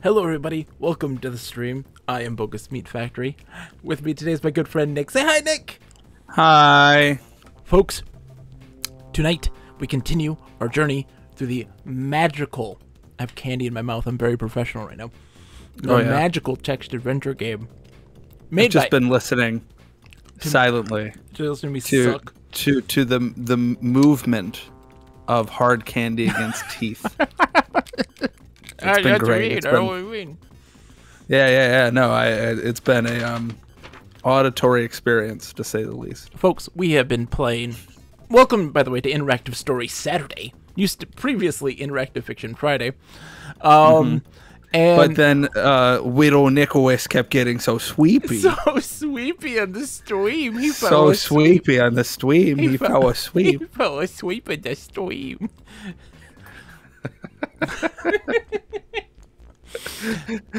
Hello everybody, welcome to the stream. I am Bogus Meat Factory. With me today is my good friend Nick. Say hi, Nick! Hi. Folks, tonight we continue our journey through the magical, I have candy in my mouth, I'm very professional right now, magical text adventure game. I've just been listening silently to the movement of hard candy against teeth. It's been great. Yeah. No, it's been a auditory experience, to say the least. Folks, we have been playing. Welcome, by the way, to Interactive Story Saturday. Used to previously Interactive Fiction Friday. And but then Widow Nicholas kept getting so sweepy. So sweepy on the stream. He fell asleep. He fell asleep. He fell asleep in the stream.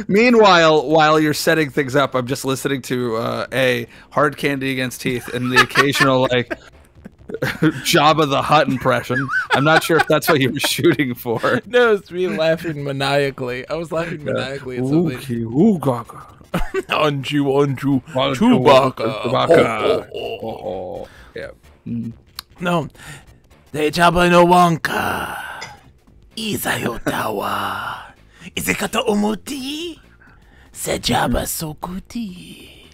Meanwhile, while you're setting things up, I'm just listening to a hard candy against teeth and the occasional like Jabba the Hutt impression. I'm not sure if that's what you were shooting for. No, it's me laughing maniacally. I was laughing maniacally at something. Anju, Chewbacca. Yeah. No, they Jabba no Wonka. Izayotawa. Izekata Omoti. Sejaba Sokuti.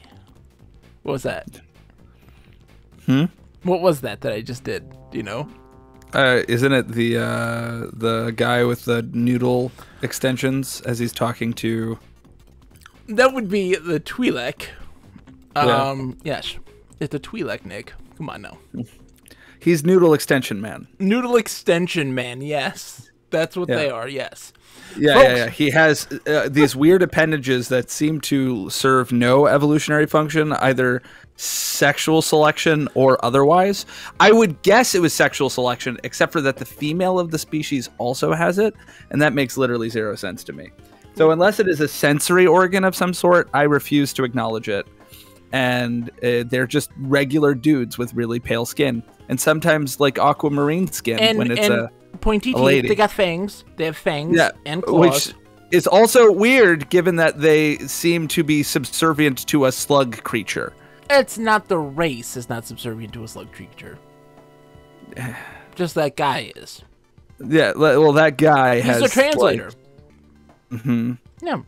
What was that? What was that I just did? Do you know? Isn't it the guy with the noodle extensions as he's talking to? That would be the Twi'lek. Yes, it's the Twi'lek, Nick. Come on now. He's Noodle Extension Man. Noodle Extension Man. Yes, that's what they are. Yes. Yeah. He has these weird appendages that seem to serve no evolutionary function, either sexual selection or otherwise. I would guess it was sexual selection, except for that the female of the species also has it, and that makes literally zero sense to me. So unless it is a sensory organ of some sort, I refuse to acknowledge it. And they're just regular dudes with really pale skin, and sometimes like aquamarine skin when it's a pointy teeth. lady. They got fangs. They have fangs and claws. Which is also weird, given that they seem to be subservient to a slug creature. It's not the race is not subservient to a slug creature. Just that guy is. Yeah, well, that guy has... He's a translator. Yeah.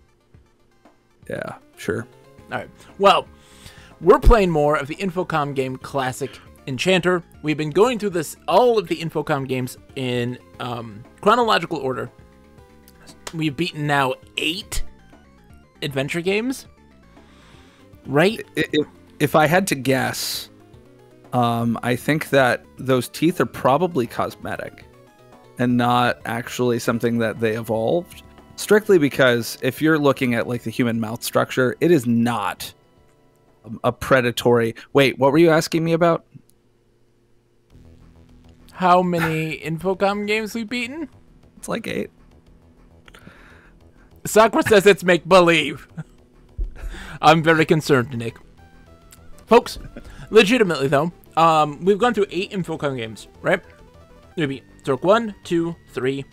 Yeah, sure. All right. Well, we're playing more of the Infocom game Classic Enchanter. We've been going through all of the Infocom games in chronological order. we've beaten now 8 adventure games, right? If I had to guess, I think that those teeth are probably cosmetic and not actually something that they evolved. Strictly because if you're looking at like the human mouth structure, it is not a predatory. Wait, what were you asking me about? How many Infocom games we've beaten? It's like 8. Sakura says it's make-believe. I'm very concerned, Nick. Folks, legitimately though, we've gone through 8 Infocom games, right? We beat Zork 1, 2, 3,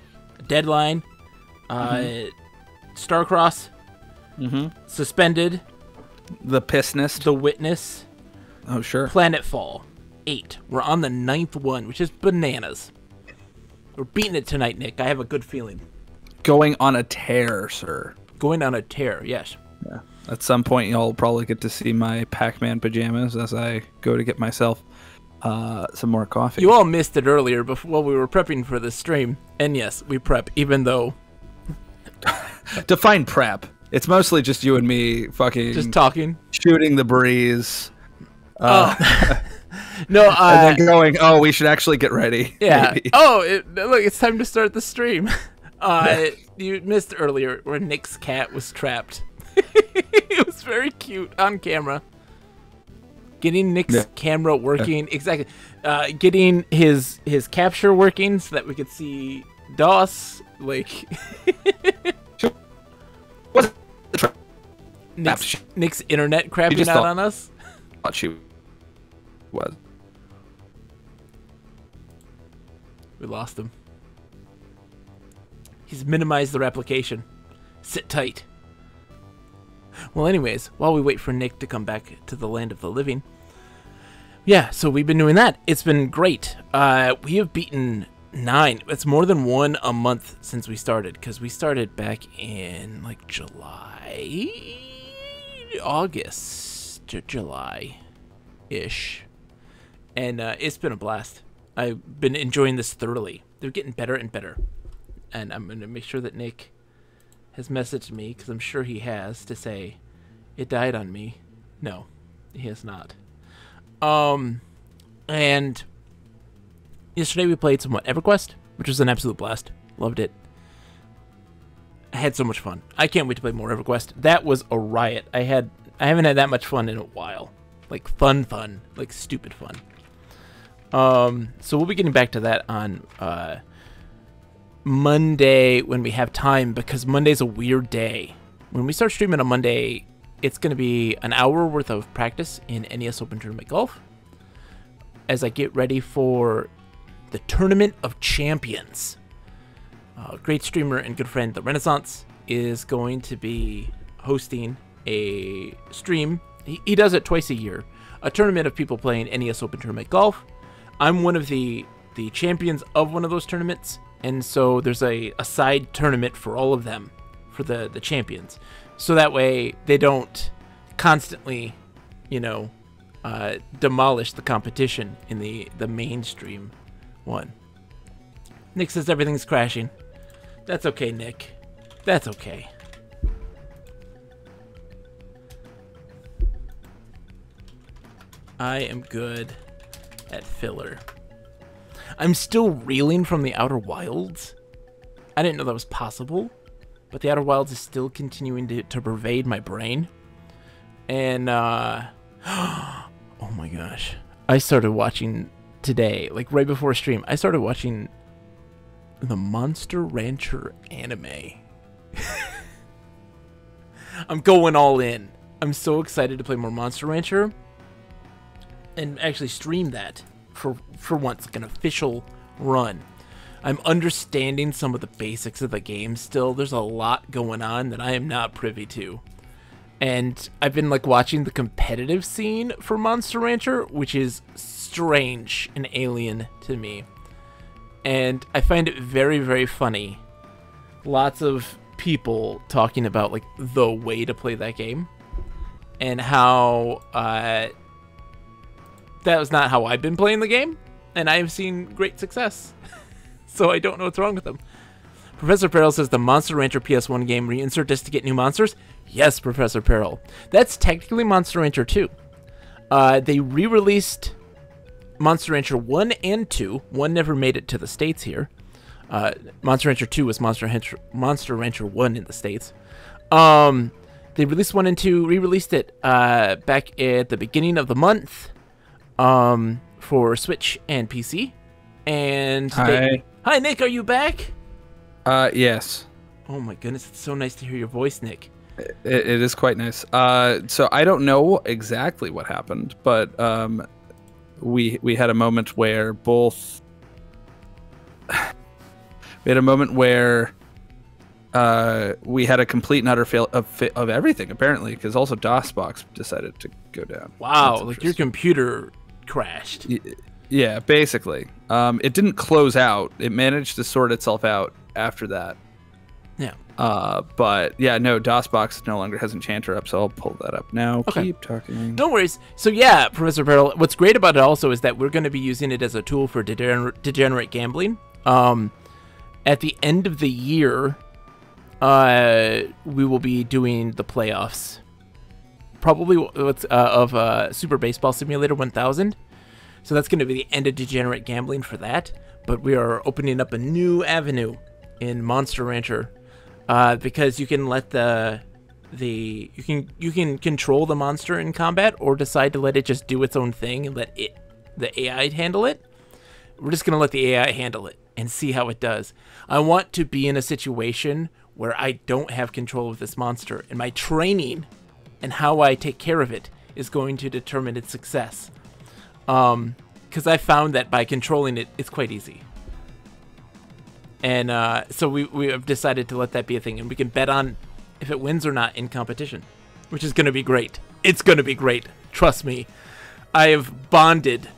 Deadline, Starcross, Suspended, The Pissness, The Witness, oh sure, Planetfall. 8. We're on the 9th one, which is bananas. We're beating it tonight, Nick. I have a good feeling. going on a tear, sir. Going on a tear, yes. Yeah. At some point, y'all probably get to see my Pac-Man pajamas as I go to get myself some more coffee. You all missed it earlier before while we were prepping for this stream. And yes, we prep, even though... Define prep. It's mostly just you and me fucking... Just talking. Shooting the breeze. No, and then going, oh, we should actually get ready. Yeah. Maybe. Look, it's time to start the stream. You missed earlier where Nick's cat was trapped. It was very cute on camera. Getting Nick's camera working, exactly. Getting his capture working so that we could see DOS. Like, Nick's internet crapping out on us. Thought she was. We lost him. He's minimized the replication. Sit tight. Well, anyways, while we wait for Nick to come back to the land of the living, yeah, so we've been doing that. It's been great. We have beaten 9. It's more than 1 a month since we started, because we started back in like August to July-ish, and it's been a blast. I've been enjoying this thoroughly. They're getting better and better, and I'm gonna make sure that Nick has messaged me, because I'm sure he has, to say, it died on me. No, he has not. And yesterday we played somewhat EverQuest, which was an absolute blast. Loved it. I had so much fun. I can't wait to play more EverQuest. That was a riot. I haven't had that much fun in a while. Like fun, like stupid fun. So we'll be getting back to that on Monday when we have time, because Monday's a weird day. When we start streaming on Monday, it's going to be an hour worth of practice in NES Open Tournament Golf as I get ready for the Tournament of Champions. Great streamer and good friend, The Renaissance, is going to be hosting a stream. He does it twice a year. A tournament of people playing NES Open Tournament Golf. I'm one of the champions of one of those tournaments. And so there's a side tournament for all of them, for the champions. So that way they don't constantly, demolish the competition in the mainstream one. Nick says everything's crashing. That's okay, Nick. That's okay. I am good at filler. I'm still reeling from the Outer Wilds. I didn't know that was possible, but the Outer Wilds is still continuing to pervade my brain. And, oh my gosh. I started watching today, like right before stream, I started watching the Monster Rancher anime. I'm going all in. I'm so excited to play more Monster Rancher and actually stream that for once, like an official run. I'm understanding some of the basics of the game still. There's a lot going on that I am not privy to. And I've been like watching the competitive scene for Monster Rancher, which is strange and alien to me. And I find it very, very funny. Lots of people talking about like the way to play that game and how that was not how I've been playing the game, and I have seen great success. So I don't know what's wrong with them. Professor Peril says the Monster Rancher PS1 game where you insert discs to get new monsters. Yes, Professor Peril. That's technically Monster Rancher 2. They re-released Monster Rancher 1 and 2. 1 never made it to the States here. Monster Rancher 2 was Monster Rancher 1 in the States. They released 1 and 2, re-released it back at the beginning of the month for Switch and PC. And hi, Nick, are you back? Yes. Oh my goodness, it's so nice to hear your voice, Nick. It is quite nice. So I don't know exactly what happened, but we had a moment where both. We had a moment where we had a complete and utter fail of everything, apparently, because also DOSBox decided to go down. Wow, like your computer crashed. Yeah, basically. It didn't close out. It managed to sort itself out after that. Yeah. But yeah, no, DOSBox no longer has Enchanter up, so I'll pull that up now. Okay. Keep talking. No worries. So yeah, Professor Peril, what's great about it also is that we're going to be using it as a tool for degenerate gambling. At the end of the year, we will be doing the playoffs. Probably of Super Baseball Simulator 1000. So that's going to be the end of degenerate gambling for that. But we are opening up a new avenue in Monster Rancher because you can let you can control the monster in combat or decide to let it just do its own thing and let the AI handle it. We're just going to let the AI handle it and see how it does. I want to be in a situation where I don't have control of this monster, and my training and how I take care of it is going to determine its success. Because I found that by controlling it, it's quite easy. And so we have decided to let that be a thing, and we can bet on if it wins or not in competition, which is going to be great. It's going to be great. Trust me. I have bonded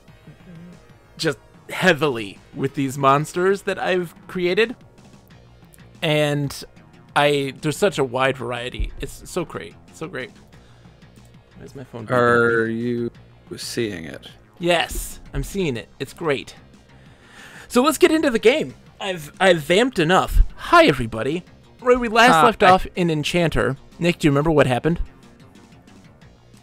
just heavily with these monsters that I've created, and there's such a wide variety. It's so great. So great. Where's my phone? Are you seeing it? Yes, I'm seeing it. It's great. So let's get into the game. I've vamped enough. Hi, everybody. Where we last left off in Enchanter. Nick, do you remember what happened?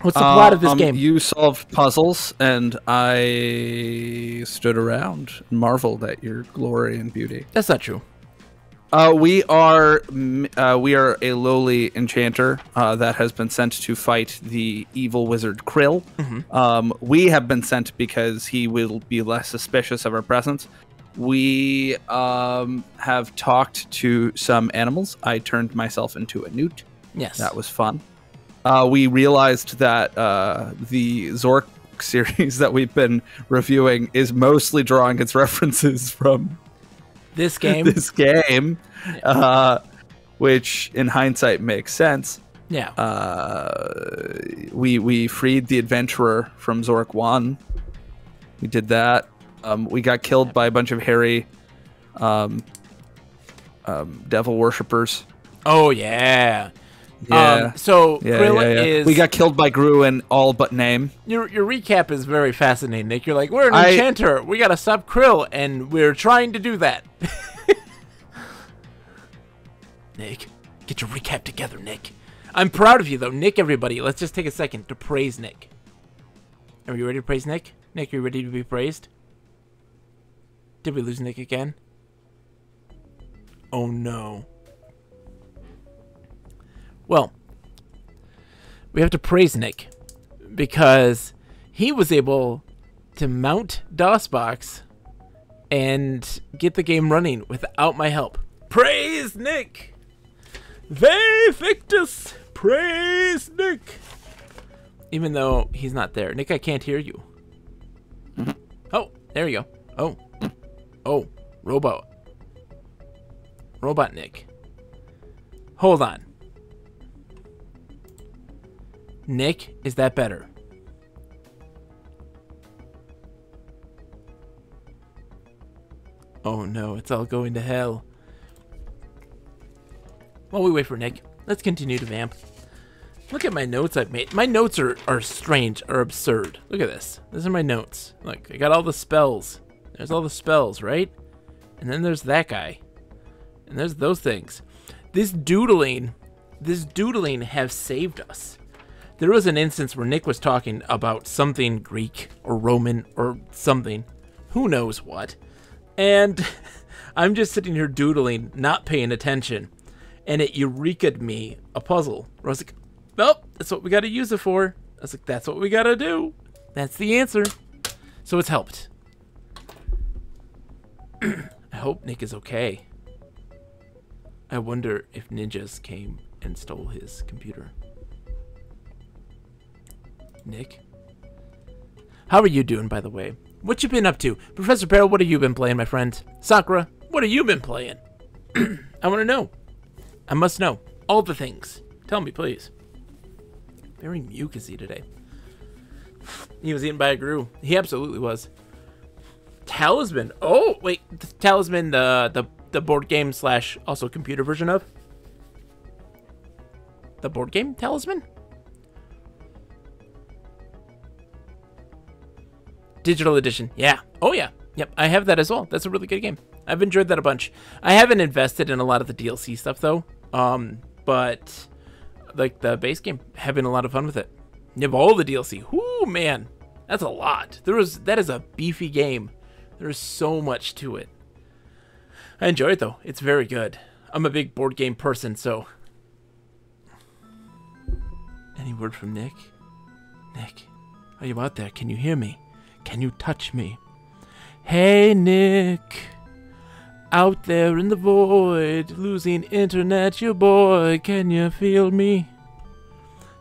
What's the plot of this game? You solved puzzles, and I stood around and marveled at your glory and beauty. That's not true. We are a lowly enchanter that has been sent to fight the evil wizard Krill. Mm-hmm. We have been sent because he will be less suspicious of our presence. We have talked to some animals. I turned myself into a newt. Yes. That was fun. We realized that the Zork series that we've been reviewing is mostly drawing its references from this game. Yeah. Which in hindsight makes sense. Yeah. We freed the adventurer from Zork 1. We did that. We got killed by a bunch of hairy devil worshippers. Oh, yeah. Yeah. Krill is... We got killed by Gru in all but name. Your recap is very fascinating, Nick. You're like, we're an enchanter. We got to stop Krill, and we're trying to do that. Nick, get your recap together, Nick. I'm proud of you, though. Nick, everybody, let's just take a second to praise Nick. Are you ready to praise Nick? Nick, are you ready to be praised? Did we lose Nick again? Oh, no. Well, we have to praise Nick because he was able to mount DOSBox and get the game running without my help. Praise Nick! They Victus! Praise Nick! Even though he's not there. Nick, I can't hear you. Oh, there you go. Oh, Robot Nick. Hold on. Nick, is that better? Oh no, it's all going to hell. While we wait for Nick, let's continue to vamp. Look at my notes I've made. My notes are strange, are absurd. Look at this. These are my notes. Look, I got all the spells. There's all the spells, right? And then there's that guy. And there's those things. This doodling have saved us. There was an instance where Nick was talking about something Greek or Roman or something. Who knows what. And I'm just sitting here doodling, not paying attention. And it eureka'd me a puzzle. Where I was like, well, that's what we got to use it for. I was like, that's what we got to do. That's the answer. So it's helped. I hope Nick is okay. I wonder if ninjas came and stole his computer. Nick? How are you doing, by the way? What you been up to? Professor Peril, what have you been playing, my friend? Sakura, what have you been playing? I want to know. I must know. All the things. Tell me, please. Very mucusy today. He was eaten by a Gru. He absolutely was. Talisman. Oh, wait. Talisman, the board game / also computer version of? The board game Talisman? Digital edition. Yeah. Oh, yeah. Yep. I have that as well. That's a really good game. I've enjoyed that a bunch. I haven't invested in a lot of the DLC stuff, though. But like the base game, having a lot of fun with it. You have all the DLC. Whoo, man. That's a lot. That is a beefy game. There's so much to it. I enjoy it, though. It's very good. I'm a big board game person, so... Any word from Nick? Nick, are you out there? Can you hear me? Can you touch me? Hey, Nick. Out there in the void, losing internet, your boy. Can you feel me?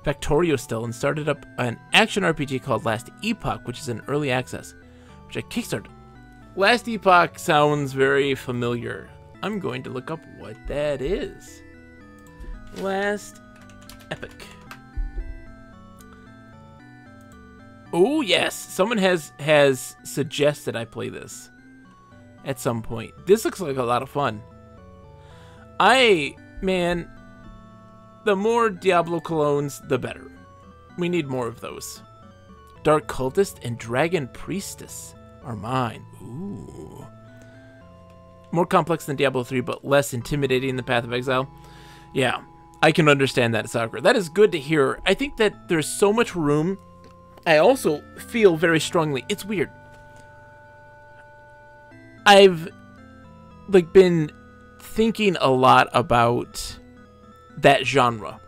Factorio still, and started up an action RPG called Last Epoch, which is in early access, which I kickstarted. Last Epoch sounds very familiar. I'm going to look up what that is. Last Epoch. Oh, yes. Someone has suggested I play this at some point. This looks like a lot of fun. Man, the more Diablo clones, the better. We need more of those. Dark Cultist and Dragon Priestess are mine. Ooh. More complex than Diablo 3, but less intimidating than Path of Exile. Yeah, I can understand that, Sakura. That is good to hear. I think that there's so much room. I also feel very strongly. It's weird. I've been thinking a lot about that genre.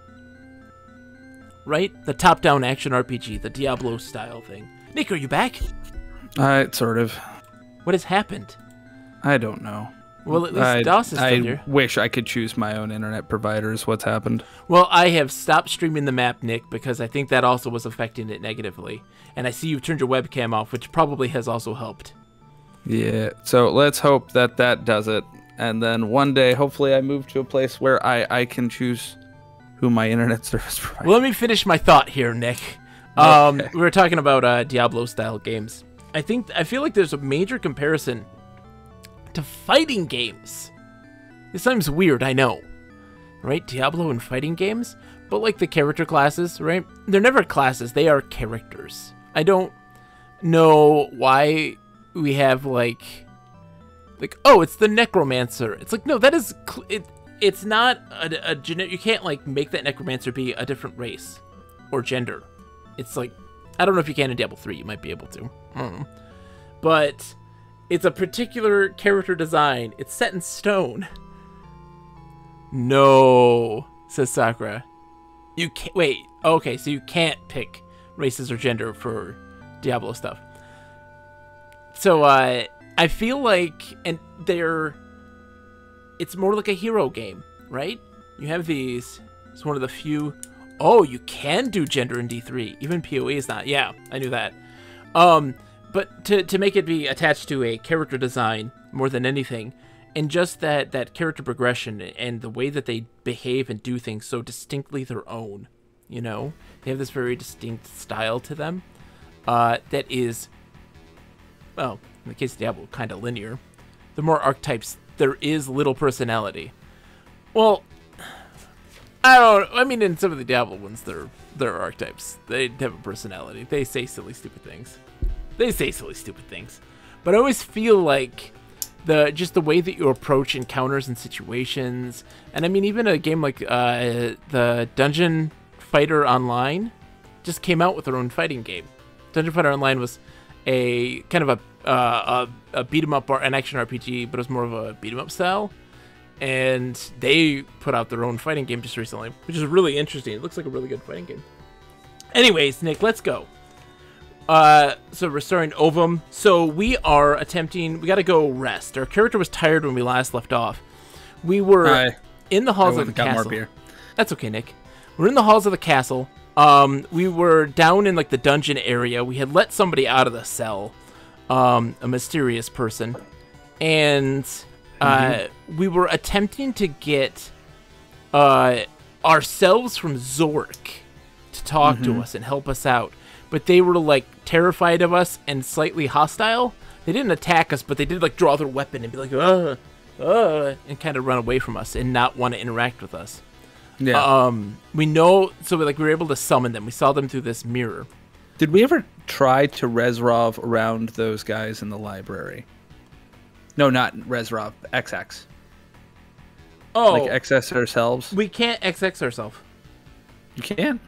Right? The top-down action RPG, the Diablo style thing. Nick, are you back? Sort of. What has happened? I don't know. Well, at least DOS is still here. I wish I could choose my own internet providers. What's happened? Well, I have stopped streaming the map, Nick, because I think that also was affecting it negatively. And I see you've turned your webcam off, which probably has also helped. Yeah, so let's hope that does it. And then one day, hopefully I move to a place where I can choose who my internet service provider. Well, let me finish my thought here, Nick. Okay. We were talking about Diablo-style games. I feel like there's a major comparison to fighting games. This sounds weird, I know. Right? Diablo and fighting games? But like the character classes, right? They're never classes, they are characters. I don't know why we have like oh, it's the necromancer. It's like, no, that is it's not a generic. You can't like make that necromancer be a different race or gender. It's like, I don't know if you can in Diablo 3. You might be able to. But it's a particular character design. It's set in stone. No, says Sakura. You can't. Wait. Okay, so you can't pick races or gender for Diablo stuff. So I feel like, and it's more like a hero game, right? You have these. It's one of the few. Oh, you can do gender in D3. Even PoE is not. Yeah, I knew that. But to make it be attached to a character design more than anything, and just that character progression and the way that they behave and do things so distinctly their own, you know? They have this very distinct style to them that is, well, in the case of Diablo, kind of linear. The more archetypes, there is little personality. Well, I mean, in some of the Diablo ones, they're archetypes. They have a personality. They say silly, stupid things. But I always feel like just the way that you approach encounters and situations, and I mean even a game like the Dungeon Fighter Online just came out with their own fighting game. Dungeon Fighter Online was a kind of a beat 'em up or an action RPG, but it was more of a beat 'em up style. And they put out their own fighting game just recently, which is really interesting. It looks like a really good fighting game. Anyways, Nick, let's go. So restoring Ovum. So we are attempting. We got to go rest. Our character was tired when we last left off. We were in the halls of the castle. More beer. That's okay, Nick. We're in the halls of the castle. We were down in like the dungeon area. We had let somebody out of the cell, a mysterious person, and we were attempting to get ourselves from Zork to talk to us and help us out. But they were like terrified of us and slightly hostile. They didn't attack us, but they did like draw their weapon and be like, and kind of run away from us and not want to interact with us. Yeah. We know, so we were able to summon them. We saw them through this mirror. Did we ever try to Resrov around those guys in the library? No, not Resrov. XX. Oh. Like XX ourselves? We can't XX ourselves. You can.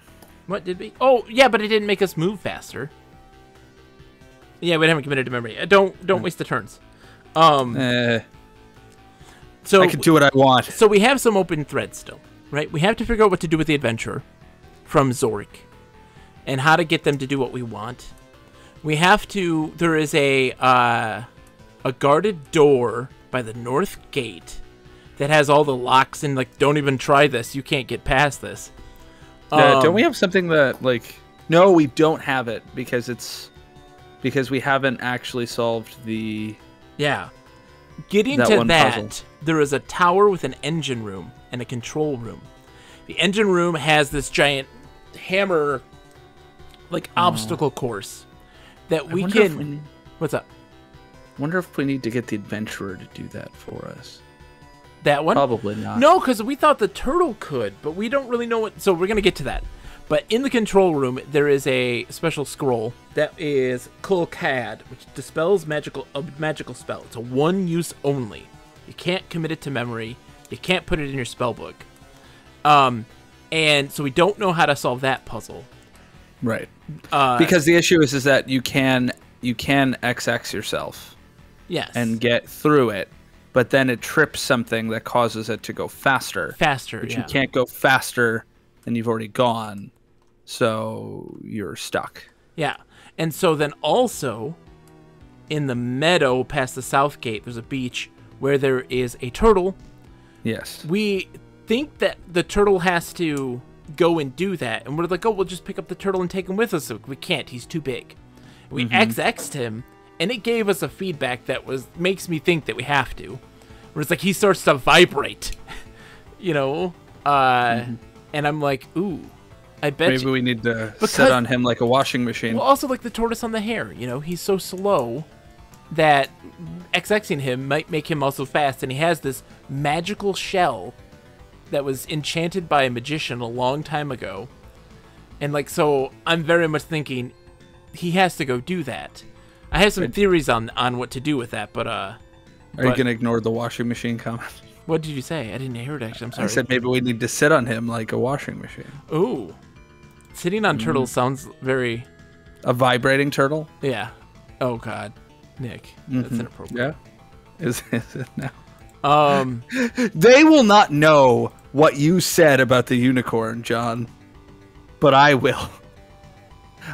What did we? Oh, yeah, but it didn't make us move faster. Yeah, we haven't committed to memory. Don't waste the turns. So I can do what I want. So we have some open threads still, right? We have to figure out what to do with the adventurer from Zork and how to get them to do what we want. We have to. There is a guarded door by the north gate that has all the locks and like, don't even try this. You can't get past this. Don't we have something that like? No, we don't have it because we haven't actually solved the. Yeah, getting to that, there is a tower with an engine room and a control room. The engine room has this giant hammer, like obstacle course that we can. What's up? Wonder if we need to get the adventurer to do that for us. That one? Probably not. No, because we thought the turtle could, but we don't really know what. So we're gonna get to that. But in the control room, there is a special scroll that is Kulkad, which dispels a magical spell. It's a one-use only. You can't commit it to memory. You can't put it in your spell book. And so we don't know how to solve that puzzle. Right. Because the issue is that you can XX yourself. Yes. And get through it. But then it trips something that causes it to go faster. But you can't go faster than you've already gone. So you're stuck. Yeah. And so then also, in the meadow past the south gate, there's a beach where there is a turtle. Yes. We think that the turtle has to go and do that. And we're like, oh, we'll just pick up the turtle and take him with us. So we can't. He's too big. We XX'd him. And it gave us a feedback that makes me think that we have to. Where it's like he starts to vibrate, you know? And I'm like, ooh, I bet maybe we need to sit on him like a washing machine. Well, also like the tortoise on the hare, you know? He's so slow that XXing him might make him also fast. And he has this magical shell that was enchanted by a magician a long time ago. And like, so I'm very much thinking he has to go do that. I have some theories on what to do with that, but Are you going to ignore the washing machine comment? What did you say? I didn't hear it, actually. I'm sorry. I said maybe we need to sit on him like a washing machine. Ooh. Sitting on turtles sounds very... A vibrating turtle? Yeah. Oh, God. Nick, that's inappropriate. Yeah? Is it now? They will not know what you said about the unicorn, John. But I will.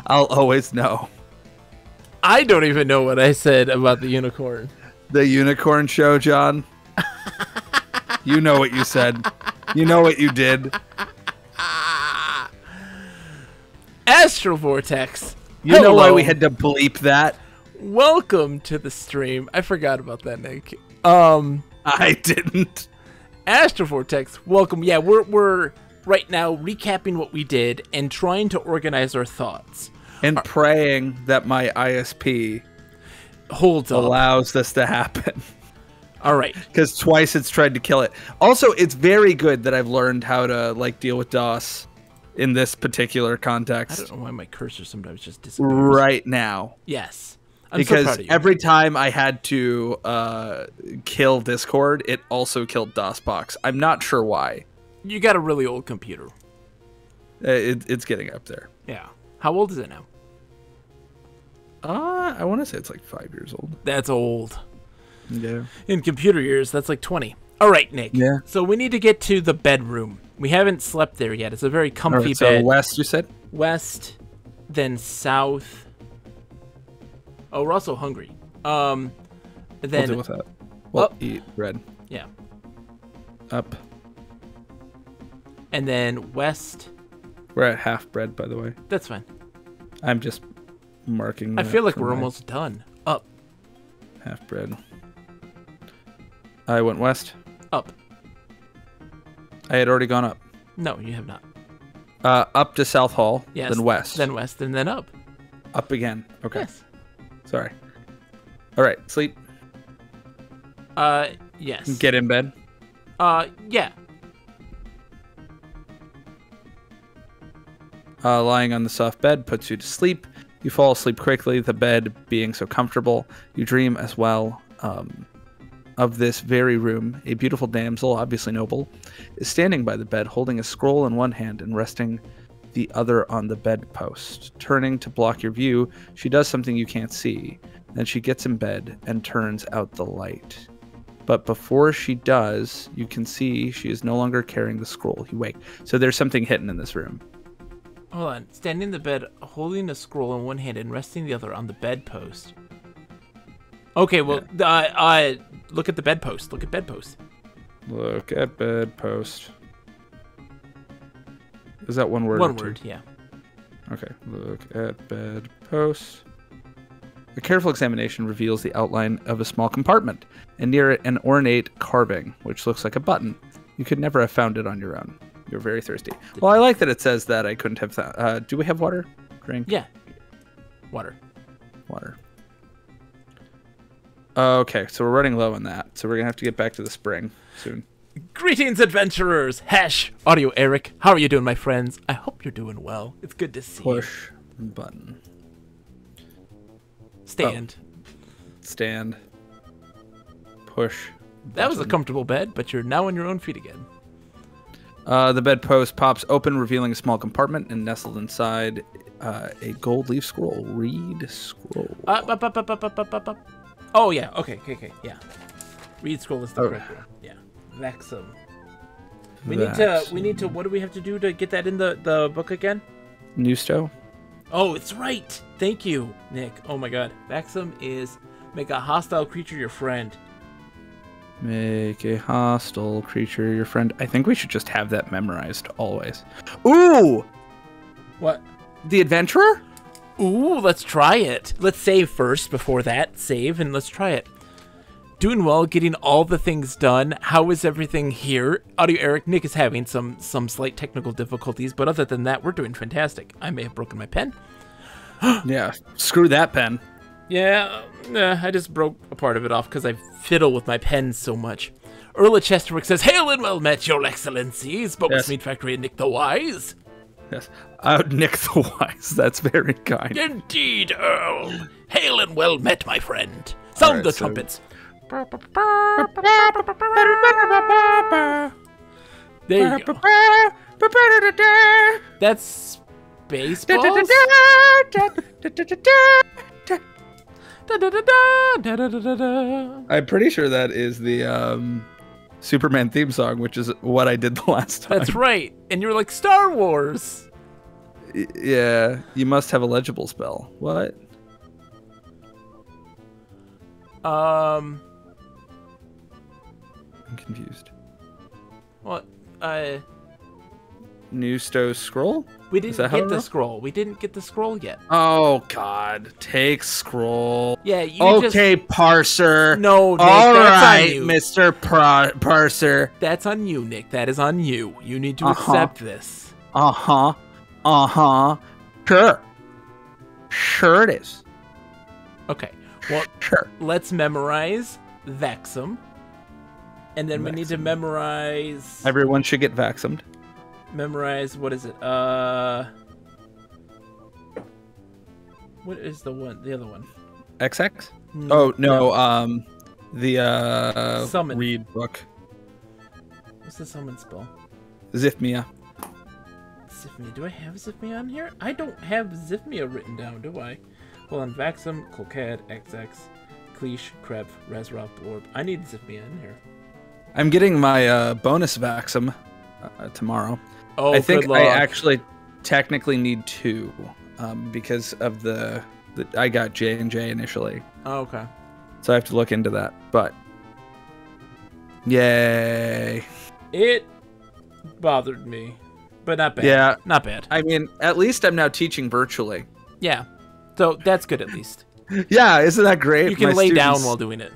I'll always know. I don't even know what I said about the unicorn. The unicorn show, John. You know what you said. You know what you did. Astral Vortex. You know why we had to bleep that? Welcome to the stream. I forgot about that, Nick. I didn't. Astral Vortex. Welcome. Yeah, we're right now recapping what we did and trying to organize our thoughts. And praying that my ISP holds up. Allows this to happen. All right. Because twice it's tried to kill it. Also, it's very good that I've learned how to like deal with DOS in this particular context. I don't know why my cursor sometimes just disappears. Right now. Yes. I'm so because proud of you. every time I had to kill Discord, it also killed DOSBox. I'm not sure why. You got a really old computer. It's getting up there. Yeah. How old is it now? I want to say it's like 5 years old. That's old. Yeah. In computer years, that's like 20. All right, Nick. Yeah. So we need to get to the bedroom. We haven't slept there yet. It's a very comfy So bed. west, you said? West, then south. Oh, we're also hungry. Then We'll deal with that. We'll up. eat bread. Yeah. Up. And then west. We're at half bread, by the way. That's fine. I'm just marking. I feel like for we're my almost done. Up. half bread. I went west. Up. I had already gone up. No, you have not. Up to South Hall. Yes. Then west. Then west, and then up. Up again. Okay. Yes. Sorry. All right. Sleep. Yes. Get in bed. Yeah. Lying on the soft bed puts you to sleep. You fall asleep quickly, the bed being so comfortable. You dream as well of this very room. A beautiful damsel, obviously noble, is standing by the bed, holding a scroll in one hand and resting the other on the bedpost. Turning to block your view, she does something you can't see. Then she gets in bed and turns out the light. But before she does, you can see she is no longer carrying the scroll. You wake. So there's something hidden in this room. Hold on. Standing in the bed, holding a scroll in one hand and resting the other on the bedpost. Okay, well, look at the bedpost. Look at bedpost. Look at bedpost. Is that one word? One word, yeah. Okay. Look at bedpost. A careful examination reveals the outline of a small compartment, and near it an ornate carving, which looks like a button. You could never have found it on your own. You're very thirsty. Well, I like that it says that I couldn't have found... do we have water? Drink? Yeah. Water. Water. Okay, so we're running low on that. So we're going to have to get back to the spring soon. Greetings, adventurers! Hash, Audio Eric. How are you doing, my friends? I hope you're doing well. It's good to see you. Push button. Stand. Oh. Stand. Push. That was a button. comfortable bed, but you're now on your own feet again. The bedpost pops open, revealing a small compartment, and nestled inside a gold leaf scroll. Read scroll. Oh, yeah. Okay, yeah. Read scroll is the Oh. correct one. Yeah. Vexum. We need to, what do we have to do to get that in the book again? Nusto. Oh, it's right. Thank you, Nick. Oh my god. Vexum is make a hostile creature your friend. Make a hostile creature your friend. I think we should just have that memorized always. Ooh! What? The Adventurer? Ooh, let's try it. Let's save first before that. Save and let's try it. Doing well, getting all the things done. How is everything here? Audio Eric, Nick is having some slight technical difficulties, but other than that, we're doing fantastic. I may have broken my pen. Yeah, screw that pen. Yeah, I just broke a part of it off because I fiddle with my pens so much. Earl of Chesterwick says, "Hail and well met, your excellencies, Bogus Yes. Meat Factory and Nick the Wise." Yes. Nick the Wise. That's very kind. Indeed, Earl. Hail and well met, my friend. Sound Alright, the so- trumpets. There you go. That's Spaceballs? I'm pretty sure that is the Superman theme song, which is what I did the last time. That's right. And you're like, Star Wars. Yeah, you must have a legible spell. What? I'm confused. What? Nusto scroll? We Is didn't that how get it the works? scroll. We didn't get the scroll yet. Oh God! Take scroll. Yeah, you Okay, parser. No, Nick, All that's right, on you. Mr. Parser. That's on you, Nick. That is on you. You need to accept this. Uh-huh. Sure. Sure it is. Okay. Well, Sure. let's memorize Vexum. And then we need to Vexum. memorize... Everyone should get vaxxumed. Memorize, what is it? What is the other one? XX? Oh no, the Summon. Reed book. What's the summon spell? Zifmia. Zifmia. Do I have Zifmia on here? I don't have Zifmia written down, do I? Hold on. Vaxum, Colcad, XX, Cleash, Krev, Rezra, Blorb. I need Zifmia in here. I'm getting my bonus Vaxum tomorrow. Oh, I think good luck. I actually technically need 2 because of the I got J&J initially. Oh, okay. So I have to look into that. But yay. It bothered me, but not bad. Yeah. Not bad. I mean, at least I'm now teaching virtually. Yeah. So that's good at least. Yeah, isn't that great? You can My lay down students- while doing it.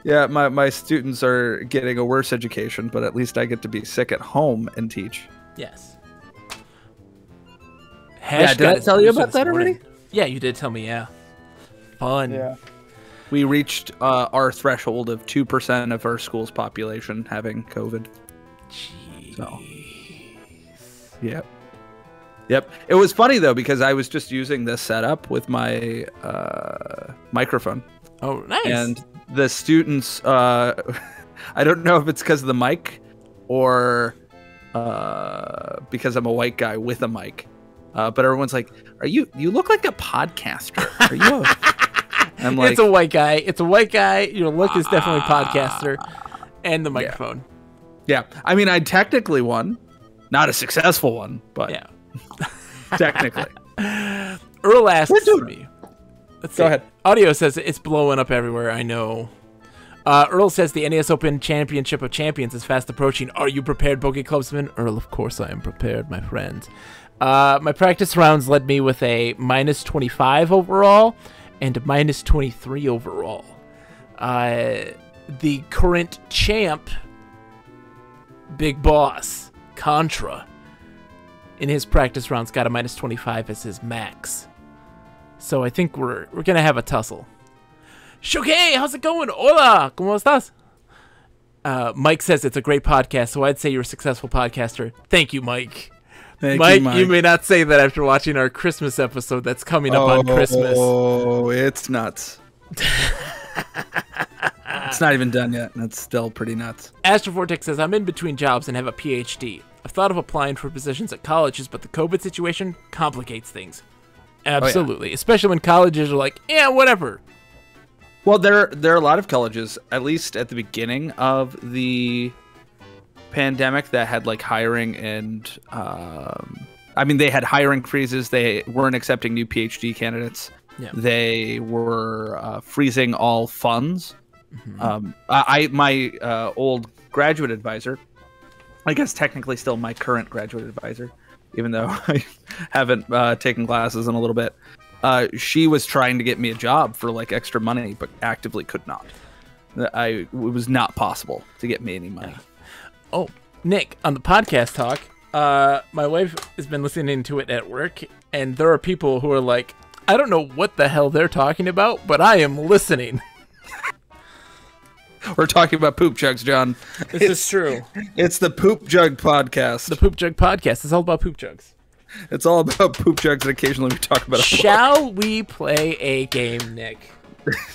Yeah, my students are getting a worse education, but at least I get to be sick at home and teach. Yes. Yeah, did I tell you about that already? Yeah, you did tell me, yeah. Fun. Yeah. We reached our threshold of 2% of our school's population having COVID. Jeez. So, yep. Yep. It was funny, though, because I was just using this setup with my microphone. Oh, nice. And the students, I don't know if it's because of the mic or because I'm a white guy with a mic. But everyone's like, you look like a podcaster. Are you I'm like, it's a white guy. It's a white guy. Your look is definitely podcaster. And the microphone. Yeah. I mean, I technically won. Not a successful one, but Yeah. technically. Earl asks me. Let's see. Go ahead. Audio says it's blowing up everywhere. I know. Earl says the NES Open Championship of Champions is fast approaching. Are you prepared, Bogey Clubsman? Earl, of course I am prepared, my friend. My practice rounds led me with a minus 25 overall and a minus 23 overall. The current champ, Big Boss, Contra, in his practice rounds got a minus 25 as his max. So I think we're gonna have a tussle. Shohei, how's it going? Hola, ¿cómo estás? Mike says it's a great podcast, so I'd say you're a successful podcaster. Thank you, Mike. Thank you, Mike. You may not say that after watching our Christmas episode that's coming up on Christmas. Oh, it's nuts. It's not even done yet, and it's still pretty nuts. Astrovortex says, I'm in between jobs and have a PhD. I've thought of applying for positions at colleges, but the COVID situation complicates things. Absolutely. Especially when colleges are like, yeah, whatever. Well, there are a lot of colleges, at least at the beginning of the pandemic, that had like hiring and I mean, they had hiring freezes. They weren't accepting new PhD candidates. Yeah. They were freezing all funds. Mm-hmm. My old graduate advisor, I guess technically still my current graduate advisor, even though I haven't taken classes in a little bit. She was trying to get me a job for like extra money, but actively could not. It was not possible to get me any money. Yeah. Oh, Nick, on the podcast talk, my wife has been listening to it at work, and there are people who are like, I don't know what the hell they're talking about, but I am listening. We're talking about poop jugs, John. This is true. It's the Poop Jug Podcast. The Poop Jug Podcast. It's all about poop jugs. It's all about poop jugs, and occasionally we talk about it. Shall we play a game, Nick?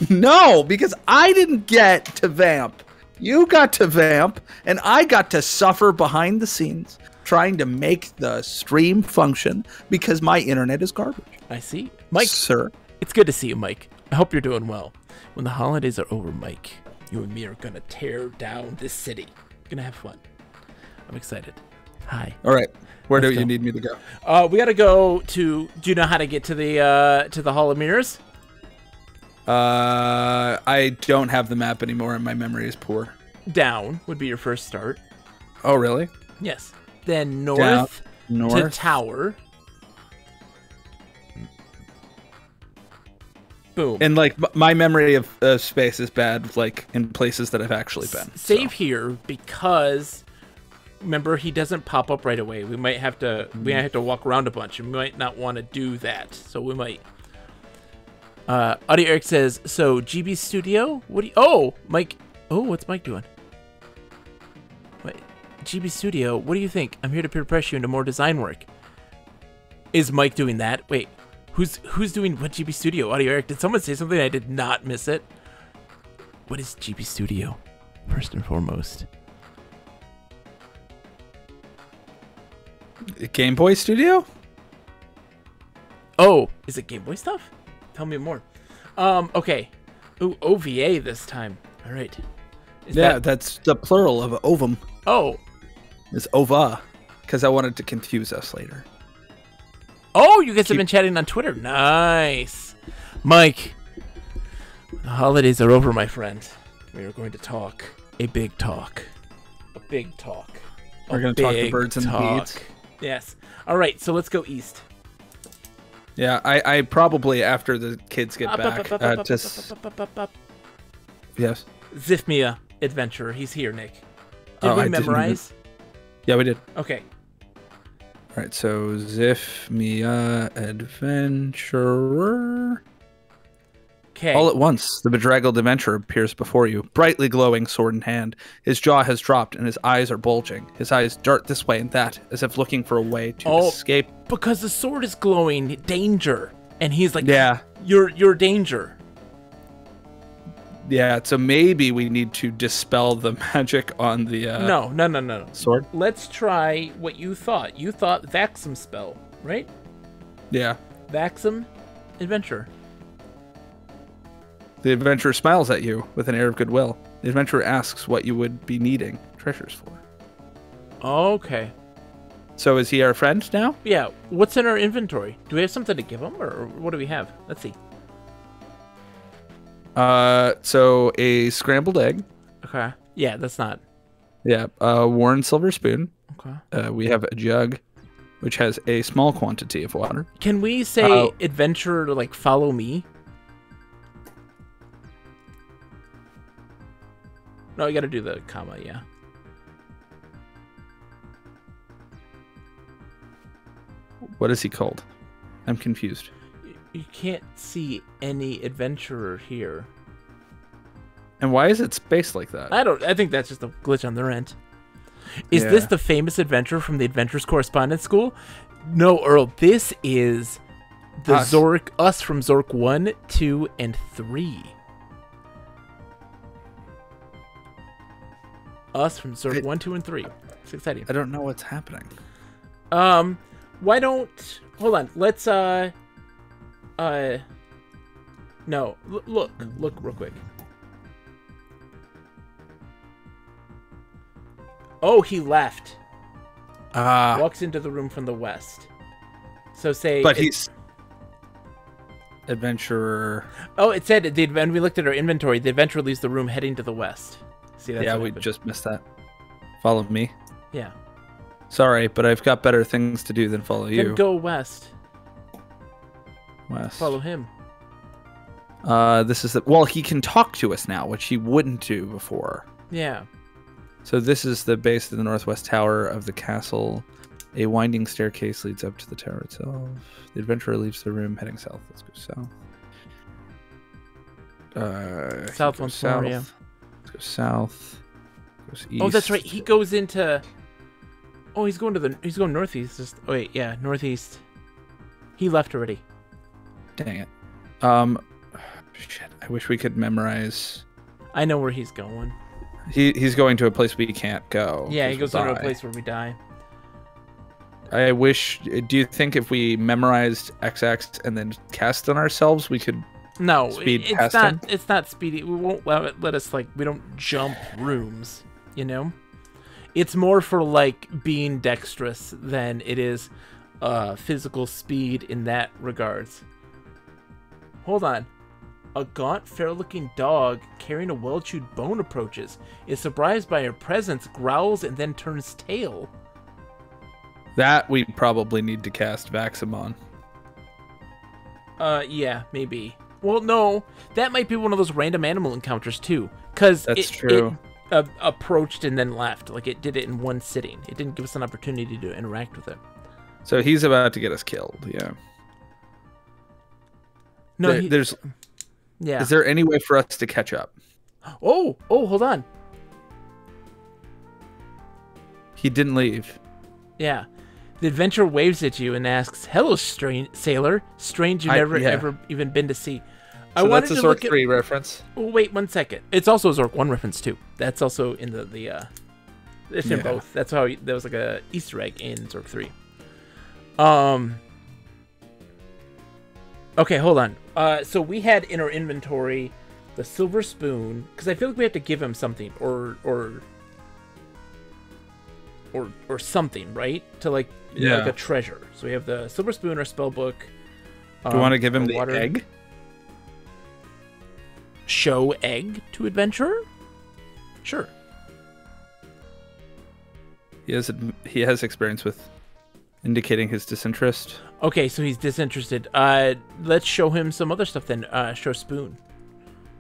No, because I didn't get to vamp. You got to vamp, and I got to suffer behind the scenes trying to make the stream function because my internet is garbage. I see. Mike, Sir. It's good to see you, Mike. I hope you're doing well. When the holidays are over, Mike, you and me are going to tear down this city. Going to have fun. I'm excited. Hi. All right. Where Let's do you go. need me to go? We got to go to... Do you know how to get to the Hall of Mirrors? I don't have the map anymore, and my memory is poor. Down would be your first start. Oh, really? Yes. Then north to North. tower. Boom. And like my memory of space is bad, like in places that I've actually been. Save here because remember he doesn't pop up right away. We might have to walk around a bunch, and we might not want to do that. So we might. Audio Eric says, so GB Studio? What do you... Oh, Mike. Oh, what's Mike doing? Wait, GB Studio, what do you think? I'm here to peer pressure you into more design work. Is Mike doing that? Wait, Who's doing what GB Studio audio? Eric, did someone say something? I did not miss it. What is GB Studio? First and foremost. Game Boy Studio? Oh, is it Game Boy stuff? Tell me more. Okay. Ooh, OVA this time. All right. That's the plural of ovum. Oh. It's ova, because I wanted to confuse us later. Oh, you guys have been chatting on Twitter. Nice. Mike, the holidays are over, my friend. We are going to talk a big talk. A big talk. We're going to talk the birds and the bees. Yes. All right, so let's go east. Yeah, I probably, after the kids get back, Yes. Zifmia Adventurer. He's here, Nick. Did we memorize? Yeah, we did. Okay. All right, so Zifmia Adventurer. Okay. All at once, the bedraggled adventurer appears before you, brightly glowing, sword in hand. His jaw has dropped, and his eyes are bulging. His eyes dart this way and that, as if looking for a way to escape. Because the sword is glowing, danger. And he's like, yeah, you're danger. Yeah, so maybe we need to dispel the magic on the No. sword. Let's try what you thought. You thought Vaxum spell, right? Yeah. Vaxum Adventure. The adventurer smiles at you with an air of goodwill. The adventurer asks what you would be needing treasures for. Okay. So is he our friend now? Yeah. What's in our inventory? Do we have something to give him, or what do we have? Let's see. So a scrambled egg. Okay. Yeah, that's not. Yeah. A worn silver spoon. Okay. We have a jug, which has a small quantity of water. Can we say adventurer to like follow me? No, you got to do the comma. Yeah. What is he called? I'm confused. You can't see any adventurer here. And why is it spaced like that? I think that's just a glitch on their end. Is this the famous adventurer from the Adventures Correspondence School? No, Earl. This is the us from Zork 1, 2, and 3. Us from Zork 1, 2, and 3. It's exciting. I don't know what's happening. Why don't... Hold on. Let's, no. Look real quick. Oh, he left. Walks into the room from the west. So say... But he's... Adventurer... Oh, it said, when we looked at our inventory, the adventurer leaves the room heading to the west. See, that's we just missed that. Follow me. Yeah. Sorry, but I've got better things to do than follow you. Then go west. West. Follow him. This is the... Well, he can talk to us now, which he wouldn't do before. Yeah. So this is the base of the northwest tower of the castle. A winding staircase leads up to the tower itself. The adventurer leaves the room, heading south. Let's go south. South once more, yeah. Let's go south. Goes east. Oh, that's right. He goes into... Oh, he's going northeast. Oh, wait, yeah, northeast. He left already. Dang it. Shit. I wish we could memorize. I know where he's going. He's going to a place we can't go. Yeah, he goes into a place where we die. I wish... Do you think if we memorized XX and then cast on ourselves, we could speed past him? It's not speedy. We won't let us, like... We don't jump rooms, you know? It's more for, like, being dexterous than it is physical speed in that regards. Hold on. A gaunt, fair-looking dog carrying a well-chewed bone approaches. Is surprised by her presence, growls, and then turns tail. That we probably need to cast Vaxum on. Yeah, maybe. Well, no. That might be one of those random animal encounters, too. Because That's true. It approached and then left. Like, it did it in one sitting. It didn't give us an opportunity to interact with it. So he's about to get us killed, yeah. No, there's... Yeah. Is there any way for us to catch up? Oh, hold on. He didn't leave. Yeah. The adventurer waves at you and asks, "Hello, sailor. Strange you've never ever even been to sea." So that's a Zork 3 reference. Oh, wait 1 second. It's also a Zork 1 reference too. That's also in it's in both. That's how there was like a Easter egg in Zork 3. Okay, hold on. So we had in our inventory the silver spoon, because I feel like we have to give him something or something, right? To like a treasure. So we have the silver spoon, our spell book. Do you want to give him the egg? Show egg to adventurer? Sure. He has experience with indicating his disinterest. Okay, so he's disinterested. Let's show him some other stuff then. Show spoon.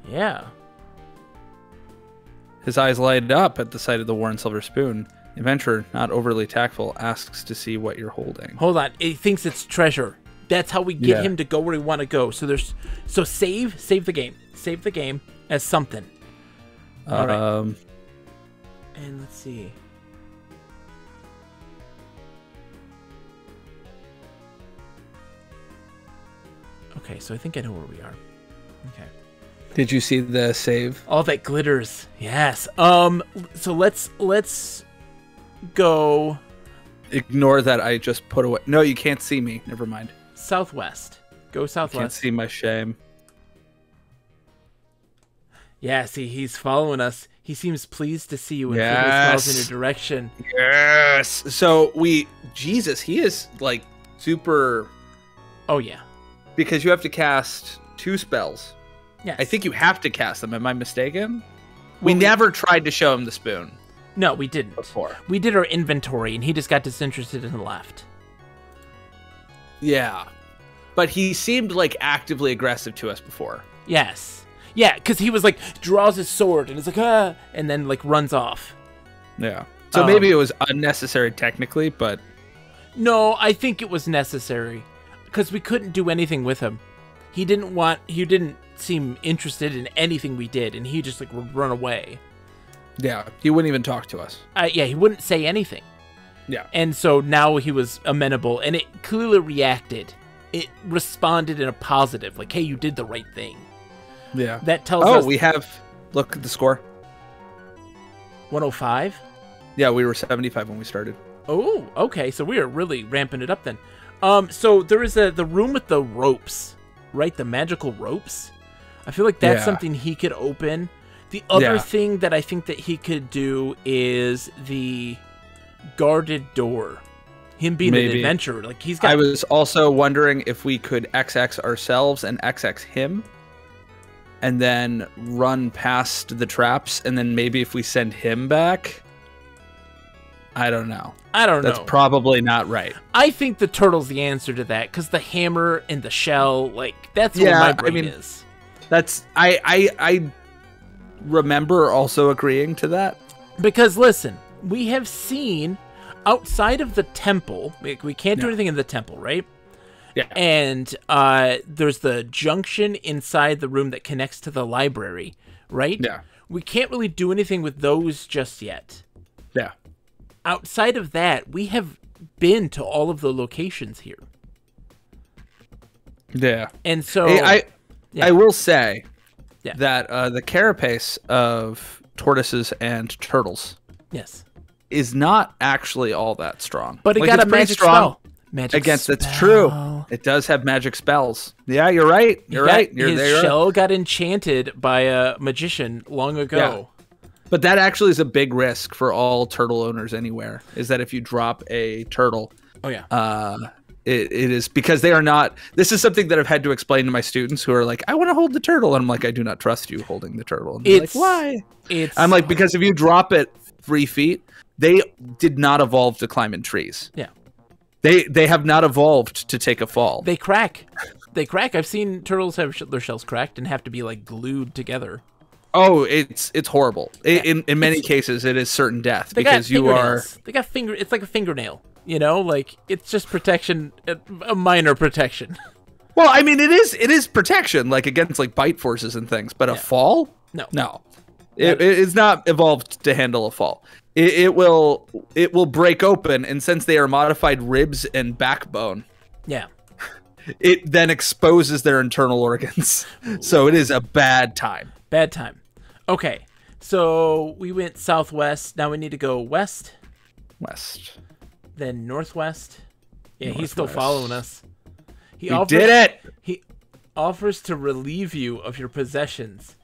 Yeah. His eyes light up at the sight of the worn silver spoon. The adventurer, not overly tactful, asks to see what you're holding. Hold on. He thinks it's treasure. That's how we get him to go where we want to go. So save the game. Save the game as something. All right. And let's see. Okay, so I think I know where we are. Okay. Did you see the save? All that glitters. Yes. So let's go. Ignore that I just put away. No, you can't see me. Never mind. Southwest. Go southwest. Can't see my shame. Yeah, see, he's following us. He seems pleased to see you and smiles in your direction. Yes. So Jesus, he is like super. Oh yeah. Because you have to cast 2 spells. Yes. I think you have to cast them. Am I mistaken? We never tried to show him the spoon. No, we didn't. Before. We did our inventory, and he just got disinterested and left. Yeah. But he seemed like actively aggressive to us before. Yes. Yeah, because he was like, draws his sword, and it's like, ah, and then like runs off. Yeah. So maybe it was unnecessary technically, but... No, I think it was necessary. Because we couldn't do anything with him. He didn't seem interested in anything we did, and he just like would run away. Yeah, he wouldn't even talk to us. Yeah, he wouldn't say anything. Yeah. And so now he was amenable, and it clearly reacted. It responded in a positive, like, hey, you did the right thing. Yeah. That tells us... Oh, we have... Look at the score. 105? Yeah, we were 75 when we started. Oh, okay, so we are really ramping it up then. So there is the room with the ropes, right? The magical ropes. I feel like that's something he could open. The other thing that I think that he could do is the guarded door. Him being an adventurer, like he's got. I was also wondering if we could XX ourselves and XX him, and then run past the traps, and then maybe if we send him back. I don't know. That's probably not right. I think the turtle's the answer to that, because the hammer and the shell, like, that's what my brain is. That's... I remember also agreeing to that. Because, listen, we have seen, outside of the temple, we can't do anything in the temple, right? Yeah. And there's the junction inside the room that connects to the library, right? Yeah. We can't really do anything with those just yet. Yeah. Outside of that, we have been to all of the locations here. Yeah. And so... Hey, I will say that the carapace of tortoises and turtles is not actually all that strong. But it got a magic spell. It's true. It does have magic spells. Yeah, you're right. You're right. His shell got enchanted by a magician long ago. Yeah. But that actually is a big risk for all turtle owners anywhere, is that if you drop a turtle, it is because they are not, this is something that I've had to explain to my students who are like, I want to hold the turtle. And I'm like, I do not trust you holding the turtle. And they're like, why? I'm like, because if you drop it 3 feet, they did not evolve to climb in trees. Yeah. They have not evolved to take a fall. They crack. They crack. I've seen turtles have their shells cracked and have to be like glued together. Oh, it's horrible. Yeah. In many cases, it is certain death because you are. They got It's like a fingernail. You know, like it's just protection, a minor protection. Well, I mean, it is protection, like against like bite forces and things. But a fall? No. It is not evolved to handle a fall. it will break open, and since they are modified ribs and backbone, Yeah. it then exposes their internal organs. So it is a bad time. Bad time. Okay. So we went southwest. Now we need to go west. West. Then northwest. Yeah, Northwest. he's still following us. We did it! He offers to relieve you of your possessions.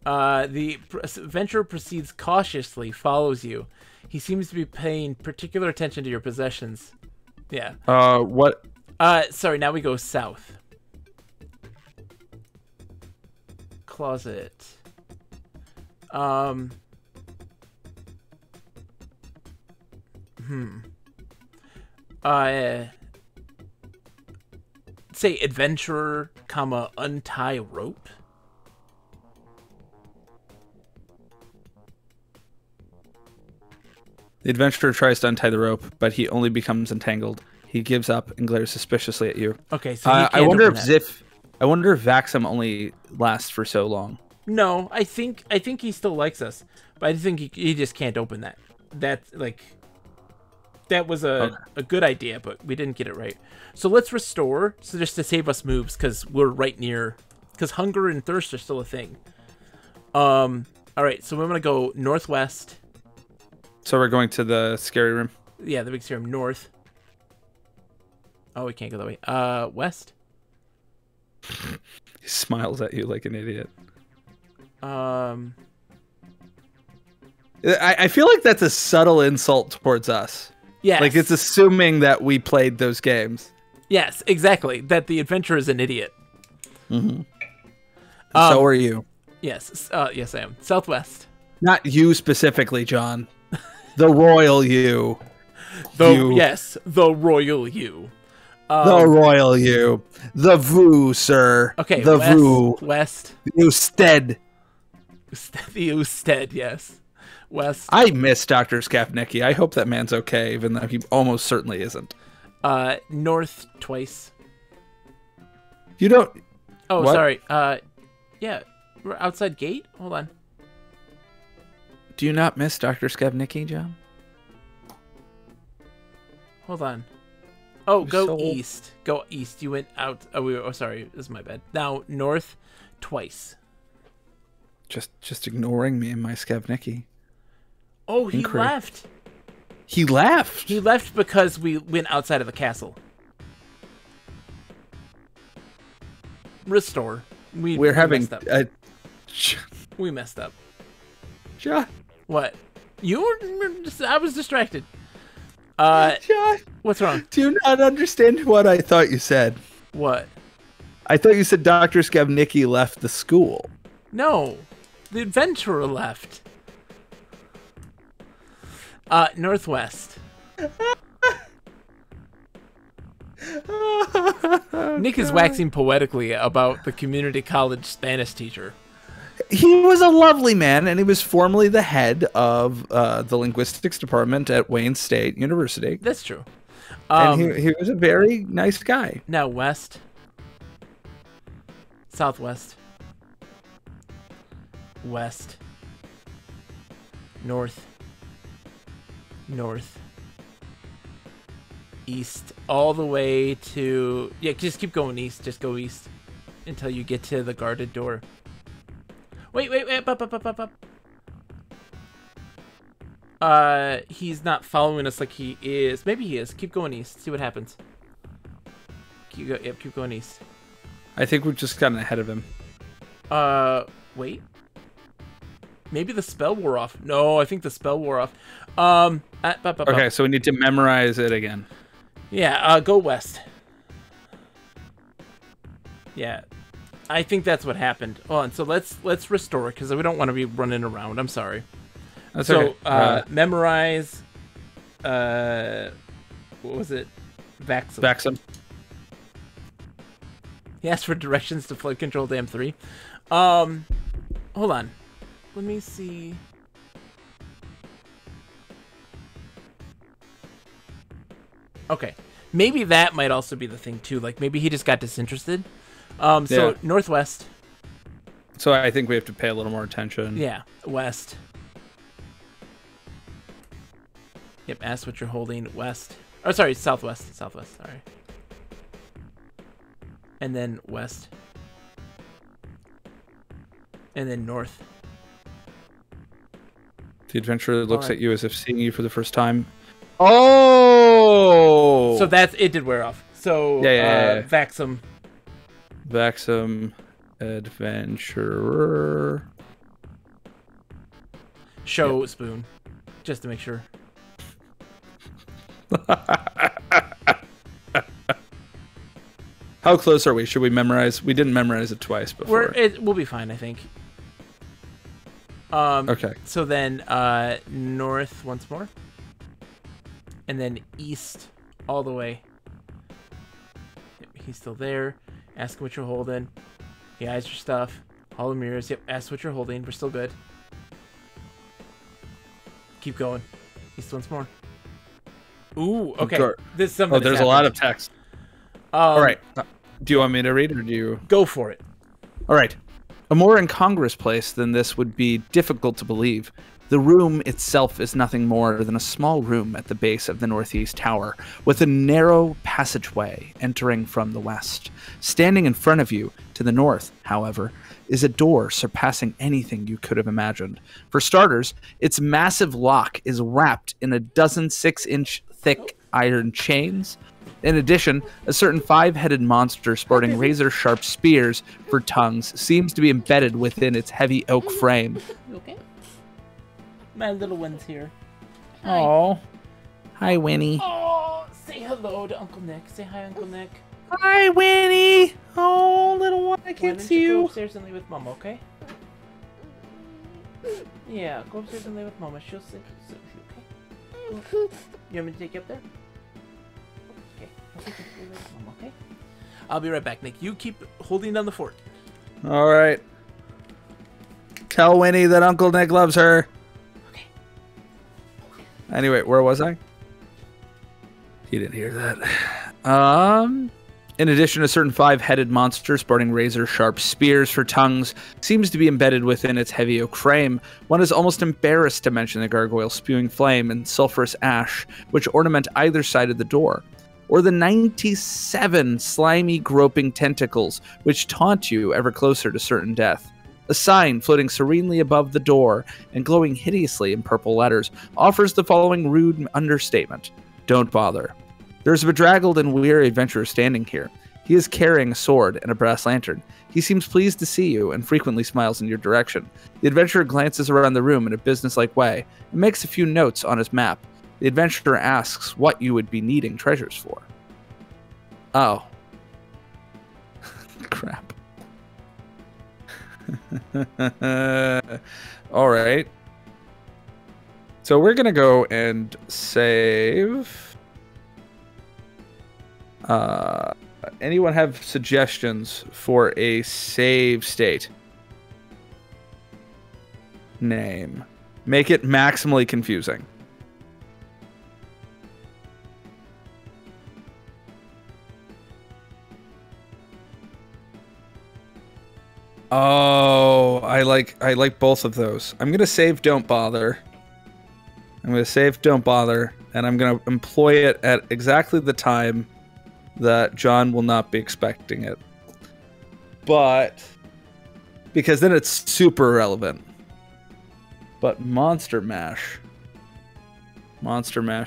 The adventurer proceeds cautiously, follows you. He seems to be paying particular attention to your possessions. Yeah. What? Sorry, now we go south. Closet. Say adventurer, comma, untie rope. The adventurer tries to untie the rope, but he only becomes entangled. He gives up and glares suspiciously at you. Okay, so he I can't wonder open if that. I wonder if Vaxum only lasts for so long. No, I think he still likes us, but I think he just can't open that. That's like that was a good idea, but we didn't get it right. So let's restore, so just to save us moves, because we're right near, because hunger and thirst are still a thing. All right, so we're gonna go northwest. So we're going to the scary room. Yeah, the big serum north. Oh, we can't go that way. West. He smiles at you like an idiot. I feel like that's a subtle insult towards us. Yes. Like it's assuming that we played those games. Yes, exactly. That the adventurer is an idiot. Mm-hmm. So are you. Yes. Yes, I am. Southwest. Not you specifically, John. The royal you. Yes, the royal you. The royal you. The Vu, sir. Okay, the west, Vu. West. Usted. The Usted, yes. West. I miss Dr. Skapnicki. I hope that man's okay, even though he almost certainly isn't. North twice. You don't... Oh, what? sorry. Yeah, we're outside gate? Hold on. Do you not miss Dr. Skapnicki, John? Hold on. Oh, go so... east. Go east. You went out. Oh, sorry. This is my bad. Now, north twice. Just ignoring me and my Skapnicki. Oh, he left. He left? He left because we went outside of the castle. Restore. We're having... messed up. We messed up. John. What? You were... I was distracted. John. What's wrong? Do you not understand what I thought you said? What? I thought you said Dr. Skapnicki left the school. No. The adventurer left. Northwest. Nick is waxing poetically about the community college Spanish teacher. He was a lovely man, and he was formerly the head of the linguistics department at Wayne State University. That's true. And he was a very nice guy. Now west. Southwest. West. North. North. East. All the way to... Yeah, just keep going east. Just go east. Until you get to the guarded door. Wait. Up. He's not following us like he is. Maybe he is. Keep going east. See what happens. Keep going east. I think we've just gotten ahead of him. Wait. Maybe the spell wore off. No, I think the spell wore off. Okay, so we need to memorize it again. Yeah, go west. Yeah. I think that's what happened. Hold on, so let's restore because we don't want to be running around. I'm sorry. That's so okay. Memorize what was it? Vaxum. Vaxum. He asked for directions to Flood Control Dam 3. Hold on. Let me see. Okay. Maybe that might also be the thing too. Like maybe he just got disinterested. So Yeah. northwest. So I think we have to pay a little more attention. Yeah, west. Yep, ask what you're holding west. Oh, sorry, southwest. Southwest, sorry. And then west. And then north. The adventurer looks at you as if seeing you for the first time. Oh! So that's it. Did wear off. So Vaxum. Vaxum, adventurer. Show spoon, just to make sure. How close are we? Should we memorize? We didn't memorize it twice before. We'll be fine, I think. Okay. So then north once more. And then east all the way. Yep, he's still there. Ask him what you're holding. He eyes your stuff. All the mirrors. Yep, ask what you're holding. We're still good. Keep going. East once more. Ooh, okay. This is something. Oh, there's a lot of text. All right. Do you want me to read, or do you? Go for it. All right. A more incongruous place than this would be difficult to believe. The room itself is nothing more than a small room at the base of the northeast tower, with a narrow passageway entering from the west. Standing in front of you, to the north, however, is a door surpassing anything you could have imagined. For starters, its massive lock is wrapped in a dozen 6-inch thick iron chains. In addition, a certain 5-headed monster sporting razor-sharp spears for tongues seems to be embedded within its heavy oak frame. You okay? My little one's here. Oh, hi, Winnie. Oh, say hello to Uncle Nick. Say hi, Uncle Nick. Hi, Winnie. Oh, little one, I can't see you. Go upstairs and lay with Mama, okay? Yeah, go upstairs and lay with Mama. She'll sleep with you, okay? You want me to take you up there? Okay, I'll take you up with Mama, okay? I'll be right back, Nick. You keep holding down the fort. All right. Tell Winnie that Uncle Nick loves her. Okay. Anyway, where was I? You didn't hear that. In addition, a certain 5-headed monster sporting razor-sharp spears for tongues seems to be embedded within its heavy oak frame. One is almost embarrassed to mention the gargoyle spewing flame and sulphurous ash, which ornament either side of the door, or the 97 slimy, groping tentacles which taunt you ever closer to certain death. A sign floating serenely above the door and glowing hideously in purple letters offers the following rude understatement: "Don't bother." There is a bedraggled and weary adventurer standing here. He is carrying a sword and a brass lantern. He seems pleased to see you and frequently smiles in your direction. The adventurer glances around the room in a businesslike way and makes a few notes on his map. The adventurer asks what you would be needing treasures for. Oh. Crap. All right. So we're going to go and save... anyone have suggestions for a save state? Name. Make it maximally confusing. Oh, I like both of those. I'm gonna save Don't Bother. I'm gonna save Don't Bother, and I'm gonna employ it at exactly the time that John will not be expecting it. But because then it's super relevant. But Monster Mash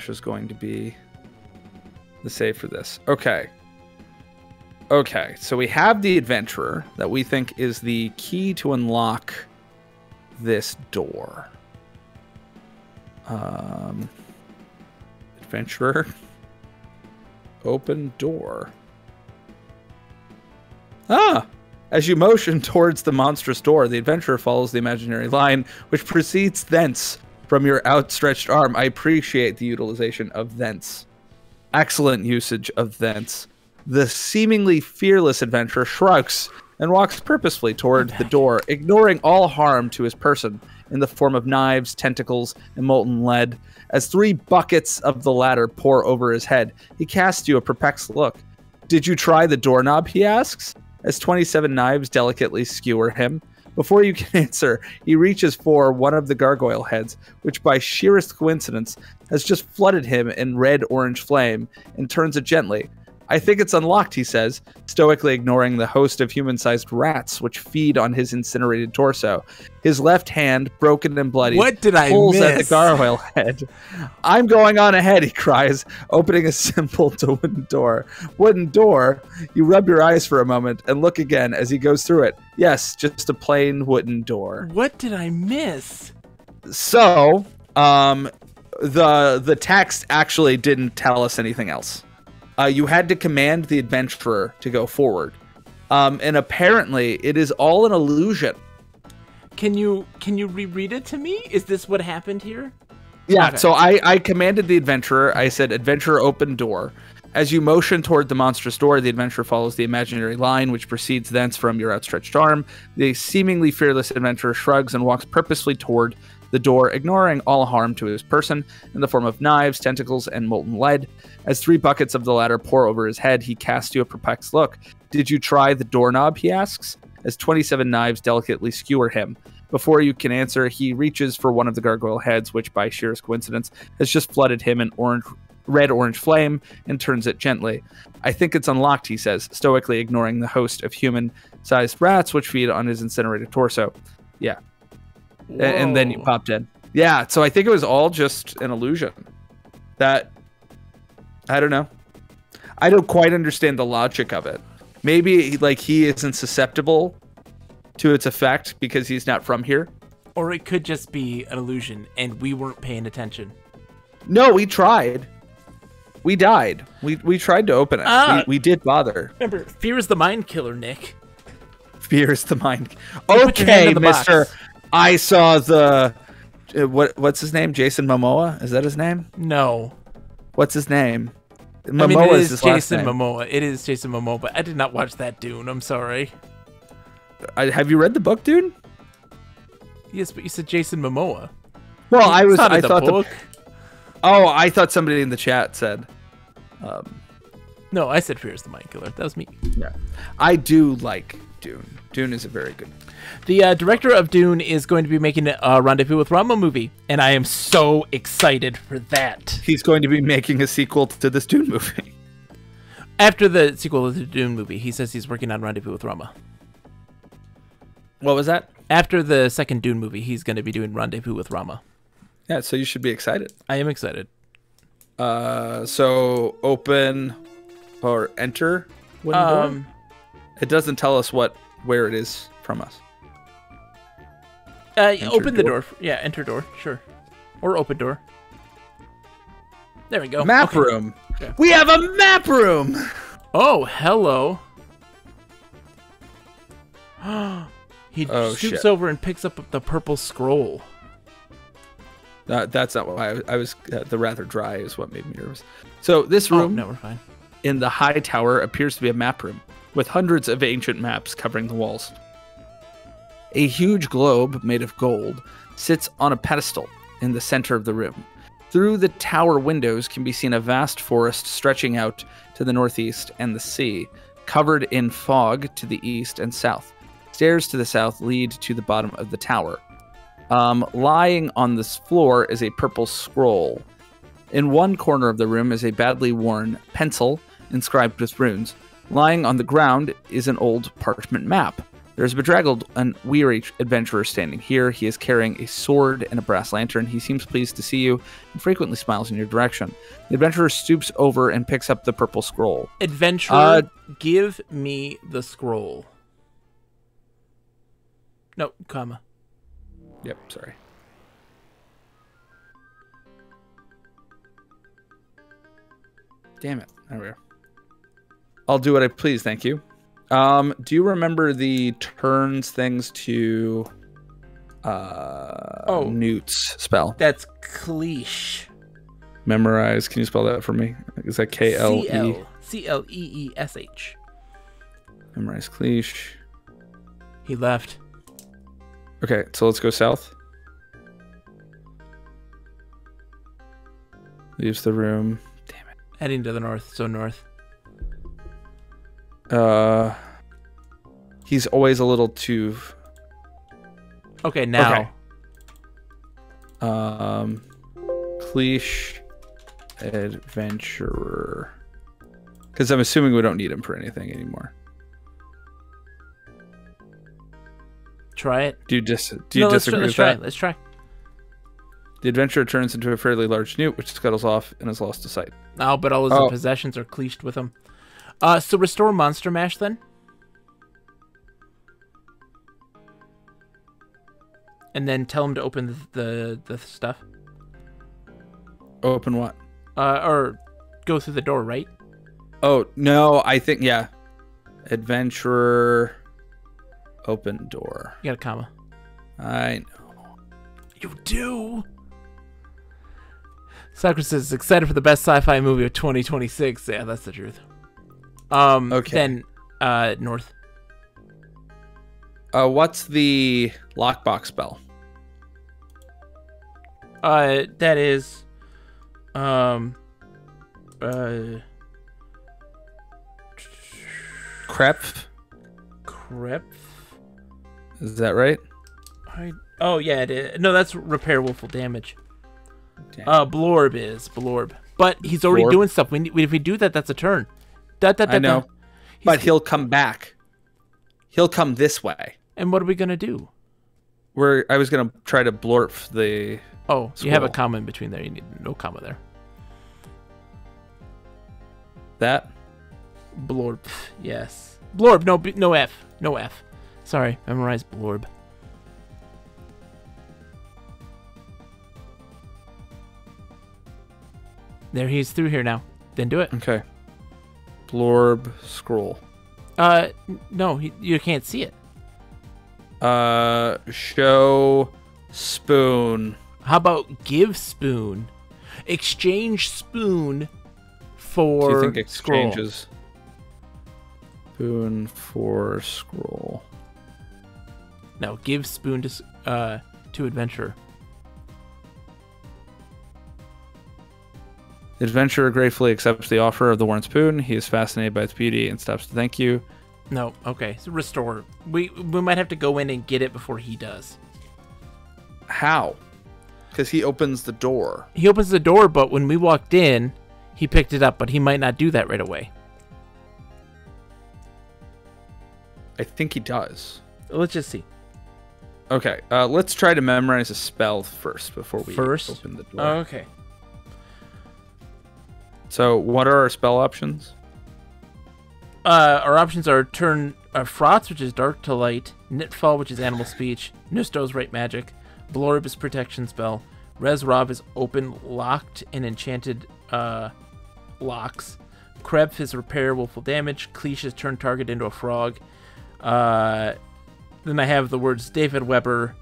is going to be the save for this. Okay. Okay, so we have the adventurer that we think is the key to unlock this door. Adventurer. Open door. Ah! As you motion towards the monstrous door, the adventurer follows the imaginary line, which proceeds thence from your outstretched arm. I appreciate the utilization of thence. Excellent usage of thence. The seemingly fearless adventurer shrugs and walks purposefully toward the door, ignoring all harm to his person in the form of knives, tentacles, and molten lead. As 3 buckets of the latter pour over his head, he casts you a perplexed look. "Did you try the doorknob?" he asks, as 27 knives delicately skewer him. Before you can answer, he reaches for one of the gargoyle heads, which by sheerest coincidence has just flooded him in red-orange flame, and turns it gently. I think it's unlocked, he says, stoically ignoring the host of human-sized rats which feed on his incinerated torso. His left hand, broken and bloody, What did I pulls at the miss? gargoyle head. I'm going on ahead, he cries, opening a simple wooden door. Wooden door? You rub your eyes for a moment and look again as he goes through it. Yes, just a plain wooden door. What did I miss? So, the text actually didn't tell us anything else. You had to command the adventurer to go forward. And apparently it is all an illusion. Can you reread it to me? Is this what happened here? Yeah, Okay. so I commanded the adventurer. I said, adventurer, open door. As you motion toward the monstrous door, the adventurer follows the imaginary line, which proceeds thence from your outstretched arm. The seemingly fearless adventurer shrugs and walks purposefully toward the door, ignoring all harm to his person in the form of knives, tentacles, and molten lead. As 3 buckets of the latter pour over his head, he casts you a perplexed look. Did you try the doorknob, he asks, as 27 knives delicately skewer him. Before you can answer, he reaches for one of the gargoyle heads, which by sheerest coincidence has just flooded him in red-orange flame, and turns it gently. I think it's unlocked, he says, stoically ignoring the host of human-sized rats which feed on his incinerated torso. Yeah. And then you popped in. Yeah, so I think it was all just an illusion. That, I don't know. I don't quite understand the logic of it. Maybe like he isn't susceptible to its effect because he's not from here. Or it could just be an illusion and we weren't paying attention. No, we tried. We died. We tried to open it. We did bother. Remember, fear is the mind killer, Nick. Fear is the mind. Put your hand Okay, in the mister. box. I saw the... what's his name? Jason Momoa? Is that his name? No. What's his name? Momoa I mean, it is his last Jason name. Momoa. It is Jason Momoa, but I did not watch that Dune. I'm sorry. Have you read the book, dude? Yes, but you said Jason Momoa. Well, I It's not in thought the book. Oh, I thought somebody in the chat said. No, I said fear is the mind killer. That was me. Yeah, I do like Dune. Dune is a very good. The director of Dune is going to be making a Rendezvous with Rama movie, and I am so excited for that. He's going to be making a sequel to this Dune movie. After the sequel to the Dune movie, he says he's working on Rendezvous with Rama. What was that? After the second Dune movie, he's going to be doing Rendezvous with Rama. Yeah, so you should be excited. I am excited. So open or enter wooden door? It doesn't tell us where it is from us. Open the door. Yeah, enter door. Sure. Or open door. There we go. Map Okay. room. Yeah. We have a map room. Oh, hello. He Oh, scoops shit. over and picks up the purple scroll. That's not why I was. The rather dry is what made me nervous. So this Oh, room no, we're fine. in the high tower appears to be a map room with hundreds of ancient maps covering the walls. A huge globe made of gold sits on a pedestal in the center of the room. Through the tower windows can be seen a vast forest stretching out to the northeast and the sea, covered in fog to the east and south. Stairs to the south lead to the bottom of the tower. Lying on this floor is a purple scroll. In one corner of the room is a badly worn pencil inscribed with runes. Lying on the ground is an old parchment map. There's a bedraggled and weary adventurer standing here. He is carrying a sword and a brass lantern. He seems pleased to see you and frequently smiles in your direction. The adventurer stoops over and picks up the purple scroll. Adventurer, give me the scroll. No, comma. Yep, sorry. Damn it. There we are. I'll do what I please, thank you. Do you remember the turns things to Newt's spell? That's cleesh. Memorize. Can you spell that for me? Is that K-L-E? C-L-E-E-S-H. Memorize cleesh. He left. Okay, so let's go south. Leaves the room. Damn it. Heading to the north, so north. He's always a little too Okay, now. Okay. Cliche adventurer. Because I'm assuming we don't need him for anything anymore. Try it. Do you disagree with that? Let's try. The adventurer turns into a fairly large newt, which scuttles off and is lost to sight. Oh, but all his possessions are cleached with him. So restore Monster Mash then. And then tell him to open the stuff. Open what? Or go through the door, right? Oh, no, I think, yeah. Adventurer, open door. You got a comma. I know. You do? Socrates is excited for the best sci-fi movie of 2026. Yeah, that's the truth. Okay. Then, north. What's the lockbox spell? That is, Crep? Crep. Is that right? Oh yeah, it is. No, that's repair willful damage. Damn. Blorb is Blorb, but he's already doing stuff. If we do that, that's a turn. I know, but he'll come back. He'll come this way. And what are we gonna do? I was gonna try to blorp the. Oh, scroll. You have a comma in between there. You need no comma there. That. Blorb, yes. Blorb, no F, no F. Sorry, memorize Blorb. There, he's through here now. Then do it. Okay. Blorb scroll. No, you can't see it. Show spoon. How about give spoon? Exchange spoon for Do you think scroll. exchanges? Spoon for scroll. No, give spoon to adventurer. The adventurer gratefully accepts the offer of the worn spoon. He is fascinated by its beauty and stops to thank you. No, okay. So restore. We might have to go in and get it before he does. How? Because he opens the door. He opens the door, but when we walked in, he picked it up, but he might not do that right away. I think he does. Let's just see. Okay, let's try to memorize a spell first before we open the door. Okay. So, what are our spell options? Our options are turn Frauds, which is dark to light, Knitfall, which is animal speech, Nusto's right magic, Blorb is protection spell, Resrob is open, locked, and enchanted locks, Krebs is repair, willful damage, Cliche is turn target into a frog. Then I have the words David Weber.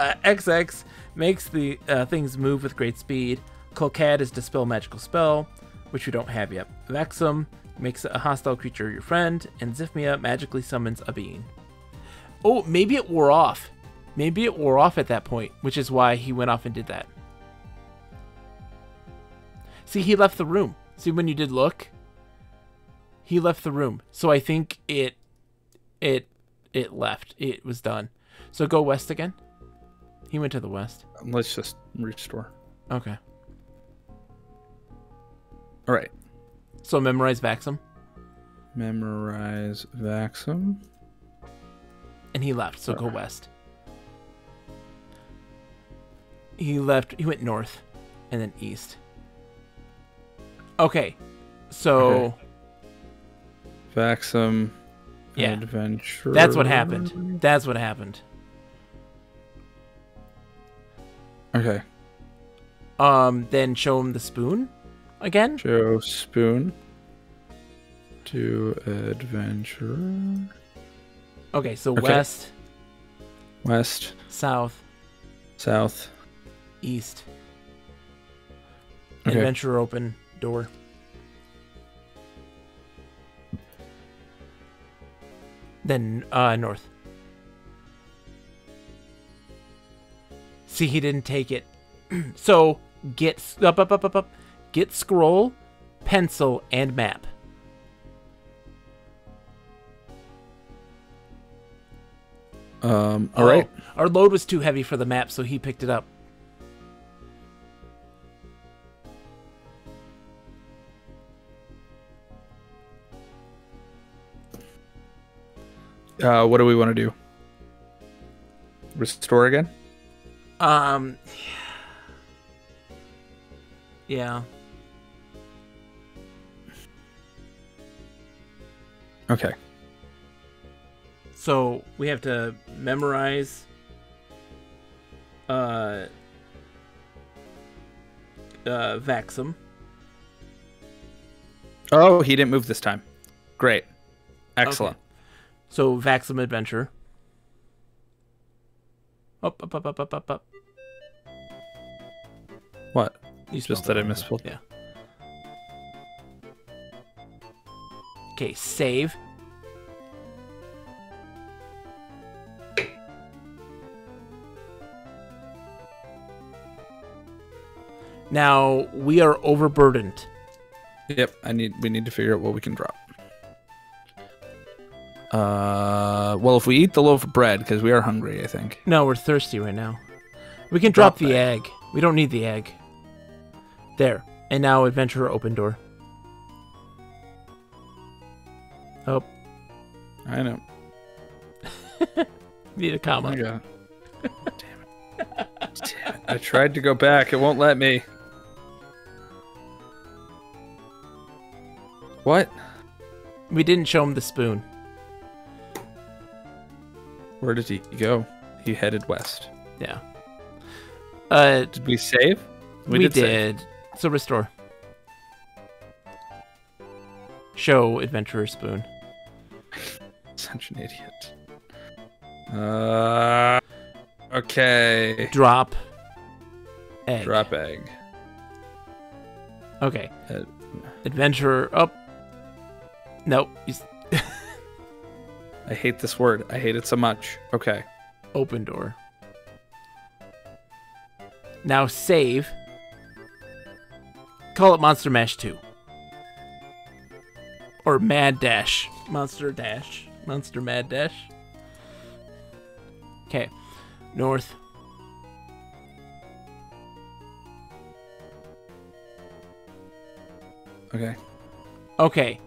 XX makes the things move with great speed. Colcad is dispel magical spell, which we don't have yet. Vexum makes a hostile creature your friend, and Zifmia magically summons a being. Oh, maybe it wore off. Maybe it wore off at that point, which is why he went off and did that. See, he left the room. See, when you did look, he left the room. So I think it left. It was done. So go west again. He went to the west. Let's just restore. Okay. All right. So memorize Vaxum. Memorize Vaxum. And he left, so go west. He left, he went north and then east. Okay. So okay. Vaxum yeah. Adventure. That's what happened. That's what happened. Okay. Then show him the spoon again. Show spoon to adventurer. Okay, so okay. West, south, east. Okay. Adventurer open door. Then north. See, he didn't take it. So get up. Get scroll, pencil, and map. All right. Our load was too heavy for the map, so he picked it up. What do we want to do? Restore again? Yeah. Okay. So we have to memorize Vaxum. Oh, he didn't move this time. Great. Excellent. Okay. So Vaxum Adventure. Up. What? You Just spelled that it I wrong. misspelled. Yeah. Okay, save. Now we are overburdened. Yep. We need to figure out what we can drop. Well, if we eat the loaf of bread, because we are hungry, I think. No, we're thirsty right now. We can drop Drop the egg. We don't need the egg. There. And now adventurer open door. Oh, I know. need a comma. Oh my God. Damn it. I tried to go back. It won't let me. What? We didn't show him the spoon. Where did he go? He headed west. Yeah. Did we save? We did. did. So restore. Show adventurer spoon. Such an idiot. Okay. Drop egg. Drop egg. Okay. Uh, Adventurer up. Nope. He's I hate this word. I hate it so much. Okay. open door. Now save. Call it Monster Mash 2. Or Mad Dash. Monster Dash. Monster Mad Dash. Okay. North. Okay. Okay.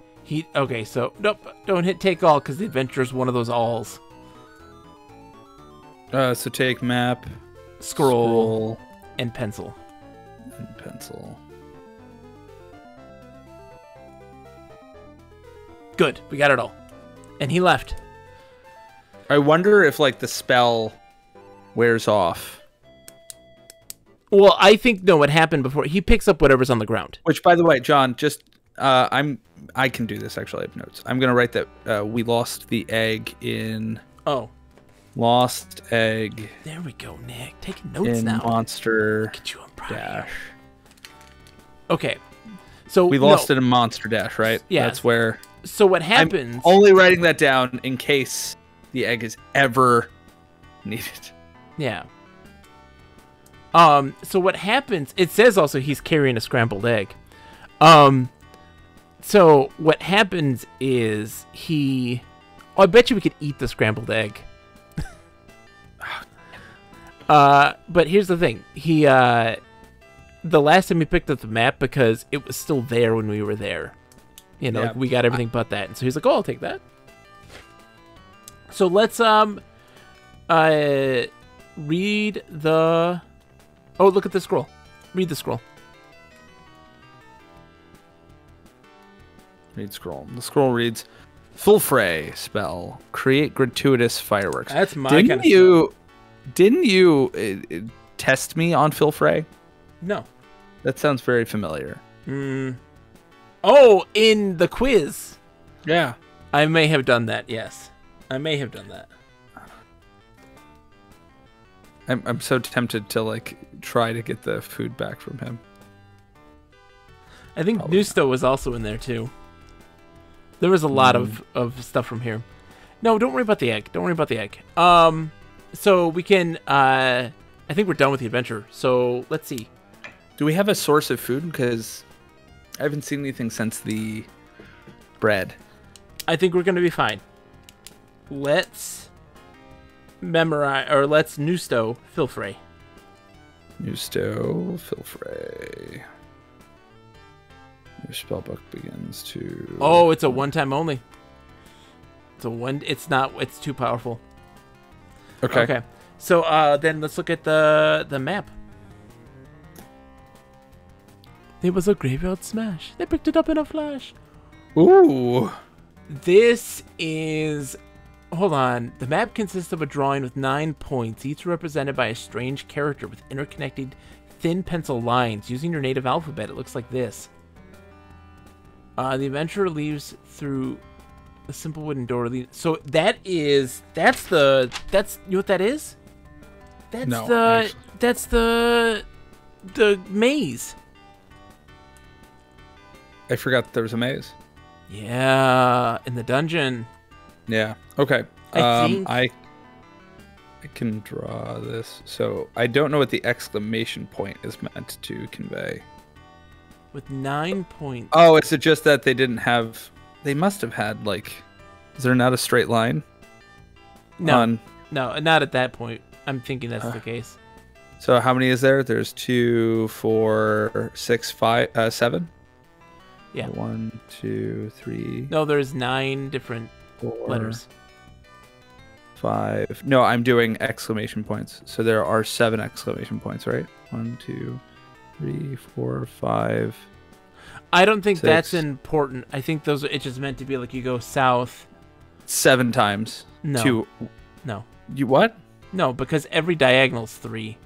Okay, so nope, don't hit take all because the adventurer's one of those alls. So take map, Scroll, and pencil. and pencil. Good, we got it all. And he left. I wonder if like the spell wears off. Well, I think no, what happened before he picks up whatever's on the ground. Which, by the way, John, just I can do this. Actually, I have notes. I'm gonna write that we lost the egg in. Oh, Lost egg there we go, Nick. Taking notes in now. Monster Look at you, I'm proud of you. Dash. Okay, so We lost it in Monster Dash, right? Yeah. That's where. So what happens? I'm only writing that down in case the egg is ever needed. Yeah. So what happens? It says also he's carrying a scrambled egg. So what happens is he. Oh, I bet you we could eat the scrambled egg. But here's the thing. He the last time he picked up the map because it was still there when we were there. You know, Yeah. like we got everything but that. And so he's like, "Oh, I'll take that." So let's read the. Oh, look at the scroll. Read the scroll. Read scroll. The scroll reads, "Full fray spell. Create gratuitous fireworks." That's my Didn't kind of you? Didn't you test me on Phil Frey? No. That sounds very familiar. Oh, in the quiz. Yeah. I may have done that, yes. I may have done that. I'm so tempted to like try to get the food back from him. I think Probably Nusto was also in there, too. There was a lot of stuff from here. No, don't worry about the egg. Don't worry about the egg. So we can... I think we're done with the adventure. So, let's see. Do we have a source of food? Because I haven't seen anything since the bread. I think we're going to be fine. Let's memorize, or let's Nusto Filfrey. Nusto Filfrey. Your spellbook begins to... Oh, it's a one-time only. It's not. It's too powerful. Okay. Okay. So then let's look at the map. It was a graveyard smash. They picked it up in a flash. Ooh. This is... Hold on. The map consists of a drawing with 9 points, each represented by a strange character with interconnected thin pencil lines. Using your native alphabet, it looks like this. The adventurer leaves through a simple wooden door. So that's you know what that is? That's the maze. I forgot there was a maze. Yeah, in the dungeon. Yeah. Okay. I can draw this. So I don't know what the exclamation point is meant to convey. With 9 points. Oh, is it just that they didn't have... They must have had, like... Is there not a straight line? No, no, not at that point. I'm thinking that's the case. So how many is there? There's 2, 4, 6, 5, 7? Yeah. 1, 2, 3... No, there's 9 different 4, letters. 5... No, I'm doing exclamation points. So there are 7 exclamation points, right? 1, 2, 3, 4, 5... I don't think 6. that's important. I think it's just meant to be like you go south 7 times. No. No. You what? No, because every diagonal's 3.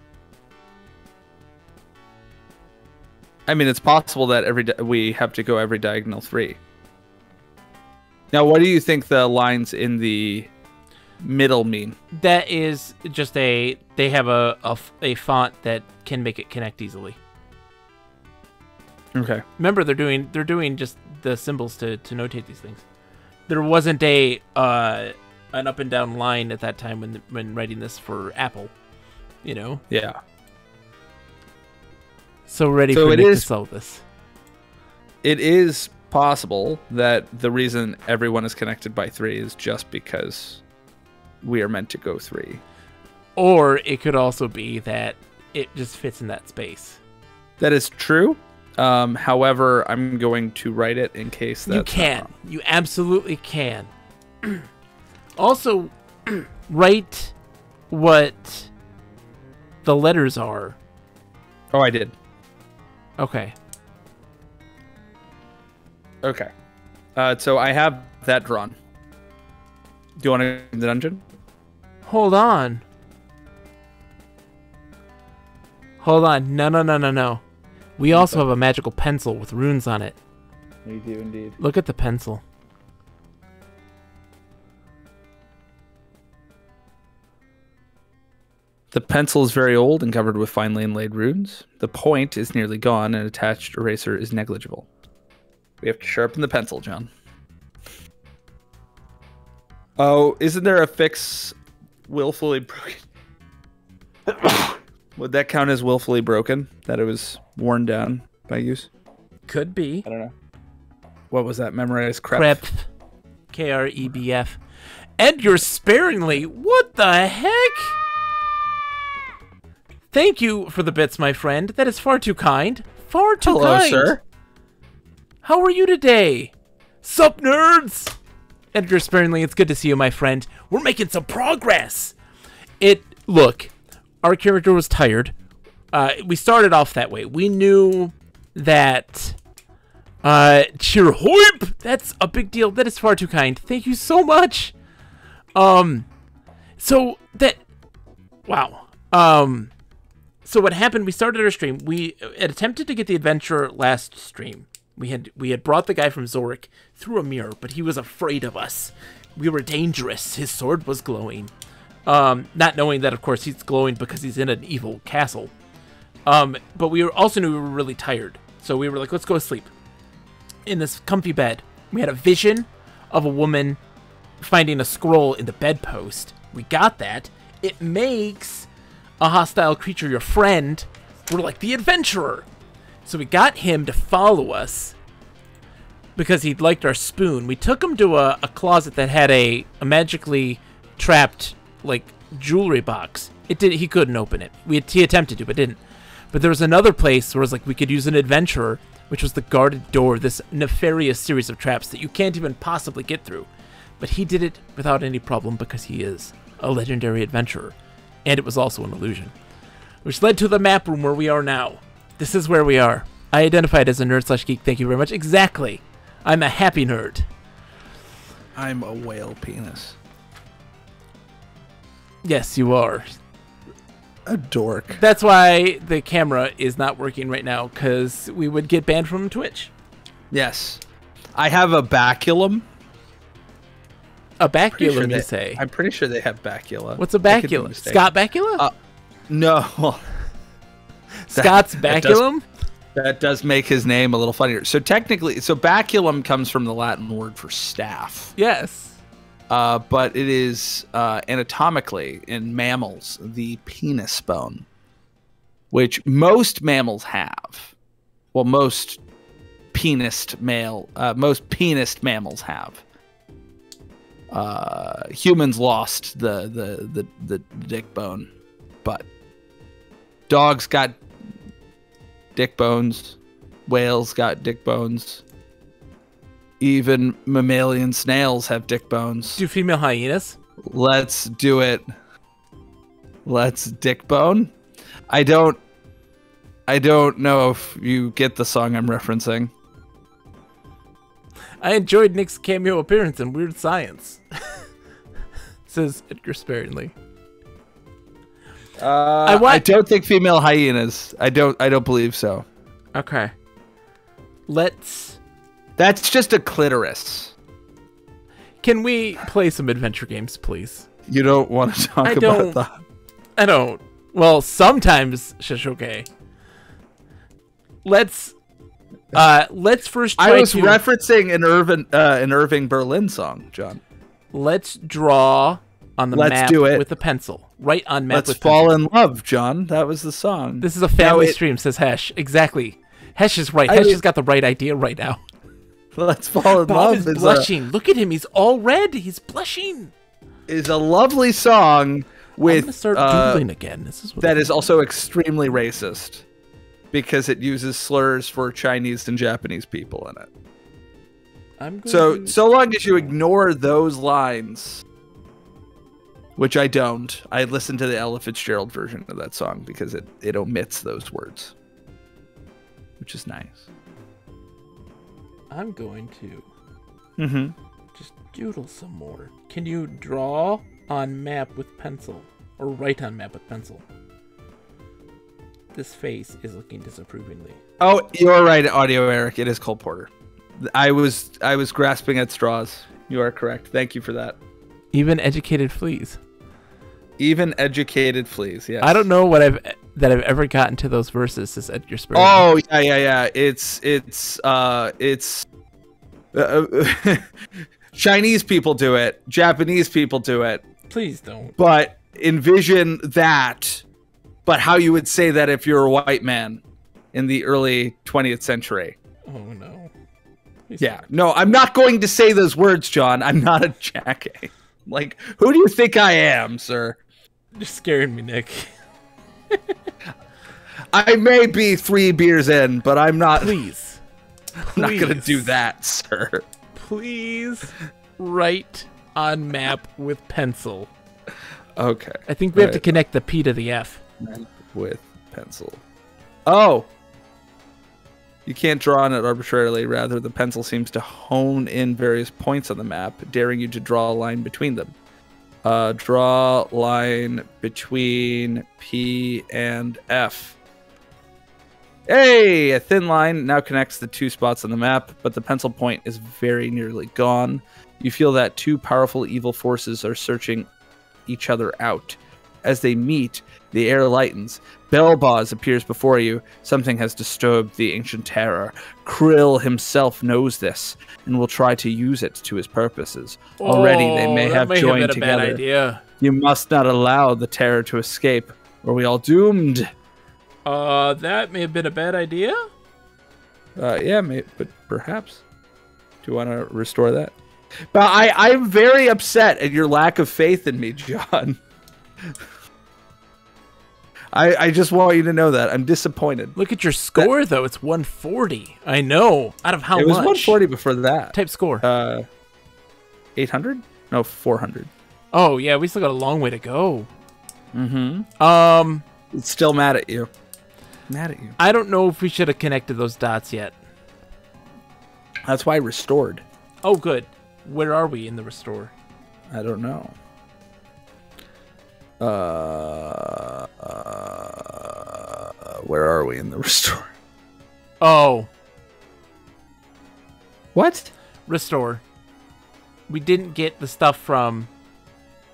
I mean, it's possible that we have to go every diagonal 3. Now, what do you think the lines in the middle mean? That is just they have a font that can make it connect easily. Okay. Remember, they're doing just the symbols to notate these things. There wasn't an up and down line at that time when writing this for Apple, you know. Yeah. So ready for Nick to solve this. It is possible that the reason everyone is connected by 3 is just because we are meant to go 3. Or it could also be that it just fits in that space. That is true. However, I'm going to write it in case that's You can. not wrong. You absolutely can. Also, write what the letters are. Oh, I did. Okay. Okay. So I have that drawn. Do you want to go to the dungeon? Hold on. No. We also have a magical pencil with runes on it. We do indeed. Look at the pencil. The pencil is very old and covered with finely inlaid runes. The point is nearly gone and attached eraser is negligible. We have to sharpen the pencil, John. Oh, isn't there a fix willfully broken? Would that count as willfully broken? That it was worn down by use? Could be. I don't know. What was that? Memorized crep? Krep. K-R-E-B-F. And you're sparingly. What the heck? Thank you for the bits, my friend. That is far too kind. Far too kind. Hello, sir. How are you today? Sup, nerds? Edgar Sparingly, it's good to see you, my friend. We're making some progress. Look, our character was tired. We started off that way. We knew that cheer hoip. That's a big deal. That is far too kind. Thank you so much. Wow. So what happened, we started our stream. We had attempted to get the adventure last stream. We had brought the guy from Zorik through a mirror, but he was afraid of us. We were dangerous. His sword was glowing. Not knowing that, of course, he's glowing because he's in an evil castle. But we also knew we were really tired. So we were like, let's go to sleep. In this comfy bed, we had a vision of a woman finding a scroll in the bedpost. We got that. It makes a hostile creature your friend. We're like the adventurer. So we got him to follow us because he liked our spoon. We took him to a closet that had a magically trapped, like, jewelry box. He couldn't open it. He attempted to, but didn't. But there was another place where it was like we could use an adventurer, which was the guarded door, this nefarious series of traps that you can't even possibly get through. But he did it without any problem because he is a legendary adventurer. And it was also an illusion. Which led to the map room where we are now. This is where we are. I identified as a nerd/geek. Thank you very much. Exactly. I'm a happy nerd. I'm a whale penis. Yes, you are. A dork. That's why the camera is not working right now, because we would get banned from Twitch. Yes. I have a baculum. A baculum, you say? I'm pretty sure they have bacula. What's a bacula? Scott Bakula? No. Scott's baculum? That does make his name a little funnier. So technically, baculum comes from the Latin word for staff. Yes. But it is anatomically in mammals the penis bone, which most mammals have. Well, most penised mammals have. Humans lost the dick bone, but dogs got dick bones, whales got dick bones. Even mammalian snails have dick bones. Do female hyenas? Let's do it. Let's dick bone. I don't know if you get the song I'm referencing. I enjoyed Nick's cameo appearance in Weird Science. Says Edgar sparingly. I don't think female hyenas. I don't believe so. Okay. That's just a clitoris. Can we play some adventure games, please? You don't want to talk about that. I don't. Well, sometimes Shishoke. Let's first try I was referencing an Irving Berlin song, John. Let's draw on the map with a pencil. Right on map with pencil. Let's fall in love, John. That was the song. This is a family stream, says Hesh. Exactly. Hesh is right. Hesh has got the right idea right now. Let's fall in Bob love. Is blushing. Look at him. He's all red. He's blushing. Is a lovely song with. I'm gonna start doodling again. This is that is also extremely racist because it uses slurs for Chinese and Japanese people in it. So long as you ignore those lines, which I don't. I listen to the Ella Fitzgerald version of that song because it omits those words, which is nice. I'm going to just doodle some more. Can you draw on map with pencil? Or write on map with pencil? This face is looking disapprovingly. Oh, you're right, Audio Eric. It is Cole Porter. I was grasping at straws. You are correct. Thank you for that. Even educated fleas. Even educated fleas, yes. I don't know what I've ever gotten to those verses, says Edgar Spurgeon. Oh, yeah. It's Chinese people do it. Japanese people do it. Please don't. But envision that, but how you would say that if you're a white man in the early 20th century. Oh, no. Please yeah. Don't. No, I'm not going to say those words, John. I'm not a jackass. Like, who do you think I am, sir? You're scaring me, Nick. I may be 3 beers in, but I'm not. Please. I'm not going to do that, sir. Please write on map with pencil. Okay. I think we have to connect the P to the F. With pencil. Oh! You can't draw on it arbitrarily. Rather, the pencil seems to hone in various points on the map, daring you to draw a line between them. Draw line between P and F. Hey! A thin line now connects the 2 spots on the map, but the pencil point is very nearly gone. You feel that 2 powerful evil forces are searching each other out. As they meet, the air lightens. Belboz appears before you. Something has disturbed the ancient terror. Krill himself knows this and will try to use it to his purposes. Already they may have joined together. Bad idea. You must not allow the terror to escape, or we all doomed. That may have been a bad idea. Yeah, but perhaps. Do you want to restore that? But I'm very upset at your lack of faith in me, John. I just want you to know that. I'm disappointed. Look at your score, though. It's 140. I know. Out of how much? It was 140 before that. Type score. 800? No, 400. Oh, yeah. We still got a long way to go. Mm-hmm. It's still mad at you. Mad at you. I don't know if we should have connected those dots yet. That's why I restored. Oh, good. Where are we in the restore? I don't know. Where are we in the restore? Oh. What? Restore. We didn't get the stuff from...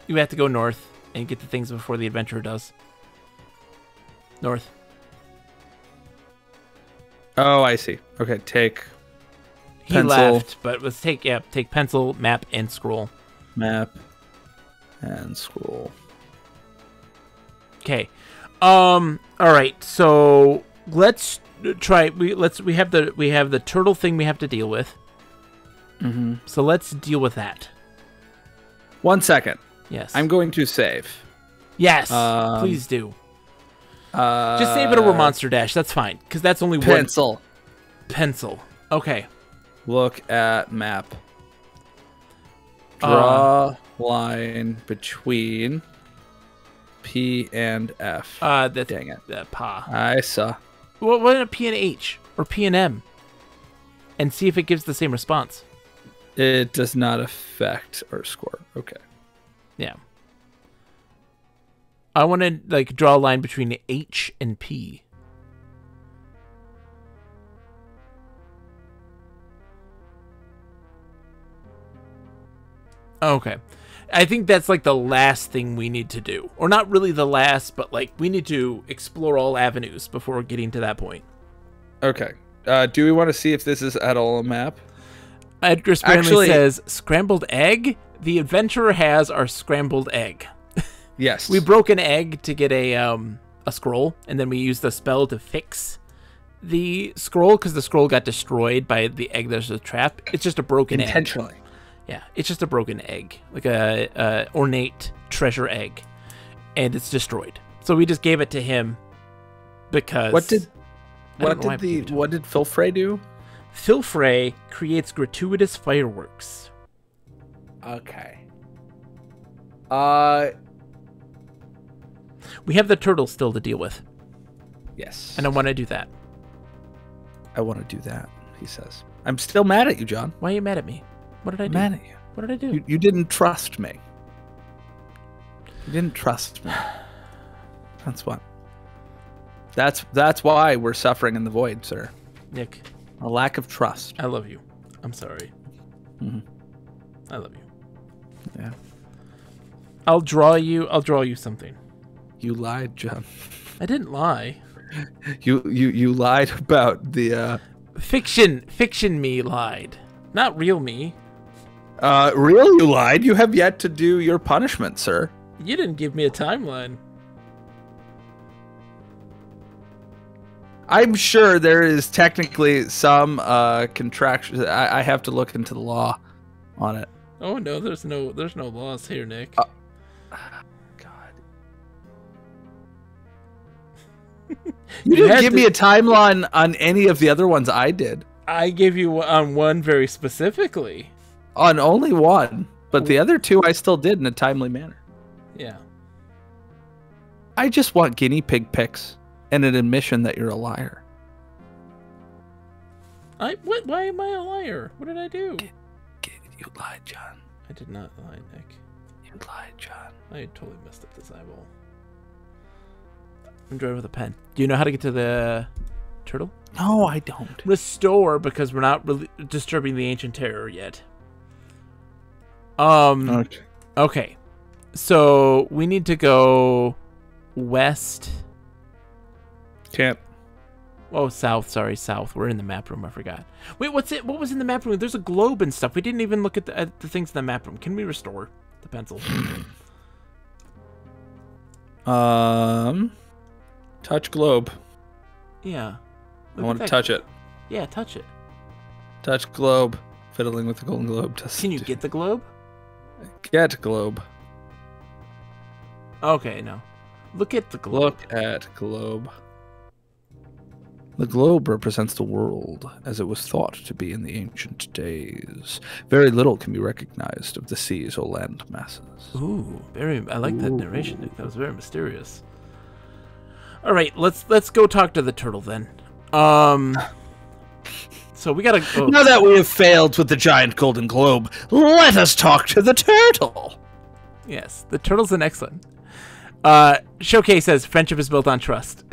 You have to go north and get the things before the adventurer does. North. Oh, I see. Okay, take He pencil, left, but let's take pencil, map, and scroll. Map and scroll. Okay. All right. So let's try. We have the turtle thing we have to deal with. Mm-hmm. So let's deal with that. 1 second. Yes. I'm going to save. Yes. Please do. Just save it over Monster Dash. That's fine, because that's only pencil. one. Pencil. Okay. Look at map. Draw line between P and F. That's, dang it. Pa. I saw. Well, why not P and H or P and M? And see if it gives the same response. It does not affect our score. Okay. Yeah. I want to draw a line between H and P. Okay. I think that's the last thing we need to do. Or not really the last, but we need to explore all avenues before getting to that point. Okay. Do we want to see if this is at all a map? Edgar Spanley says, scrambled egg? The adventurer has our scrambled egg. Yes. We broke an egg to get a scroll, and then we used the spell to fix the scroll, because the scroll got destroyed by the egg that's a trap. It's just a broken egg. Intentionally. Yeah, it's just a broken egg, like a ornate treasure egg, and it's destroyed. So we just gave it to him because what did Phil Frey do? Phil Frey creates gratuitous fireworks. Okay. We have the turtle still to deal with. Yes. And I want to do that. I want to do that, he says. I'm still mad at you, John. Why are you mad at me? What did I do? Mad at you. What did I do? You didn't trust me. You didn't trust me. That's what. That's why we're suffering in the void, sir. Nick. A lack of trust. I love you. I'm sorry. Mm-hmm. I love you. Yeah. I'll draw you something. You lied, John. I didn't lie. You lied about the Fiction me lied. Not real me. Real you lied. You have yet to do your punishment, sir. You didn't give me a timeline. I'm sure there is technically some contraction. I have to look into the law on it. Oh no, there's no laws here, Nick. God. You didn't give me a timeline on any of the other ones I did. I gave you on one very specifically. On only one, but the other two I still did in a timely manner. Yeah. I just want guinea pig pics and an admission that you're a liar. Why am I a liar? What did I do? You lied, John. I did not lie, Nick. You lied, John. I totally messed up this eyeball. I'm drawing with a pen. Do you know how to get to the turtle? No, I don't. Restore, because we're not really disturbing the Enchanter yet. Okay. So we need to go west. Can't. Oh, south. Sorry, south. We're in the map room. I forgot. Wait, what's it? What was in the map room? There's a globe and stuff. We didn't even look at the things in the map room. Can we restore the pencil? Touch globe. Yeah. I want to touch it. Yeah, touch it. Touch globe. Fiddling with the golden globe. Can you get the globe? Get globe. Okay, no. Look at the globe. Look at globe. The globe represents the world as it was thought to be in the ancient days. Very little can be recognized of the seas or land masses. Ooh, I like that narration, Nick. That was very mysterious. All right, let's go talk to the turtle then. So we gotta go. Now that we have failed with the giant golden globe, let us talk to the turtle. Yes, the turtle's an excellent. Showcase says friendship is built on trust.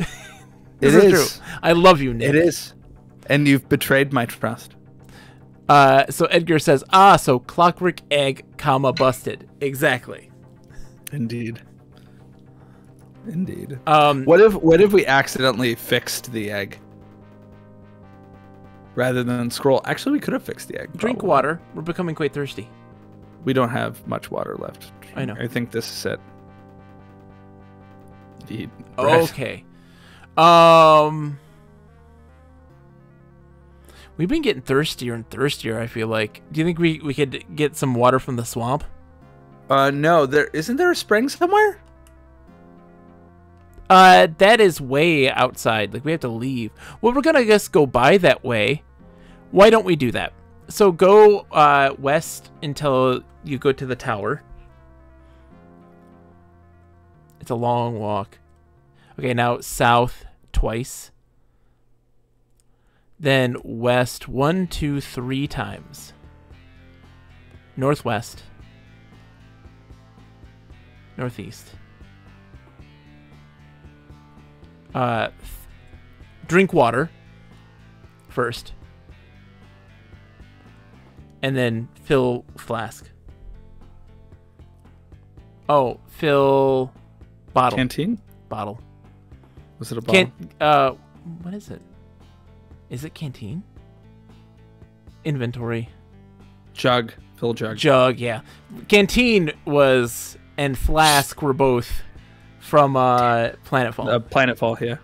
It is. True. I love you, Nick. It is. And you've betrayed my trust. So Edgar says, so clockwork egg, comma, busted. Exactly. Indeed. What if we accidentally fixed the egg? Rather than scroll. Actually, we could have fixed the egg. Drink water. We're becoming quite thirsty. We don't have much water left. I know. I think this is it. Eat bread. Okay. We've been getting thirstier and thirstier, I feel like. Do you think we could get some water from the swamp? No, isn't there a spring somewhere? That is way outside. Like, we have to leave. Well, we're gonna just go by that way. Why don't we do that? So go west until you go to the tower. It's a long walk. Okay, now south twice. Then west 1, 2, 3 times. Northwest. Northeast. Drink water first. And then fill flask. Oh, fill bottle. Canteen? Bottle. Was it a bottle? What is it? Is it canteen? Inventory. Jug. Fill jug. Jug, yeah. Canteen was, and flask were both from Planetfall. Planetfall, yeah.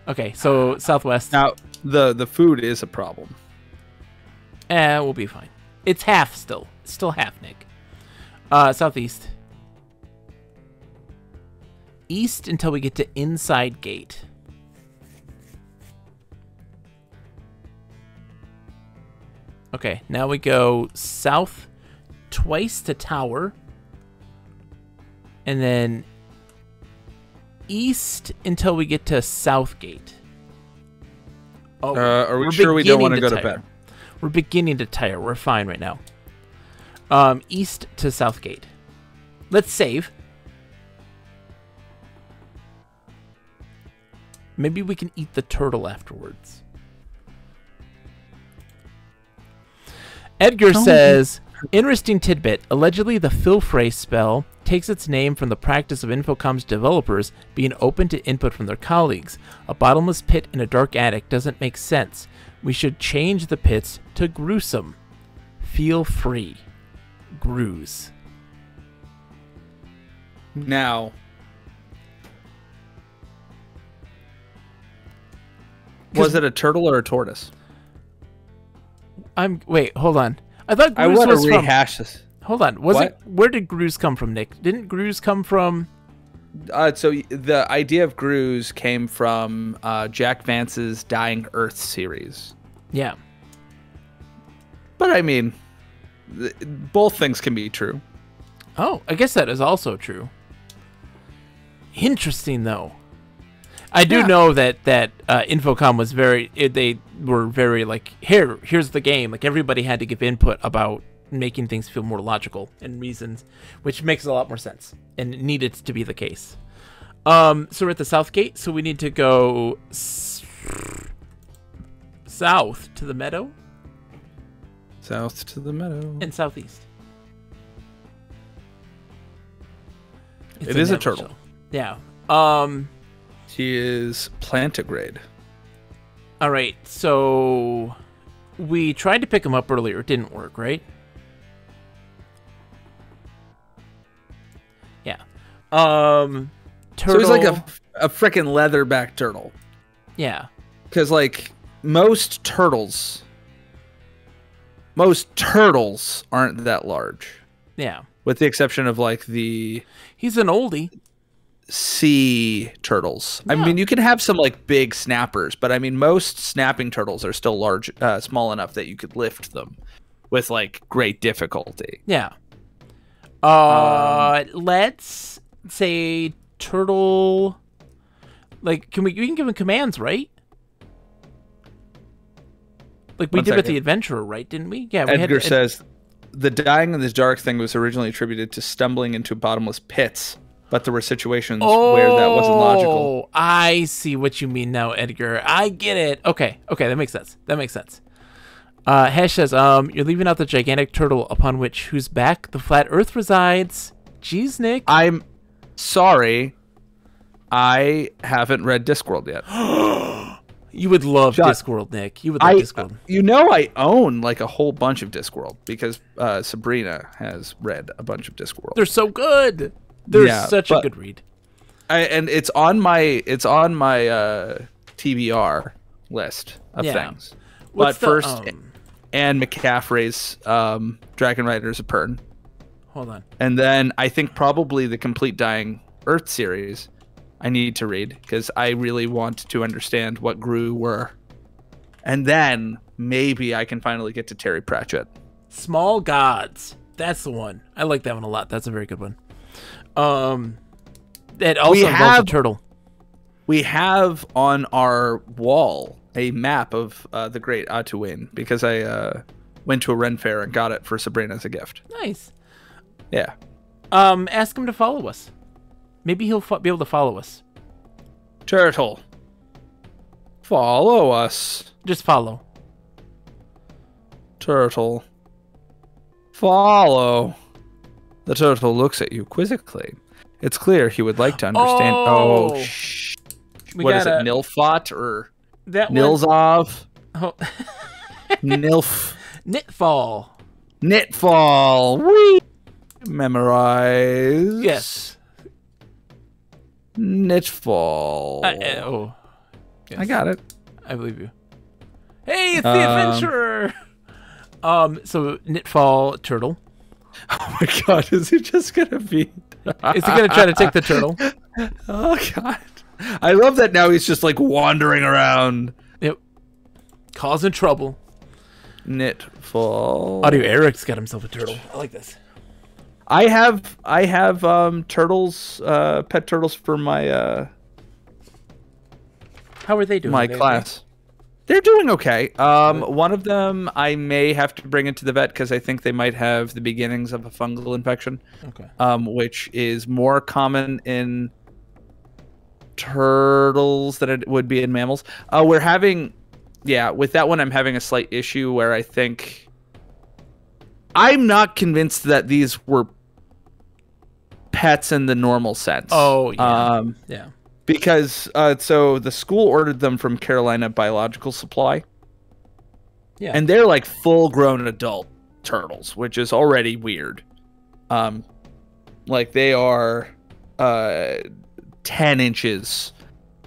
Okay, so southwest. Now, the food is a problem. We'll be fine. It's half still. Still half, Nick. Southeast. East until we get to inside gate. Okay, now we go south twice to tower. And then east until we get to south gate. Oh, are we sure we don't want to go to bed? We're beginning to tire. We're fine right now. East to south gate. Let's save. Maybe we can eat the turtle afterwards. Edgar says, interesting tidbit. Allegedly, the filfray spell takes its name from the practice of Infocom's developers being open to input from their colleagues. A bottomless pit in a dark attic doesn't make sense. We should change the pits to gruesome. Feel free. Gruse. Now, was it a turtle or a tortoise? Wait, hold on. I thought I Gruse want to was rehash this. Hold on. Where did Gruse come from, Nick? Didn't Gruse come from? So the idea of Gruse came from Jack Vance's Dying Earth series. Yeah. But I mean, both things can be true. Oh, I guess that is also true. Interesting, though. I do know that Infocom was they were very like, here's the game. Like, everybody had to give input about making things feel more logical and reasons, which makes a lot more sense and needed to be the case. So we're at the south gate, so we need to go south to the meadow. South to the meadow. And southeast. It is a turtle. Yeah. He is plantigrade. All right, so we tried to pick him up earlier. It didn't work, right? Yeah. Turtle. So he's like a freaking leatherback turtle. Yeah. Because like most turtles aren't that large. Yeah. With the exception of like He's an oldie. sea turtles. Yeah. I mean, you can have some like big snappers, but I mean, most snapping turtles are still small enough that you could lift them with like great difficulty. Yeah. Let's say turtle. Like, we can give him commands, right? Like we did with the adventurer, right? Didn't we? Yeah. Edgar says the dying in this dark thing was originally attributed to stumbling into bottomless pits, but there were situations where that wasn't logical. I see what you mean now, Edgar. I get it. Okay, that makes sense. Hesh says, you're leaving out the gigantic turtle upon whose back the flat Earth resides. Jeez, Nick. I'm sorry, I haven't read Discworld yet. You would love Discworld, Nick. You would love Discworld. You know, I own like a whole bunch of Discworld because Sabrina has read a bunch of Discworld. They're so good. They're such a good read. And it's on my TBR list of things. But first, Anne McCaffrey's Dragon Riders of Pern. Hold on. And then I think probably the complete Dying Earth series I need to read because I really want to understand what Gru were. And then maybe I can finally get to Terry Pratchett. Small Gods. That's the one. I like that one a lot. That's a very good one. It also involves a turtle. We have on our wall a map of the Great Atuin because I went to a Ren fair and got it for Sabrina as a gift. Nice. Yeah. Ask him to follow us. Maybe he'll be able to follow us. Turtle. Follow us. Just follow. Turtle. Follow. The turtle looks at you quizzically. It's clear he would like to understand. What is it? Nilfot or Nilzov? Oh. Nilf. Knitfall. Knitfall. We memorize. Yes. Knitfall. Yes. I got it. I believe you. Hey, it's the adventurer. So Knitfall turtle. Oh my god, is he just gonna be? Is he gonna try to take the turtle? Oh god, I love that now he's just like wandering around. Yep, causing trouble. Knitfall. Audio Eric's got himself a turtle. I like this. I have turtles, pet turtles for my How are they doing? My class. They're doing okay. One of them I may have to bring into the vet because I think they might have the beginnings of a fungal infection. Okay. Which is more common in turtles than it would be in mammals. With that one I'm having a slight issue where I think I'm not convinced that these were pets in the normal sense. Oh, yeah. Yeah. Because so the school ordered them from Carolina Biological Supply. Yeah. And they're like full-grown adult turtles, which is already weird. Like they are 10 inches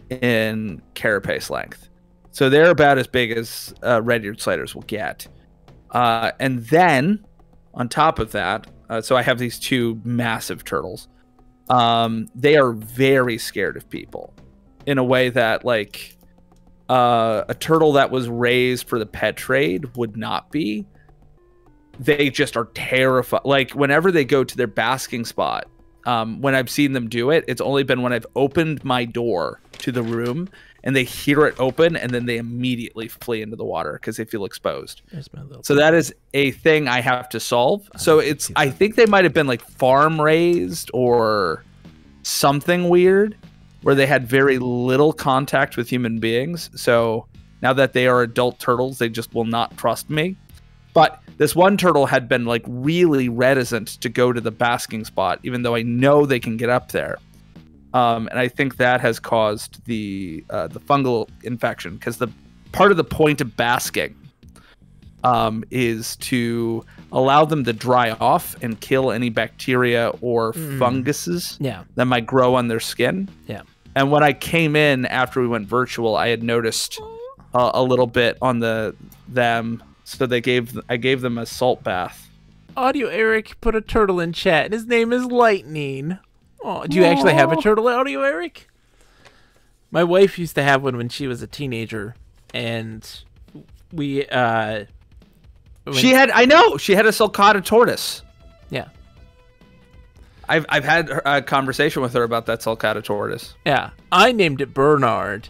in carapace length. So they're about as big as red-eared sliders will get. And then on top of that, so I have these two massive turtles. They are very scared of people in a way that like a turtle that was raised for the pet trade would not be. They just are terrified. Like whenever they go to their basking spot, when I've seen them do it, it's only been when I've opened my door to the room and they hear it open and then they immediately flee into the water because they feel exposed. So that is a thing I have to solve. So I think they might have been like farm raised or something weird where they had very little contact with human beings. So now that they are adult turtles, they just will not trust me. But this one turtle had been like really reticent to go to the basking spot, even though I know they can get up there. And I think that has caused the fungal infection because the part of the point of basking is to allow them to dry off and kill any bacteria or funguses that might grow on their skin. Yeah. And when I came in after we went virtual, I had noticed a little bit on them, so I gave them a salt bath. Audio Eric put a turtle in chat, and his name is Lightning. Oh, do you actually have a turtle audio, Eric? My wife used to have one when she was a teenager, and we she had a sulcata tortoise. Yeah. I've had a conversation with her about that sulcata tortoise. Yeah. I named it Bernard,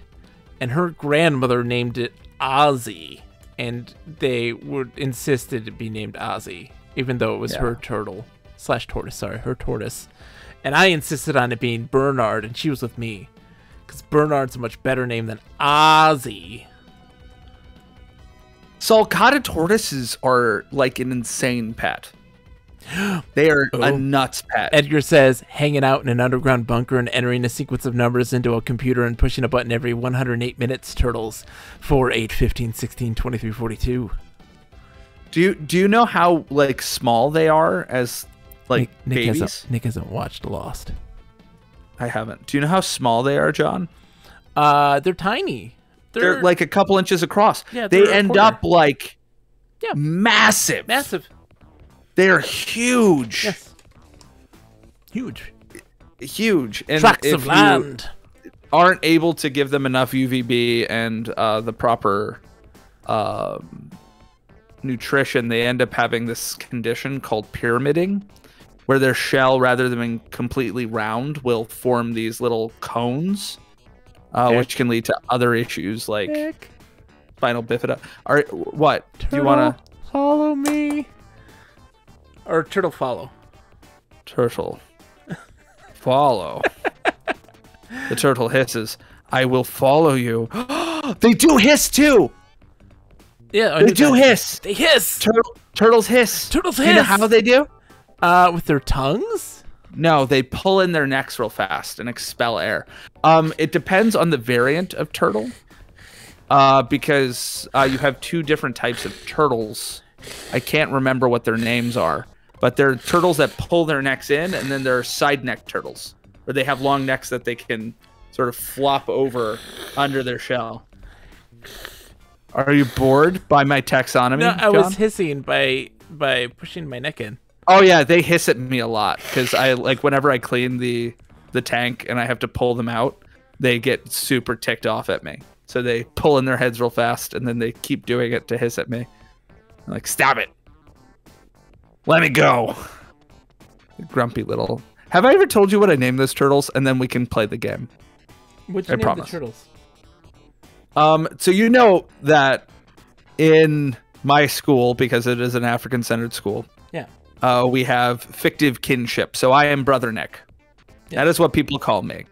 and her grandmother named it Ozzy, and they would insisted it be named Ozzy, even though it was her tortoise, her tortoise. And I insisted on it being Bernard, and she was with me, because Bernard's a much better name than Ozzy. Sulcata tortoises are like an insane pet. They are a nuts pet. Edgar says, hanging out in an underground bunker and entering a sequence of numbers into a computer and pushing a button every 108 minutes. Turtles 4, 8, 15, 16, 23, 42. Do you know how like small they are as like babies? Nick hasn't watched Lost. I haven't. Do you know how small they are, John? They're tiny. They're like a couple inches across. Yeah, they end up like massive. Massive. They're huge. Yes. Huge. And tracts if of land. You aren't able to give them enough UVB and the proper nutrition, they end up having this condition called pyramiding, where their shell, rather than being completely round, will form these little cones, which can lead to other issues like spinal bifida. What? Turtle, do you want to follow me? Or turtle follow? Turtle. Follow. The turtle hisses. I will follow you. They do hiss too. Yeah, they do hiss. They hiss. Turtles hiss. Turtles hiss. You know how they do? With their tongues? No, they pull in their necks real fast and expel air. It depends on the variant of turtle. Because you have two different types of turtles. I can't remember what their names are. But they're turtles that pull their necks in, and then there are side neck turtles, where they have long necks that they can sort of flop over under their shell. Are you bored by my taxonomy, No, I John? was hissing by pushing my neck in. Oh yeah, they hiss at me a lot because I like whenever I clean the tank and I have to pull them out, they get super ticked off at me. So they pull in their heads real fast, and then they keep doing it to hiss at me. I'm like, stop it. Let me go. Grumpy little. Have I ever told you what I named those turtles? And then we can play the game. What'd you name the turtles? So you know that in my school, because it is an African-centered school, we have fictive kinship. So I am Brother Nick. Yes. That is what people call me.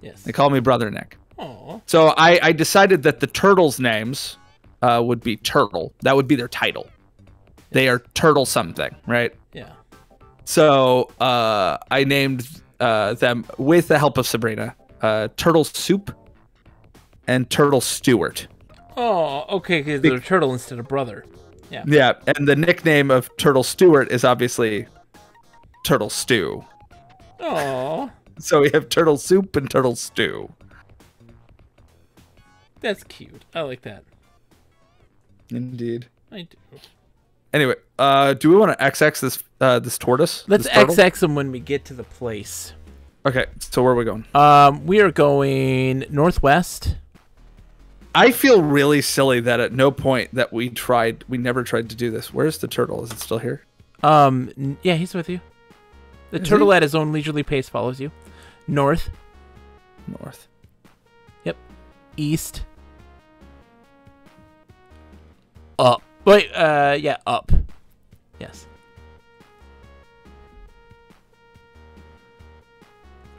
Yes. They call me Brother Nick. Aww. So I decided that the turtles' names would be Turtle. That would be their title. They are Turtle something, right? Yeah. So I named them, with the help of Sabrina, Turtle Soup and Turtle Stewart. Oh, okay, because they're turtle instead of brother. Yeah. Yeah, and the nickname of Turtle Stewart is obviously Turtle Stew. Oh. So we have Turtle Soup and Turtle Stew. That's cute. I like that. Indeed. I do. Anyway, do we want to XX this tortoise? Let's XX them when we get to the place. Okay, so where are we going? We are going northwest. I feel really silly that at no point that we never tried to do this. Where's the turtle? Is it still here? Yeah, he's with you. The turtle at his own leisurely pace follows you. North. Yep. East. Up. Wait, yeah, up. Yes.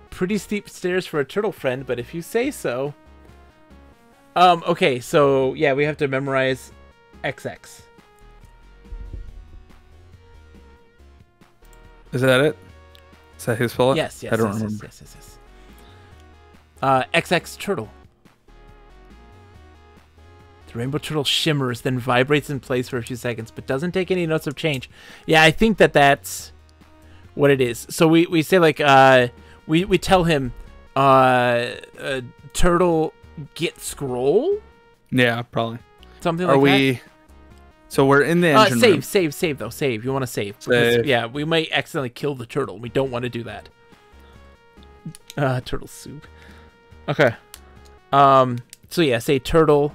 Pretty steep stairs for a turtle friend, but if you say so. Okay, so, yeah, we have to memorize XX. Is that it? Is that his spell? Yes. I don't remember. Yes. XX turtle. The rainbow turtle shimmers, then vibrates in place for a few seconds, but doesn't take any notes of change. Yeah, I think that's what it is. So we say, like, we tell him, turtle get scroll? Yeah, probably. Something like that. So we're in the engine room. Save, though. Save. You want to save. Because, yeah, we might accidentally kill the turtle. We don't want to do that. Turtle soup. Okay. So yeah, say turtle.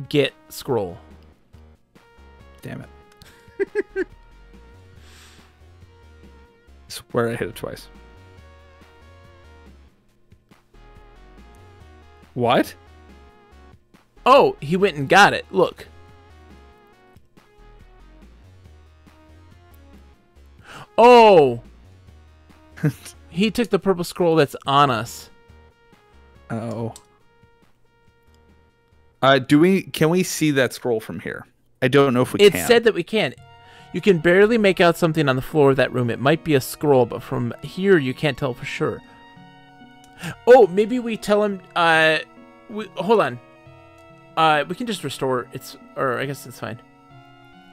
Get scroll. Damn it. I swear I hit it twice. What? Oh, he went and got it. Look. Oh. He took the purple scroll that's on us. Oh. Can we see that scroll from here? I don't know if we can. It said that we can. You can barely make out something on the floor of that room. It might be a scroll, but from here you can't tell for sure. Oh, maybe we tell him. Hold on. We can just restore. Or I guess it's fine.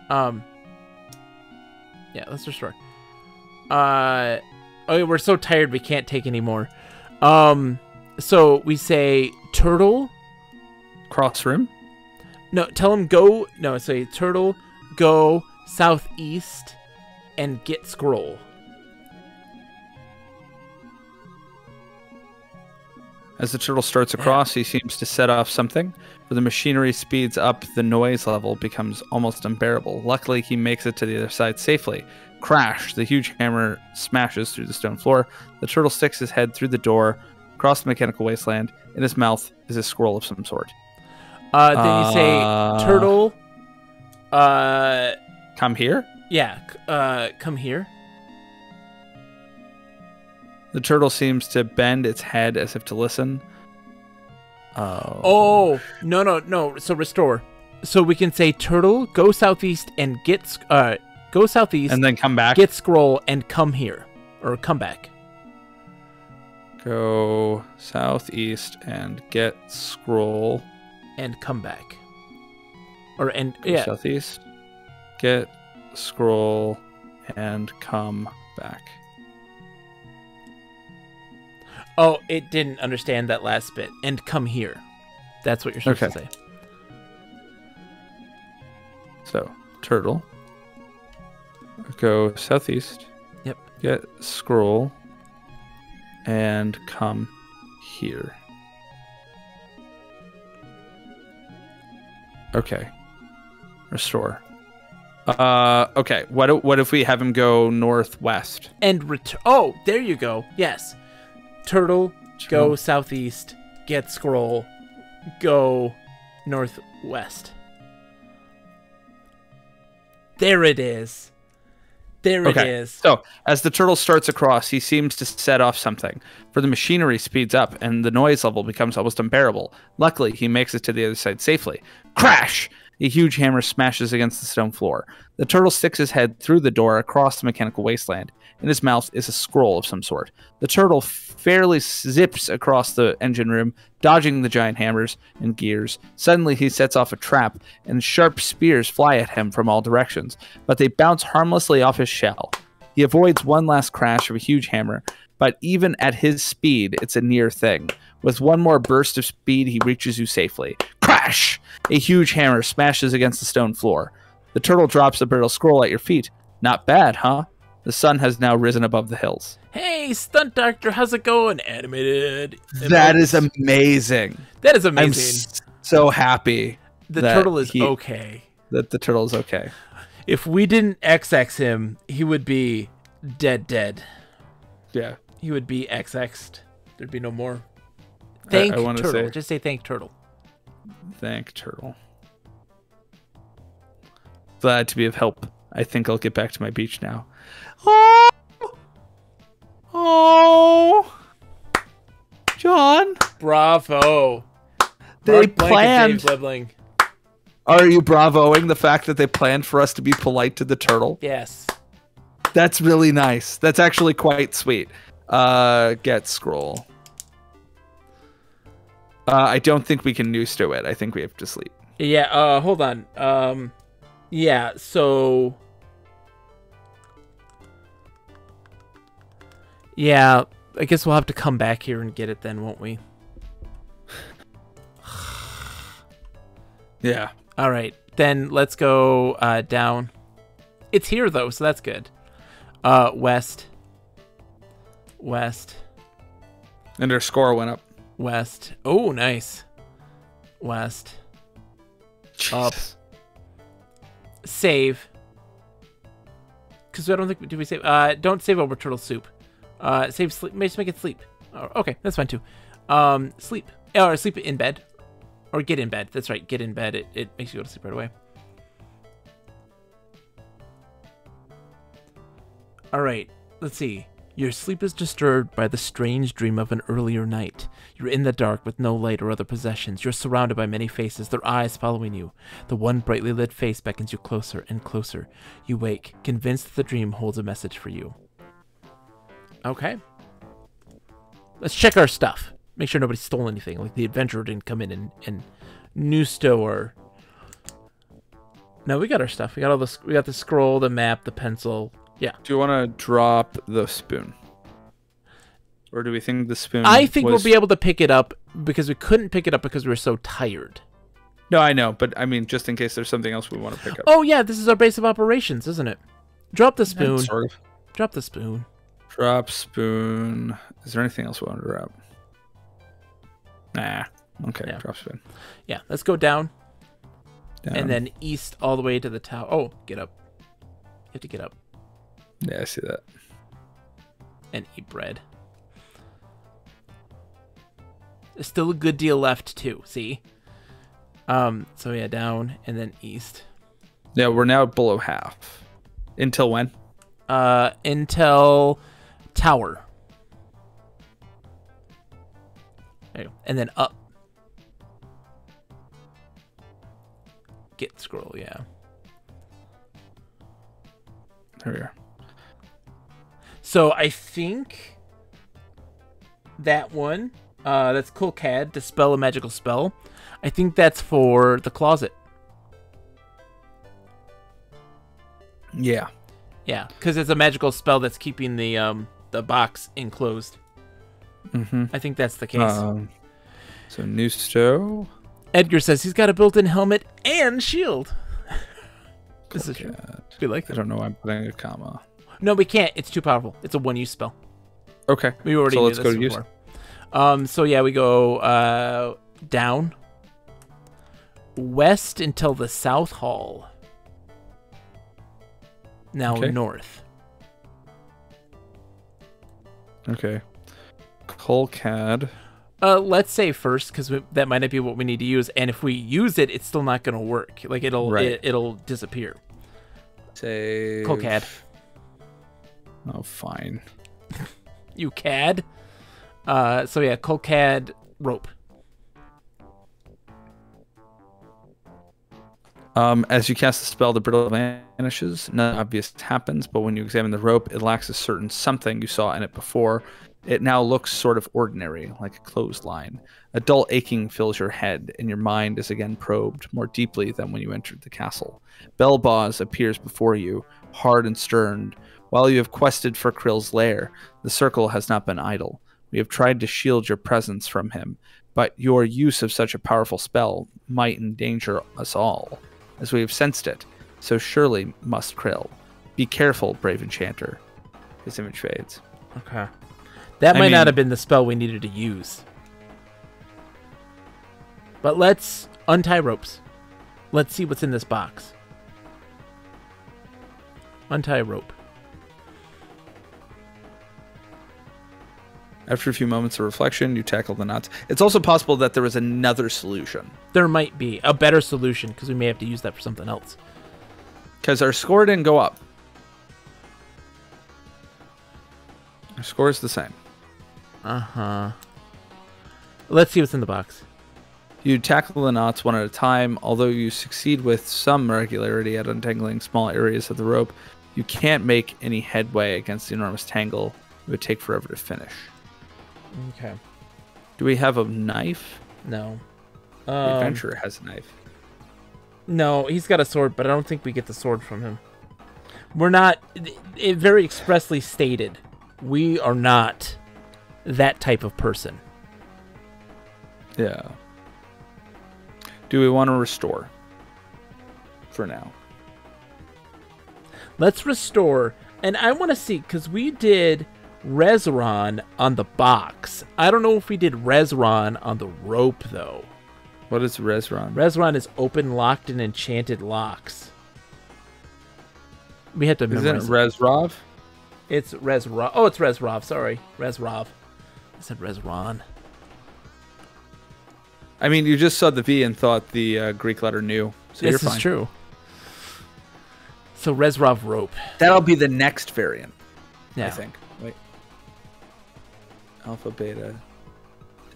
Yeah, let's restore. Oh, we're so tired we can't take any more. So we say turtle. Cross room? No, tell him go. No, say turtle, go southeast, and get scroll. As the turtle starts across, he seems to set off something. When the machinery speeds up, the noise level becomes almost unbearable. Luckily, he makes it to the other side safely. Crash! The huge hammer smashes through the stone floor. The turtle sticks his head through the door, across the mechanical wasteland. In his mouth is a scroll of some sort. Then you say turtle. Come here? Yeah, come here. The turtle seems to bend its head as if to listen. Oh, no. So restore. So we can say turtle, go southeast and go southeast. And then come back. Get scroll and come here. Or come back. Go southeast and get scroll. And come back. Go southeast, get scroll, and come back. Oh, it didn't understand that last bit. And come here. That's what you're supposed to say. So, turtle. Go southeast. Yep. Get scroll. And come here. Okay. Restore. Okay. What if we have him go northwest? And oh, there you go. Yes. Turtle, go southeast, get scroll, go northwest. There it is. There it is. So, as the turtle starts across, he seems to set off something. For the machinery speeds up, and the noise level becomes almost unbearable. Luckily, he makes it to the other side safely. Crash! A huge hammer smashes against the stone floor. The turtle sticks his head through the door across the mechanical wasteland. In his mouth is a scroll of some sort. The turtle fairly zips across the engine room, dodging the giant hammers and gears. Suddenly, he sets off a trap, and sharp spears fly at him from all directions, but they bounce harmlessly off his shell. He avoids one last crash of a huge hammer, but even at his speed, it's a near thing. With one more burst of speed, he reaches you safely. Crash! A huge hammer smashes against the stone floor. The turtle drops the brittle scroll at your feet. Not bad, huh? The sun has now risen above the hills. Hey, Stunt Doctor, how's it going? Animated. That is amazing. That is amazing. I'm so happy. The turtle is okay. That the turtle is okay. If we didn't XX him, he would be dead. Yeah. He would be XX'd. There'd be no more. Thank Turtle. Just say thank Turtle. Thank Turtle. Glad to be of help. I think I'll get back to my beach now. Oh, John. Bravo. They planned. Dave Lebling. Are you bravoing the fact that they planned for us to be polite to the turtle? Yes. That's really nice. That's actually quite sweet. Get scroll. I don't think we can noose to it. I think we have to sleep. Yeah, hold on. Yeah, so... Yeah, I guess we'll have to come back here and get it then, won't we? Yeah. All right, then let's go down. It's here, though, so that's good. West. West. And their score went up. West. Oh, nice. West. Up. Jesus. Save. Because I don't think... Do we save? Don't save over turtle soup. Save sleep. Just make it sleep. Oh, okay, that's fine too. Sleep. Or sleep in bed. Or get in bed. That's right. Get in bed. It makes you go to sleep right away. All right. Let's see. Your sleep is disturbed by the strange dream of an earlier night. You're in the dark with no light or other possessions. You're surrounded by many faces, their eyes following you. The one brightly lit face beckons you closer and closer. You wake, convinced that the dream holds a message for you. Okay. Let's check our stuff. Make sure nobody stole anything. Like the adventurer didn't come in and Nusto or... No, we got our stuff. We got all this. We got the scroll, the map, the pencil. Yeah. Do you want to drop the spoon? Or do we think the spoon I think we'll be able to pick it up because we couldn't pick it up because we were so tired. No, I know, but I mean, just in case there's something else we want to pick up. Oh, yeah, this is our base of operations, isn't it? Drop the spoon. Sort of. Drop the spoon. Drop spoon. Is there anything else we want to drop? Nah. Okay, Yeah. drop spoon. Yeah, let's go down. Down. And then east all the way to the tower. Oh, get up. You have to get up Yeah, I see that. and eat bread. There's still a good deal left, too, see? So yeah, down and then east. Yeah, we're now below half. Until when? Until tower. There you go. And then up. Get scroll, yeah. There we are. So I think that one, that's Colcad, dispel a magical spell. I think that's for the closet. Yeah. Yeah, because it's a magical spell that's keeping the box enclosed. Mm-hmm. I think that's the case. So Nusto. Edgar says he's got a built-in helmet and shield. This is true. Colcat. We like I that. don't know why I'm putting a comma. No, we can't. It's too powerful. It's a one-use spell. Okay. We already so knew let's this go to before. So yeah, we go down, west until the South Hall. Now Okay. north. Okay. Colcad. Let's say first, because that might not be what we need to use, and if we use it, it's still not going to work. Like it'll Right. it'll disappear. Save. Colcad. Oh, fine. You cad. So yeah, Colcad rope. As you cast the spell, the brittle vanishes. Nothing obvious happens, but when you examine the rope, it lacks a certain something you saw in it before. It now looks sort of ordinary, like a clothesline. A dull aching fills your head, and your mind is again probed more deeply than when you entered the castle. Belboz appears before you, hard and stern. While you have quested for Krill's lair, the circle has not been idle. We have tried to shield your presence from him, but your use of such a powerful spell might endanger us all, as we have sensed it. So surely must Krill. Be careful, brave Enchanter. His image fades. Okay. That I might not mean- have been the spell we needed to use. But let's untie ropes. Let's see what's in this box. Untie rope. After a few moments of reflection, you tackle the knots. It's also possible that there is another solution, There might be a better solution because we may have to use that for something else. because our score didn't go up. Our score is the same. Uh-huh. Let's see what's in the box. You tackle the knots one at a time. Although you succeed with some regularity at untangling small areas of the rope, you can't make any headway against the enormous tangle. It would take forever to finish. Okay. Do we have a knife? No. The adventurer has a knife. No, he's got a sword, but I don't think we get the sword from him. We're not... It very expressly stated, we are not that type of person. Yeah. Do we want to restore? For now. Let's restore. And I want to see, because we did Resron on the box. I don't know if we did Resron on the rope, though. What is Resron? Resron is open, locked, and enchanted locks. We had to memorize Isn't it Resrov? It's Resrov. Oh, it's Resrov. Sorry. Resrov. I said Resron. I mean, you just saw the V and thought the Greek letter nu. So This you're is fine. true. So Resrov rope. That'll be the next variant, Yeah. I think. Wait. Alpha, beta,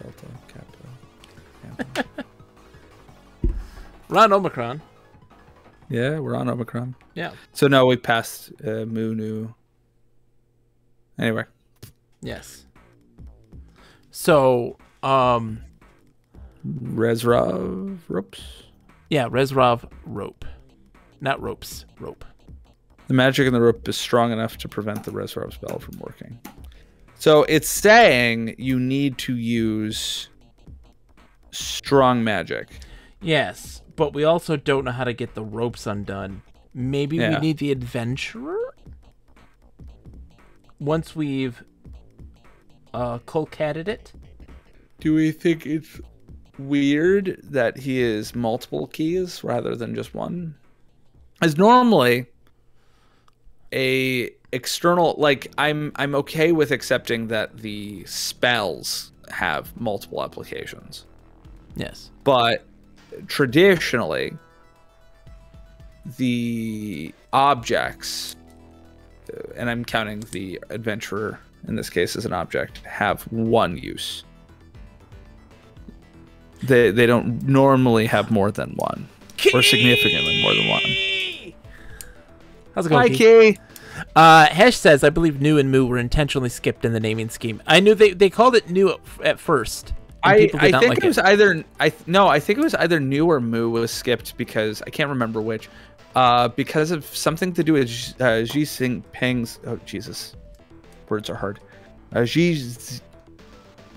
delta, kappa. We're on Omicron. Yeah, we're on Omicron. Yeah. So no, we passed mu, nu. Anyway. Yes. So, Resrov ropes. yeah, Resrov rope. Not ropes, rope. The magic in the rope is strong enough to prevent the Resrov spell from working. So it's saying you need to use strong magic. Yes, but we also don't know how to get the ropes undone. Maybe we need the adventurer? Once we've colcatted it? Do we think it's weird that he is multiple keys rather than just one? As normally a external, like I'm okay with accepting that the spells have multiple applications. Yes. But traditionally the objects, and I'm counting the adventurer in this case as an object, have one use. They don't normally have more than one. Or significantly more than one. How's it going, Hi, Key? Key. Hesh says, I believe Nu and Moo were intentionally skipped in the naming scheme. I knew they called it Nu at first. I think it was either I think it was either Nu or Moo was skipped because I can't remember which. Because of something to do with Xi Jinping's. Oh Jesus, words are hard. Xi's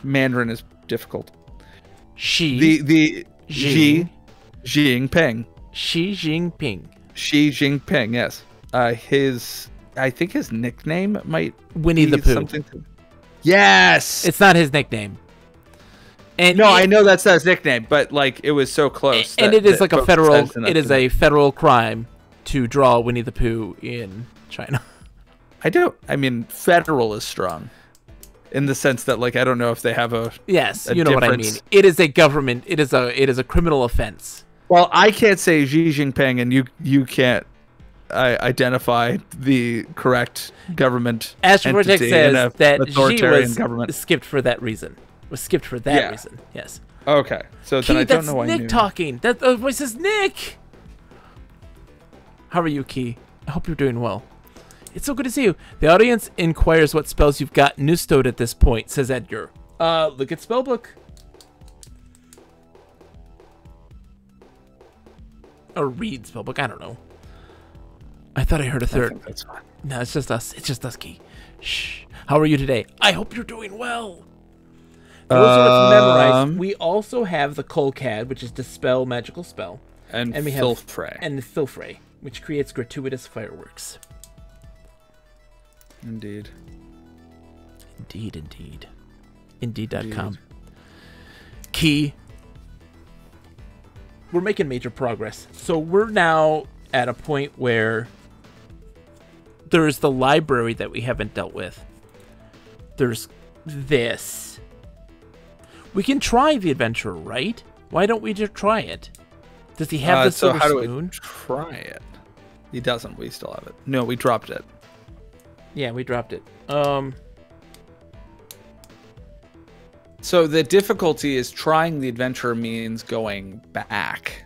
Mandarin is difficult. The Xi Jinping. Xi Jinping. Xi Jinping. Yes. I think his nickname might Winnie the Pooh. Something to... Yes. It's not his nickname. And no, I know that's not his nickname, but like it was so close. And it is like a federal. It is a federal crime to draw Winnie the Pooh in China. I mean, federal is strong, in the sense that like I don't know if they have a. Yes, a you know what I mean. It is a government. It is a criminal offense. Well, I can't say Xi Jinping, and you can't identify the correct government. Astroprotect says that Xi was government. skipped for that reason. Was skipped for that reason. Yes. Okay, so Key, then I don't know why. That's Nick talking. That voice is Nick. How are you, Key? I hope you're doing well. It's so good to see you. The audience inquires what spells you've got newstowed at this point, says Edgar. Look at spellbook. Or read spellbook. I don't know. I thought I heard a third. I think that's fine. No, it's just us. It's just us, Key. Shh. How are you today? I hope you're doing well. Those are memorized. We also have the Colcad, which is Dispel Magical Spell. And we have Filfray. And the Filfray, which creates gratuitous fireworks. Indeed. Indeed. Indeed.com. Key. We're making major progress. So we're now at a point where there's the library that we haven't dealt with. There's this. We can try the adventurer, right? Why don't we just try it? Does he have the silver how spoon? do we try it? He doesn't. We still have it. No, we dropped it. Yeah, we dropped it. So the difficulty is trying the adventurer means going back.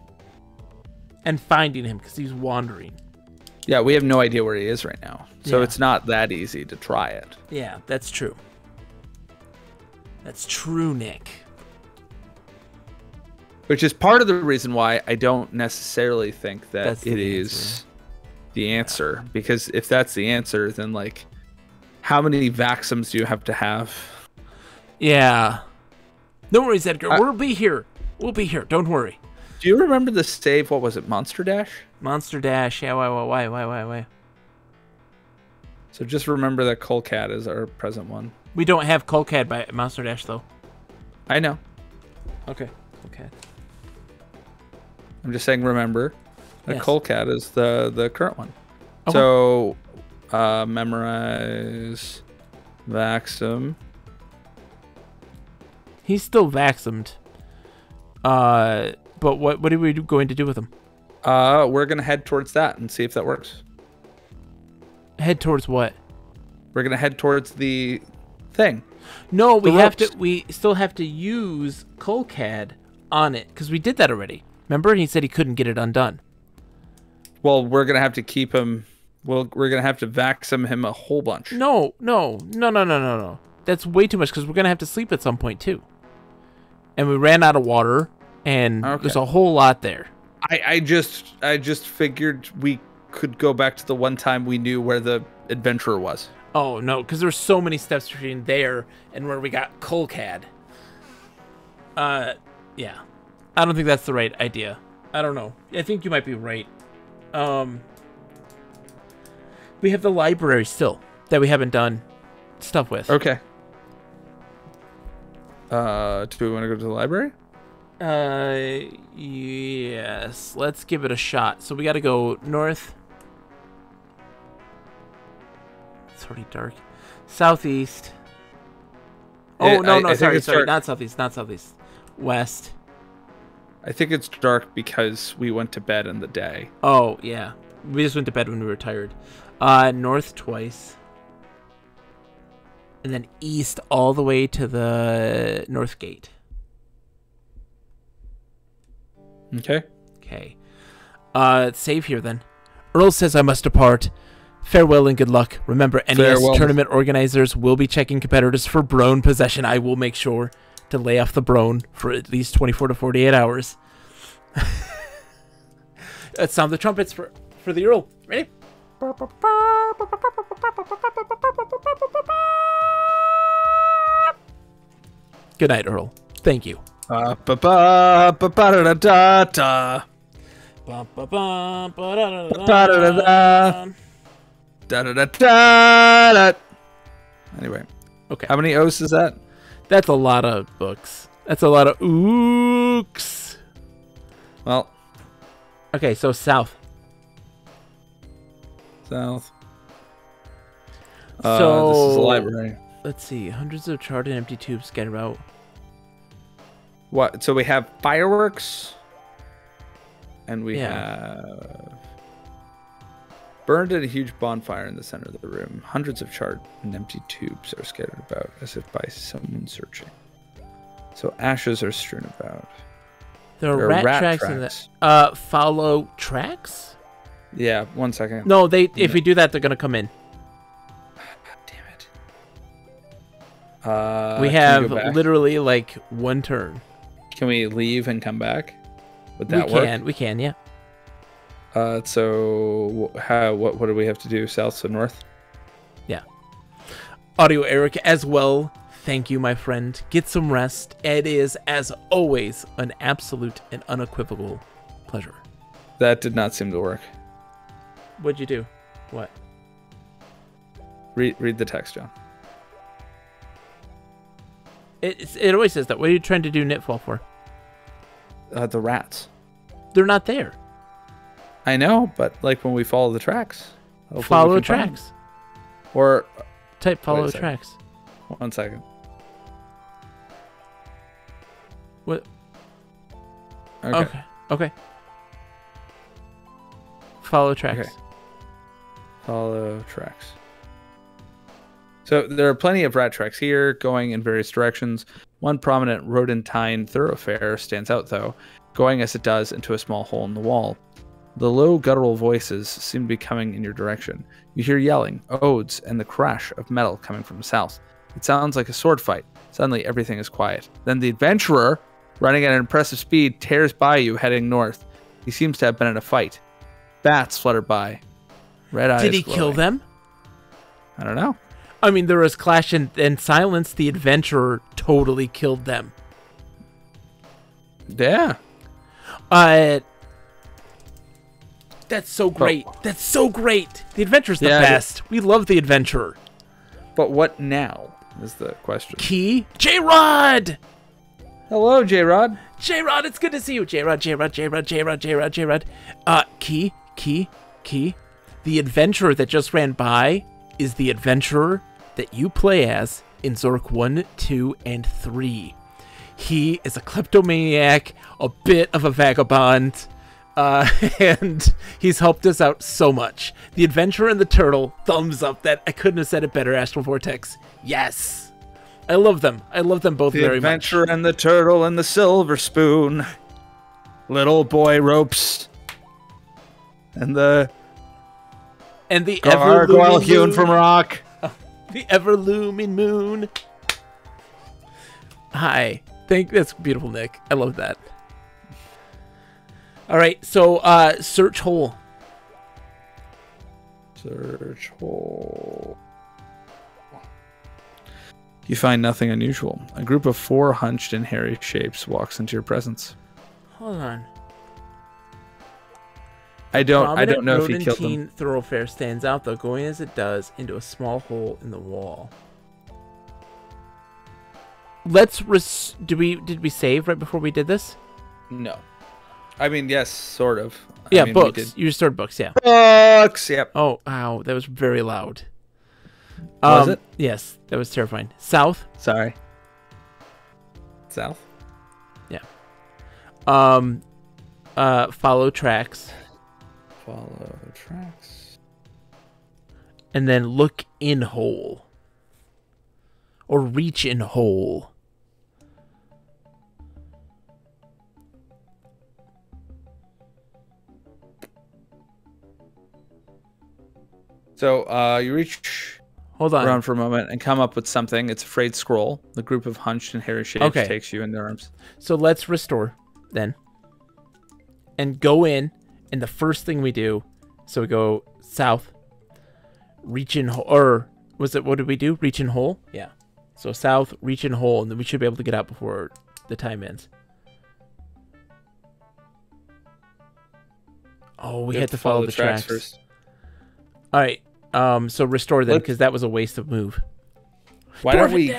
And finding him, because he's wandering. Yeah, we have no idea where he is right now. So Yeah. it's not that easy to try it. Yeah, that's true. That's true, Nick. Which is part of the reason why I don't necessarily think that That's it the is the answer. Because if that's the answer, then like, how many Vaxums do you have to have? Yeah. No worries, Edgar. We'll be here. We'll be here. Don't worry. Do you remember the save? What was it? Monster Dash? Monster Dash. Yeah, why? So just remember that Colcat is our present one. We don't have Colcad by Monster Dash, though. I know. Okay. Colcad. I'm just saying remember that Yes. Colcat is the current one. Okay. So memorize Vaxum. He's still vaxumed. But what are we going to do with him? We're going to head towards that and see if that works. Head towards what? We're going to head towards the thing. No, we have ropes. to. We still have to use Colcad on it because we did that already. Remember, he said he couldn't get it undone. Well, we're going to have to keep him. Well, we're going to have to Vaxum him a whole bunch. No. That's way too much because we're gonna have to sleep at some point too. And we ran out of water, and there's a whole lot there. I just figured we could go back to the one time we knew where the adventurer was. Oh no, because there's so many steps between there and where we got Colcad. Yeah, I don't think that's the right idea. I don't know. I think you might be right. We have the library still that we haven't done stuff with. Okay. Do we want to go to the library? Yes. Let's give it a shot. So we got to go north. It's already dark. Southeast. Oh, no, sorry, not southeast, West. I think it's dark because we went to bed in the day. Oh, yeah. We just went to bed when we were tired. North twice. And then east all the way to the North Gate. Okay. Okay. Save here then. Earl says I must depart. Farewell and good luck. Remember, NES tournament organizers will be checking competitors for Brone possession. I will make sure to lay off the Brone for at least 24 to 48 hours. Let's sound the trumpets for the Earl. Ready? Good night, Earl. Thank you. Anyway. Okay. How many O's is that? That's a lot of books. That's a lot of ooks. Well. Okay, so south. South. So this is a library. Let's see. Hundreds of charred and empty tubes scattered about. What? So we have fireworks, and we have burned at a huge bonfire in the center of the room. Hundreds of charred and empty tubes are scattered about, as if by someone searching. So ashes are strewn about. There are rat tracks in the follow tracks. Yeah, 1 second. No, if we do that, they're gonna come in. Damn it. We have literally like one turn. Can we leave and come back? Would that work? We can, yeah. So what do we have to do? South to north? Yeah. Audio Eric as well. Thank you, my friend. Get some rest. It is, as always, an absolute and unequivocal pleasure. That did not seem to work. What'd you do? What? Read the text, John. It always says that. What are you trying to do Knitfall for? The rats. They're not there. I know, but like when we follow the tracks. Follow tracks. Or type follow tracks. 1 second. What? Okay. Okay. Follow tracks. Okay. Follow tracks. So there are plenty of rat tracks here going in various directions. One prominent rodentine thoroughfare stands out, though, going as it does into a small hole in the wall. The low guttural voices seem to be coming in your direction. You hear yelling, oaths, and the crash of metal coming from the south. It sounds like a sword fight. Suddenly, everything is quiet. Then the adventurer, running at an impressive speed, tears by you, heading north. He seems to have been in a fight. Bats flutter by. Red eyes Did he glowing. kill them? I don't know. I mean, there was clash and silence. The adventurer totally killed them. Yeah. That's so great. That's so great. The adventure's the Yeah, best. We love the adventure. But what now is the question. Key? J-Rod! Hello, J-Rod. J-Rod, it's good to see you. J-Rod. Key. The adventurer that just ran by is the adventurer that you play as in Zork 1, 2, and 3. He is a kleptomaniac, a bit of a vagabond, and he's helped us out so much. The adventurer and the turtle, thumbs up. That I couldn't have said it better, Astral Vortex. Yes. I love them. I love them both very much. The adventurer and the turtle and the silver spoon. Little boy ropes. And the gargoyle hewn from rock. The ever-looming moon. Hi. That's beautiful, Nick. I love that. All right, so search hole. Search hole. You find nothing unusual. A group of 4 hunched and hairy shapes walks into your presence. Hold on. I don't know if he killed them. Thoroughfare stands out though, going as it does into a small hole in the wall. Did we save right before we did this? No. I mean, yes, sort of. Yeah, books. You restored books, yeah. Books, yep. Oh, ow, that was very loud. Was it? Yes, that was terrifying. South. Sorry. South? Yeah. Follow tracks. Follow tracks. And then look in hole. Or reach in hole. So, you reach Hold on. around for a moment and come up with something. It's a frayed scroll. The group of hunched and hairy shapes takes you in their arms. So let's restore then. And go in. And the first thing we do, so we go south. Reach in hole. Or was it, what did we do? Reach in hole? Yeah. So south, reach in hole. And then we should be able to get out before the time ends. Oh, we had to follow the tracks first. All right. So restore them because that was a waste of move. Why don't we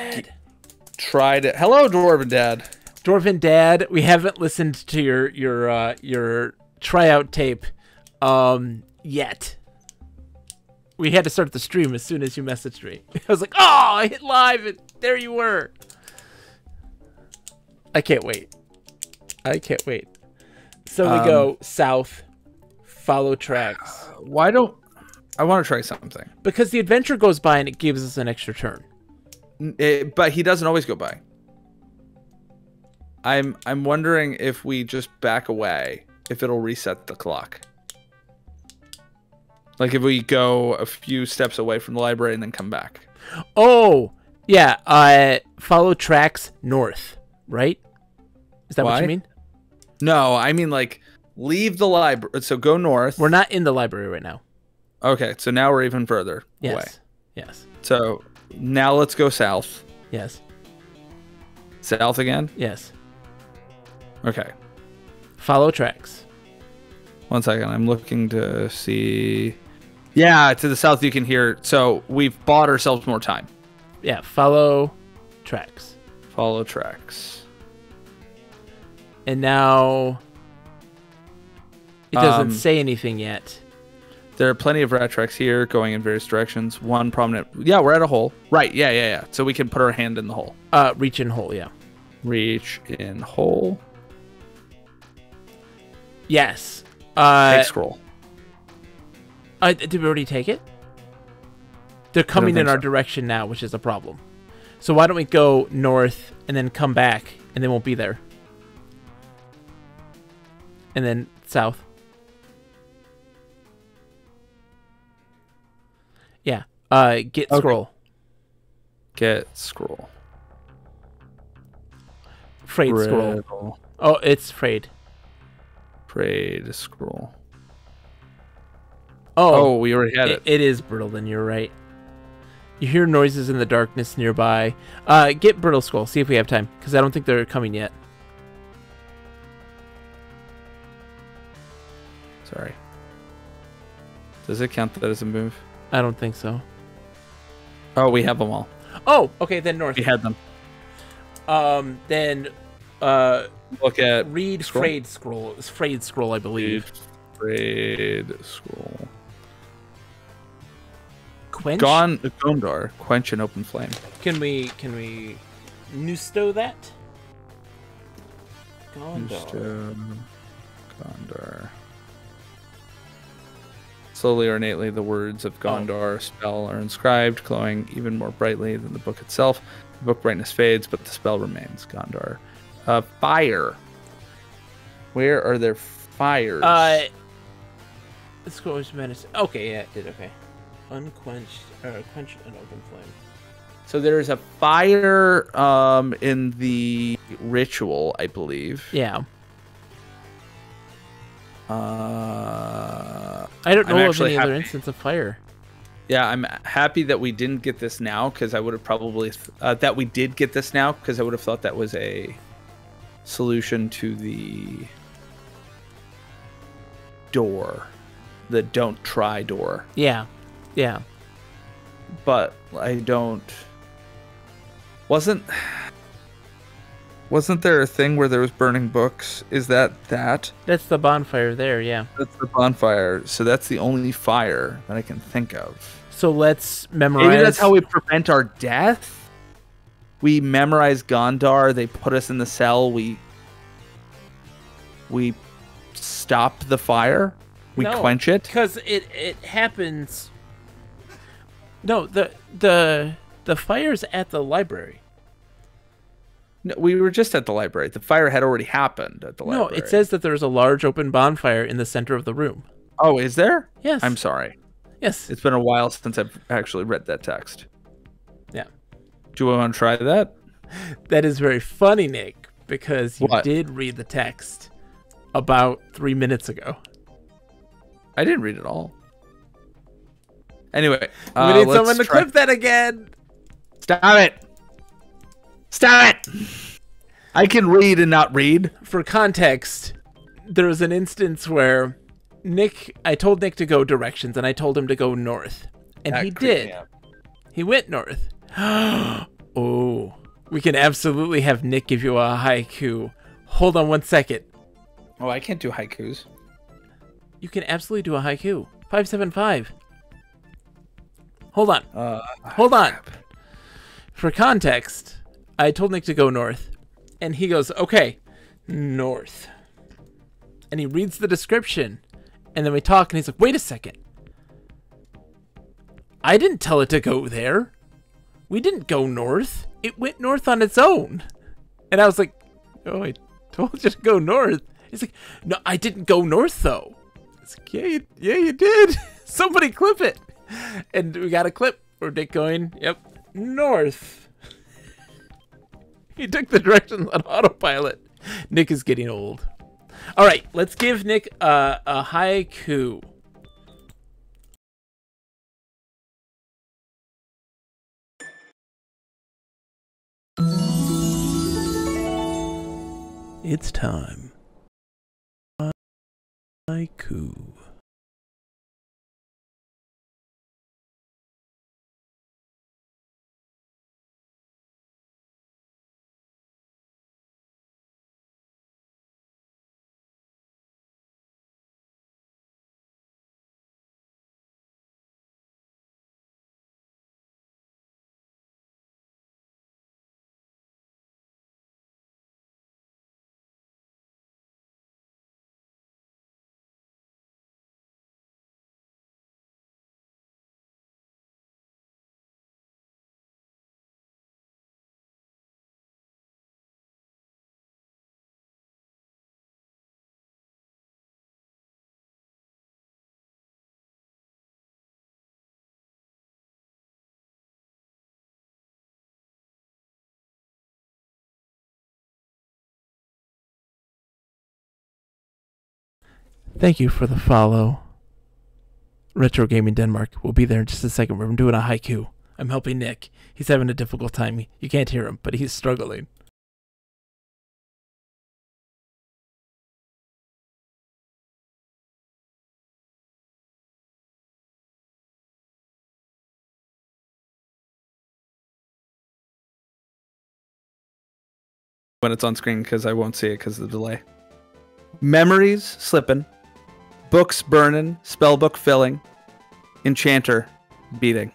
try to? Hello, Dwarven Dad. Dwarven Dad, we haven't listened to your tryout tape, yet. We had to start the stream as soon as you messaged me. I was like, oh, I hit live, and there you were. I can't wait. So we go south, follow tracks. Why don't I want to try something? Because the adventure goes by and it gives us an extra turn. But he doesn't always go by. I'm wondering if we just back away, if it'll reset the clock. Like if we go a few steps away from the library and then come back. Oh, yeah. Follow tracks north, right? Is that what you mean? No, I mean like leave the library. So go north. We're not in the library right now. Okay, so now we're even further away. Yes. So now let's go south. Yes. South again? Yes. Okay. Follow tracks. 1 second. I'm looking to see. Yeah, to the south you can hear. So we've bought ourselves more time. Yeah, follow tracks. Follow tracks. And now it doesn't say anything yet. There are plenty of rat tracks here going in various directions. One prominent. Yeah, we're at a hole. Right. Yeah. So we can put our hand in the hole. Reach in hole. Yeah. Reach in hole. Yes. Take scroll. Did we already take it? They're coming in our direction now, which is a problem. So why don't we go north and then come back and they won't be there. And then south. Yeah. Get scroll. Get scroll. Frayed scroll. Oh, it's frayed. Frayed scroll. Oh, we already had it. It is brittle, then you're right. You hear noises in the darkness nearby. Get brittle scroll. See if we have time, because I don't think they're coming yet. Sorry. Does it count that as a move? I don't think so. Oh, we have them all. Oh, okay, then north. We had them. Then Look at read scroll? frayed scroll. It's frayed scroll, I believe. Frayed scroll. Quench. Gondor. Quench an open flame. Can we Nusto that? Gondor. Gondor. Slowly or innately, the words of Gondor spell are inscribed, glowing even more brightly than the book itself. The book brightness fades, but the spell remains. Gondor. Fire. Where are there fires? Let's go with menace. Okay, yeah, it did. Okay. Unquenched, quench an open flame. So there's a fire in the ritual, I believe. Yeah. I don't know of any other instance of fire. Yeah, I'm happy that we didn't get this now, because I would have probably that we did get this now, because I would have thought that was a solution to the door, the don't try door. Yeah, yeah. But I don't. Wasn't there a thing where there was burning books? Is that? That's the bonfire there, yeah. That's the bonfire. So that's the only fire that I can think of. So let's memorize. Maybe that's how we prevent our death. We memorize Gondar. They put us in the cell. We stop the fire. We quench it. Because it happens. No, the fire's at the library. No, we were just at the library. The fire had already happened at the library. No, it says that there's a large open bonfire in the center of the room. Oh, is there? Yes. I'm sorry. Yes. It's been a while since I've actually read that text. Yeah. Do I want to try that? That is very funny, Nick, because you What? did read the text about 3 minutes ago. I didn't read it all. Anyway, we need someone to clip that again. Stop it. Stop it. I can read and not read. For context, there was an instance where I told Nick to go directions, and I told him to go north. And he did. He went north. Oh, we can absolutely have Nick give you a haiku. Hold on 1 second. Oh, I can't do haikus. You can absolutely do a haiku. 575. Hold on. Hold on. For context, I told Nick to go north, and he goes, okay, north. And he reads the description, and then we talk, and he's like, wait a second. I didn't tell it to go there. We didn't go north. It went north on its own. And I was like, oh, I told you to go north. He's like, no, I didn't go north, though. It's like, yeah, you did. Somebody clip it. And we got a clip where Nick going, yep, north. He took the directions on autopilot. Nick is getting old. All right, let's give Nick a haiku. It's time. Haiku. Thank you for the follow. Retro Gaming Denmark. We'll be there in just a second. We're doing a haiku. I'm helping Nick. He's having a difficult time. You can't hear him, but he's struggling. when it's on screen because I won't see it because of the delay. Memories slipping, books burning, spellbook filling, Enchanter beating.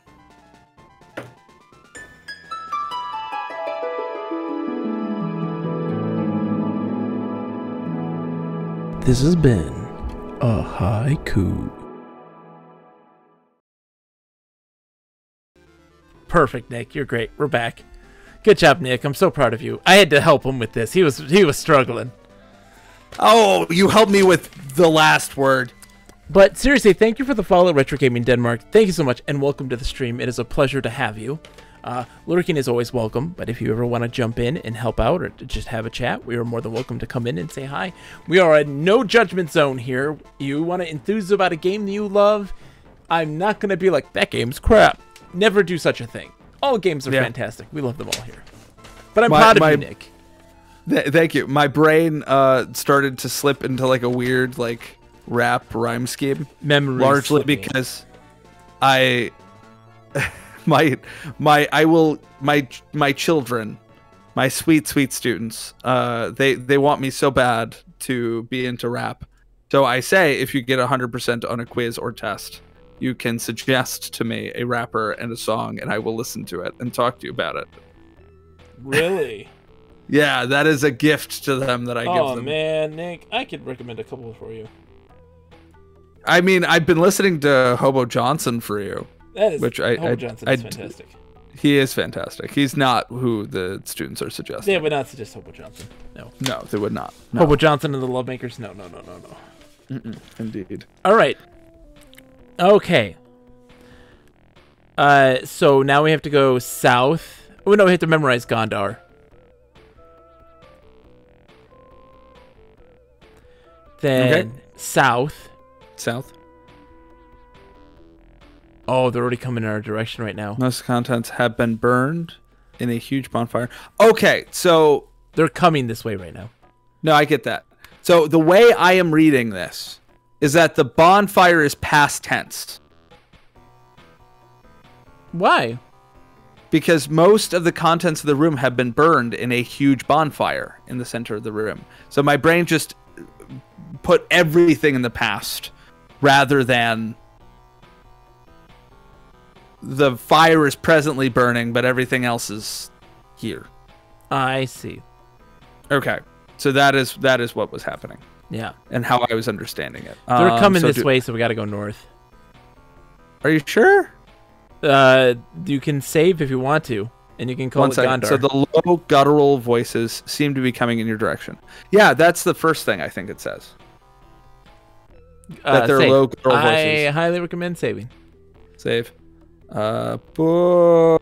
This has been a haiku. Perfect, Nick. You're great. We're back. Good job, Nick. I'm so proud of you. I had to help him with this. He was struggling. Oh, you helped me with the last word. But seriously, thank you for the follow, Retro Gaming Denmark. Thank you so much, and welcome to the stream. It is a pleasure to have you. Lurking is always welcome, but if you ever want to jump in and help out or to just have a chat, we are more than welcome to come in and say hi. We are a no judgment zone here. You want to enthuse about a game that you love, I'm not going to be like, that game's crap. Never do such a thing. All games are fantastic. We love them all here. But I'm proud of you, Nick. Thank you. My brain started to slip into like a weird like rap rhyme scheme. Memories largely slipping. because I my children, my sweet students, they want me so bad to be into rap. So I say, if you get 100% on a quiz or test, you can suggest to me a rapper and a song, and I will listen to it and talk to you about it. Really? Yeah, that is a gift to them that I give them. Oh man, Nick, I could recommend a couple for you. I mean, I've been listening to Hobo Johnson for you. That is, which Hobo Johnson is fantastic. He is fantastic. He's not who the students are suggesting. They would not suggest Hobo Johnson. No. No, they would not. No. Hobo Johnson and the Lovemakers? No. Indeed. All right. Okay. So now we have to go south. Oh, no, we have to memorize Gondar. Then south. South. Oh, they're already coming in our direction right now. Most contents have been burned in a huge bonfire. Okay, so... They're coming this way right now. No, I get that. So the way I am reading this is that the bonfire is past tense. Why? Because most of the contents of the room have been burned in a huge bonfire in the center of the room. So my brain just put everything in the past rather than the fire is presently burning, but everything else is here. I see. Okay. So that is what was happening. Yeah. And how I was understanding it. They're coming this way, so we got to go north. Are you sure? You can save if you want to, and you can call it Gondar. So the low guttural voices seem to be coming in your direction. Yeah, that's the first thing I think it says. That they're low guttural voices. I highly recommend saving. Save. Oh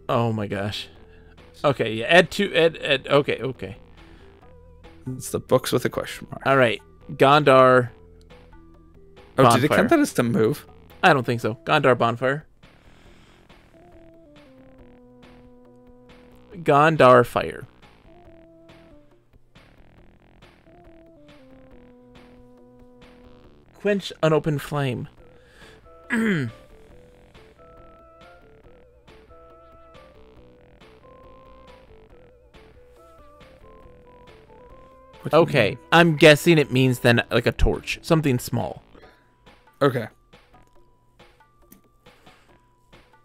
my gosh. Okay, yeah. Add. Okay. It's the books with a question mark. All right, Gondar. Oh, bonfire. did it count that as to move? I don't think so. Gondar bonfire. Gondar fire. Quench unopened flame. Okay, I'm guessing it means then like a torch, something small. Okay.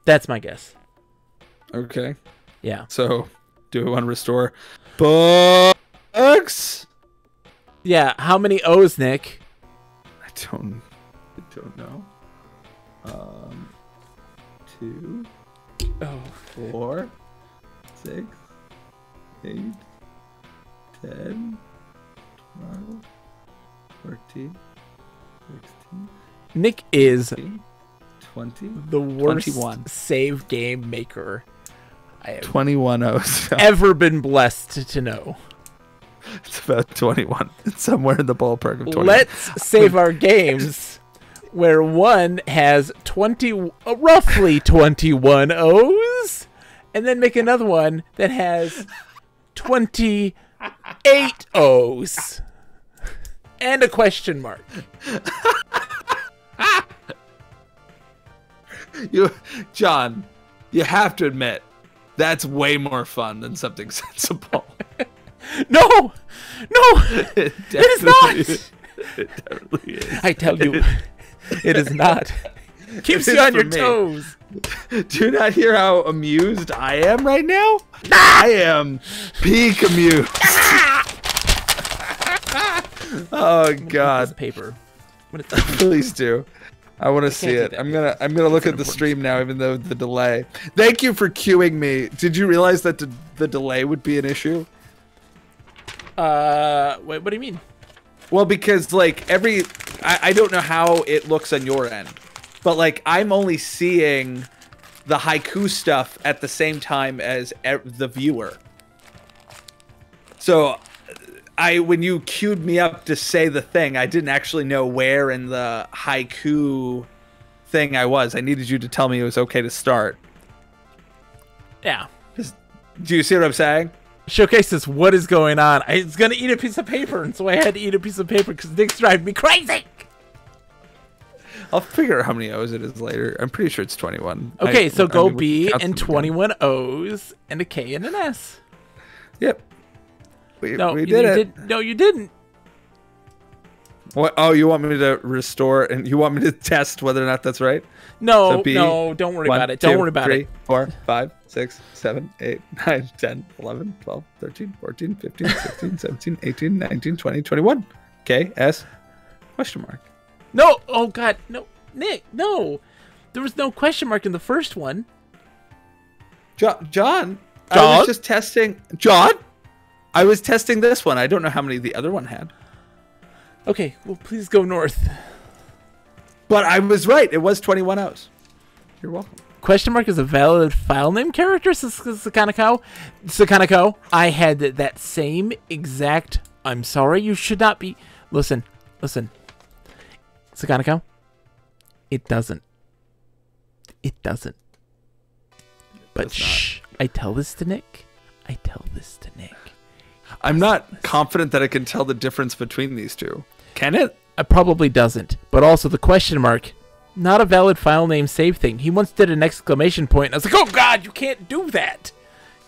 That's my guess. Okay. Yeah. So, do we want to restore books? Yeah. How many O's, Nick? I don't know. 2, 4, 6, 8, 10, 12, 13, 16. Nick is 20, the worst 21. save game maker I have 21 O's. ever been blessed to know. It's about 21. It's somewhere in the ballpark of 21. Let's save our games where one has roughly 21 O's, and then make another one that has 28 O's and a question mark. John, you have to admit That's way more fun than something sensible. No, it is not. It definitely is. I tell you, it is not. Keeps you on your toes. Do you not hear how amused I am right now? I am peak amused. Oh God! Paper. Please do. I want to see it. I'm gonna look at the stream now, even though the delay. Thank you for queuing me. Did you realize that the delay would be an issue? Wait, what do you mean? Well, because like I don't know how it looks on your end, but like I'm only seeing the haiku stuff at the same time as the viewer. So when you queued me up to say the thing, I didn't actually know where in the haiku thing I was. I needed you to tell me it was okay to start. Yeah. Do you see what I'm saying? Showcases what is going on. I was gonna eat a piece of paper, and so I had to eat a piece of paper because Nick's driving me crazy. I'll figure out how many O's it is later. I'm pretty sure it's 21. Okay, so go B and 21 O's and a K and an S. Yep. We did it. No, you didn't. What? Oh, you want me to restore and you want me to test whether or not that's right? No, no, don't worry about it. Don't worry about it. 4, 5, 6, 7, 8, 9, 10, 11, 12, 13, 14, 15, 16, 17, 18, 19, 20, 21. K, S, question mark. No, oh God, no. Nick, no. There was no question mark in the first one. John? I was just testing. John? I was testing this one. I don't know how many the other one had. Okay, well, please go north. But I was right. It was 21 O's. You're welcome. Question mark is a valid file name character, Sakanako. I had that same exact... I'm sorry, you should not be... Listen. Sakanako. It doesn't. But shh. I tell this to Nick. I'm not confident that I can tell the difference between these two. Can it? It probably doesn't. But also the question mark, not a valid file name save thing. He once did an exclamation point. And I was like, oh God, you can't do that.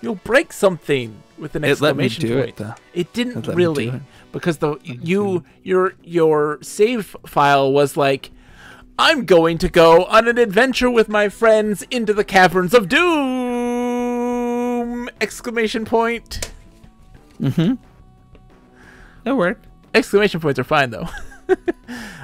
You'll break something with an exclamation point. It, though. It didn't really, because your save file was like, I'm going to go on an adventure with my friends into the caverns of doom! Exclamation point. Mm-hmm. That worked. Exclamation points are fine, though.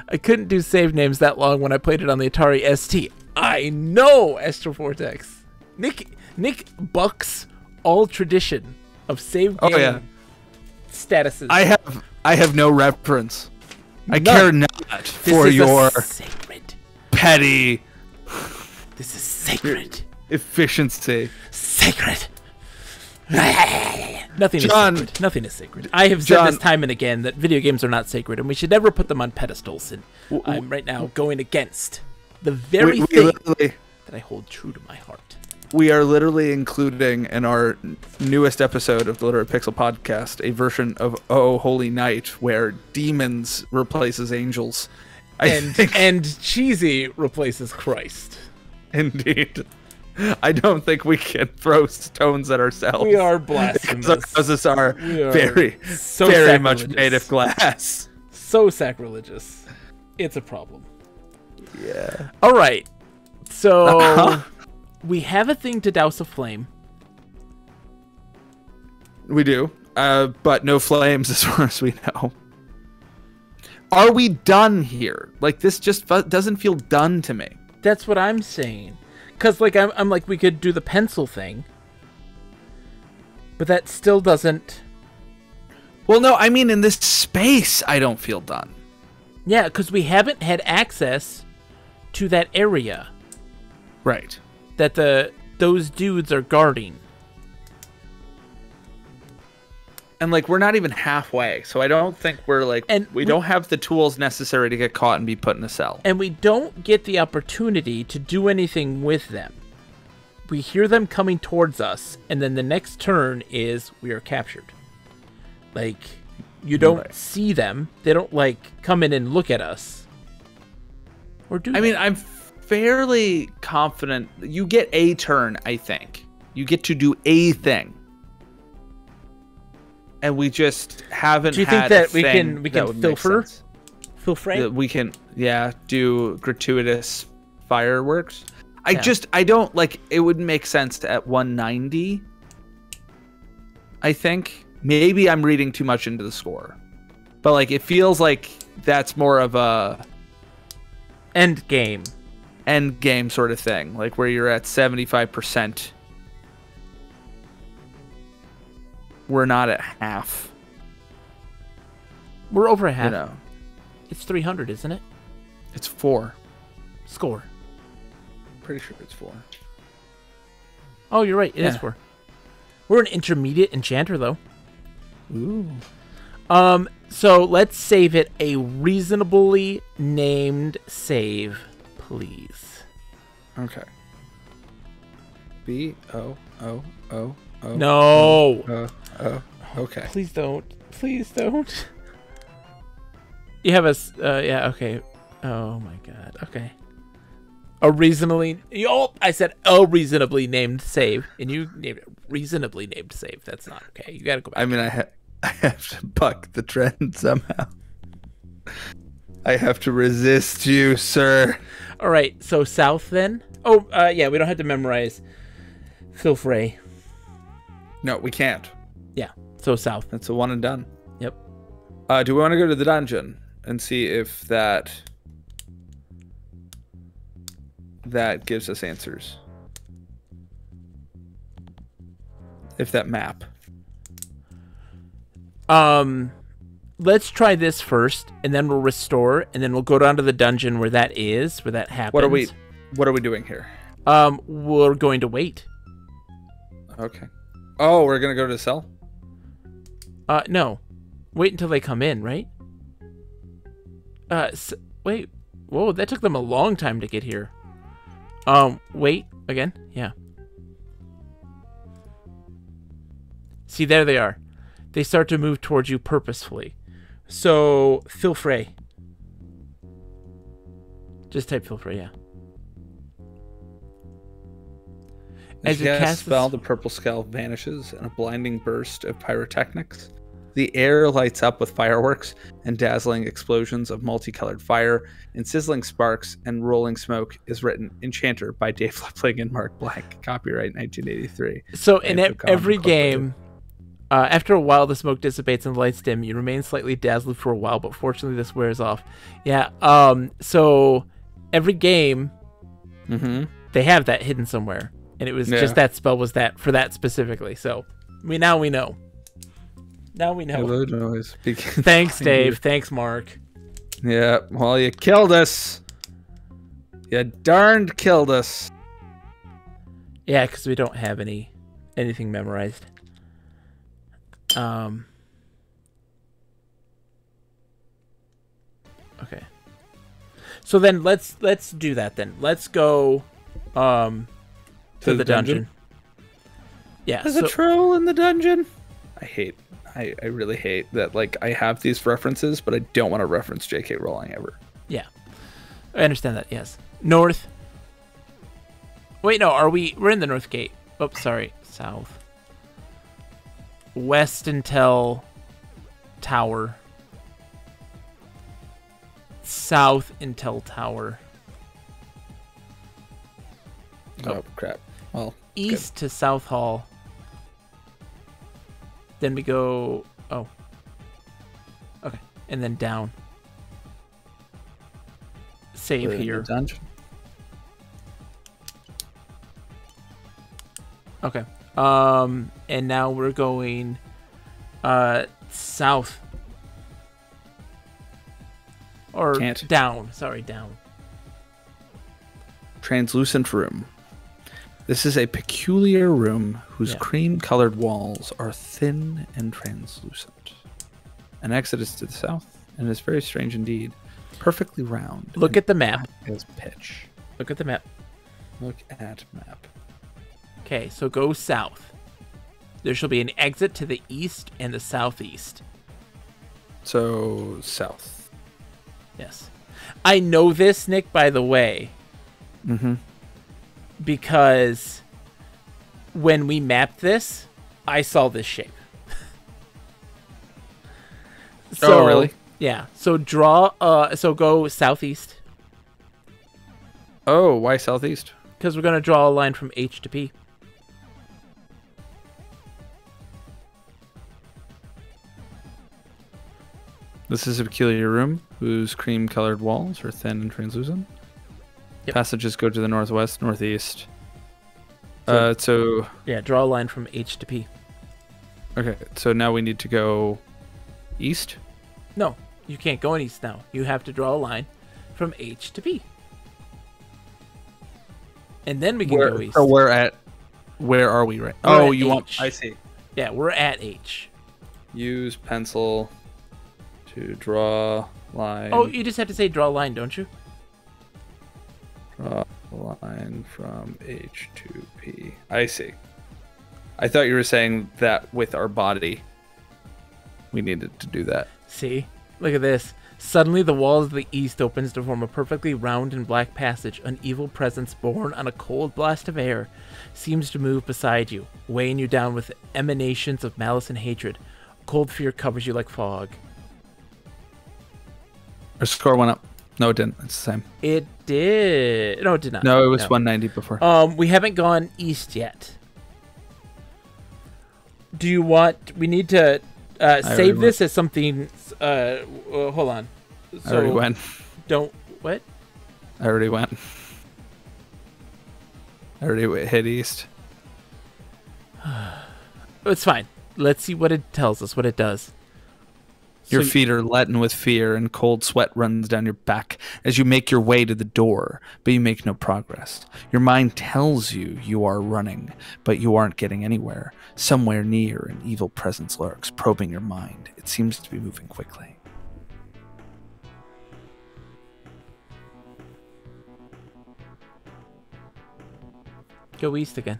I couldn't do save names that long when I played it on the Atari ST. I know, Astro Vortex. Nick bucks all tradition of save game statuses. I have no reference. I care not for your sacred, petty. This is sacred. Efficiency. Sacred. Nothing is sacred. Nothing is sacred. I have said this time and again that video games are not sacred, and we should never put them on pedestals. And I'm right now going against the very thing that I hold true to my heart. We are literally including in our newest episode of the Literate Pixel podcast a version of Oh Holy Night where demons replaces angels. And cheesy replaces Christ. Indeed. I don't think we can throw stones at ourselves. We are blasphemous. Because our houses are very much made of glass. So sacrilegious. It's a problem. Yeah. All right. So we have a thing to douse a flame. We do. But no flames as far as we know. Are we done here? Like, this just doesn't feel done to me. That's what I'm saying. Because, like, I'm like, we could do the pencil thing. But that still doesn't... Well, no, I mean, in this space, I don't feel done. Yeah, because we haven't had access to that area. Right. That those dudes are guarding. And, like, we're not even halfway. So I don't think we're, like... And we don't have the tools necessary to get caught and be put in a cell. And we don't get the opportunity to do anything with them. We hear them coming towards us, and then the next turn is we are captured. Like, you don't see them. They don't, like, come in and look at us. Or do they? I mean, I'm fairly confident. You get a turn, I think. You get to do a thing. And we just haven't. Do you think that we can filfer? We can, do gratuitous fireworks. I don't like. It wouldn't make sense at 190. I think maybe I'm reading too much into the score, but like it feels like that's more of a end game sort of thing, like where you're at 75%. We're not at half. We're over half. You know. It's 300, isn't it? It's 4. Score. Pretty sure it's 4. Oh, you're right. It is 4. We're an intermediate enchanter, though. Ooh. So let's save it a reasonably named save, please. Okay. B-O-O-O-O. No. Okay. Please don't. Please don't. You have a... yeah, okay. Oh, my God. Okay. A reasonably... I said a reasonably named save, and you named it reasonably named save. That's not okay. You gotta go back. I mean, I have to buck the trend somehow. I have to resist you, sir. All right, so south then. Oh, yeah, we don't have to memorize Phil Frey. No, we can't. Yeah, so south. That's a one and done. Yep. Do we want to go to the dungeon and see if that gives us answers? If that map. Let's try this first, and then we'll restore, and then we'll go down to the dungeon where that happens. What are we doing here? We're going to wait. Okay. Oh, we're gonna go to the cell? No. Wait until they come in, right? Wait. Whoa, that took them a long time to get here. Wait again. Yeah. See, there they are. They start to move towards you purposefully. So, Phil Frey. Just type Phil Frey, yeah. As you cast the spell, the purple skull vanishes in a blinding burst of pyrotechnics. The air lights up with fireworks and dazzling explosions of multicolored fire, and sizzling sparks and rolling smoke is written Enchanter by Dave Lepling and Mark Blank. Copyright 1983. So in every game, after a while the smoke dissipates and the lights dim. You remain slightly dazzled for a while, but fortunately this wears off. Yeah, so every game, they have that hidden somewhere. And it was just that spell was that for that specifically. So now we know. Now we know. Hello, noise. Thanks, Dave. Thanks, Mark. Yeah, well, you killed us. You darned killed us. Yeah, because we don't have anything memorized. Okay. So then let's do that then. Let's go to the dungeon. Yeah. There's a troll in the dungeon. I really hate that, like, I have these references, but I don't want to reference J.K. Rowling ever. Yeah. I understand that, yes. North. Wait, no, we're in the north gate. Oh, sorry. South. West until tower. South until tower. Oh, crap. Well, east to South Hall. Then we go... Oh. Okay. And then down. Save here. Dungeon. Okay. And now we're going south. Or down. Sorry, down. Translucent room. This is a peculiar room whose cream-colored walls are thin and translucent. An exit is to the south, and it's very strange indeed. Perfectly round. Look at the map. As pitch. Look at the map. Look at map. Okay, so go south. There shall be an exit to the east and the southeast. So, south. Yes. I know this, Nick, by the way. Mm-hmm. Because when we mapped this, I saw this shape. So, oh, really? Yeah. So so go southeast. Oh, why southeast? Because we're going to draw a line from H to P. This is a peculiar room whose cream-colored walls are thin and translucent. Yep. Passages go to the northwest, northeast. So yeah, draw a line from H to P. Okay, so now we need to go east? No, you can't go east now. You have to draw a line from H to P. And then we can go east. So where are we right? We're Oh, at you want... H. I see. Yeah, we're at H. Use pencil to draw line. Oh, you just have to say draw a line, don't you? Draw a line from H to P. I see. I thought you were saying that with our body, we needed to do that. See? Look at this. Suddenly, the walls of the east opens to form a perfectly round and black passage. An evil presence born on a cold blast of air seems to move beside you, weighing you down with emanations of malice and hatred. Cold fear covers you like fog. Our score went up. No, it didn't. It's the same. It did. No, it did not. No, it was 190 before. We haven't gone east yet. Do you want... We need to save this as something... hold on. I already went. Don't... What? I already went. I already hit east. It's fine. Let's see what it tells us, what it does. Your feet are leaden with fear, and cold sweat runs down your back as you make your way to the door, but you make no progress. Your mind tells you you are running, but you aren't getting anywhere. Somewhere near, an evil presence lurks, probing your mind. It seems to be moving quickly. Go east again.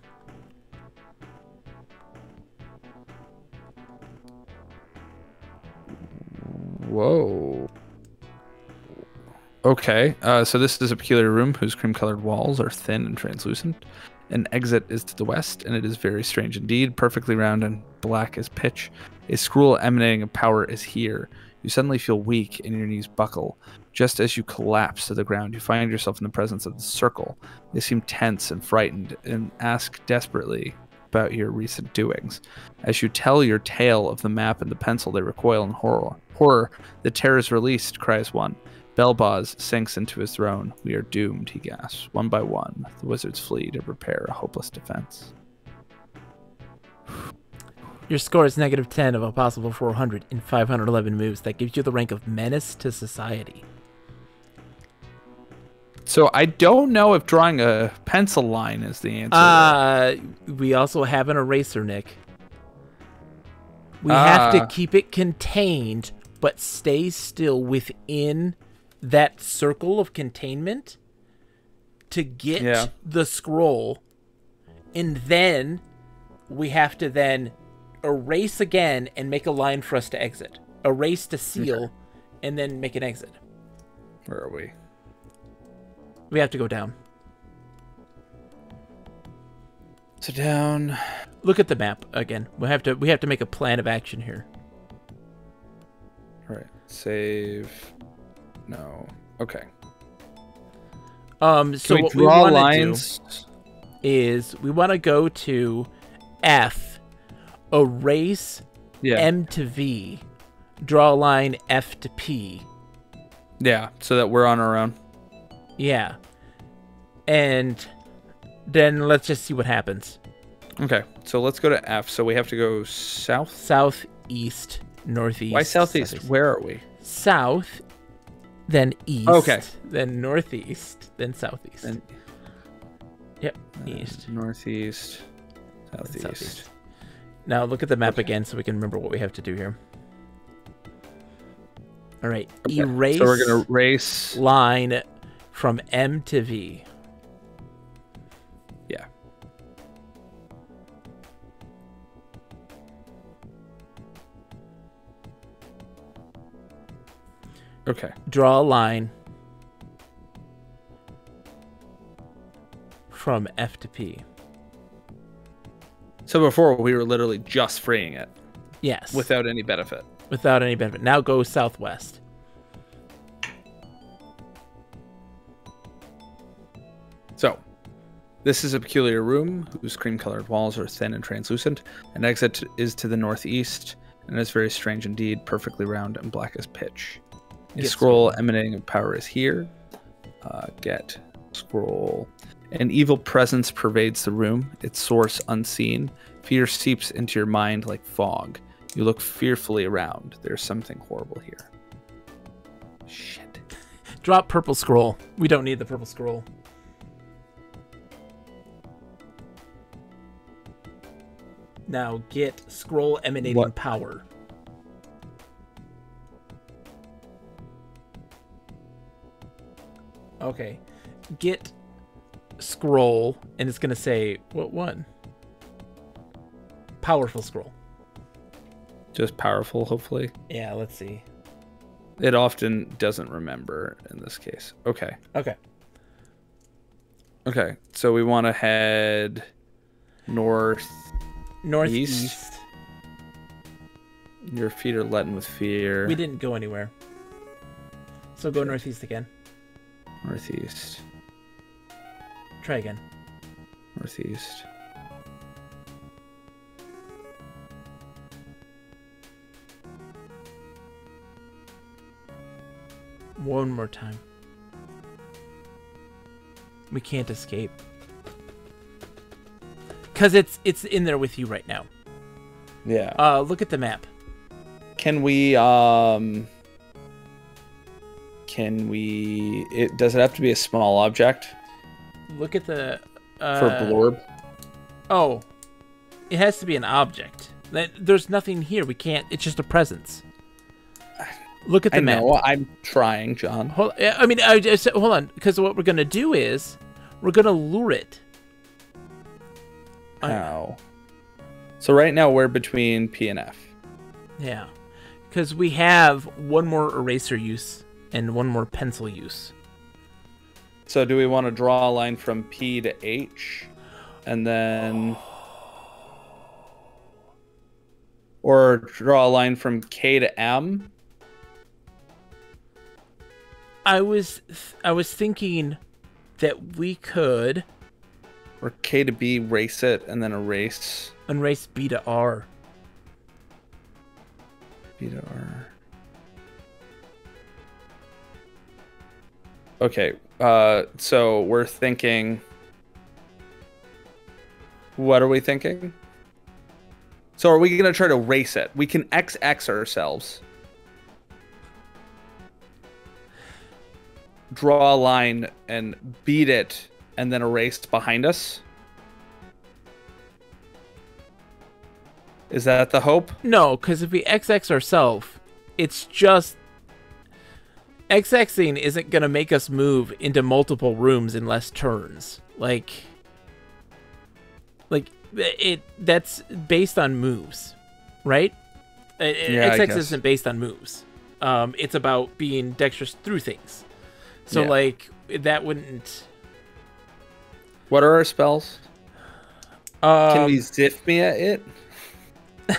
Whoa. Okay, so this is a peculiar room whose cream-colored walls are thin and translucent. An exit is to the west, and it is very strange indeed, perfectly round and black as pitch. A scroll emanating of power is here. You suddenly feel weak, and your knees buckle. Just as you collapse to the ground, you find yourself in the presence of the circle. They seem tense and frightened, and ask desperately about your recent doings. As you tell your tale of the map and the pencil, they recoil in horror. Horror, the terror is released, cries one. Belboz sinks into his throne. We are doomed, he gasps. One by one, the wizards flee to prepare a hopeless defense. Your score is -10 of a possible 400 in 511 moves. That gives you the rank of menace to society. So I don't know if drawing a pencil line is the answer. We also have an eraser, Nick. We have to keep it contained, but stay still within that circle of containment to get the scroll. And then we have to then erase again and make a line for us to exit. Erase to seal, and then make an exit. Where are we? We have to go down. So down. Look at the map again. We have to make a plan of action here. All right. Save. No. Okay. So what we want to do is we want to go to F, erase M to V, draw a line F to P. Yeah, so that we're on our own. Yeah. And then let's just see what happens. Okay, so let's go to F. So we have to go south? Southeast, northeast. Why southeast? Southeast. Where are we? South, then east. Okay. Then northeast, then southeast. Then, yep, east. Northeast, southeast. Now look at the map again so we can remember what we have to do here. All right, Okay. erase. So we're going to erase line from M to V. Yeah. Okay. Draw a line from F to P. So before, we were literally just freeing it. Yes. Without any benefit. Without any benefit. Now go southwest. So, this is a peculiar room whose cream-colored walls are thin and translucent. An exit is to the northeast, and is very strange indeed, perfectly round and black as pitch. A scroll emanating power is here. Get scroll. An evil presence pervades the room, its source unseen. Fear seeps into your mind like fog. You look fearfully around. There's something horrible here. Shit. Drop purple scroll. We don't need the purple scroll. Now get scroll emanating power. Okay. Get scroll, and it's going to say, what one? Powerful scroll. Just powerful, hopefully. Yeah, let's see. It often doesn't remember in this case. Okay. Okay. Okay, so we want to head northeast. Your feet are leaden with fear. We didn't go anywhere. So go northeast again. Northeast. Try again. Northeast. One more time. We can't escape. Because it's in there with you right now. Yeah. Look at the map. Can we does it have to be a small object? Look at the for blorb. Oh. It has to be an object. There's nothing here. We can't. It's just a presence. Look at the map. I know. I'm trying, John. Hold on, because what we're going to do is we're going to lure it. How? So right now we're between P and F. Yeah. Because we have one more eraser use and one more pencil use. So do we want to draw a line from P to H and then... Or draw a line from K to M? I was thinking that we could... Or K to B, race it, and then erase. Erase B to R. B to R. Okay, so we're thinking... What are we thinking? So are we going to try to race it? We can XX ourselves. Draw a line and beat it and then erase behind us. Is that the hope? No, because if we XX ourselves, it's just... XXing isn't going to make us move into multiple rooms in less turns. Like that's based on moves, right? Yeah, XX isn't based on moves. It's about being dexterous through things. So yeah. like that wouldn't. What are our spells? Can we Zifmia it?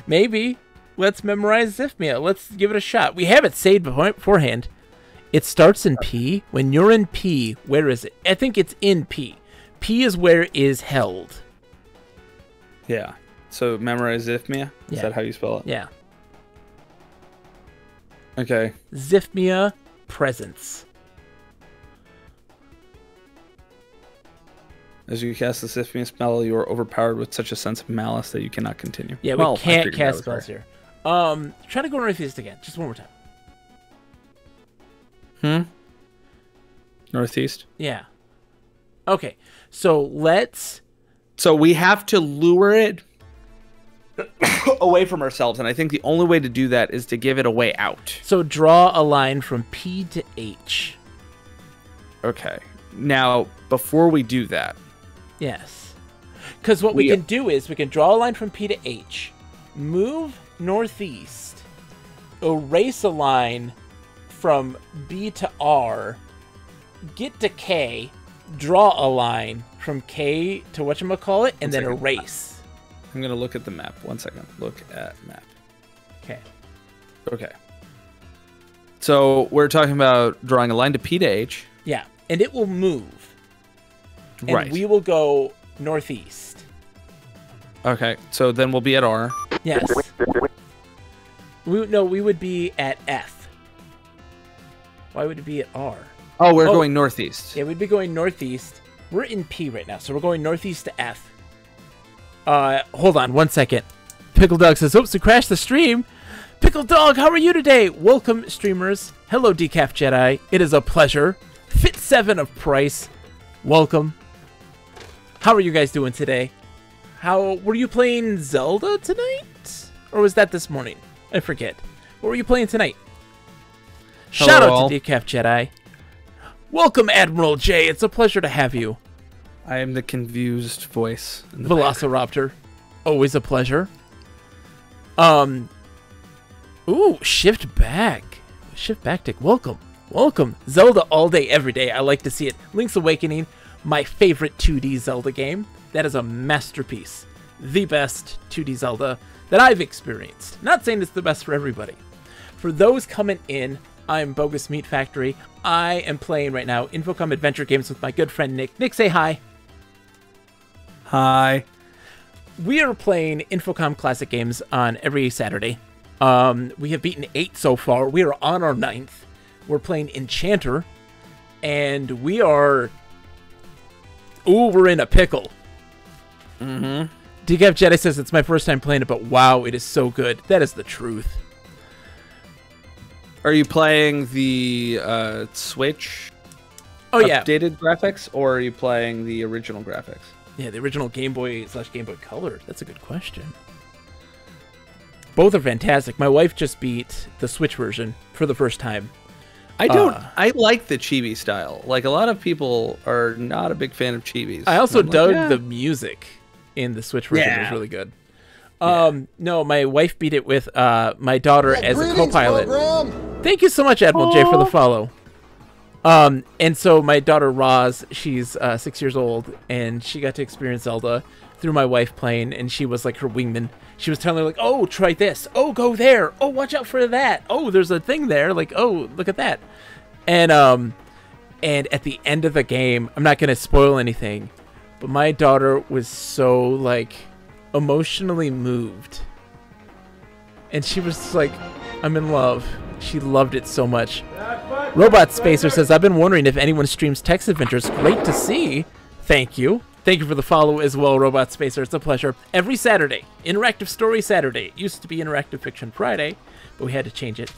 Maybe. Let's memorize Zifmia. Let's give it a shot. We have it saved beforehand. It starts in P. When you're in P, where is it? I think it's in P. P is where is held. Yeah. So memorize Zifmia? Is that how you spell it? Yeah. Okay. Zifmia presence. As you cast the Zifmia spell, you are overpowered with such a sense of malice that you cannot continue. Yeah, we can't cast spells here. Try to go northeast again. Just one more time. Northeast? Yeah. Okay. So let's... So we have to lure it away from ourselves, and I think the only way to do that is to give it a way out. So draw a line from P to H. Okay. Now, before we do that... Yes. Because what we can do is we can draw a line from P to H, move northeast, erase a line from B to R, get to K, draw a line from from K to whatchamacallit, and then second. erase. I'm going to look at the map. 1 second. Look at map. Okay. Okay. So we're talking about drawing a line to P to H. Yeah, and it will move. And Right. we will go northeast. Okay, so then we'll be at R. Yes. We would be at F. Why would it be at R? Oh, we're going northeast. Yeah, we'd be going northeast. We're in P right now, so we're going northeast to F. Hold on 1 second. Pickle Dog says, oops, we crashed the stream. Pickle Dog, how are you today? Welcome, streamers. Hello, Decaf Jedi. It is a pleasure. Fit 7 of Price. Welcome. How are you guys doing today? How were you playing Zelda tonight? Or was that this morning? I forget. What were you playing tonight? Shout out to Decaf Jedi. Welcome, Admiral J. It's a pleasure to have you. I am the confused voice. In the Velociraptor. Always a pleasure. Ooh, shift back. Shift back tick. Welcome. Welcome. Zelda all day, every day. I like to see it. Link's Awakening, my favorite 2D Zelda game. That is a masterpiece. The best 2D Zelda that I've experienced. Not saying it's the best for everybody. For those coming in, I'm Bogus Meat Factory. I am playing right now Infocom Adventure Games with my good friend Nick. Nick, say hi. Hi. We are playing Infocom Classic games on every Saturday. We have beaten 8 so far. We are on our 9th. We're playing Enchanter. And we are... Ooh, we're in a pickle. Mm-hmm. DGF Jedi says it's my first time playing it, but wow, it is so good. That is the truth. Are you playing the Switch updated graphics, or are you playing the original graphics? Yeah, the original Game Boy / Game Boy Color. That's a good question. Both are fantastic. My wife just beat the Switch version for the first time. I like the chibi style. Like, a lot of people are not a big fan of chibis. I also dug the music in the Switch version. It was really good. No, my wife beat it with my daughter as a co-pilot. Program. Thank you so much, Admiral J, for the follow. And so my daughter Roz, she's 6 years old, and she got to experience Zelda through my wife playing, and she was like her wingman. She was telling her, like, oh, try this. Oh, go there. Oh, watch out for that. Oh, there's a thing there. Like, oh, look at that. And at the end of the game, I'm not going to spoil anything, but my daughter was so, like, emotionally moved. And she was like, I'm in love. She loved it so much. Robot Spacer says, I've been wondering if anyone streams text adventures. Great to see. Thank you. Thank you for the follow as well, Robot Spacer. It's a pleasure. Every Saturday, Interactive Story Saturday. It used to be Interactive Fiction Friday, but we had to change it.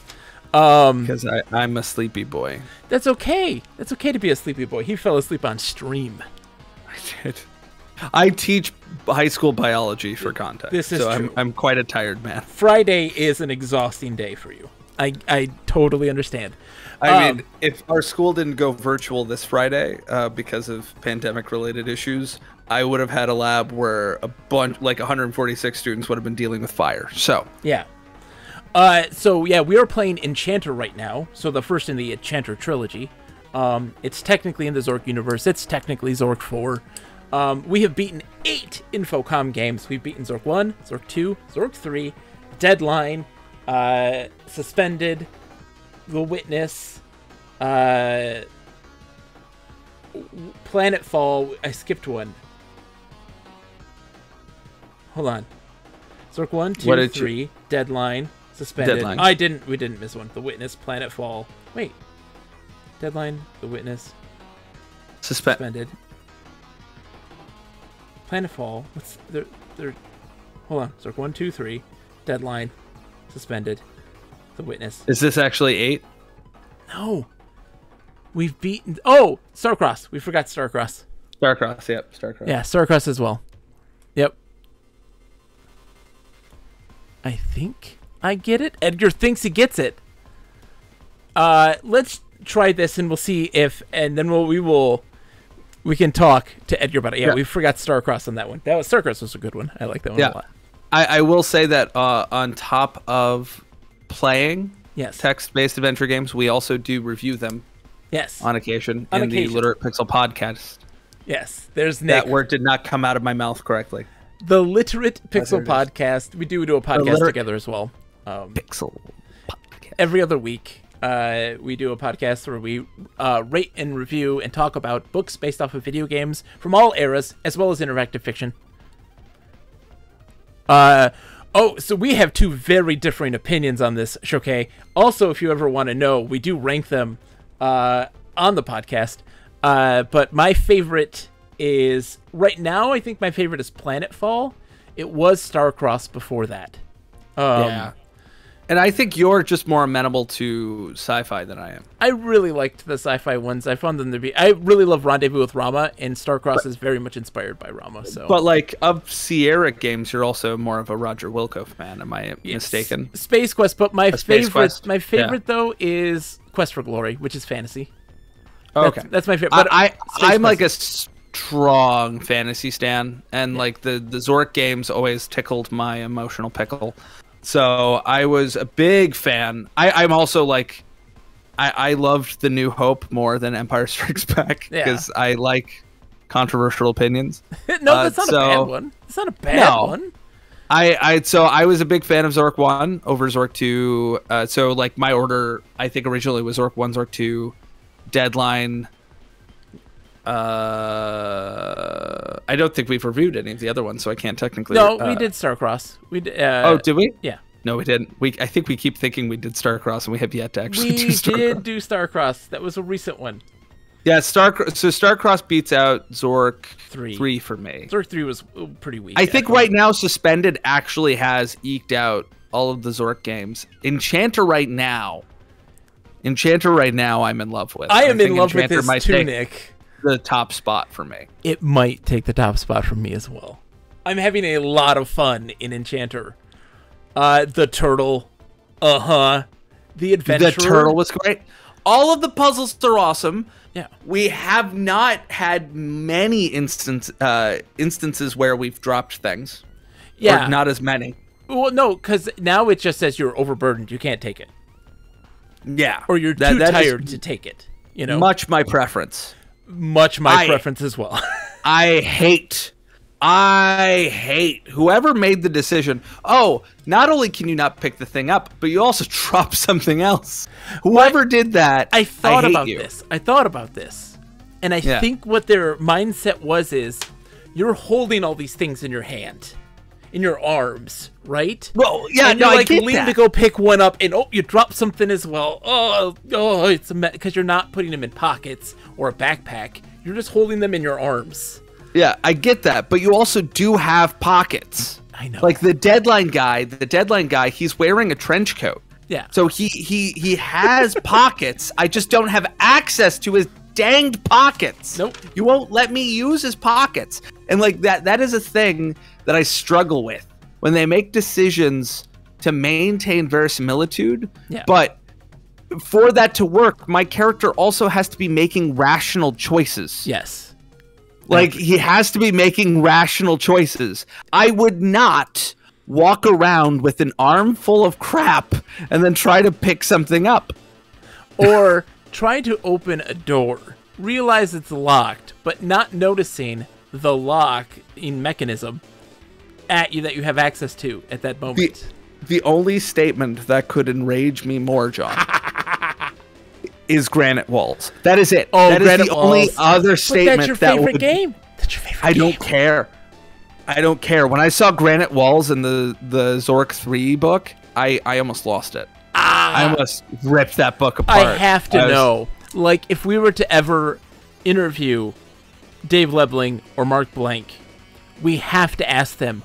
Because I'm a sleepy boy. That's okay. That's okay to be a sleepy boy. He fell asleep on stream. I did. I teach high school biology for context. This is true. I'm quite a tired man. Friday is an exhausting day for you. I totally understand. I mean, if our school didn't go virtual this Friday because of pandemic-related issues, I would have had a lab where a bunch, like 146 students, would have been dealing with fire. So yeah. We are playing Enchanter right now. So the first in the Enchanter trilogy. It's technically in the Zork universe. It's technically Zork 4. We have beaten 8 Infocom games. We've beaten Zork 1, Zork 2, Zork 3, Deadline, Suspended, The Witness, Planetfall. I skipped one. Hold on. Zork 1, 2, 3, Deadline, Suspended. Deadline. We didn't miss one. The Witness, Planetfall. Wait. Deadline, The Witness, Suspended. Planetfall. What's there? Hold on. Zork 1, 2, 3, Deadline, Suspended, The Witness. Is this actually 8? No. We've beaten... Oh! Starcross. We forgot Starcross. Starcross, yep. Starcross. Yeah, Starcross as well. Yep. I think I get it. Edgar thinks he gets it. Let's try this and we'll see if... And then we can talk to Edgar about it. Yeah, we forgot Starcross on that one. Starcross was a good one. I like that one a lot. I will say that on top of playing text-based adventure games, we also do review them. Yes. On occasion in the Literate Pixel podcast. Yes, there's Nick. That word did not come out of my mouth correctly. The Literate Pixel there it is. Podcast. We do a podcast together as well. Pixel podcast. Every other week, we do a podcast where we rate and review and talk about books based off of video games from all eras, as well as interactive fiction. So we have two very differing opinions on this, Shokai. Also, if you ever want to know, we do rank them on the podcast. But my favorite is, right now, I think my favorite is Planetfall. It was Starcross before that. Yeah. And I think you're just more amenable to sci-fi than I am. I really liked the sci-fi ones. I found them to be... I really love Rendezvous with Rama, and Starcross is very much inspired by Rama. So, but like, of Sierra games, you're also more of a Roger Wilco fan. Am I mistaken? Space Quest, but my favorite, Yeah. though, is Quest for Glory, which is fantasy. Okay. That's my favorite. But I'm like a strong fantasy stan, and like the Zork games always tickled my emotional pickle. So I was a big fan. I'm also like, I loved The New Hope more than Empire Strikes Back because I like controversial opinions. No, that's not a bad one. It's not a bad one. So I was a big fan of Zork 1 over Zork 2. So like my order, I think originally was Zork 1, Zork 2, Deadline. I don't think we've reviewed any of the other ones, so I can't technically. No, we did Starcross. We did, oh, did we? Yeah. No, we didn't. I think we keep thinking we did Starcross, and we have yet to actually do Starcross. We did do Starcross. That was a recent one. Yeah, Starcross beats out Zork 3 for me. Zork 3 was pretty weak. I think right now Suspended actually has eked out all of the Zork games. Enchanter right now, I'm in love with. I am in love with this too, Nick. The top spot for me. It might take the top spot from me as well. I'm having a lot of fun in Enchanter. The turtle. The adventurer. The turtle was great. All of the puzzles are awesome. Yeah. We have not had many instances where we've dropped things. Yeah. Or not as many. Well, no, because now it just says you're overburdened. You can't take it. Yeah. Or you're too tired to take it. You know. Much my preference. Much my preference as well. I hate whoever made the decision. Oh, not only can you not pick the thing up, but you also drop something else. Whoever did that, I thought about this. And I think what their mindset is you're holding all these things in your hand, in your arms, right? Well, yeah, and you're lean to go pick one up, and you drop something as well. Oh, it's a mess because you're not putting them in pockets or a backpack. You're just holding them in your arms. Yeah, I get that, but you also do have pockets. I know. Like the deadline guy, he's wearing a trench coat. Yeah. So he has pockets. I just don't have access to his danged pockets. Nope. You won't let me use his pockets. And like that is a thing that I struggle with when they make decisions to maintain verisimilitude. Yeah. But for that to work, my character also has to be making rational choices. Yes. Like, he has to be making rational choices. I would not walk around with an arm full of crap and then try to pick something up. Or try to open a door, realize it's locked, but not noticing the locking mechanism at you that you have access to at that moment. The only statement that could enrage me more, John, is Granite Walls. That is it. Oh, that is the only other statement that's your favorite game. That's your favorite game. I don't care. When I saw Granite Walls in the Zork 3 book, I almost lost it. I almost ripped that book apart. I have to know. Like, if we were to ever interview Dave Lebling or Mark Blank, we have to ask them,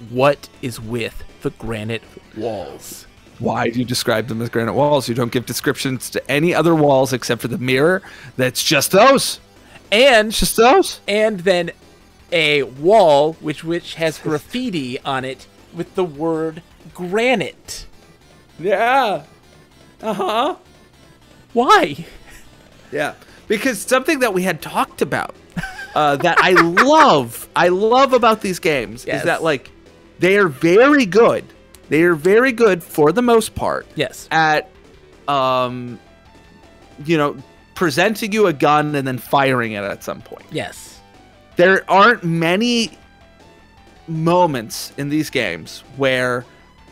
what is with the Granite Walls? Why do you describe them as granite walls? You don't give descriptions to any other walls except for the mirror. That's just those. And it's just those. And then a wall which has graffiti on it with the word granite. Yeah. Uh-huh. Why? Yeah. Because something that we had talked about that I love about these games is that, like, they are very good. They are very good for the most part. Yes. At, presenting you a gun and then firing it at some point. Yes. there aren't many moments in these games where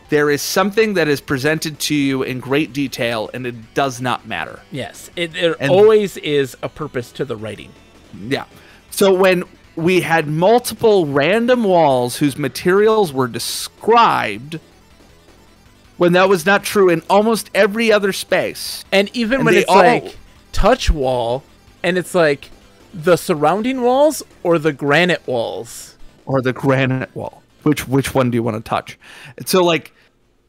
there is something that is presented to you in great detail and it does not matter. Yes, there always is a purpose to the writing. Yeah. So when we had multiple random walls whose materials were described, when that was not true in almost every other space. And even when it's like touch wall, and it's like the surrounding walls or the granite walls. Or the granite wall. Which one do you want to touch? And so, like,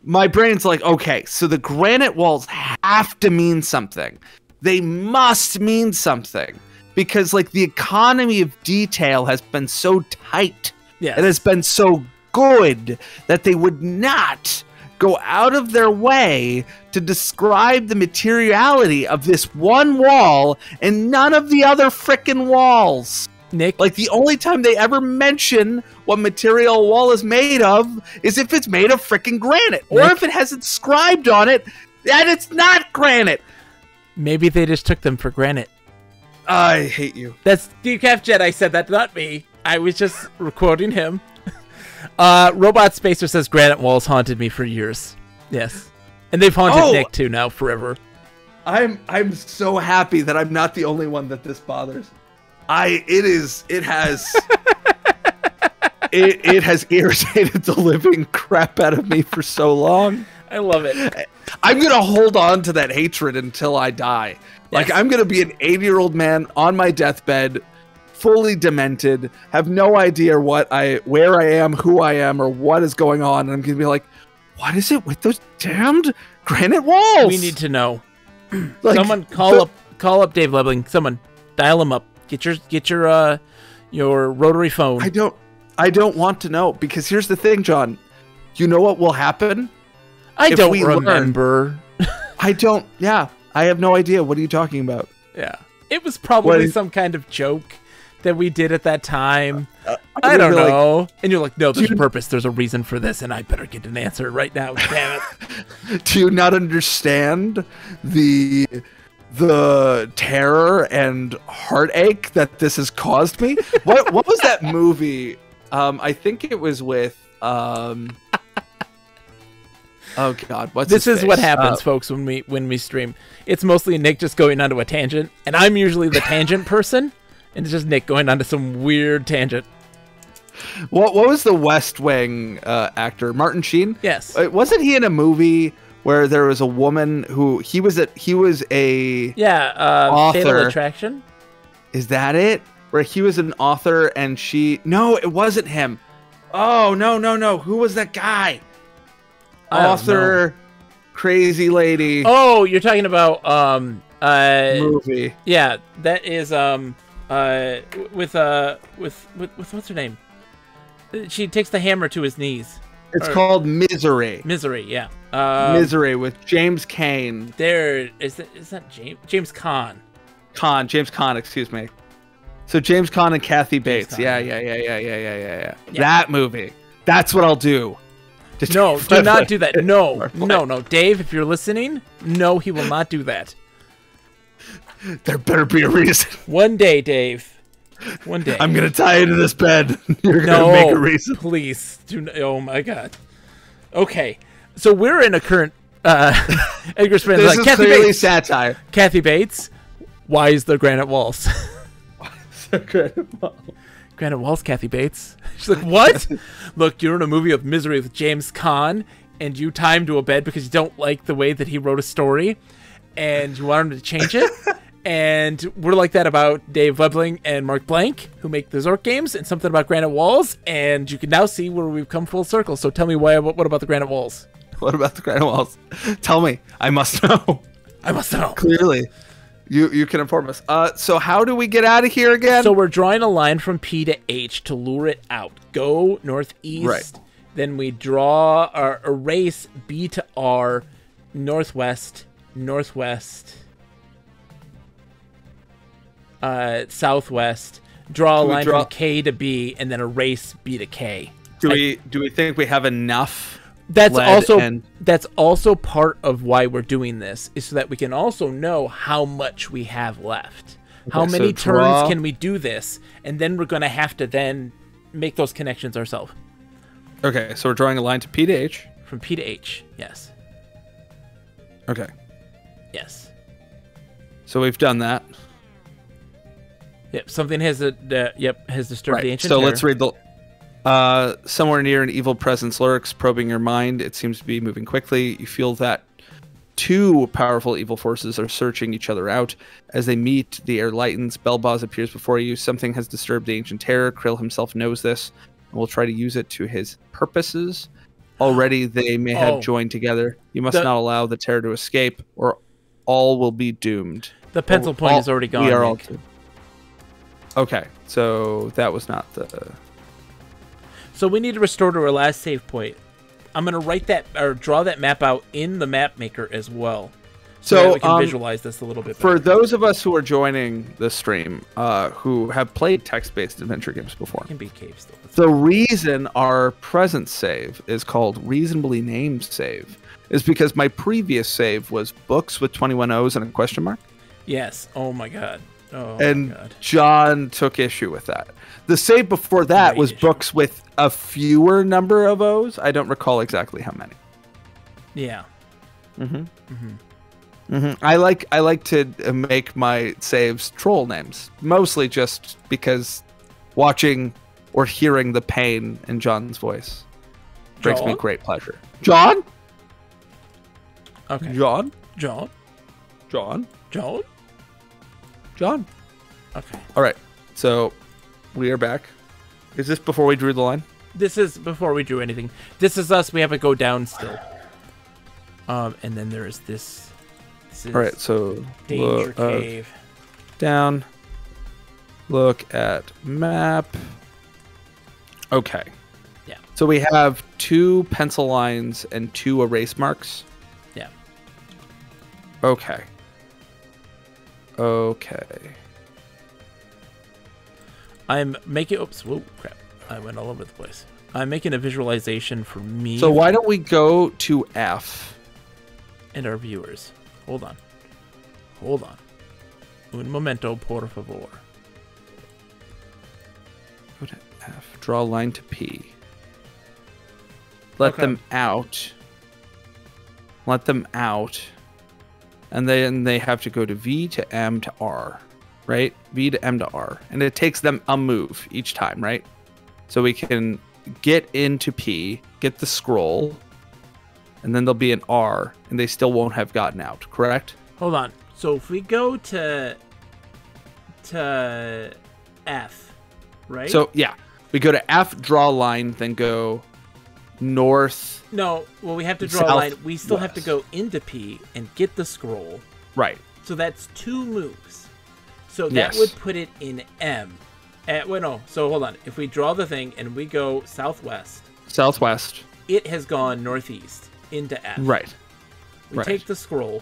my brain's like, okay, so the granite walls have to mean something. They must mean something. Because, like, the economy of detail has been so tight. Yes. It has been so good that they would not go out of their way to describe the materiality of this one wall and none of the other frickin' walls. Nick, like the only time they ever mention what material a wall is made of is if it's made of frickin' granite, or if it has inscribed on it that it's not granite. Maybe they just took them for granted. I hate you. That's Decaf Jedi said that, not me. I was just quoting him. Robot Spacer says granite walls haunted me for years. Yes, and they've haunted Nick too now forever. I'm so happy that I'm not the only one that this bothers. It has irritated the living crap out of me for so long. I love it. I'm going to hold on to that hatred until I die. Like, I'm going to be an 80-year-old man on my deathbed, fully demented, have no idea where I am, who I am, or what is going on. And I'm going to be like, what is it with those damned granite walls? We need to know. Like, someone call up Dave Lebling. Someone dial him up. Get your rotary phone. I don't want to know, because here's the thing, John. You know what will happen? I don't remember. Yeah, I have no idea. What are you talking about? Yeah, it was probably some kind of joke that we did at that time. I don't know. Like, and you're like, no, there's a purpose. There's a reason for this, and I better get an answer right now. Damn it. Do you not understand the terror and heartache that this has caused me? What was that movie? I think it was with oh god, what's this his is face? What happens, folks, when we stream. It's mostly Nick just going onto a tangent, and I'm usually the tangent person, and it's just Nick going onto some weird tangent. What was the West Wing actor? Martin Sheen? Yes. Wasn't he in a movie where there was a woman who he was a author. Fatal Attraction? Is that it? Where he was an author and no, it wasn't him. Oh, no. Who was that guy? Author, crazy lady. Oh, you're talking about movie. Yeah, that is with what's her name? She takes the hammer to his knees. It's called Misery. Misery, yeah. Misery with James Cain. There is that James Caan. James Caan, excuse me. So James Caan and Kathy Bates. Yeah. That movie. That's what I'll do. No, do not do that. No, Dave, if you're listening, no, he will not do that. There better be a reason. One day, Dave. One day. I'm going to tie you to this bed. You're going to make a reason. Please. Oh, my God. Okay. So we're in a current... Edgar Spence this like, is Kathy clearly Bates. satire. Kathy Bates, why is there granite walls? Why is there granite walls? Granite walls, Kathy Bates. She's like, what? Look, you're in a movie of Misery with James Caan, and you tie him to a bed because you don't like the way that he wrote a story, and you want him to change it. And we're like that about Dave Lebling and Mark Blank, who make the Zork games, and something about granite walls. And you can now see where we've come full circle. So tell me what about the granite walls? What about the granite walls? Tell me. I must know. I must know. Clearly. You can inform us. So how do we get out of here again? So we're drawing a line from P to H to lure it out. Go northeast. Right. Then we draw or erase B to R, northwest, southwest. Draw a line from K to B, and then erase B to K. Do we think we have enough? That's also part of why we're doing this, is so that we can also know how much we have left. How Okay, many so draw- turns can we do this? And then we're gonna have to then make those connections ourselves. Okay, so we're drawing a line to P to H. From P to H. Yes. Okay, Yes. so we've done that. Yep. Something has has disturbed the Right. ancient So terror. let's read the. Somewhere near an evil presence lurks, probing your mind. It seems to be moving quickly. You feel that two powerful evil forces are searching each other out. As they meet, the air lightens. Belboz appears before you. Something has disturbed the ancient terror. Krill himself knows this and will try to use it to his purposes. Already, they may have joined together. You must not allow the terror to escape, or all will be doomed. The pencil point is already gone. We are all Nick. doomed. Okay, so that was not the. So we need to restore to our last save point. I'm gonna write that or draw that map out in the map maker as well, so that we can visualize this a little bit better. For those of us who are joining the stream, who have played text-based adventure games before, It can be cave still. the reason our present save is called reasonably named save is because my previous save was books with 21 O's and a question mark. Yes. Oh my god. Oh And my god. John took issue with that. The save before that Great was issue. books with a fewer number of O's. I don't recall exactly how many. Yeah. I like to make my saves troll names, mostly just because watching or hearing the pain in John's voice brings me John? great pleasure. John? Okay. John? John. John? John. John? Okay. All right, so we are back. Is this before we drew the line? This is before we drew anything. This is us. We have to go down still. And then there is this. This is All right, so danger look, cave. down. Look at map. Okay. Yeah. So we have 2 pencil lines and 2 erase marks. Yeah. Okay. Okay. I'm making. Oops. Whoa, crap. I went all over the place. I'm making a visualization for me So why don't we go to F? and our viewers. Hold on. Hold on. Un momento, por favor. Go to F. Draw a line to P. Let them out. Let them out. And then they have to go to V to M to R. Right? V to M to R. And it takes them a move each time, right? So we can get into P, get the scroll, and then there'll be an R, and they still won't have gotten out, correct? Hold on. So if we go to F, right? So, yeah. We go to F, draw a line, then go north. no, well we have to draw a line. We still have to go into P and get the scroll. Right. So that's 2 moves. So that Yes. would put it in M. Well, no. So hold on. If we draw the thing and we go southwest, Southwest. it has gone northeast into F. Right. We right. take the scroll.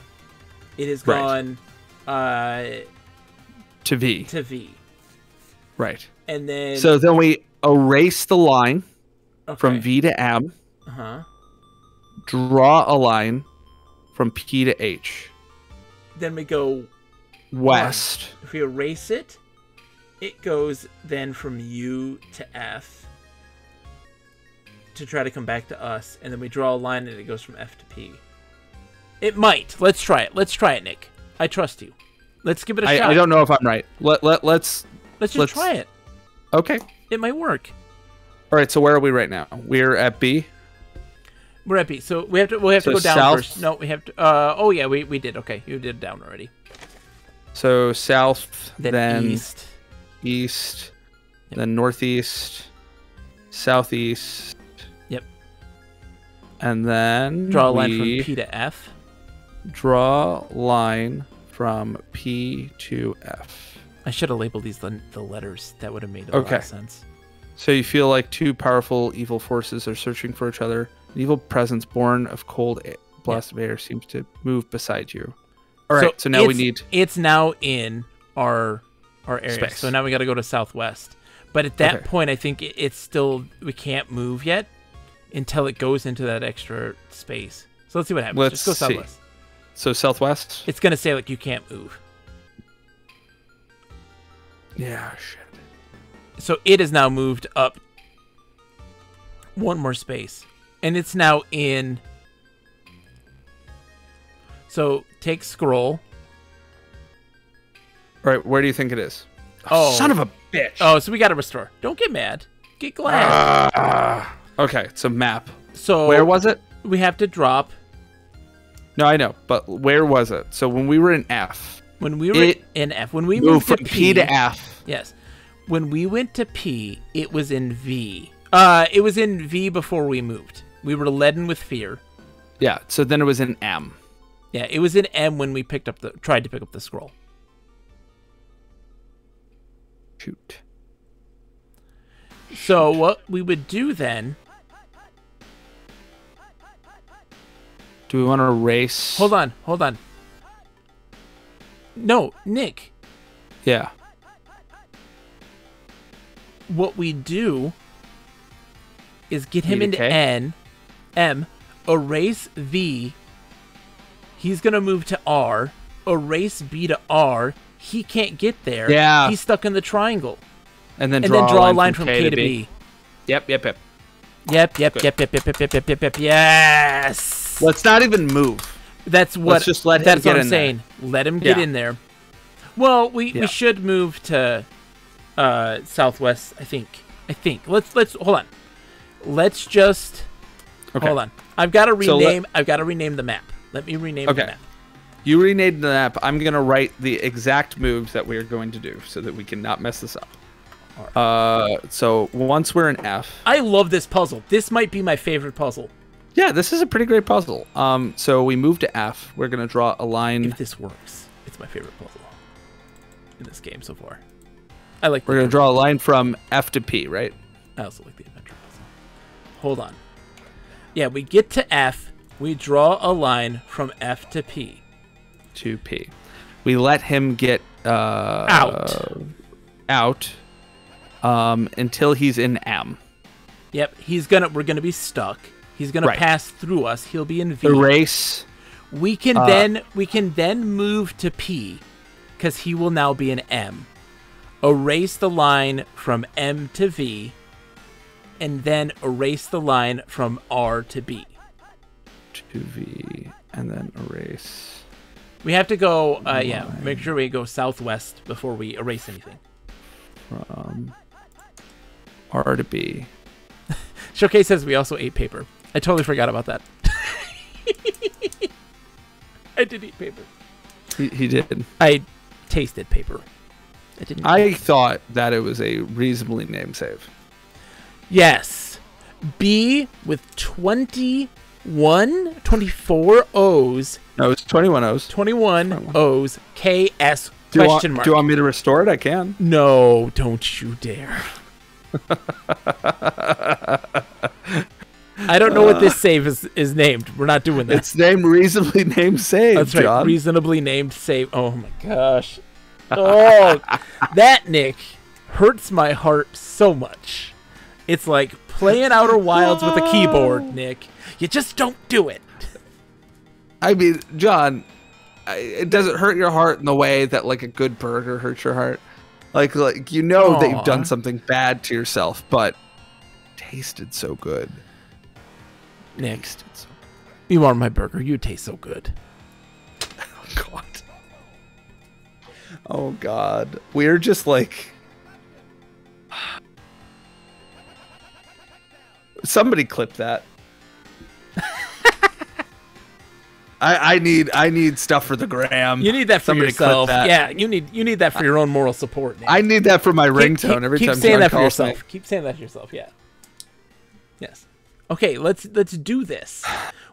It has Right. gone To V. to V. Right. And then So then we erase the line from okay. V to M, Uh-huh. draw a line from P to H. Then we go West. If we erase it, it goes then from U to F to try to come back to us, and then we draw a line and it goes from F to P. It might. Let's try it. Let's try it, Nick. I trust you. Let's give it a shot. I don't know if I'm right. Let's Let's try it. Okay. It might work. All right, so where are we right now? We're at B. We're at B. So we have to go down south? first. No, we have to oh yeah, we did. Okay. You did down already. So south, then east. east, Yep. then northeast, southeast. Yep. And then Draw a line we from P to F. draw line from P to F. I should have labeled these the letters. That would have made a lot of sense. So you feel like 2 powerful evil forces are searching for each other. An evil presence born of cold blast of air seems to move beside you. All right, so now we need... It's now in our area. Space. So now we got to go to southwest. But at that Okay. point, I think it's still... We can't move yet until it goes into that extra space. So let's see what happens. Let's Just go see. southwest. So southwest? It's going to say, like, you can't move. Yeah, shit. So it has now moved up one more space. And it's now in... So take scroll. All right, where do you think it is? Oh. Son of a bitch. Oh, so we got to restore. Don't get mad. Get glad. Okay, so map. So where was it? We have to drop. No, I know, but where was it? So when we were in F. When we were in F. When we moved moved from to P to F. Yes. When we went to P, it was in V. It was in V before we moved. We were leaden with fear. Yeah, so then it was in M. Yeah, it was in M when we tried to pick up the scroll. Shoot. So what we would do then... Do we want to erase? Hold on. No, Nick. Yeah. What we do is get him into K? M, erase V. He's going to move to R, erase B to R. He can't get there. Yeah. He's stuck in the triangle. And then draw a line from K to B. Yep. Yep. Yes. Let's not even move. That's what. Let's just let him that's get what I'm in saying. Let him get in there. Well, we should move to southwest. I think. Let's hold on. Let's just hold on. I've got to rename. I've got to rename the map. Let me rename the map. You renamed the map. I'm going to write the exact moves that we are going to do so that we can not mess this up. Right. So once we're in F. I love this puzzle. This might be my favorite puzzle. Yeah, this is a pretty great puzzle. So we move to F. We're going to draw a line. If this works, it's my favorite puzzle in this game so far. I like. We're going to draw a line from F to P, right? I also like the adventure puzzle. Hold on. Yeah, we get to F. We draw a line from F to P. To P. We let him get out until he's in M. Yep, we're gonna be stuck. He's gonna pass through us. He'll be in V. Erase. We can then move to P, because he will now be in M. Erase the line from M to V, and then erase the line from R to B. To V, and then erase. We have to go, make sure we go southwest before we erase anything. From R to B. Showcase says we also ate paper. I totally forgot about that. I did eat paper. He did. I tasted paper. I thought that it was a reasonably named save. Yes. B with 24 O's. No, it's 21 O's. 21 O's. KS question mark. Do you want me to restore it? I can. No, don't you dare. I don't know what this save is named. We're not doing that. It's named reasonably named save. That's right. John. Reasonably named save. Oh my gosh. Oh, that, Nick, hurts my heart so much. It's like playing Outer Wilds with a keyboard, Nick. You just don't do it. I mean, John, it doesn't hurt your heart in the way that like a good burger hurts your heart. Like you know that you've done something bad to yourself, but it tasted so good. Nick, you are my burger. You taste so good. Oh God. Oh God. We're just like somebody clip that. I need stuff for the gram. You need that for yourself. Yeah, you need that for your own moral support, Nick. I need that for my ringtone every time. Keep saying John that for calls yourself. me. Keep saying that for yourself. Yeah. Yes. Okay, let's do this.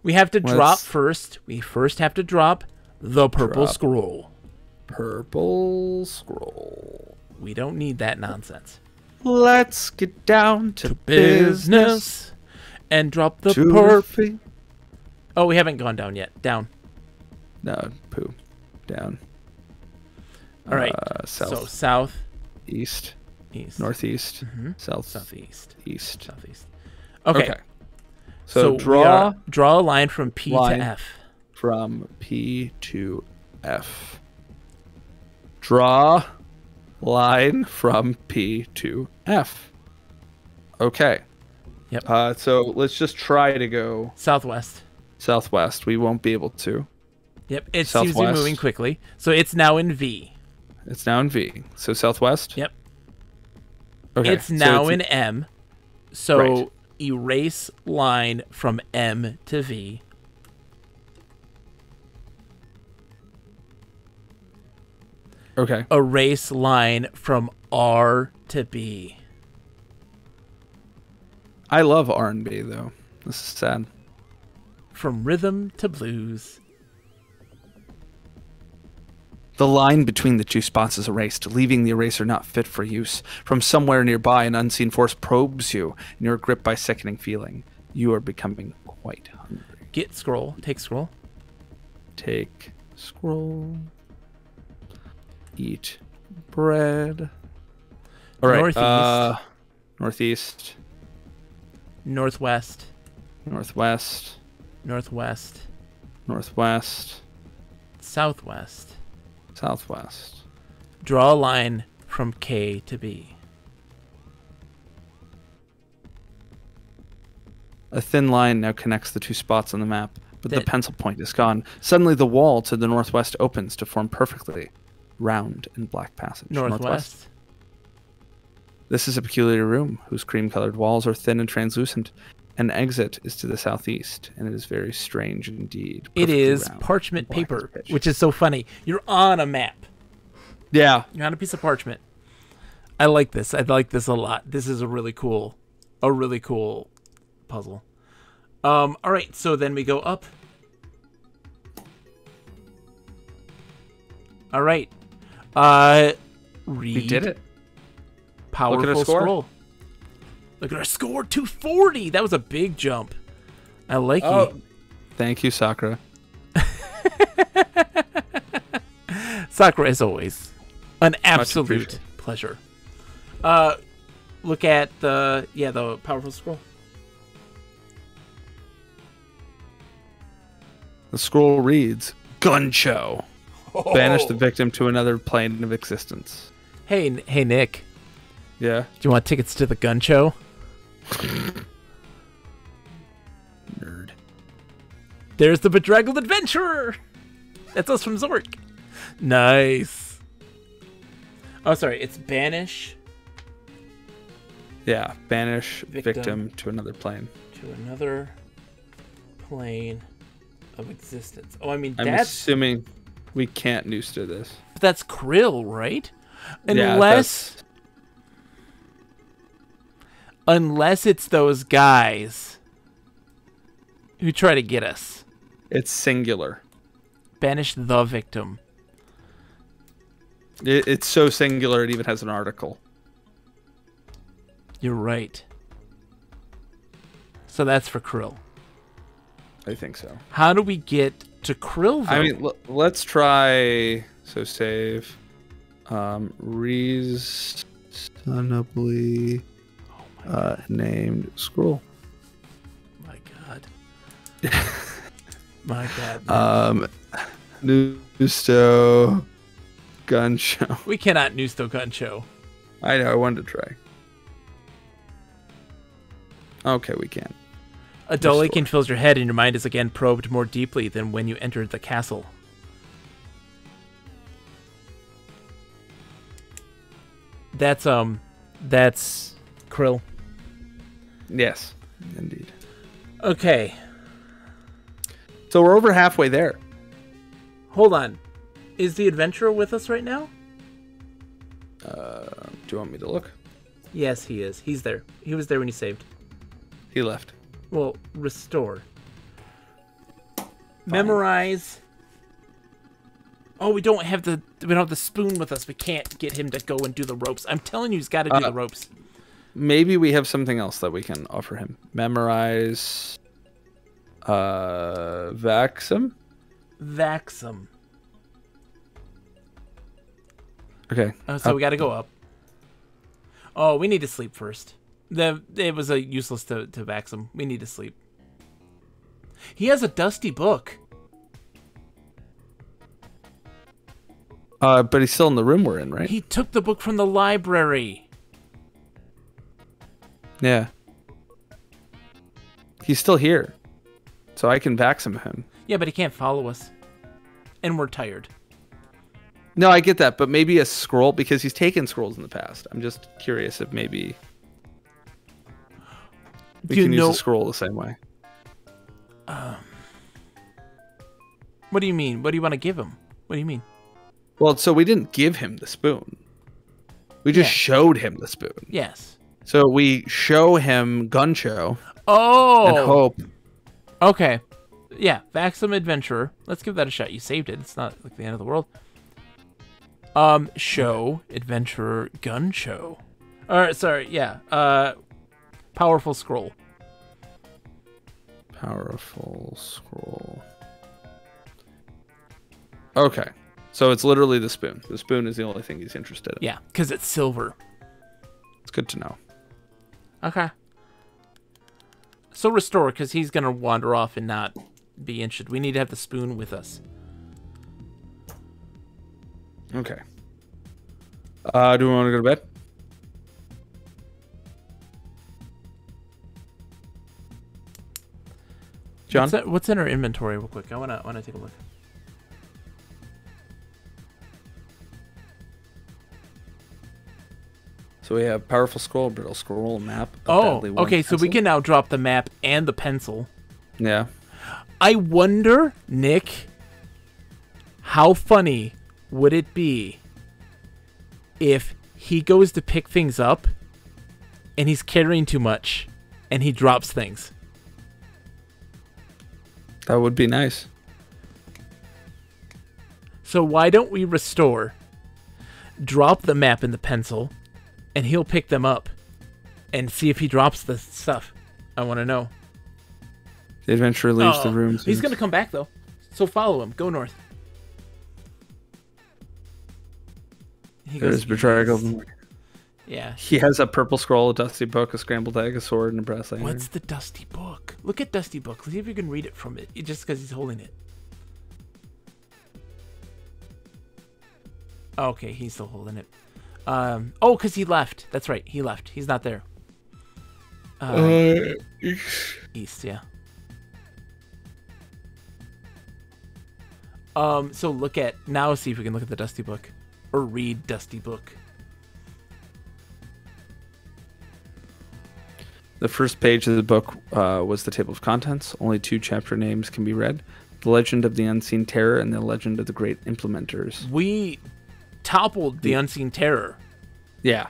We have to drop first. We first have to drop the purple scroll. Purple scroll. We don't need that nonsense. Let's get down to business and drop the purple. Oh, we haven't gone down yet. Down. No, poo. Down. All right. South. So south, east, northeast, southeast, east, southeast. Okay. So draw a line from P to F. From P to F. Draw line from P to F. Okay. Yep. So let's just try to go Southwest. southwest. We won't be able to. Yep. It seems to be Southwest. moving quickly. So it's now in V. It's now in V. So southwest? Yep. Okay. It's now so in M. So Right. erase line from M to V. Okay. Erase line from R to B. I love R&B, though. This is sad. From rhythm to blues. The line between the two spots is erased, leaving the eraser not fit for use. From somewhere nearby, an unseen force probes you, and you're gripped by sickening feeling. You are becoming quite hungry. Get scroll. Take scroll. Take scroll. Eat bread. All right. Northeast. Northeast. Northwest. Northwest. Northwest. Northwest. Southwest. Southwest. Draw a line from K to B. A thin line now connects the two spots on the map, but the That- pencil point is gone. Suddenly, the wall to the northwest opens to form perfectly round and black passage. Northwest. This is a peculiar room whose cream-colored walls are thin and translucent. An exit is to the southeast, and it is very strange indeed. It Perfectly is round parchment and black as paper, pitch. which is so funny. You're on a map. Yeah. You're on a piece of parchment. I like this. I like this a lot. This is a really cool puzzle. All right, so then we go up. All right. Read. We did it. Powerful Look at our score. scroll. Look at our score, 240. That was a big jump. I like Oh, it. thank you, Sakura. Sakura, as always, an absolute appreciated. pleasure. Look at the powerful scroll. The scroll reads, Guncho. Banish the victim to another plane of existence. Hey, Nick. Yeah. Do you want tickets to the gun show? Nerd. There's the bedraggled adventurer. That's us from Zork. Nice. Oh, sorry. It's banish Yeah. Banish Victim. victim to another plane. to another plane of existence. Oh, I mean I'm that's assuming we can't noose to this. Krill, right? Yeah, Unless it's those guys who try to get us. it's singular. Banish the victim. It's so singular it even has an article. You're right. So that's for Krill. I think so. How do we get to Krill, though? I mean, let's try. So save. Reasonably named scroll. My God. My God. Nusto gun show. We cannot Nusto Gun Show. I know. I wanted to try. Okay, we can. A dull Restore. aching fills your head, and your mind is again probed more deeply than when you entered the castle. That's Krill. Yes, indeed. Okay, So we're over halfway there. hold on. Is the adventurer with us right now? Do you want me to look? Yes, he is. He's there. He was there when you saved. He left. Well, restore. Memorize. Oh, we don't have the spoon with us. We can't get him to go and do the ropes. I'm telling you, he's got to do the ropes. Maybe we have something else that we can offer him. Memorize. Vaxum. Vaxum. Okay. So we got to go up. Oh, we need to sleep first. It was useless to vax him. We need to sleep. He has a dusty book. But he's still in the room we're in, right? He took the book from the library. Yeah. He's still here. So I can vaxxum him. Yeah, but he can't follow us. And we're tired. No, I get that, but maybe a scroll, because he's taken scrolls in the past. I'm just curious if maybe we can use a scroll the same way. What do you mean? What do you want to give him? What do you mean? Well, so we didn't give him the spoon. We just showed him the spoon. Yes. So we show him gun show. Oh. And hope. Okay. Yeah, Vaxxum Adventurer. Let's give that a shot. You saved it. It's not like the end of the world. Show, Adventurer, Gun Show. Alright, sorry, yeah. Powerful Scroll. Powerful Scroll. Okay. So it's literally the spoon. The spoon is the only thing he's interested in. Yeah, because it's silver. It's good to know. Okay. So restore, because he's going to wander off and not be interested. We need to have the spoon with us. Okay. Do we want to go to bed? John? What's in our inventory real quick? I wanna take a look. So we have powerful scroll, brittle scroll, map. Oh, okay. So we can now drop the map and the pencil. Yeah. I wonder, Nick, how funny would it be if he goes to pick things up and he's carrying too much and he drops things? That would be nice. So why don't we restore, drop the map and the pencil, and he'll pick them up and see if he drops the stuff. I want to know. The adventurer leaves the room. He's going to come back, though. So follow him. Go north. He goes betrayal. Yeah. He has a purple scroll, a dusty book, a scrambled egg, a sword, and a brass lanyard. What's the dusty book? Look at dusty book. See if you can read it from it. Just because he's holding it. Okay, he's still holding it. Oh, because he left. That's right. He left. He's not there. East, yeah. So look at... Now see if we can look at the dusty book. Or read dusty book. The first page of the book was the table of contents. Only 2 chapter names can be read. The Legend of the Unseen Terror and the Legend of the Great Implementers. We toppled the Unseen Terror. Yeah.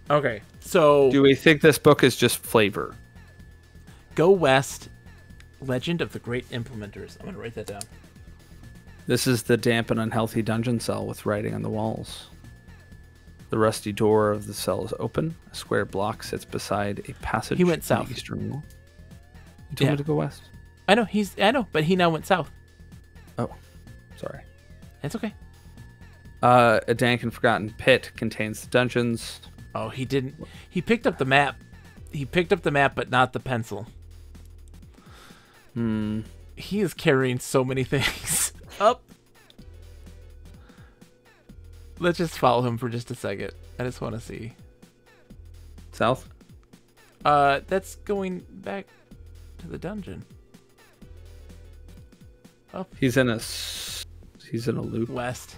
Okay, so... Do we think this book is just flavor? Go west. Legend of the Great Implementers. I'm going to write that down. This is the damp and unhealthy dungeon cell with writing on the walls. The rusty door of the cell is open. A square block sits beside a passage. He went south. The eastern wall. You told me to go west. I know, but he now went south. Oh, sorry. It's okay. A dank and forgotten pit contains the dungeons. Oh, he didn't. He picked up the map. He picked up the map, but not the pencil. He is carrying so many things. Up. Let's just follow him for just a second. I just want to see. South? That's going back to the dungeon. Up. He's in a loop. West.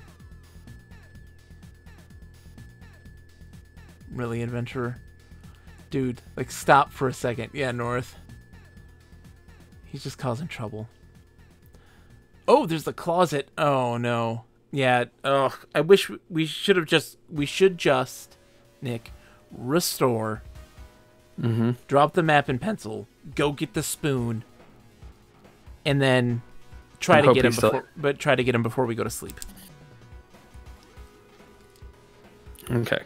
Really, adventurer? Dude, like, stop for a second. Yeah, north. He's just causing trouble. Oh, there's the closet. Oh, no. Yeah, ugh. I wish we should just, Nick, restore. Drop the map and pencil. Go get the spoon. And then try to get him before we go to sleep. Okay.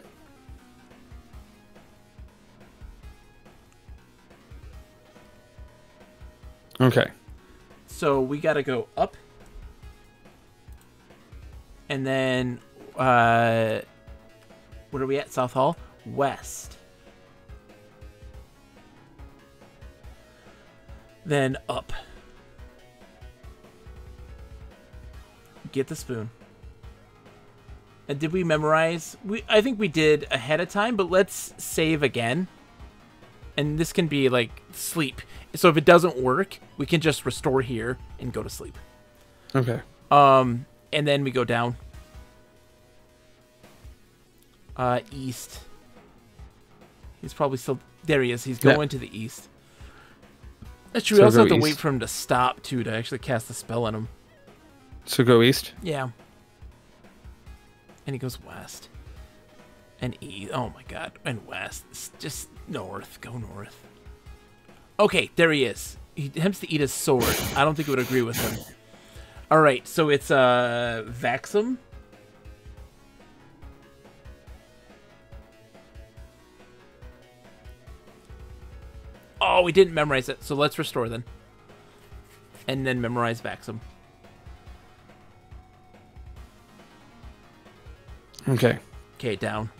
Okay. So we gotta go up. And then, what are we at? South Hall? West. Then up. Get the spoon. Did we memorize? I think we did ahead of time, but let's save again. And this can be like sleep. So if it doesn't work, we can just restore here and go to sleep. Okay. And then we go down. East. He's probably still... There he is. He's going to the east. That's true. So we also have to east. wait for him to stop, too, to actually cast the spell on him. So go east? Yeah. And he goes west. And east. Oh, my God. And west. It's just north. Go north. Okay, there he is. He attempts to eat his sword. I don't think it would agree with him. All right, so it's Vaxum. Oh, we didn't memorize it, so let's restore then. And then memorize Vaxum. Okay. Okay, down.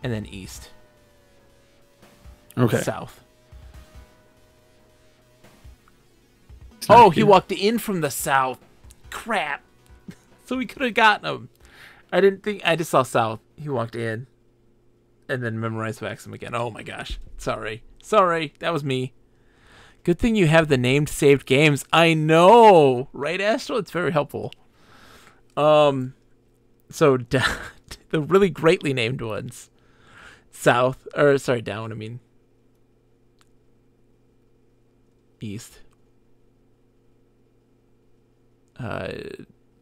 And then east. Okay. South. Oh, he walked in from the south. Crap. So we could have gotten him. I didn't think... I just saw south. He walked in. And then memorized Vaxum again. Oh my gosh. Sorry. Sorry. That was me. Good thing you have the named saved games. I know. Right, Astro? It's very helpful. So the really greatly named ones. South. Or, sorry, down, I mean. East.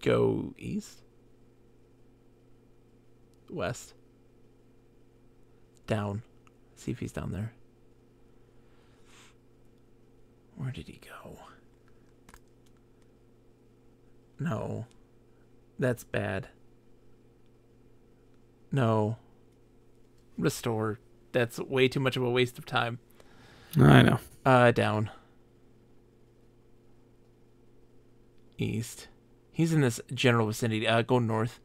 Go east. West. Down. See if he's down there. Where did he go? No. That's bad. No. Restore. That's way too much of a waste of time. I know. Down. East. He's in this general vicinity. Go north.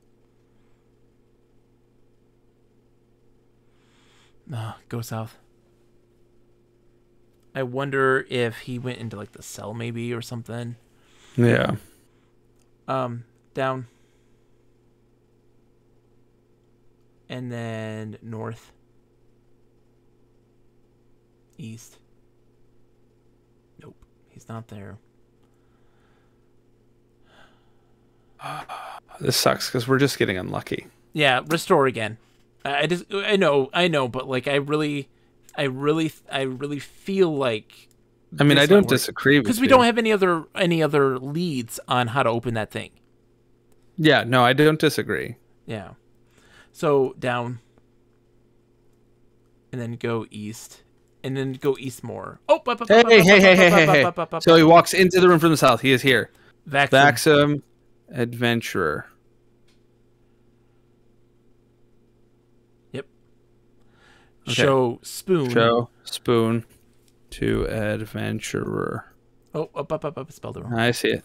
Go south. I wonder if he went into like the cell maybe or something. Yeah. Down. And then north. East. Nope. He's not there. This sucks because we're just getting unlucky. Yeah, restore again. I know, but like I really feel like. I mean, I don't disagree with you. Because we don't have any other leads on how to open that thing. Yeah, no, I don't disagree. Yeah. So down. And then go east. And then go east more. Oh, Hey. So he walks into the room from the south. He is here. Vaxum Adventurer. Yep. Okay. Show spoon to adventurer. Oh, up. Spelled it wrong. I see it.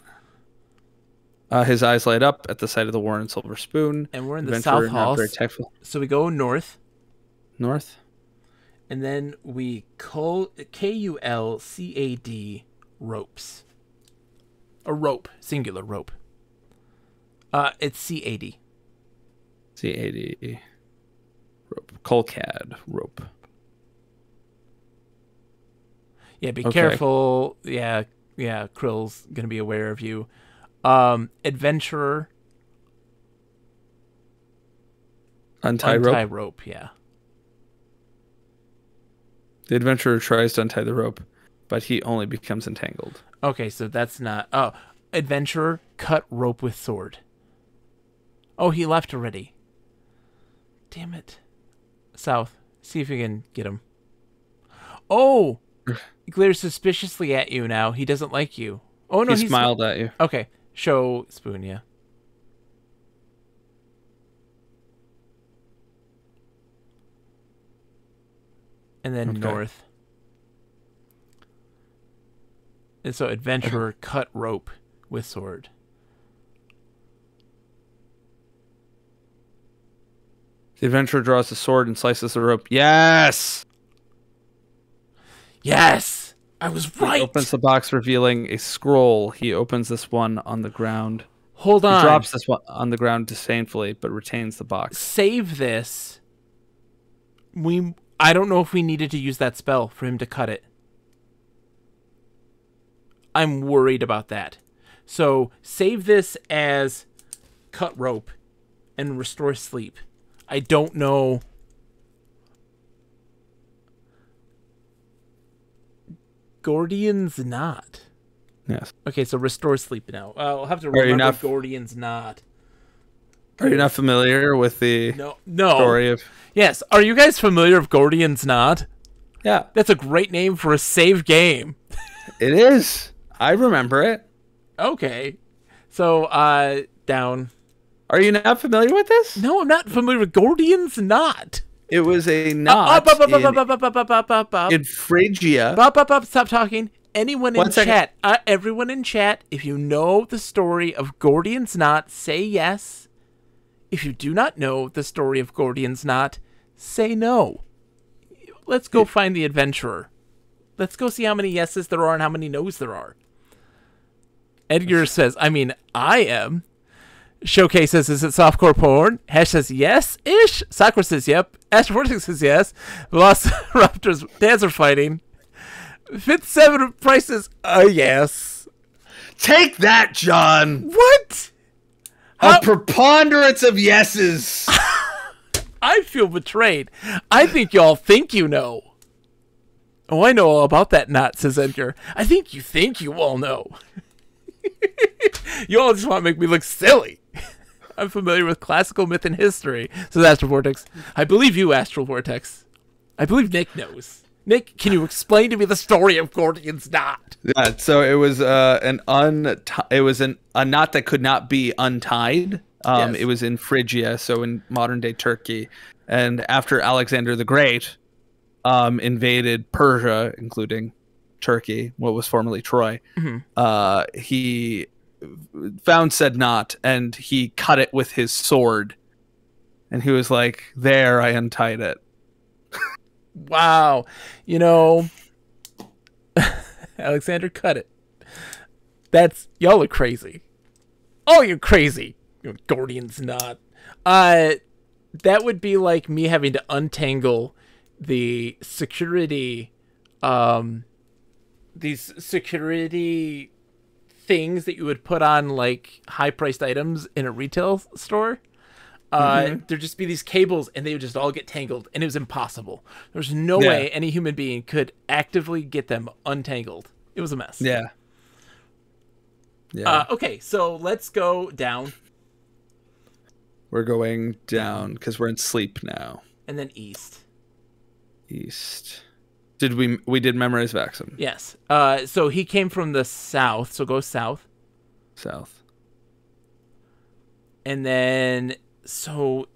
His eyes light up at the sight of the worn silver spoon. And we're in the South Hall. So we go north. North. And then we KULCAD ropes. A rope. Singular rope. It's CAD. CAD. Rope. Colcad rope. Yeah, be careful. Yeah, Krill's gonna be aware of you. Adventurer. Untie rope, yeah. The adventurer tries to untie the rope, but he only becomes entangled. Okay, so that's not... Oh, adventurer, cut rope with sword. Oh, he left already. Damn it. South. See if you can get him. Oh! He glares suspiciously at you now. He doesn't like you. Oh, no, he smiled at you. Okay. Show spoon, yeah. And then north. And so adventurer, cut rope with sword. The adventurer draws the sword and slices the rope. Yes! Yes! I was right! He opens the box, revealing a scroll. He opens this one on the ground. Hold He on. drops this one on the ground disdainfully, but retains the box. Save this. I don't know if we needed to use that spell for him to cut it. I'm worried about that. So save this as cut rope and restore sleep. I don't know. Gordian's Knot. Yes. Okay, so restore sleep now. I'll have to remember Gordian's Knot. Are you not familiar with the story of... Yes. Are you guys familiar with Gordian's Knot? Yeah. That's a great name for a save game. It is. I remember it. Okay. So, down. Are you not familiar with this? No, I'm not familiar with Gordian's Knot. It was a knot in Phrygia. Stop talking. Anyone in chat, everyone in chat, if you know the story of Gordian's Knot, say yes. If you do not know the story of Gordian's Knot, say no. Let's go find the adventurer. Let's go see how many yeses there are and how many no's there are. Edgar says, I am. Showcase says, is it softcore porn? Hash says, yes-ish. Sakura says, yep. Astrovortex says, yes. Velociraptors, dads are fighting. Fifth seven prices, yes. Take that, John. What? A preponderance of yeses. I feel betrayed. I think y'all think you know. Oh, I know all about that knot, says Edgar. I think you all know. You all just want to make me look silly. I'm familiar with classical myth and history, says Astral Vortex. I believe you, Astral Vortex. I believe Nick knows. Nick, can you explain to me the story of Gordian's Knot? Yeah, so it was a knot that could not be untied. Yes. It was in Phrygia, so in modern day Turkey. And after Alexander the Great invaded Persia, including Turkey, what was formerly Troy, he found said knot and he cut it with his sword. And he was like, there, I untied it. Wow. Alexander cut it. Y'all are crazy. Oh, you're crazy. Gordian's Knot. That would be like me having to untangle the security, these security things that you would put on like high-priced items in a retail store. There'd just be these cables and they would just all get tangled and it was impossible. There's no way any human being could actively get them untangled. It was a mess. Yeah. Okay, so let's go down. We're going down because we're in sleep now. And then east. Did we did memorize Vaxum? Yes. So he came from the south, so go south. And then so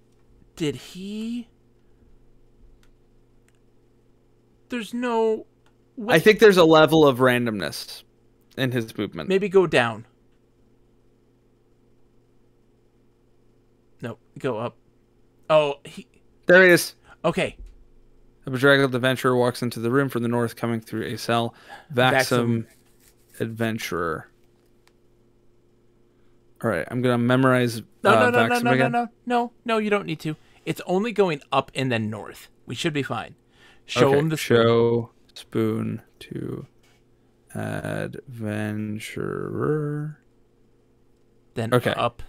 did he? There's no way. I think there's a level of randomness in his movement. Maybe go down. No, go up. Oh, there he is. Okay. A bedraggled adventurer walks into the room from the north, coming through a cell. Vaxum adventurer. All right, I'm gonna memorize. No, you don't need to. It's only going up and then north. We should be fine. Show him the spoon. Show spoon to adventurer. Then up.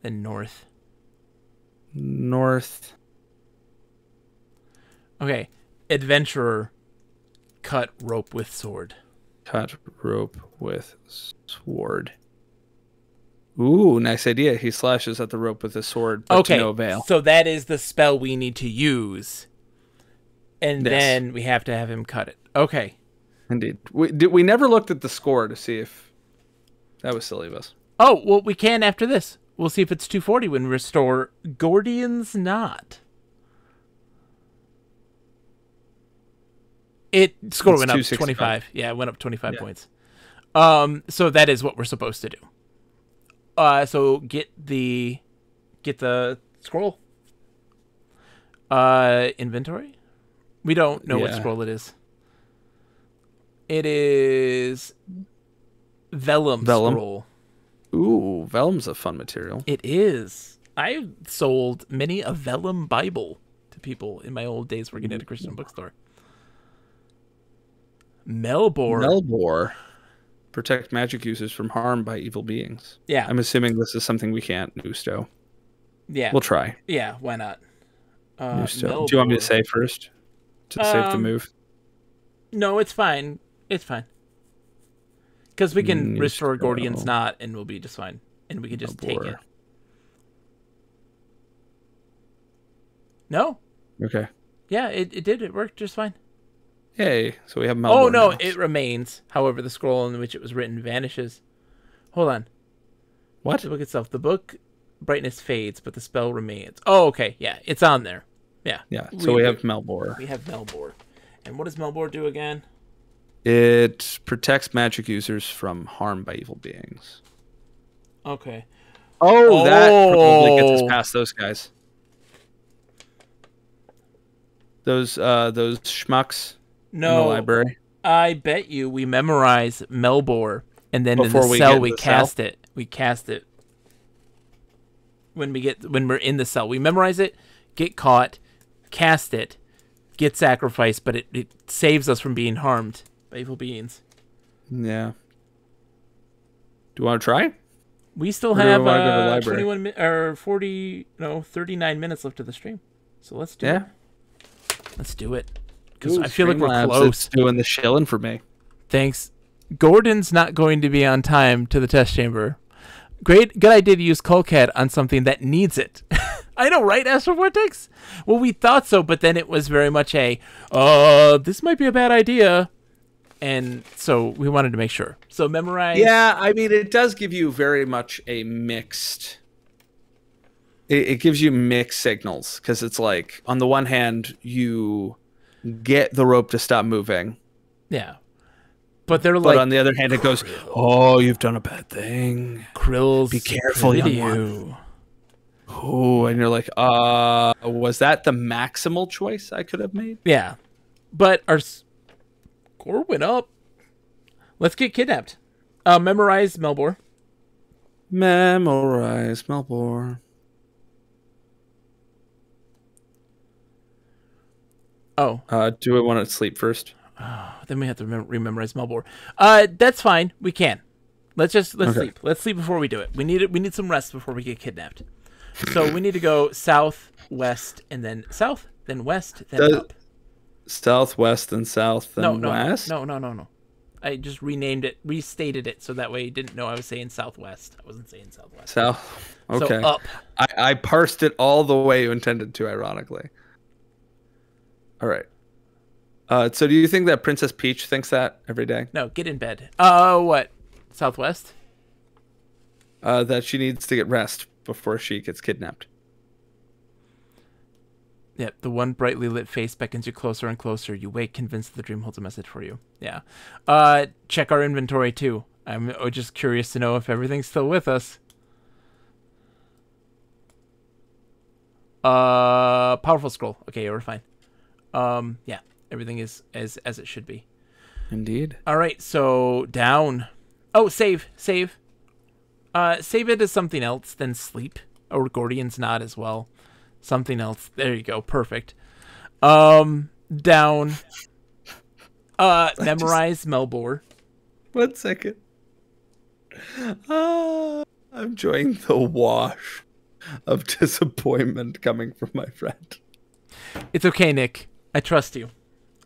Then north. Okay, adventurer, cut rope with sword. Ooh, nice idea. He slashes at the rope with his sword, but to no avail. So that is the spell we need to use. And then we have to have him cut it. Okay. Indeed. We never looked at the score to see if... That was silly of us. Oh, well, we can after this. We'll see if it's 240 when we restore Gordian's Knot. Score went up 25. Yeah, it went up 25 points. So that is what we're supposed to do. So get the scroll. Inventory? We don't know what scroll it is. It is Vellum scroll. Ooh, vellum's a fun material. It is. I sold many a vellum Bible to people in my old days working at a Christian bookstore. Melbor. Melbor. Protect magic users from harm by evil beings. Yeah. I'm assuming this is something we can't Nusto. Yeah. We'll try. Yeah, why not? Nusto. Do you want me to say first? To save the move? No, it's fine. It's fine. Because we can restore Nusto. Gordian's Knot and we'll be just fine. And we can just take it. No? Okay. Yeah, it did. It worked just fine. Yay. So we have Melbor. Oh, no, now. it remains. However, the scroll in which it was written vanishes. Hold on. What? The book itself. The book brightness fades, but the spell remains. Oh, okay. Yeah, it's on there. Yeah. Yeah. So we have Melbor. We have Melbor. And what does Melbor do again? It protects magic users from harm by evil beings. Okay. Oh, that probably gets us past those guys. Those schmucks in the library. I bet you we memorize Melbor, and then before in the cell we cast it. We cast it when we're in the cell. We memorize it, get caught, cast it, get sacrificed, but it saves us from being harmed by evil beings. Yeah. Do you want to try? We still have 39 minutes left of the stream. So let's do it. Let's do it. Because I feel like we're close. It's doing the shilling for me. Thanks. Gordon's not going to be on time to the test chamber. Good idea to use Colcat on something that needs it. I know, right, Astrovortex? Well, we thought so, but then it was very much this might be a bad idea. And so we wanted to make sure. So memorize. Yeah, I mean, it does give you very much a mixed... It gives you mixed signals, because it's like, on the one hand, you get the rope to stop moving. Yeah. But on the other hand, it goes, oh, you've done a bad thing. Krill's be careful, young one. Oh, and you're like, was that the maximal choice I could have made? Yeah. But our score went up. Let's get kidnapped. Memorize Melbor. Memorize Melbor. Oh. Do we want to sleep first? Then we have to rememorize Melbor. That's fine. We can. Let's sleep. Let's sleep before we do it. We need some rest before we get kidnapped. So we need to go south, west, and then south, then west, then up. South, west, then south, then west? No. I just restated it, so that way you didn't know I was saying southwest. I wasn't saying southwest. South. Okay. So up. I parsed it all the way you intended to, ironically. All right. So do you think that Princess Peach thinks that every day? No, get in bed. What? Southwest? That she needs to get rest before she gets kidnapped. Yep, the one brightly lit face beckons you closer and closer. You wake, convinced that the dream holds a message for you. Yeah. Check our inventory, too. I'm just curious to know if everything's still with us. Powerful scroll. Okay, yeah, we're fine. Yeah, everything is as it should be. Indeed. All right, so down. Oh, save. Save it as something else than sleep. Or Gordian's Knot as well. Something else. There you go. Perfect. Down. Memorize Melbor. 1 second. I'm enjoying the wash of disappointment coming from my friend. It's okay, Nick. I trust you.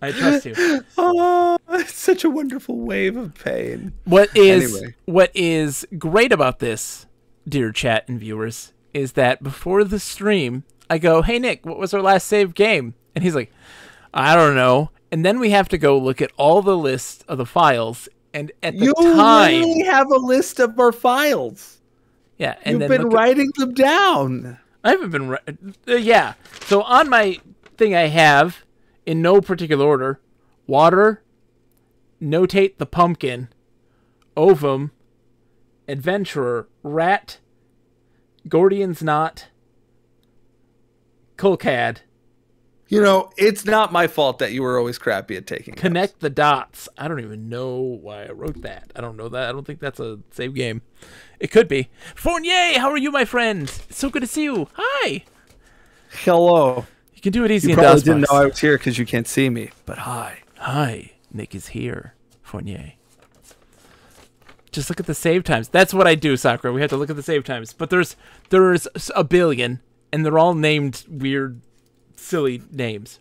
Oh, it's such a wonderful wave of pain. What is great about this, dear chat and viewers, is that before the stream, I go, hey, Nick, what was our last saved game? And he's like, I don't know. And then we have to go look at all the lists of the files. And at the time... You really have a list of our files. Yeah. And You've been writing them down. I haven't been... yeah. So on my thing I have, in no particular order, water, notate the pumpkin, ovum, adventurer, rat, Gordian's Knot, Kulcad, You know, it's not my fault that you were always crappy at taking notes. Connect the dots. I don't even know why I wrote that. I don't know that. I don't think that's a save game. It could be. Fournier, how are you, my friend? It's so good to see you. Hi. Hello. You can do it easy You in probably DOSBox. didn't know I was here because you can't see me, but hi. Hi. Nick is here. Fournier. Just look at the save times. That's what I do, Sakura. We have to look at the save times. But there's a billion, and they're all named weird, silly names.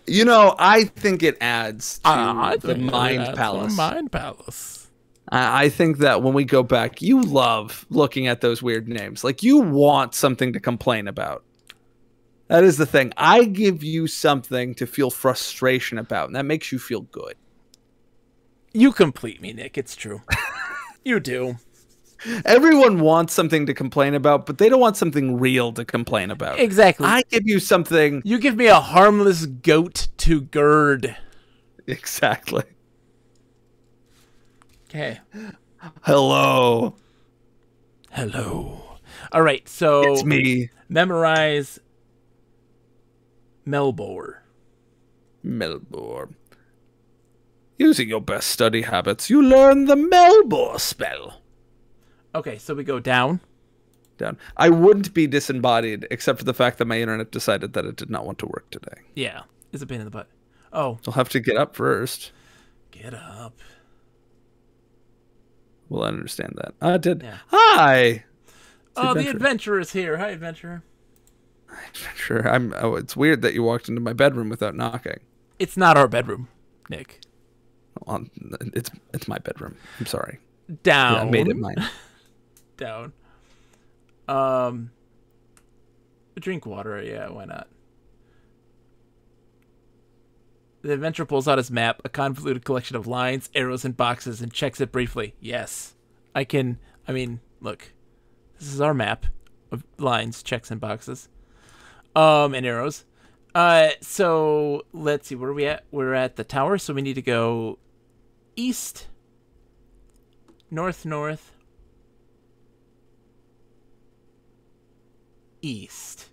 You know, I think it adds to the Mind Palace. Mind Palace. I think that when we go back, you love looking at those weird names. Like, you want something to complain about. That is the thing. I give you something to feel frustration about, and that makes you feel good. You complete me, Nick. It's true. You do. Everyone wants something to complain about, but they don't want something real to complain about. Exactly. I give you something. You give me a harmless goat to gird. Exactly. Okay. Hello. Hello. All right, so It's me. Memorize Melbourne. Melbourne. Using your best study habits, you learn the Melbourne spell. Okay, so we go down. Down. I wouldn't be disembodied except for the fact that my internet decided that it did not want to work today. Yeah, it's a pain in the butt. Oh, I'll have to get up first. get up. Well, I understand that. I did. Yeah. Hi. Oh, the adventurer is here. Hi, adventurer. Sure. Oh, it's weird that you walked into my bedroom without knocking. It's not our bedroom, Nick. Well, it's my bedroom. I'm sorry. Down. Yeah, I made it mine. Down. Drink water. Yeah, why not? The adventurer pulls out his map, a convoluted collection of lines, arrows, and boxes, and checks it briefly. Yes. I mean, look. This is our map of lines, checks, and boxes. And arrows. So, let's see. Where are we at? We're at the tower, so we need to go east, north, east.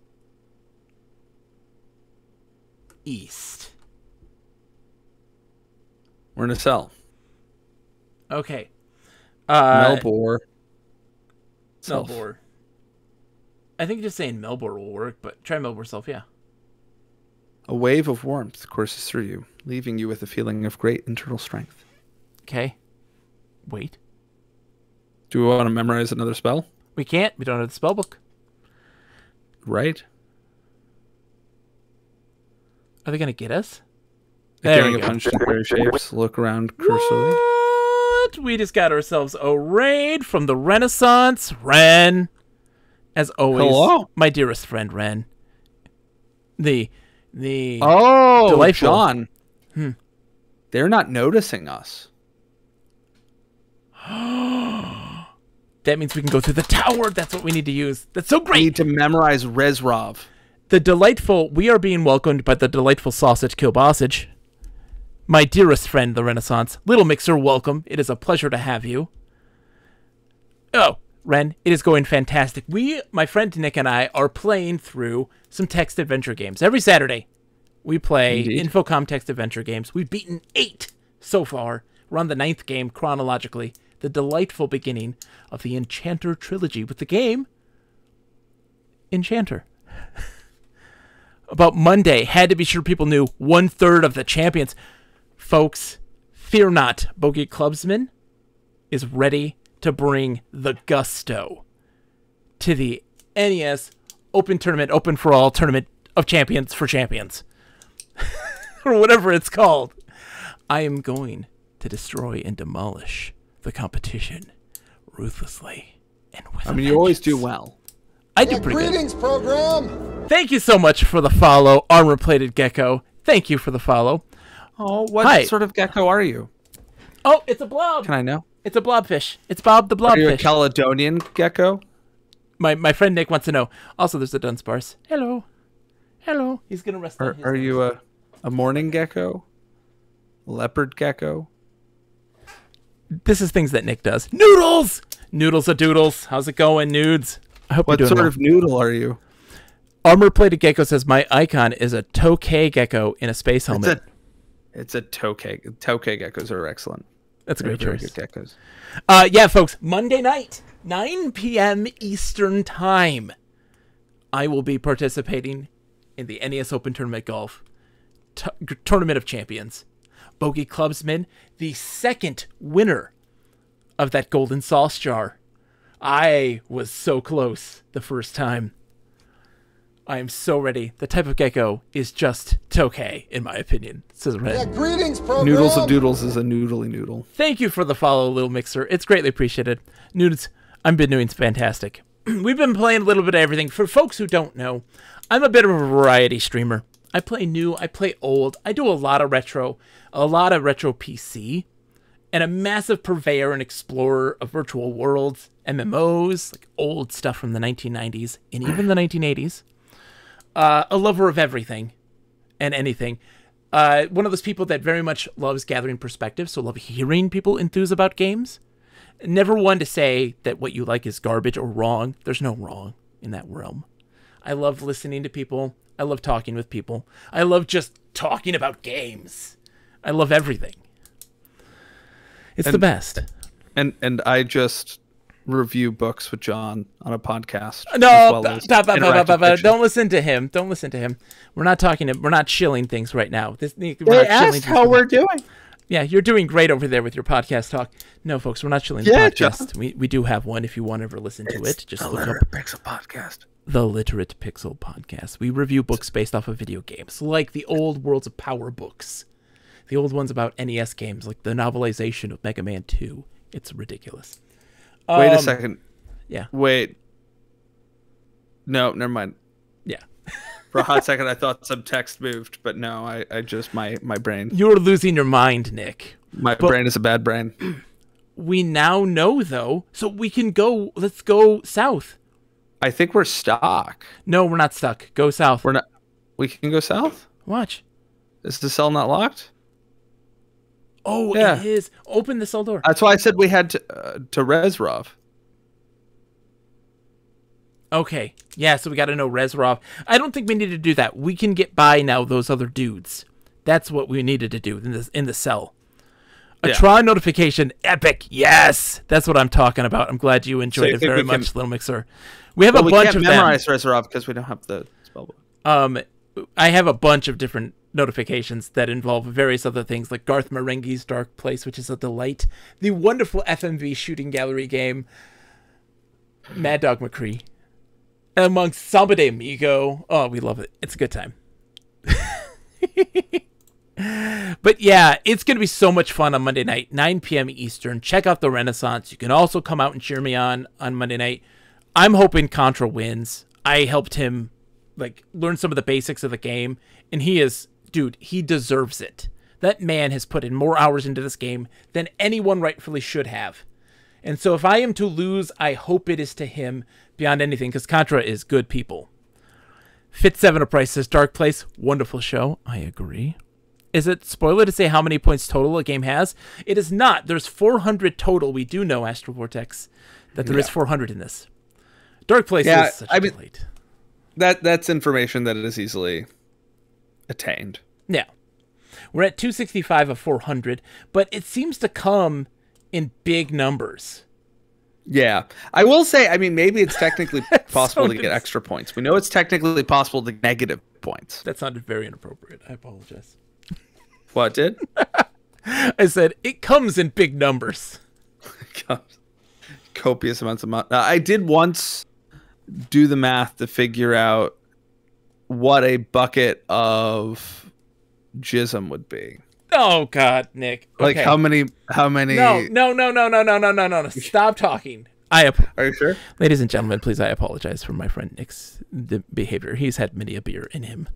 We're in a cell. Okay. Melbourne. Melbourne. I think just saying Melbourne will work, but try Melbourne self, yeah. A wave of warmth courses through you, leaving you with a feeling of great internal strength. Okay. Wait. Do we want to memorize another spell? We can't. We don't have the spell book. Right? Are they going to get us? Getting a punch in various shapes. Look around cursorily. What? We just got ourselves a raid from the Renaissance. Ren. As always. Hello? My dearest friend, Ren. The Oh, delightful. John. They're not noticing us. That means we can go through the tower. That's what we need to use. That's so We great. need to memorize Rezrov. We are being welcomed by the delightful sausage kielbasage. My dearest friend, the Renaissance. Little Mixer, welcome. It is a pleasure to have you. Oh, Ren, it is going fantastic. My friend Nick and I, are playing through some text adventure games. Every Saturday, we play Infocom text adventure games. We've beaten 8 so far. We're on the 9th game chronologically. The delightful beginning of the Enchanter trilogy with the game Enchanter. About Monday, had to be sure people knew 1/3 of the champions. Folks, fear not. Bogey Clubsman is ready to bring the gusto to the NES Open Tournament, Open for All Tournament of Champions for Champions. Or whatever it's called. I am going to destroy and demolish the competition ruthlessly and with a You always do vengeance. well. I do pretty good. Greetings, program. Thank you so much for the follow, Armor-Plated Gecko. Thank you for the follow. Oh, what Hi. sort of gecko are you? Oh, it's a blob. Can I know? It's a blobfish. It's Bob the Are you a blobfish. Caledonian gecko? My friend Nick wants to know. Also, there's the Dunsparce. Hello. Hello. He's going to rest on his Are you a morning gecko? Leopard gecko? This is things that Nick does. Noodles! Noodles a doodles. How's it going, nudes? I hope What you're doing sort well. of noodle are you? Armor-plated gecko says my icon is a tokay gecko in a space helmet. It's a tokay. Tokay geckos are excellent. That's a great choice. Good geckos. Yeah, folks, Monday night, 9 p.m. Eastern Time, I will be participating in the NES Open Tournament Golf Tournament of Champions. Bogey Clubsman, the second winner of that Golden Sauce Jar. I was so close the first time. I am so ready. The type of gecko is just tokay, in my opinion. Says Red. Yeah, greetings, program. Noodles of Doodles is a noodly noodle. Thank you for the follow, Little Mixer. It's greatly appreciated. Nudes, I've been doing fantastic. We've been playing a little bit of everything. For folks who don't know, I'm a bit of a variety streamer. I play new, I play old. I do a lot of retro PC, and a massive purveyor and explorer of virtual worlds, MMOs, like old stuff from the 1990s and even the 1980s. A lover of everything and anything. One of those people that very much loves gathering perspective, so love hearing people enthuse about games. Never one to say that what you like is garbage or wrong. There's no wrong in that realm. I love listening to people. I love talking with people. I love just talking about games. I love everything. It's the best. And I just review books with John on a podcast. No, don't listen to him. Don't listen to him. We're not shilling things right now. They asked how we're doing. Yeah, you're doing great over there with your podcast talk. No, folks, we're not shilling the podcast. We do have one if you want to ever listen to it. Just look up Pixel Podcast. The Literate Pixel Podcast. We review books based off of video games, like the old Worlds of Power books. The old ones about NES games, like the novelization of Mega Man 2. It's ridiculous. Wait a second. Yeah. Wait. No, never mind. Yeah. For a hot second, I thought some text moved, but no, I just, my brain. You're losing your mind, Nick. My brain is a bad brain. We now know, though, so we can go, let's go south. I think we're stuck. No, we're not stuck. Go south. We're not. We can go south? Watch. Is the cell not locked? Oh, yeah. It is. Open the cell door. That's why I said we had to Rezrov. Okay. Yeah, so we got to know Rezrov. I don't think we need to do that. We can get by now those other dudes. That's what we needed to do in the cell. A Tron notification. Epic. Yes. That's what I'm talking about. I'm glad you enjoyed it very much, Little Mixer. We have a bunch of them. We can't memorize Rezrov because we don't have the spellbook. I have a bunch of different notifications that involve various other things, like Garth Marenghi's Dark Place, which is a delight. The wonderful FMV shooting gallery game, Mad Dog McCree, amongst Samba de Amigo. Oh, we love it. It's a good time. But yeah, it's going to be so much fun on Monday night, 9 p.m. Eastern. Check out the Renaissance. You can also come out and cheer me on Monday night. I'm hoping Contra wins. I helped him learn some of the basics of the game, and he deserves it. That man has put in more hours into this game than anyone rightfully should have. And so if I am to lose, I hope it is to him beyond anything, because Contra is good people. Fit7 of Price says, Dark Place, wonderful show. I agree. Is it spoiler to say how many points total a game has? It is not. There's 400 total. We do know, Astro Vortex, that there is 400 in this. Dark Place is such a delight. That's information that is easily attained. Yeah. We're at 265 of 400, but it seems to come in big numbers. Yeah. I will say, maybe it's technically possible to get extra points. We know it's technically possible to get negative points. That sounded very inappropriate. I apologize. What did? I said, it comes in big numbers. Copious amounts of money. I did once do the math to figure out what a bucket of jism would be. Oh God, Nick. Okay. Like how many? No. Stop talking. Are you sure? Ladies and gentlemen, please, I apologize for my friend Nick's behavior. He's had many a beer in him.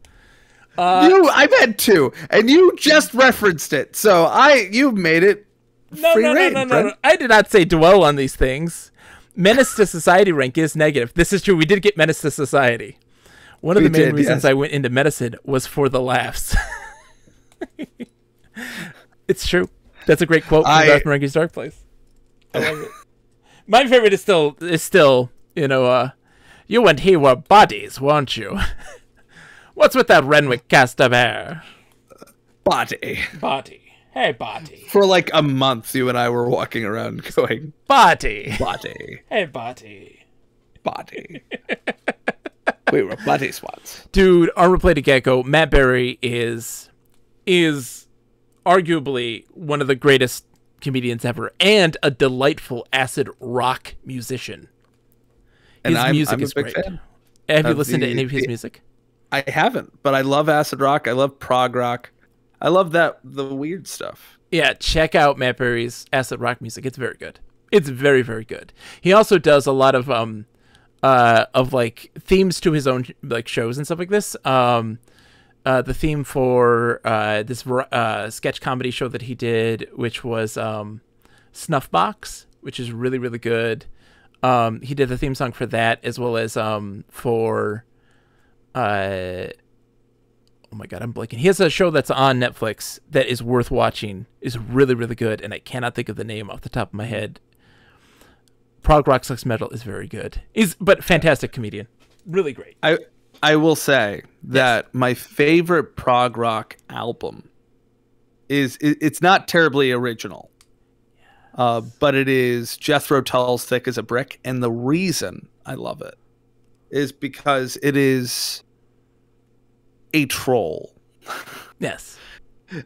I've had 2, and you just referenced it, so you made it. No. I did not say dwell on these things. Menace to Society rank is negative. This is true. We did get Menace to Society. One of the main reasons I went into medicine was for the laughs. It's true. That's a great quote from Garth Marenghi's Dark Place. I love it. My favorite is still, You and he were buddies, weren't you? What's with that Renwick cast of hair? Body. Body. Hey, Body. For like a month, you and I were walking around going, Body. Body. Hey, Body. Body. We were buddies once. Dude, Armor Plated Gecko, Matt Berry is arguably one of the greatest comedians ever, and a delightful acid rock musician. His music is great. Fan. Have you listened to any of his music? I haven't, but I love acid rock. I love prog rock. I love the weird stuff. Yeah, check out Matt Berry's acid rock music. It's very good. It's very, very good. He also does a lot of like themes to his own like shows and stuff like this. The theme for this sketch comedy show that he did, which was Snuffbox, which is really, really good. He did the theme song for that, as well as for oh my god, I'm blanking. He has a show that's on Netflix that is worth watching. Is really, really good, and I cannot think of the name off the top of my head. Prog Rock Sucks Metal is very good. But fantastic comedian. Really great. I will say that my favorite prog rock album it's not terribly original. But it is Jethro Tull's Thick as a Brick, and the reason I love it is because it is a troll. Yes.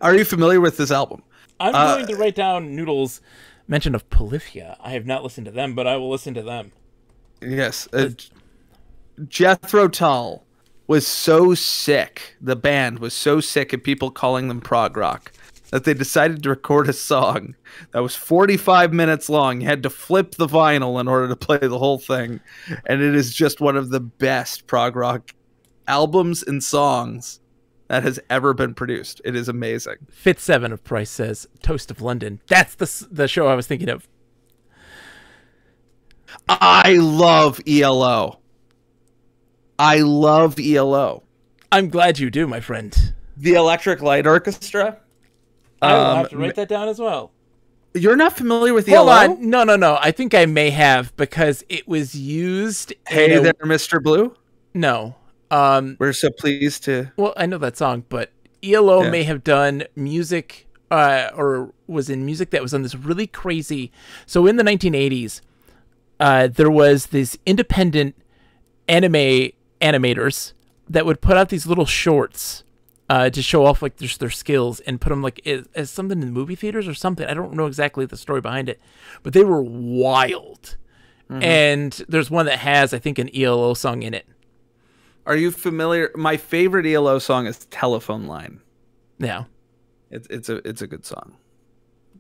Are you familiar with this album? I'm going to write down Noodle's mention of Polyphia. I have not listened to them, but I will listen to them. Yes. Jethro Tull was so sick, the band was so sick of people calling them prog rock, that they decided to record a song that was 45 minutes long. You had to flip the vinyl in order to play the whole thing. And it is just one of the best prog rock albums and songs that has ever been produced. It is amazing. Fit7 of Price says, Toast of London. That's the show I was thinking of. I love ELO. I love ELO. I'm glad you do, my friend. The Electric Light Orchestra. I will have to write that down as well. You're not familiar with ELO? Hold on. No. I think I may have, because it was used. Hey there, Mr. Blue? No. We're so pleased to... Well, I know that song, but ELO may have done music, or was in music that was on this really crazy... So in the 1980s, there was this independent animators that would put out these little shorts to show off like just their skills, and put them like as something in movie theaters or something. I don't know exactly the story behind it, but they were wild. Mm-hmm. And there's one that has, I think, an ELO song in it. Are you familiar? My favorite ELO song is Telephone Line. Yeah. It's a good song.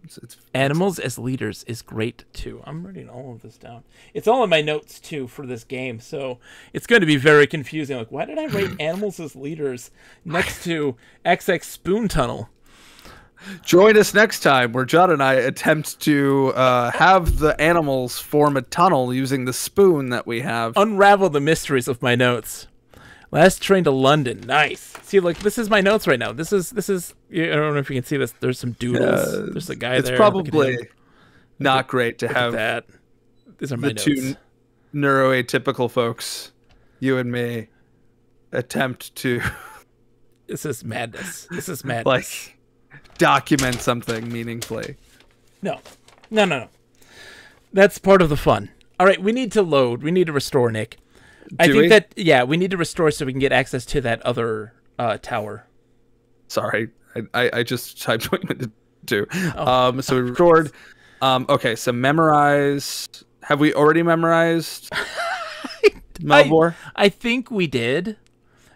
It's Animals as Leaders is great too. I'm writing all of this down. It's all in my notes too for this game, so it's going to be very confusing. Like, why did I write Animals as Leaders next to XX Spoon Tunnel? Join us next time where John and I attempt to have the animals form a tunnel using the spoon that we have. Unravel the mysteries of my notes. Last train to London. Nice. See, like, this is my notes right now. This is. I don't know if you can see this. There's some doodles. There's a guy there. It's probably not great to have that. These are my notes. Two neuroatypical folks, you and me, attempt to. This is madness. Like, document something meaningfully. No. That's part of the fun. All right, we need to load. We need to restore, Nick. We need to restore so we can get access to that other tower. Sorry, I just typed what you meant to do. Oh. So we restored. Okay, so memorize. Have we already memorized Melbourne? I think we did.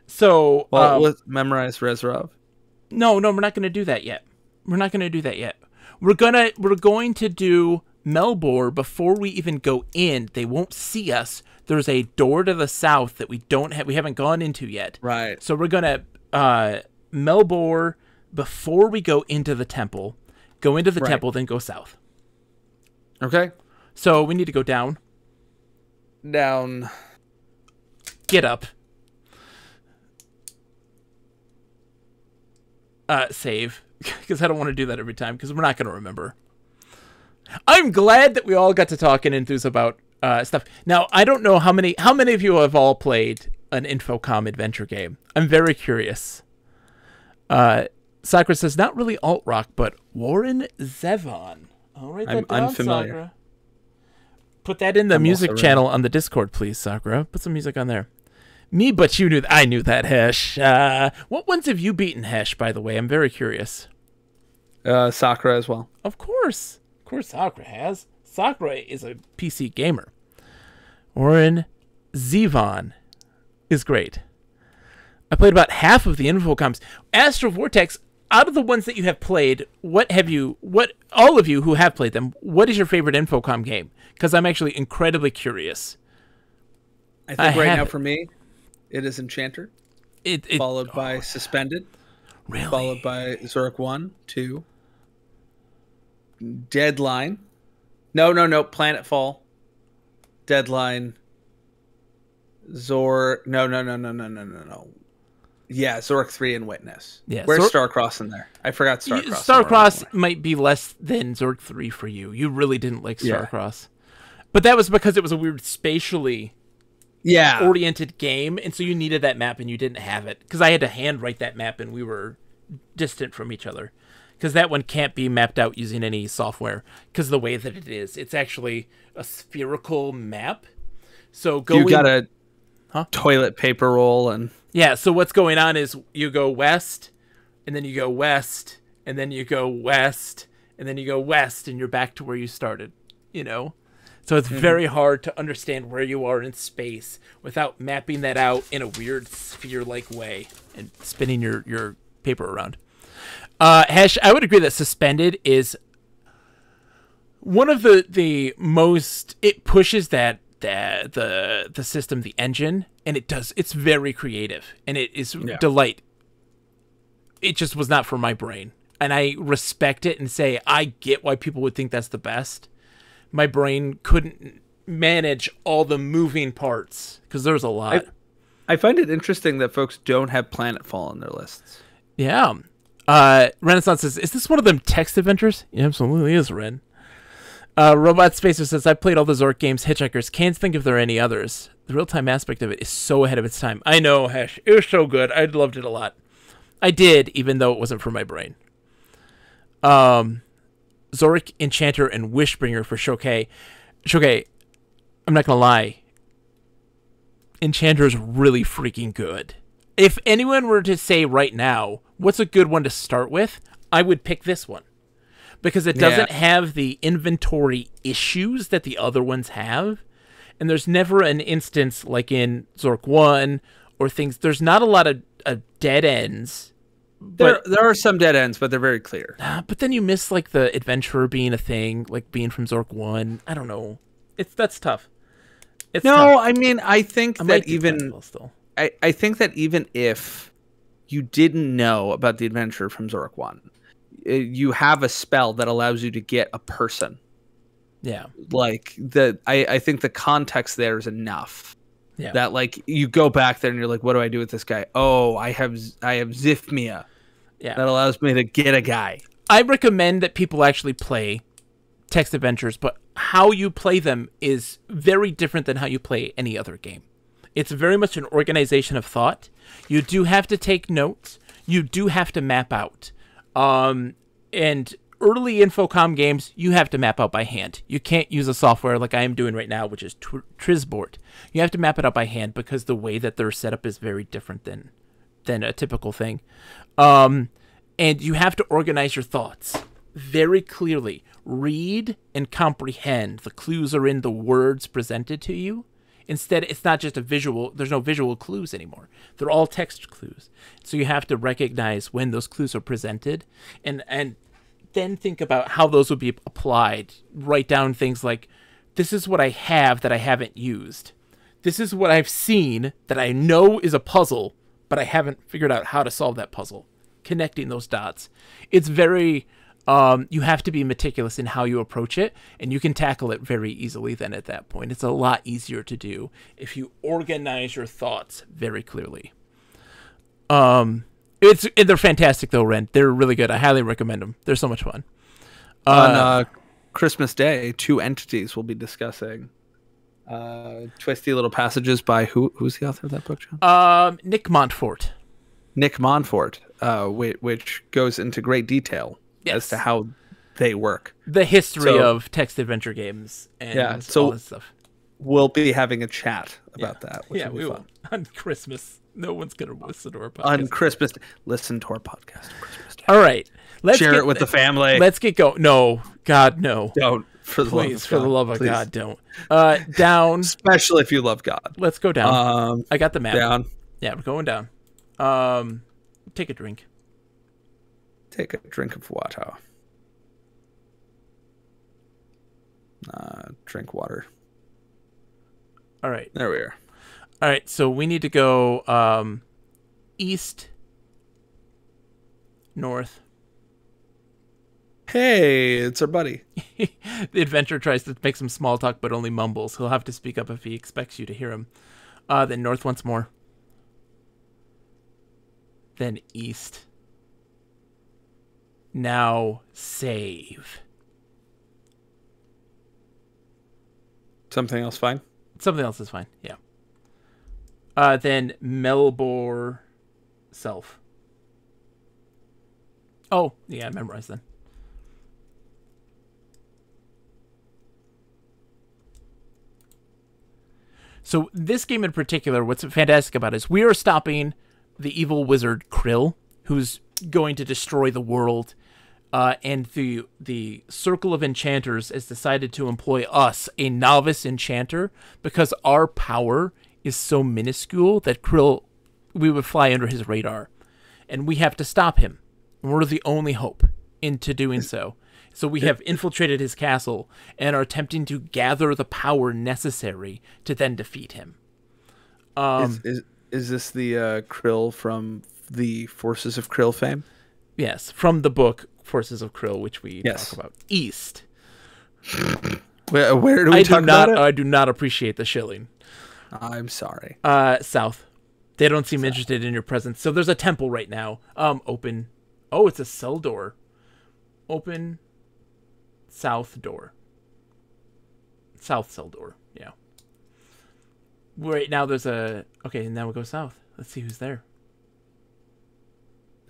So let's memorize Rezrov. No, we're not going to do that yet. We're going to do Melbourne before we even go in. They won't see us. There's a door to the south that we haven't gone into yet. Right. So we're gonna Melbourne before we go into the temple. Go into the temple, then go south. Okay. So we need to go down. Down. Get up. Save, because I don't want to do that every time, because we're not going to remember. I'm glad that we all got to talk and enthuse about stuff. Now, I don't know how many of you have all played an Infocom adventure game. I'm very curious. Sakura says, not really alt rock, but Warren Zevon. I'll write that down, unfamiliar. Sakura. Put that in the music channel on the Discord, please, Sakura. Put some music on there. Me, but you knew. I knew that, Hesh. What ones have you beaten, Hesh, by the way? I'm very curious. Sakura as well. Of course. Of course Sakura has. Sakura is a PC gamer. Warren Zevon is great. I played about half of the Infocoms. Astro Vortex, out of the ones that you have played, all of you who have played them, what is your favorite Infocom game? Because I'm actually incredibly curious. I think right now for me, it is Enchanter, followed by Suspended, really? Followed by Zurich 1, 2, Deadline. No, Planetfall, Deadline, No. Yeah, Zork 3 and Witness. Yeah, where's Starcross in there? I forgot Starcross. Starcross might be less than Zork 3 for you. You really didn't like Starcross. But that was because it was a weird spatially oriented game, and so you needed that map and you didn't have it. Because I had to handwrite that map and we were distant from each other. Because that one can't be mapped out using any software. Because the way that it is, it's actually a spherical map. So you got a toilet paper roll and... Yeah, so what's going on is you go west, and then you go west, and then you go west, and then you go west, and you're back to where you started, you know? So it's very hard to understand where you are in space without mapping that out in a weird sphere-like way and spinning your paper around. Hesh, I would agree that Suspended is one of the most... It pushes the system, the engine, and it's very creative, and it is delight. It just was not for my brain, and I respect it and say I get why people would think that's the best. My brain couldn't manage all the moving parts because there's a lot. I find it interesting that folks don't have Planetfall on their lists. Yeah. Renaissance says, is this one of them text adventures? It absolutely is, Ren. Robot Spacer says, I played all the Zork games, Hitchhikers. Can't think if there are any others. The real-time aspect of it is so ahead of its time. I know, Hesh. It was so good. I loved it a lot. I did, even though it wasn't for my brain. Zork, Enchanter, and Wishbringer for Shokai. Shokai, I'm not going to lie. Enchanter is really freaking good. If anyone were to say right now, what's a good one to start with, I would pick this one. Because it doesn't have the inventory issues that the other ones have. And there's never an instance like in Zork 1 or things. There's not a lot of dead ends. There are some dead ends, but they're very clear. But then you miss like the adventurer being a thing, like being from Zork 1. I don't know. That's tough. It's tough. I mean, I think that I think that even if you didn't know about the adventurer from Zork 1, you have a spell that allows you to get a person. Yeah. Like I think the context there is enough. Yeah. That like you go back there and you're like, what do I do with this guy? Oh, I have Zifmia. Yeah. That allows me to get a guy. I recommend that people actually play text adventures, but how you play them is very different than how you play any other game. It's very much an organization of thought. You do have to take notes. You do have to map out. And early Infocom games, you have to map out by hand. You can't use a software like I am doing right now, which is Trizboard. You have to map it out by hand because the way that they're set up is very different than a typical thing. And you have to organize your thoughts very clearly. Read and comprehend. The clues are in the words presented to you. Instead, it's not just a visual. There's no visual clues anymore. They're all text clues. So you have to recognize when those clues are presented and then think about how those would be applied. Write down things like, this is what I have that I haven't used. This is what I've seen that I know is a puzzle, but I haven't figured out how to solve that puzzle. Connecting those dots. It's very... you have to be meticulous in how you approach it, and you can tackle it very easily then at that point. It's a lot easier to do if you organize your thoughts very clearly. They're fantastic though, Ren. They're really good. I highly recommend them. They're so much fun. On Christmas Day, 2 entities will be discussing Twisty Little Passages by who's the author of that book, John? Nick Montfort. Nick Montfort, which goes into great detail as to how they work. The history of text adventure games and all this stuff. We'll be having a chat about that, which will be fun. On Christmas. No one's going to listen to our podcast. On Christmas. Listen to our podcast on Christmas Day. All right. Let's share it with the family. Let's get going. No. God, no. Don't. For the love of God, don't. Down. Especially if you love God. Let's go down. I got the map. Down. Yeah, we're going down. Take a drink. Take a drink of water. Drink water. All right. There we are. All right, so we need to go east, north. Hey, it's our buddy. The adventurer tries to make some small talk, but only mumbles. He'll have to speak up if he expects you to hear him. Then north once more. Then east. Now save. Something else fine? Something else is fine, yeah. Then Melbourne self. Oh, yeah, I memorized then. So this game in particular, what's fantastic about it is we are stopping the evil wizard Krill, who's going to destroy the world. And the Circle of Enchanters has decided to employ us, a novice enchanter, because our power is so minuscule that Krill, we would fly under his radar. And we have to stop him. We're the only hope into doing so. So we have infiltrated his castle and are attempting to gather the power necessary to then defeat him. Is this the Krill from the Forces of Krill fame? Yes, from the book Forces of Krill, which we talk about. East. Where do we talk about it? I do not appreciate the shilling. I'm sorry. South. They don't seem interested in your presence. So there's a temple right now. Open. Oh, it's a cell door. Open. South door. South cell door. Yeah. Right now there's a... Okay, now we'll go south. Let's see who's there.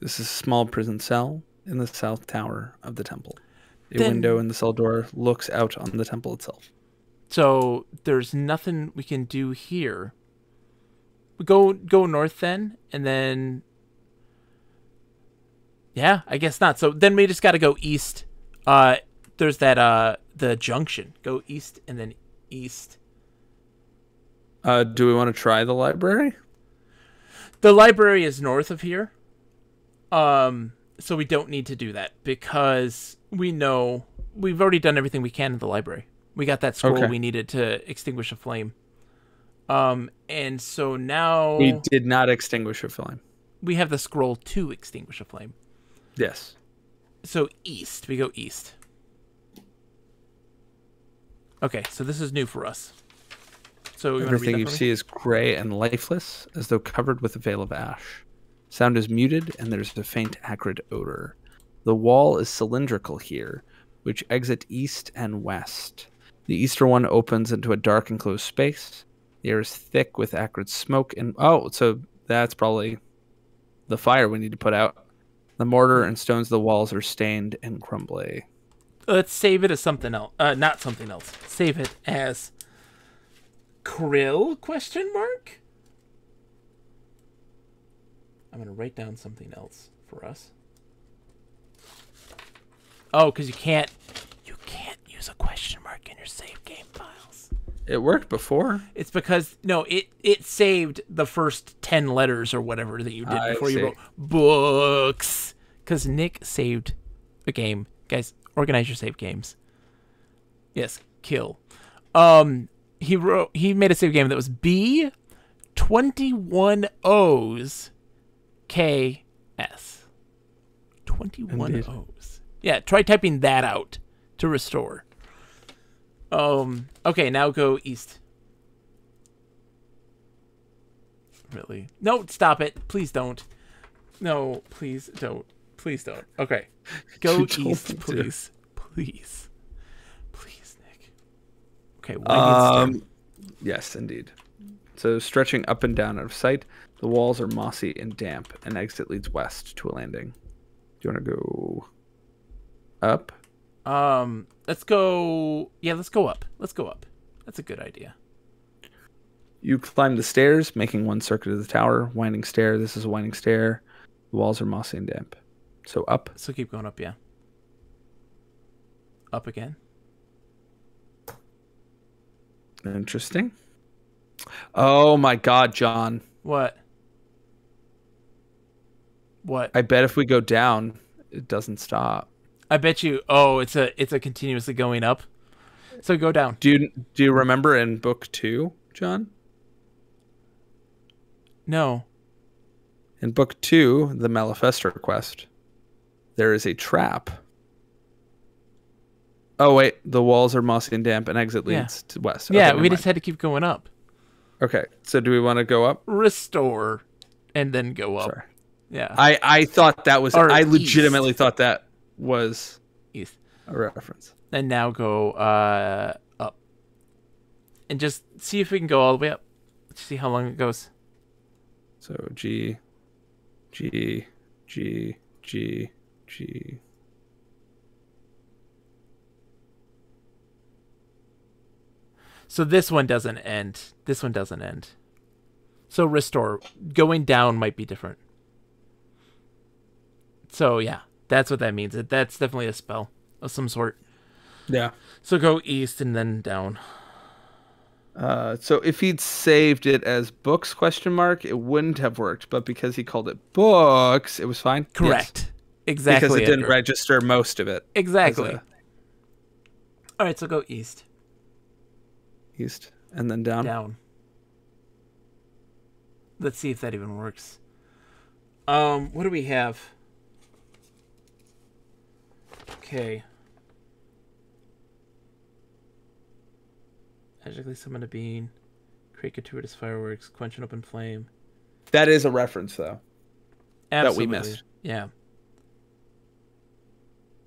This is a small prison cell in the south tower of the temple. A window in the cell door looks out on the temple itself. So there's nothing we can do here. We go north then, and then... Yeah, I guess not. So then we just got to go east. There's that, the junction. Go east and then east. Do we want to try the library? The library is north of here. So we don't need to do that because we know we've already done everything we can in the library. We got that scroll we needed to extinguish a flame. And so now... We did not extinguish a flame. We have the scroll to extinguish a flame. Yes. So east. We go east. Okay, so this is new for us. So everything you see is gray and lifeless, as though covered with a veil of ash. Sound is muted, and there's a faint acrid odor. The wall is cylindrical here, which exit east and west. The eastern one opens into a dark enclosed space. The air is thick with acrid smoke, and so that's probably the fire we need to put out. The mortar and stones of the walls are stained and crumbly. Let's save it as something else. Not something else. Save it as Krill? ? I'm going to write down something else for us. Oh, because you can't use a question mark in your save game files. It worked before. It's because, no, it saved the first 10 letters or whatever that you did before you wrote books. Because Nick saved a game. Guys, organize your save games. Yes, kill. He made a save game that was B21O's KS. 21 Indeed. O's. Yeah, try typing that out to restore. Okay, now go east. Really? No, stop it. Please don't. No, please don't. Please don't. Okay. Go east, please. Please. Please, Nick. Okay, Yes, indeed. So stretching up and down out of sight, the walls are mossy and damp. An exit leads west to a landing. Do you want to go up? Let's go. Yeah, let's go up. Let's go up. That's a good idea. You climb the stairs, making one circuit of the tower. Winding stair. This is a winding stair. The walls are mossy and damp. So up. So keep going up, yeah. Up again. Interesting. Oh my God, John. What? What? I bet if we go down, it doesn't stop. I bet you. Oh, it's a continuously going up. So go down. Do you remember in book 2, John? No. In book 2, the Malefestor quest, there is a trap. Oh wait, the walls are mossy and damp, and exit leads to west. Yeah, Okay, we just had to keep going up. Okay, so do we want to go up? Restore, and then go up. Sorry. Yeah. I thought that was. Or I legitimately thought that was East. a reference. And now go up, and just see if we can go all the way up. Let's see how long it goes. So G, G, G, G, G. So this one doesn't end. This one doesn't end. So restore. Going down might be different. So yeah, that's what that means. That's definitely a spell of some sort. Yeah. So go east and then down. So if he'd saved it as books ? It wouldn't have worked, but because he called it books, it was fine. Correct. Yes. Exactly. Because it didn't Edgar. register most of it. Exactly. All right, so go east. East and then down. Down. Let's see if that even works. What do we have? Okay. Magically summon a being. Create gratuitous fireworks. Quench an open flame. That is a reference, though. Absolutely. That we missed. Yeah.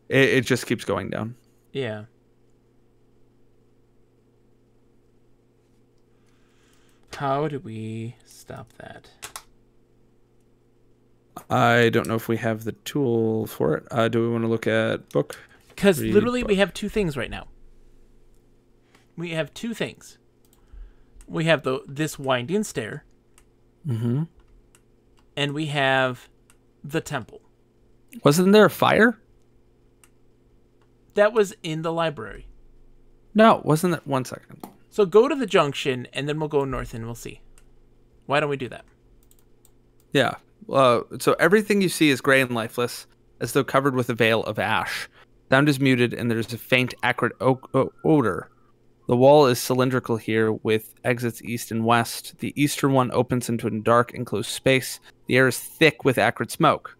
It just keeps going down. Yeah. How do we stop that? I don't know if we have the tool for it. Do we want to look at book? Because literally we have two things right now. We have two things. We have this winding stair. Mm-hmm. And we have the temple. Wasn't there a fire? That was in the library. No, wasn't that? 1 second. So go to the junction, and then we'll go north, and we'll see. Why don't we do that? Yeah. So everything you see is gray and lifeless, as though covered with a veil of ash. Sound is muted, and there's a faint, acrid odor. The wall is cylindrical here, with exits east and west. The eastern one opens into a dark, enclosed space. The air is thick with acrid smoke.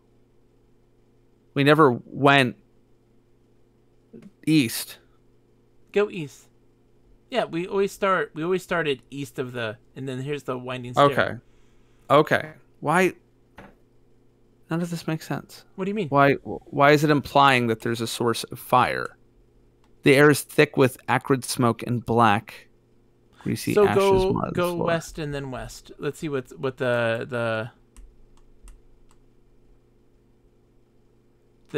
We never went east. Go east. Yeah, we always started east of and then here's the winding stair. Okay. Why? None of this makes sense. What do you mean? Why is it implying that there's a source of fire? The air is thick with acrid smoke and black, greasy so ashes. Go west and then west. Let's see what the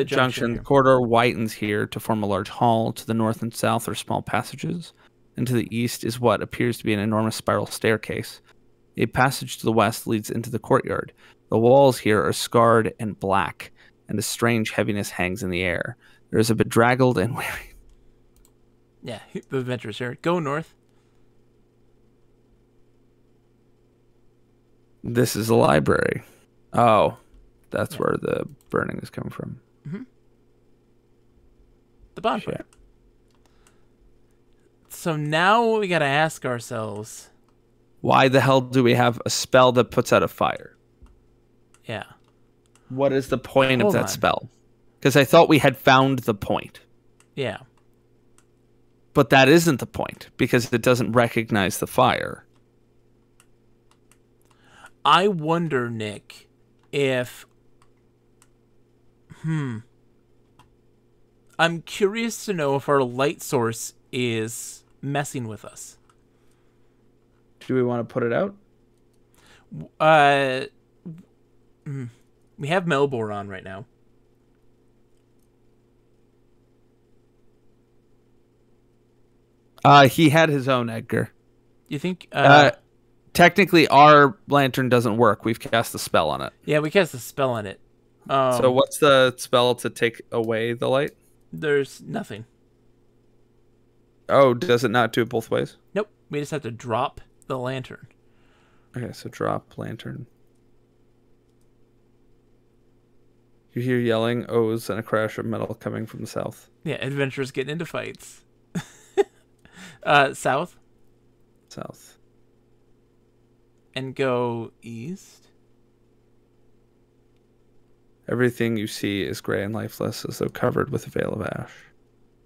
junction. The corridor whitens here to form a large hall. To the north and south are small passages, and to the east is what appears to be an enormous spiral staircase. A passage to the west leads into the courtyard. The walls here are scarred and black, and a strange heaviness hangs in the air. There is a bedraggled and weary. Yeah, the adventurous here. Go north. This is a library. Oh, that's where the burning is coming from. Mm-hmm. The bonfire. Shit. So now we gotta ask ourselves, why the hell do we have a spell that puts out a fire? Yeah. What is the point of that on. spell? Because I thought we had found the point. Yeah. But that isn't the point, because it doesn't recognize the fire. I wonder, Nick, if... I'm curious to know if our light source is messing with us. Do we want to put it out? We have Melbourne on right now. He had his own, Edgar. You think? Technically, our lantern doesn't work. We've cast a spell on it. Yeah, we cast a spell on it. So what's the spell to take away the light? There's nothing. Oh, does it not do it both ways? Nope. We just have to drop the lantern. Okay, so drop lantern. You hear yelling, o's, and a crash of metal coming from the south. Yeah, adventurers getting into fights. South. South. And go east. Everything you see is gray and lifeless, as though covered with a veil of ash.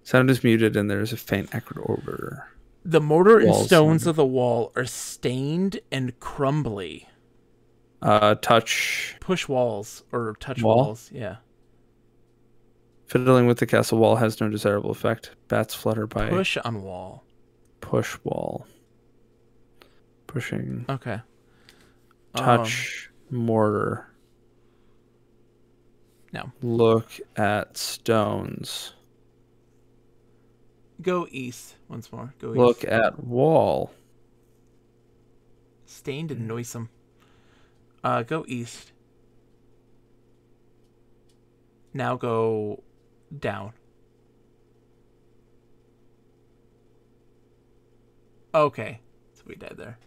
Sound is muted, and there is a faint echoed odor. The mortar and Walls stones of the wall are stained and crumbly. Touch. Push walls or touch Wall? walls. Yeah. Fiddling with the castle wall has no desirable effect. Bats flutter by. Push on wall. Push wall. Pushing. Okay. Touch mortar. No. Look at stones. Go east once more. Go east. Look at wall. Stained and noisome. Go east. Now go down. Okay. So we died there.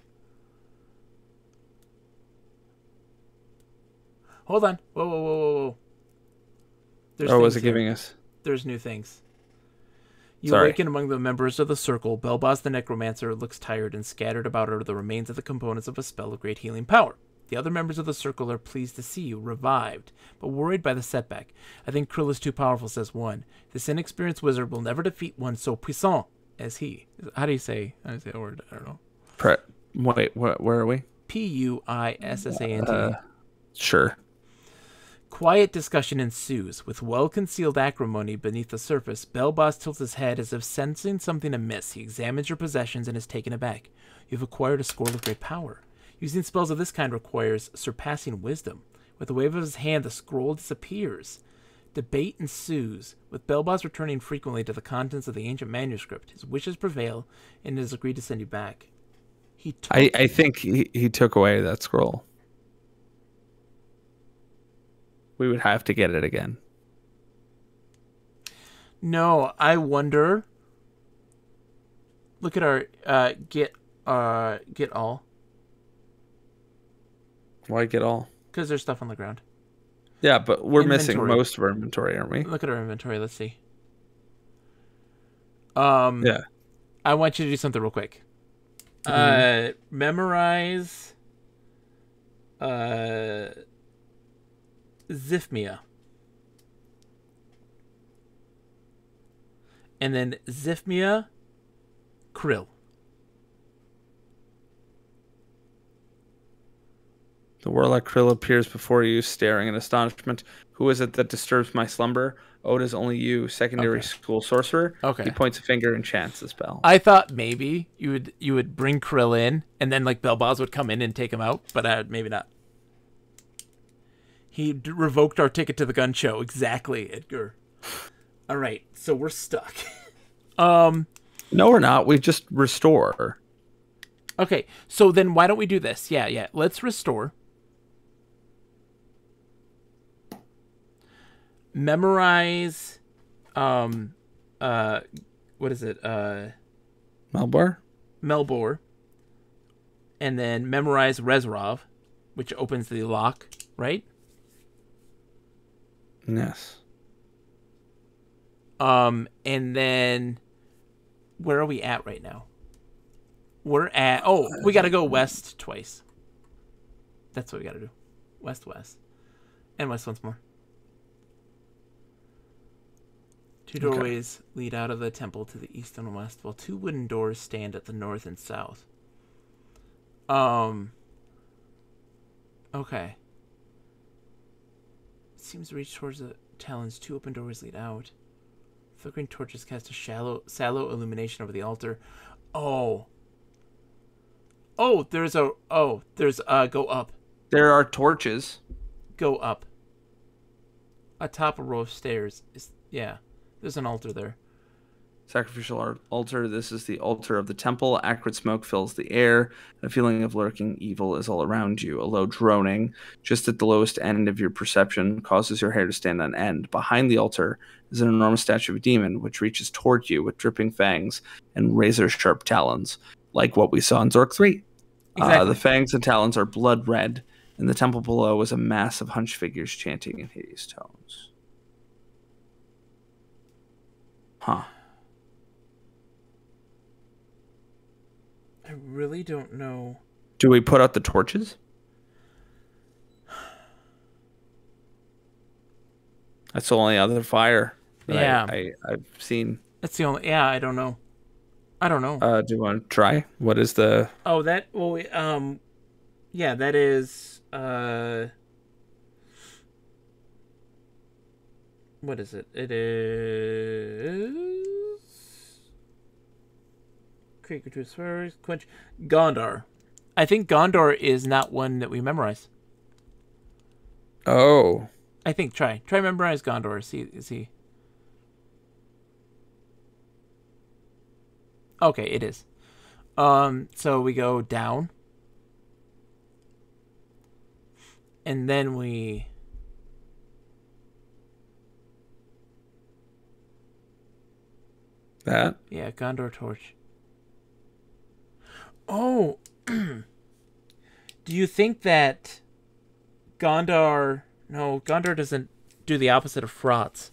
Hold on. Whoa. There's Oh, was things it here. giving us? There's new things. You Sorry. awaken among the members of the circle. Belboz the necromancer looks tired and scattered about are the remains of the components of a spell of great healing power. The other members of the circle are pleased to see you, revived, but worried by the setback. I think Krill is too powerful, says one. This inexperienced wizard will never defeat one so puissant as he. How do you say a word? I don't know. Wait, where are we? Puissant. Sure. Quiet discussion ensues. With well-concealed acrimony beneath the surface, Belboz tilts his head as if sensing something amiss. He examines your possessions and is taken aback. You've acquired a scroll of great power. Using spells of this kind requires surpassing wisdom. With a wave of his hand, the scroll disappears. Debate ensues, with Belboz returning frequently to the contents of the ancient manuscript. His wishes prevail, and it is agreed to send you back. I think he took away that scroll. We would have to get it again. No, I wonder. Look at our get all. Why get all? Because there's stuff on the ground. Yeah, but we're Inventory. missing most of our inventory, aren't we? Look at our inventory. Let's see. Yeah. I want you to do something real quick. Memorize Zifmia. And then Zifmia Krill. The warlock Krill appears before you, staring in astonishment. Who is it that disturbs my slumber? Oh, it is only you, secondary school sorcerer. Okay. He points a finger and chants the spell. I thought maybe you would bring Krill in, and then like Belboz would come in and take him out, but maybe not. He revoked our ticket to the gun show. Exactly, Edgar. All right, so we're stuck. No, we're not. We just restore. Okay, so then why don't we do this? Yeah. Let's restore. Memorize. What is it? Melbar? Melbor. And then memorize Rezrov, which opens the lock, right? Yes. And then where are we at right now? We're at we gotta go west twice. That's what we gotta do. West. And west once more. Two doorways lead out of the temple to the east and west, while two wooden doors stand at the north and south. Okay. It seems to reach towards the talons. Two open doors lead out. Flickering torches cast a sallow illumination over the altar. Oh. there's go up. There are torches. Go up. Atop a row of stairs. Yeah. There's an altar there. Sacrificial altar. This is the altar of the temple. Acrid smoke fills the air. A feeling of lurking evil is all around you. A low droning, just at the lowest end of your perception, causes your hair to stand on end. Behind the altar is an enormous statue of a demon, which reaches toward you with dripping fangs and razor-sharp talons, like what we saw in Zork 3. Exactly. The fangs and talons are blood red. In the temple below is a mass of hunched figures chanting in hideous tones. Huh. I really don't know. Do we put out the torches? That's the only other fire that I've seen. That's the only... Yeah, I don't know. Do you want to try? What is the... Oh, that... Well, yeah, that is... What is it? It is... Create Gratuitous Furs, Quench... Gondar. I think Gondar is not one that we memorize. Oh. I think try memorize Gondor. See. Okay, it is. So we go down, and then we. That? Yeah, Gondor torch. Oh, do you think that Gondar? No, Gondor doesn't do the opposite of Frauds.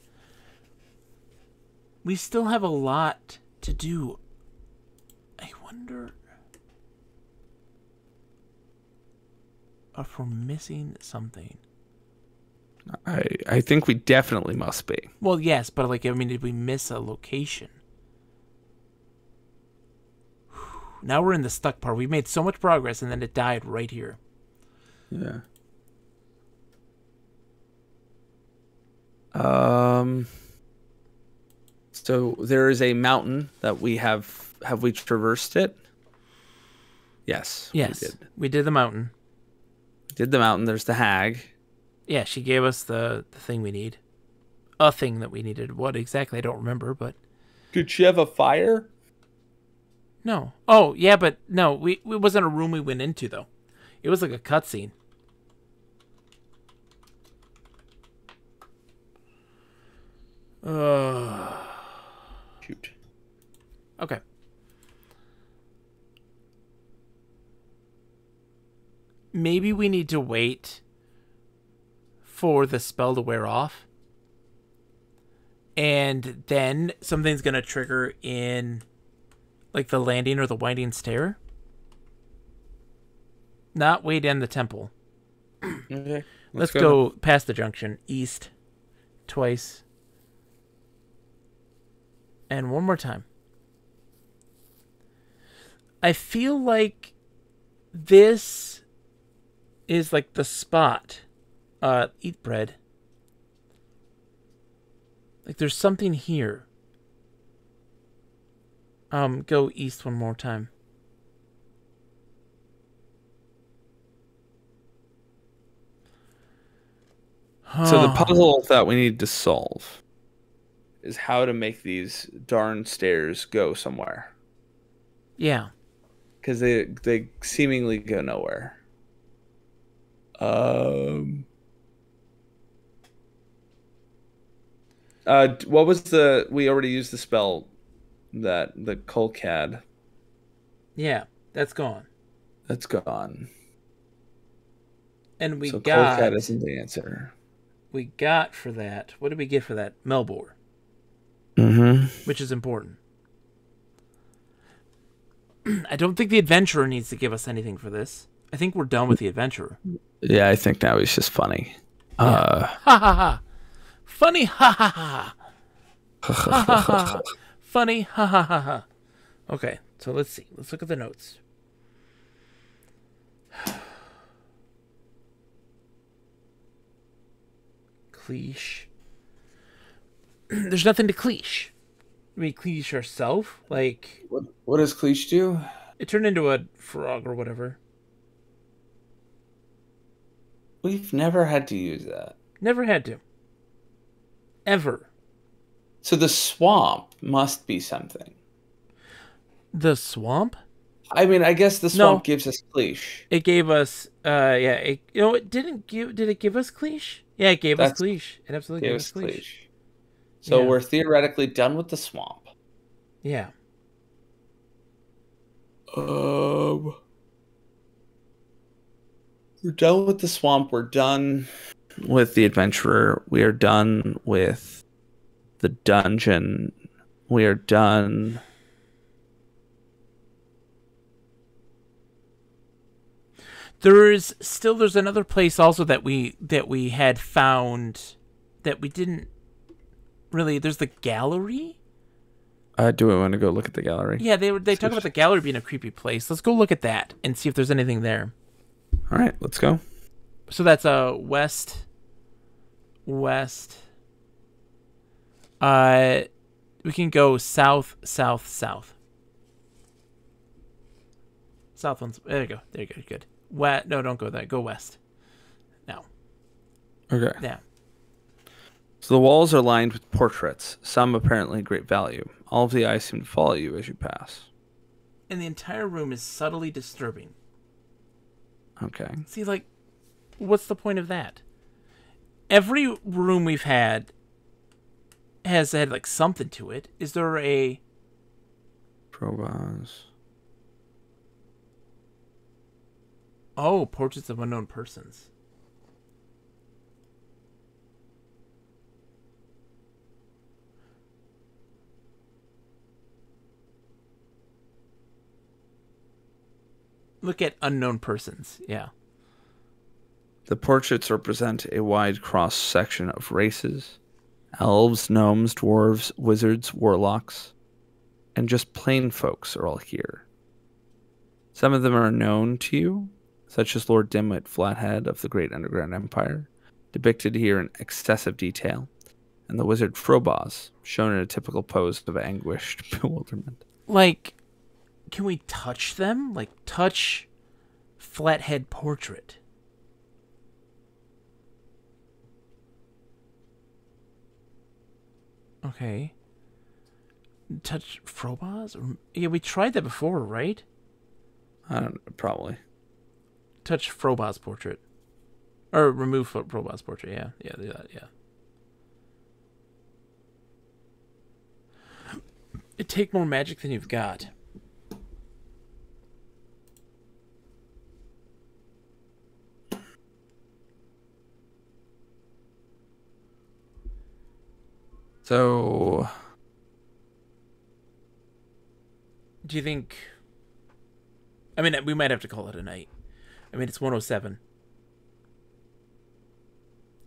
We still have a lot to do. I wonder if we're missing something. I think we definitely must be. Well, yes, but like, I mean, did we miss a location? Now we're in the stuck part. We made so much progress, and then it died right here. Yeah. So there is a mountain that we have. Have we traversed it? Yes. Yes. We did the mountain. Did the mountain. There's the hag. Yeah, she gave us the thing we need. A thing that we needed. What exactly? I don't remember, but... Did she have a fire? No. Oh, yeah, but no. It wasn't a room we went into, though. It was like a cutscene. Shoot. Okay. Maybe we need to wait for the spell to wear off. And then something's going to trigger in like the landing or the winding stair. Not wait in the temple. Okay. Let's go past the junction. East. Twice. And one more time. I feel like this is like the spot. Eat bread. Like there's something here. Go east one more time. So the puzzle that we need to solve is how to make these darn stairs go somewhere. Yeah. Because they seemingly go nowhere. What was we already used the spell that the Kulk had. Yeah, that's gone. That's gone. And we so got... Kulk isn't the answer. We got for that... What did we get for that? Melbor. Mm-hmm. Which is important. I don't think the adventurer needs to give us anything for this. I think we're done with the adventurer. Yeah, I think now he's just funny. Yeah. Ha ha ha. Funny ha ha ha. Ha ha ha. Funny ha ha ha ha. Okay, so let's see. Let's look at the notes. Cleash. There's nothing to cleash. We cleash ourselves? Like... What does Cleash do? It turned into a frog or whatever. We've never had to use that. Never had to. Ever. So the swamp must be something. The swamp? I mean, I guess the No. swamp gives us cleach. It gave us, it didn't give, did it give us cleash? Yeah, it gave us cleash. It absolutely gave us cleash. So Yeah. we're theoretically done with the swamp. Yeah. We're done with the swamp. We're done with the adventurer. We are done with the dungeon. We are done. There's another place also that we had found that we didn't really. There's the gallery. Do we want to go look at the gallery? Yeah, they talk about the gallery being a creepy place. Let's go look at that and see if there's anything there. All right, let's go. So that's west. We can go south. South one's there. You go. Good. No, don't go there. Go west. Now. Okay. Yeah. So the walls are lined with portraits, some apparently great value. All of the eyes seem to follow you as you pass. And the entire room is subtly disturbing. Okay. See, like, what's the point of that? Every room we've had has had, like, something to it. Is there a... Probas. Oh, portraits of unknown persons. Look at unknown persons. Yeah. The portraits represent a wide cross-section of races. Elves, gnomes, dwarves, wizards, warlocks, and just plain folks are all here. Some of them are known to you, such as Lord Dimwit Flathead of the Great Underground Empire, depicted here in excessive detail, and the wizard Frobos, shown in a typical pose of anguished bewilderment. Like, can we touch them? Like, touch Flathead portrait. Okay. Touch Frobos? Yeah, we tried that before, right? I don't know, probably. Touch Frobos portrait. Or remove Frobos portrait, yeah. Yeah, do that, yeah. Take more magic than you've got. So, do you think... I mean, we might have to call it a night. I mean, it's 107.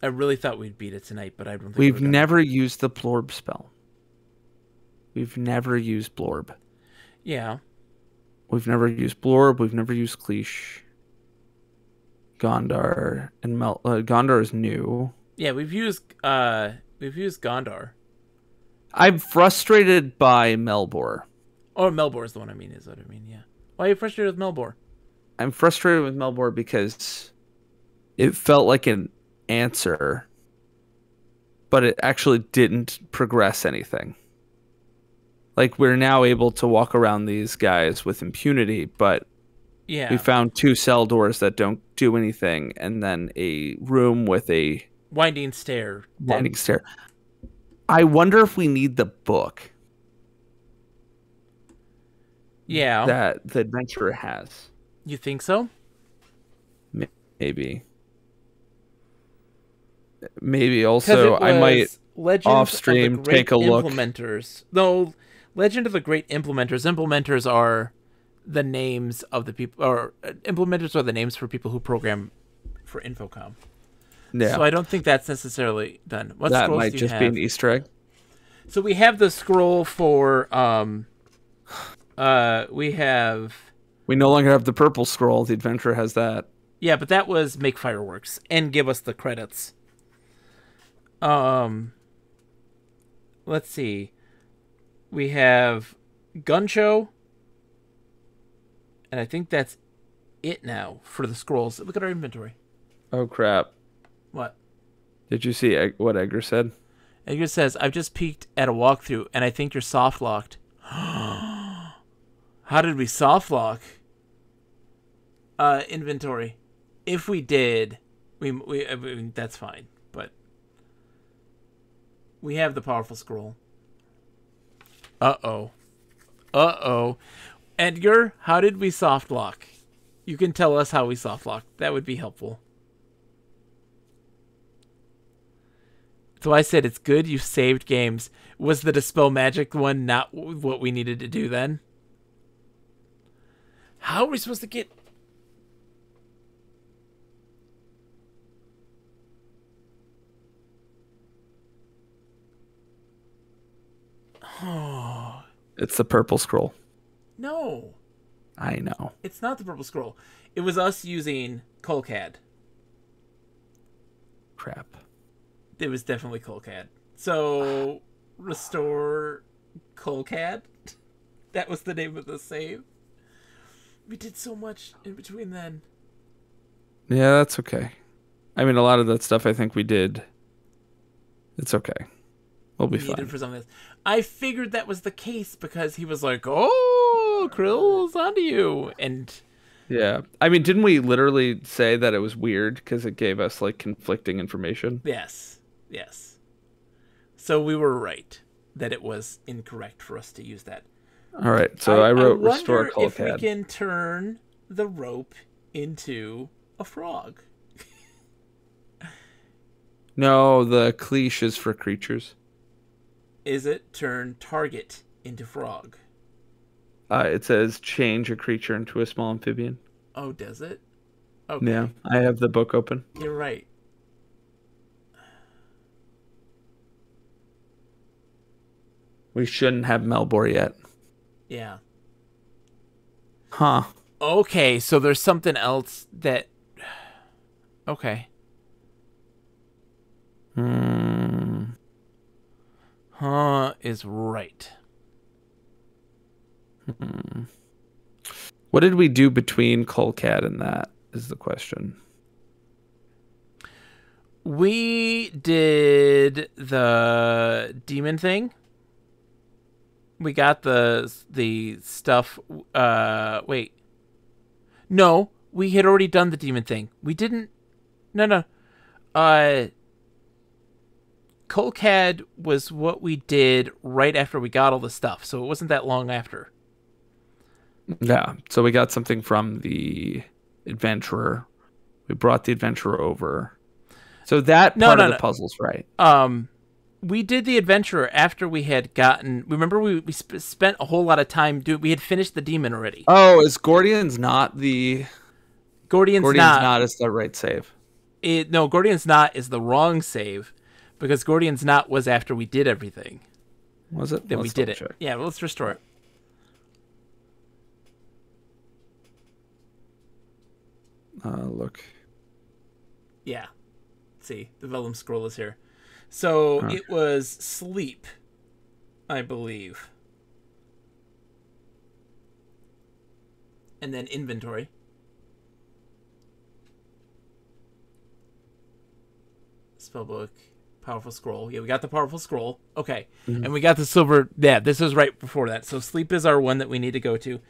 I really thought we'd beat it tonight, but I don't think we've never used the Blorb spell. We've never used Blorb. Yeah. We've never used Blorb. We've never used Cleash. Gondar and Gondar is new. Yeah, we've used Gondar. I'm frustrated by Melbor. Oh, Melbor is the one I mean. Is what I mean. Yeah. Why are you frustrated with Melbor? I'm frustrated with Melbor because it felt like an answer, but it actually didn't progress anything. Like, we're now able to walk around these guys with impunity, but yeah, we found 2 cell doors that don't do anything, and then a room with a winding stair. I wonder if we need the book. Yeah. That the adventurer has. You think so? Maybe. Also, I might off stream take a look. Implementers. No, Legend of the Great Implementers. Implementers are the names of the people, or implementers are the names for people who program for Infocom. Yeah. So I don't think that's necessarily done. What that scrolls might do you just have? be an Easter egg. So we have the scroll for we no longer have the purple scroll. The adventurer has that. Yeah, but that was make fireworks and give us the credits. Let's see. We have gun show. And I think that's it now for the scrolls. Look at our inventory. Oh crap! What? Did you see what Edgar said? Edgar says, I've just peeked at a walkthrough, and I think you're soft locked. How did we soft lock? Inventory. If we did, I mean, that's fine. But we have the powerful scroll. Uh-oh. Uh-oh. Edgar, how did we soft lock? You can tell us how we soft lock. That would be helpful. So I said it's good you saved games. Was the Dispel Magic one not what we needed to do then? How are we supposed to get... Oh. It's the purple scroll. No. I know. It's not the purple scroll. It was us using Colcad. Crap. It was definitely Colcad. So, restore Colcad? That was the name of the save. We did so much in between then. Yeah, that's okay. I mean, a lot of that stuff I think we did. It's okay. We'll be fine. For some of this. I figured that was the case because he was like, oh, Krill's onto you. And yeah. I mean, didn't we literally say that it was weird because it gave us like conflicting information? Yes. Yes. So we were right that it was incorrect for us to use that. All right. So I wrote restore Colcad. If we Colcad. can turn the rope into a frog. No, the cleache is for creatures. Is it turn target into frog? It says change a creature into a small amphibian. Oh, does it? Okay. Yeah, I have the book open. You're right. We shouldn't have Melbor yet. Yeah. Huh. Okay, so there's something else that... Okay. Huh is right. What did we do between Colcad and that is the question. We did the demon thing. We got the stuff. Wait. No, we had already done the demon thing. We didn't. No. Colcad was what we did right after we got all the stuff, so it wasn't that long after. Yeah, so we got something from the adventurer. We brought the adventurer over. So that part of the puzzle's right. We did the adventurer after we had gotten... Remember, we spent a whole lot of time... We had finished the demon already. Oh, is Gordian's not the... Gordian's not is the right save. No, Gordian's not is the wrong save, because Gordian's not was after we did everything. Was it? Then we did it. Yeah, well, let's restore it. Look. Yeah. See, the Vellum scroll is here. So it was sleep, I believe. And then inventory. Spellbook. Powerful scroll. Yeah, we got the powerful scroll. Okay. Mm-hmm. And we got the silver. Yeah, this is right before that. So sleep is our one that we need to go to.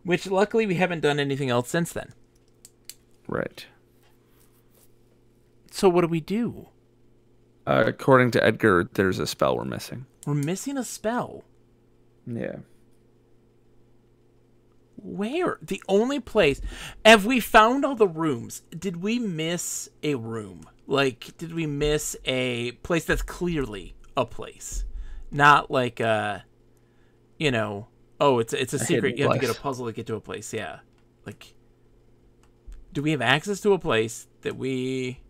Which luckily we haven't done anything else since then. Right. So what do we do? According to Edgar, there's a spell we're missing. We're missing a spell. Yeah. Where? The only place... Have we found all the rooms? Did we miss a room? Like, did we miss a place that's clearly a place? Not like, you know... Oh, it's a secret. You have to get a puzzle to get to a place. Yeah. Like... Do we have access to a place that we...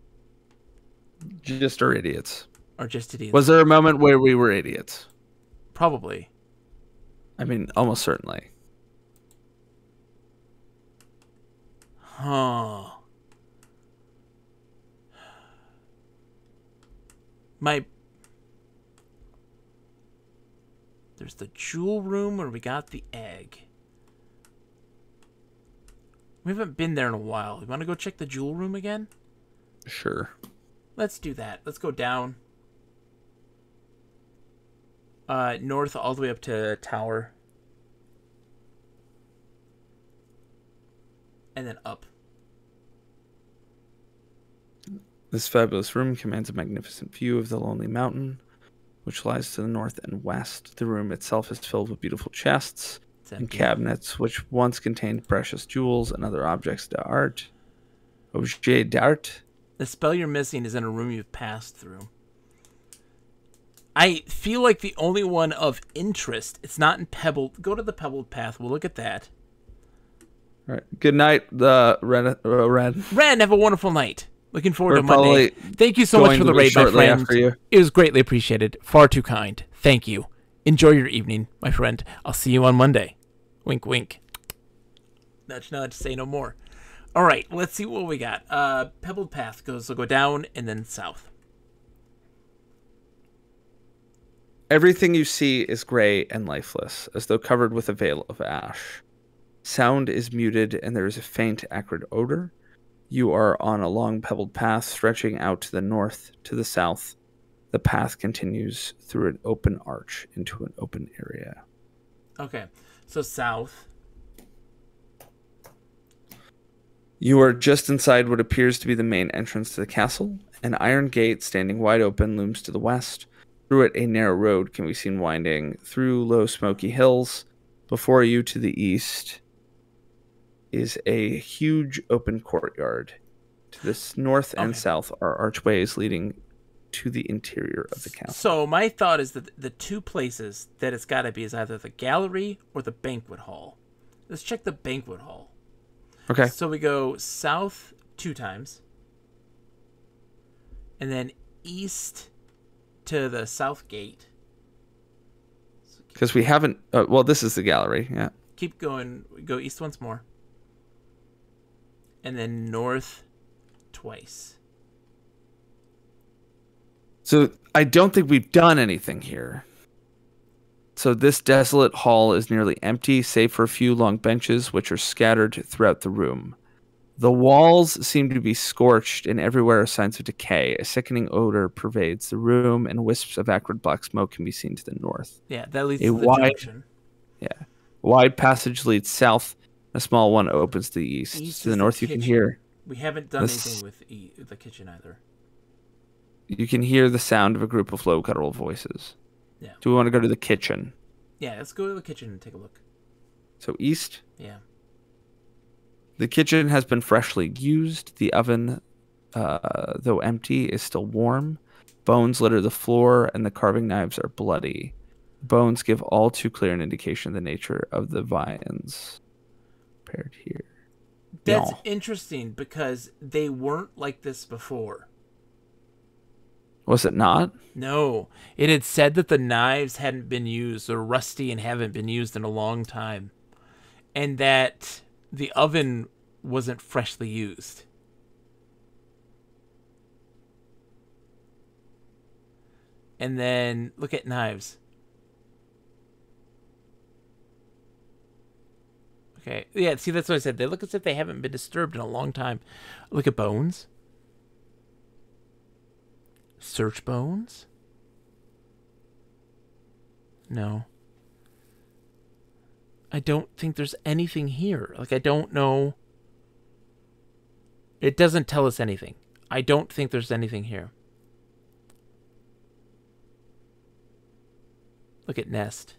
Just are idiots. Are just idiots. Was there a moment where we were idiots? Probably. I mean, almost certainly. Huh. There's the jewel room where we got the egg. We haven't been there in a while. You want to go check the jewel room again? Sure. Let's do that. Let's go down. North all the way up to Tower. And then up. This fabulous room commands a magnificent view of the lonely mountain, which lies to the north and west. The room itself is filled with beautiful chests and cabinets, which once contained precious jewels and other objects d'art. Objets d'art? The spell you're missing is in a room you've passed through. I feel like the only one of interest, it's not in Pebbled. Go to the Pebbled Path. We'll look at that. All right. Good night, Ren. Ren, have a wonderful night. Looking forward to Monday. Thank you so much for the raid, my friend. It was greatly appreciated. Far too kind. Thank you. Enjoy your evening, my friend. I'll see you on Monday. Wink, wink. Nudge, nudge. Say no more. All right, let's see what we got. Pebbled Path will go down and then south. Everything you see is gray and lifeless, as though covered with a veil of ash. Sound is muted, and there is a faint, acrid odor. You are on a long pebbled path stretching out to the north, to the south. The path continues through an open arch into an open area. Okay, so south. You are just inside what appears to be the main entrance to the castle. An iron gate standing wide open looms to the west. Through it, a narrow road can be seen winding through low, smoky hills. Before you to the east is a huge open courtyard. To the north and south are archways leading to the interior of the castle. So my thought is that the two places that it's got to be is either the gallery or the banquet hall. Let's check the banquet hall. Okay. So we go south 2 times. And then east to the south gate. Because we haven't... well, this is the gallery, yeah. Keep going. Go east once more. And then north twice. So I don't think we've done anything here. So this desolate hall is nearly empty, save for a few long benches which are scattered throughout the room. The walls seem to be scorched, and everywhere are signs of decay. A sickening odor pervades the room, and wisps of acrid black smoke can be seen to the north. Yeah, that leads to the junction. Yeah. A wide passage leads south. A small one opens to the east. To the north, you can hear... We haven't done anything with the kitchen either. You can hear the sound of a group of low, guttural voices. Yeah. Do we want to go to the kitchen? Yeah, let's go to the kitchen and take a look. So east? Yeah. The kitchen has been freshly used. The oven, though empty, is still warm. Bones litter the floor, and the carving knives are bloody. Bones give all too clear an indication of the nature of the viands prepared here. That's interesting, because they weren't like this before. Was it not? No. It had said that the knives hadn't been used. They're rusty and haven't been used in a long time. And that the oven wasn't freshly used. And then look at knives. Okay. Yeah, see, that's what I said. They look as if they haven't been disturbed in a long time. Look at bones. Search bones? No. I don't think there's anything here. Like, I don't know. It doesn't tell us anything. I don't think there's anything here. Look at nest.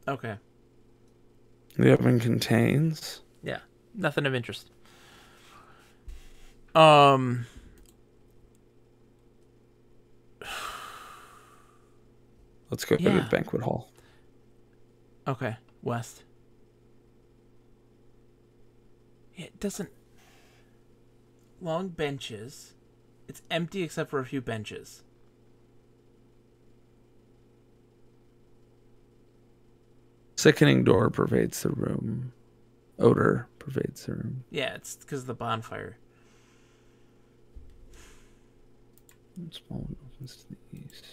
Okay. The oven contains... Yeah. Nothing of interest. Let's go to the banquet hall. Okay, west. It doesn't... Long benches. It's empty except for a few benches. Sickening door pervades the room. Odor pervades the room. Yeah, it's because of the bonfire. Small one opens to the east.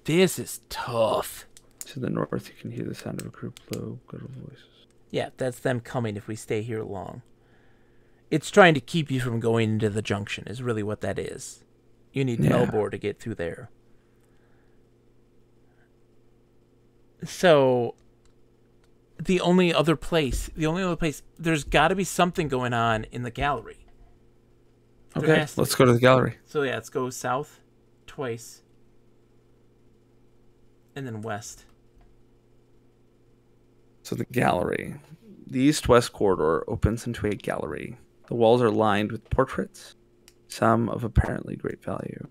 This is tough. To the north, you can hear the sound of a group of low, guttural voices. Yeah, that's them coming if we stay here long. It's trying to keep you from going into the junction, is really what that is. You need Melbourne to get through there. So, the only other place, there's got to be something going on in the gallery. Okay, let's go to the gallery. So yeah, let's go south twice. And then west. So the gallery. The east-west corridor opens into a gallery. The walls are lined with portraits, some of apparently great value.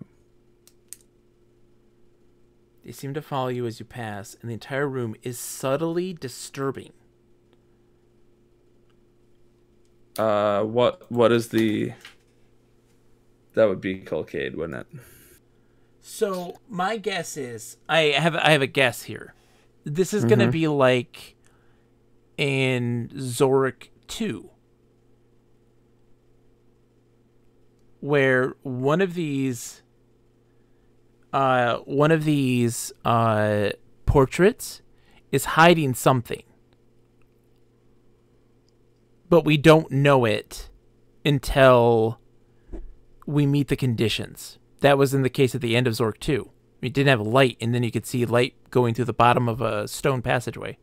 They seem to follow you as you pass, and the entire room is subtly disturbing. What is the... That would be Colcade, wouldn't it? So my guess is I have a guess here. This is gonna be like in Zorik 2, where one of these portraits is hiding something, but we don't know it until we meet the conditions. That was in the case at the end of Zork 2. We didn't have light, and then you could see light going through the bottom of a stone passageway.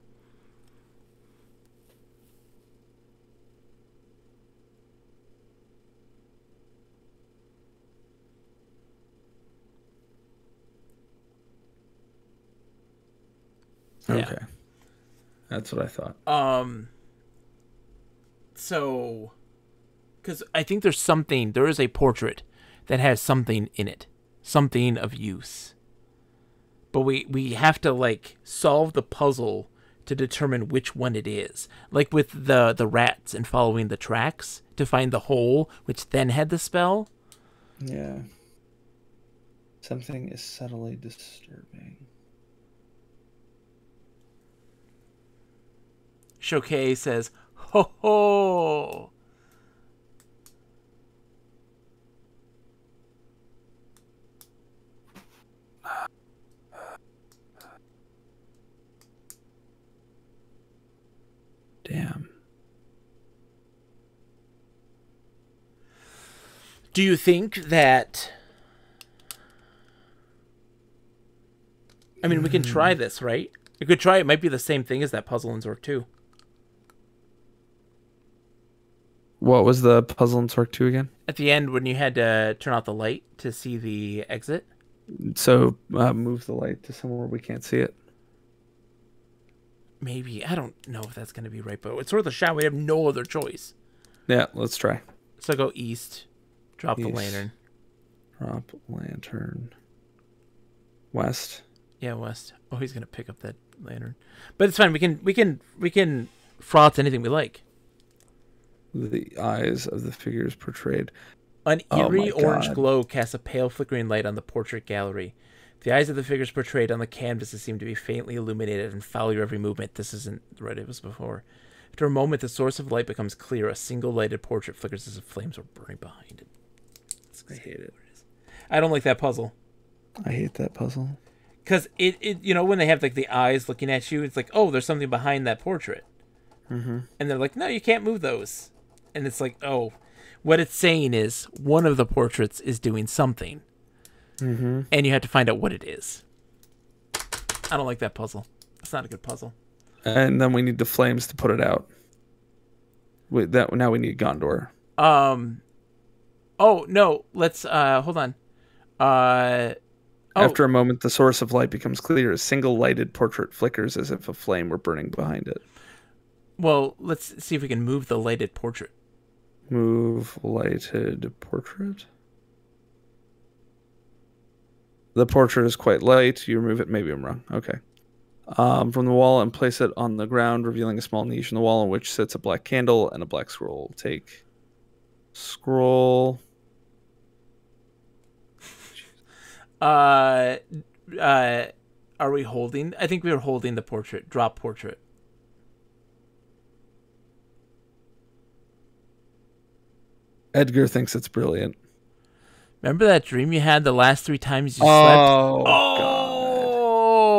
Okay. Yeah. That's what I thought. So, because I think there is a portrait that has something in it, something of use. But we have to, like, solve the puzzle to determine which one it is. Like with the rats and following the tracks to find the hole, which then had the spell. Yeah. Something is subtly disturbing. Shokei says, "Ho ho!" Damn. Do you think that... I mean, we can try this, right? We could try. It might be the same thing as that puzzle in Zork 2. What was the puzzle in Zork 2 again? At the end, when you had to turn off the light to see the exit. So move the light to somewhere where we can't see it. Maybe. I don't know if that's going to be right, but it's worth a shot. We have no other choice. Yeah, let's try. So go east. Drop the East. lantern. Drop lantern. West. Yeah, west. Oh, he's going to pick up that lantern. But it's fine. We can froth anything we like. The eyes of the figures portrayed. An eerie orange God. glow casts a pale flickering light on the portrait gallery. The eyes of the figures portrayed on the canvases seem to be faintly illuminated and follow your every movement. This isn't right, it was before. After a moment, the source of light becomes clear. A single lighted portrait flickers as if flames are burning behind it. I hate it. I don't like that puzzle. I hate that puzzle. Because it when they have like the eyes looking at you, it's like, oh, there's something behind that portrait. Mm-hmm. And they're like, no, you can't move those. And it's like, oh, what it's saying is one of the portraits is doing something. Mm-hmm. And you have to find out what it is. I don't like that puzzle. It's not a good puzzle. And then we need the flames to put it out. Now we need Gondor. Oh, no. Let's, hold on. After a moment, the source of light becomes clear. A single lighted portrait flickers as if a flame were burning behind it. Well, let's see if we can move the lighted portrait. Move lighted portrait. The portrait is quite light. You remove it. Maybe I'm wrong. Okay. From the wall and place it on the ground, revealing a small niche in the wall in which sits a black candle and a black scroll. Take scroll. Are we holding? I think we were holding the portrait. Drop portrait. Edgar thinks it's brilliant. Remember that dream you had the last 3 times you slept? Oh,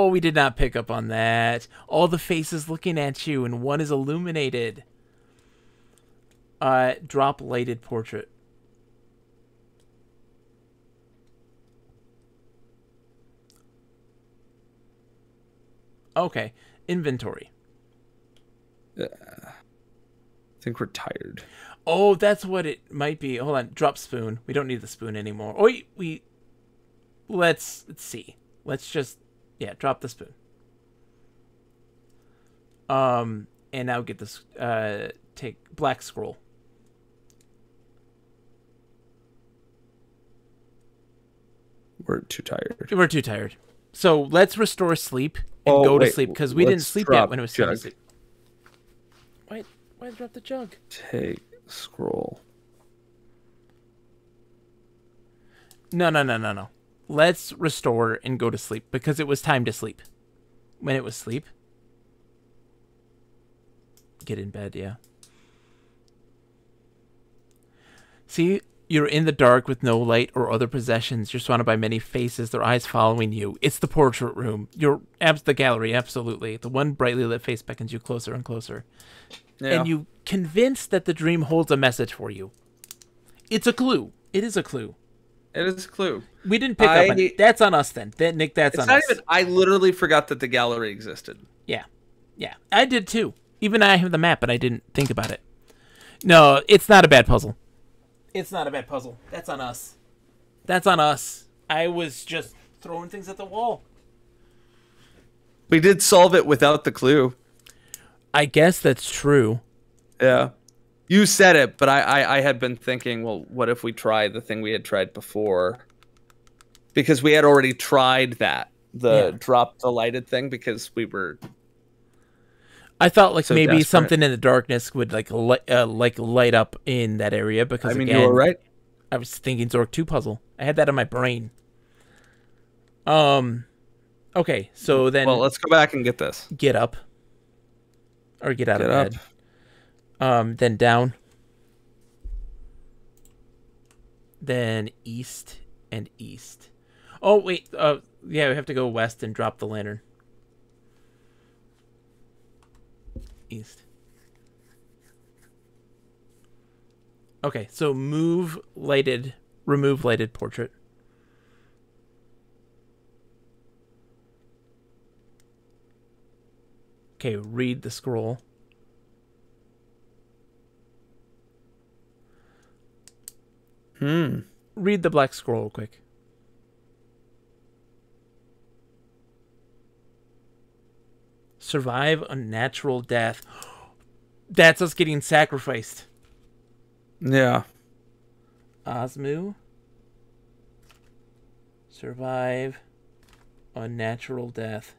Oh, we did not pick up on that. All the faces looking at you, and one is illuminated. Drop lighted portrait. Okay, inventory. I think we're tired. Oh, that's what it might be. Hold on, drop spoon. We don't need the spoon anymore. Oh, let's see. Let's just drop the spoon. And now get this. Take black scroll. We're too tired. We're too tired. So let's restore sleep and go to sleep because we didn't sleep yet when it was time to sleep. Why drop the jug? Take scroll. No. Let's restore and go to sleep because it was time to sleep. When it was sleep. Get in bed, yeah. See, you're in the dark with no light or other possessions. You're surrounded by many faces, their eyes following you. It's the portrait room. The gallery, absolutely. The one brightly lit face beckons you closer and closer. Yeah. And you convinced that the dream holds a message for you. It's a clue. It is a clue. It is a clue. We didn't pick up on it. That's on us then. Nick, that's on us. I literally forgot that the gallery existed. Yeah. I did too. Even I have the map, but I didn't think about it. No, it's not a bad puzzle. It's not a bad puzzle. That's on us. That's on us. I was just throwing things at the wall. We did solve it without the clue. I guess that's true. Yeah. You said it, but I had been thinking, well, what if we try the thing we had tried before? Because we had already tried that. Drop the lighted thing because we were... I thought maybe desperate. Something in the darkness would light up in that area because you were right. I was thinking Zork 2 puzzle. I had that in my brain. Okay, so then let's go back and get this. Get up. Or get out of bed. Then down. Then east and east. Oh wait, we have to go west and drop the lantern. East. Okay, so remove lighted portrait. Okay, read the scroll. Read the black scroll quick. Survive a natural death. That's us getting sacrificed. Yeah. Osmu. Survive a natural death.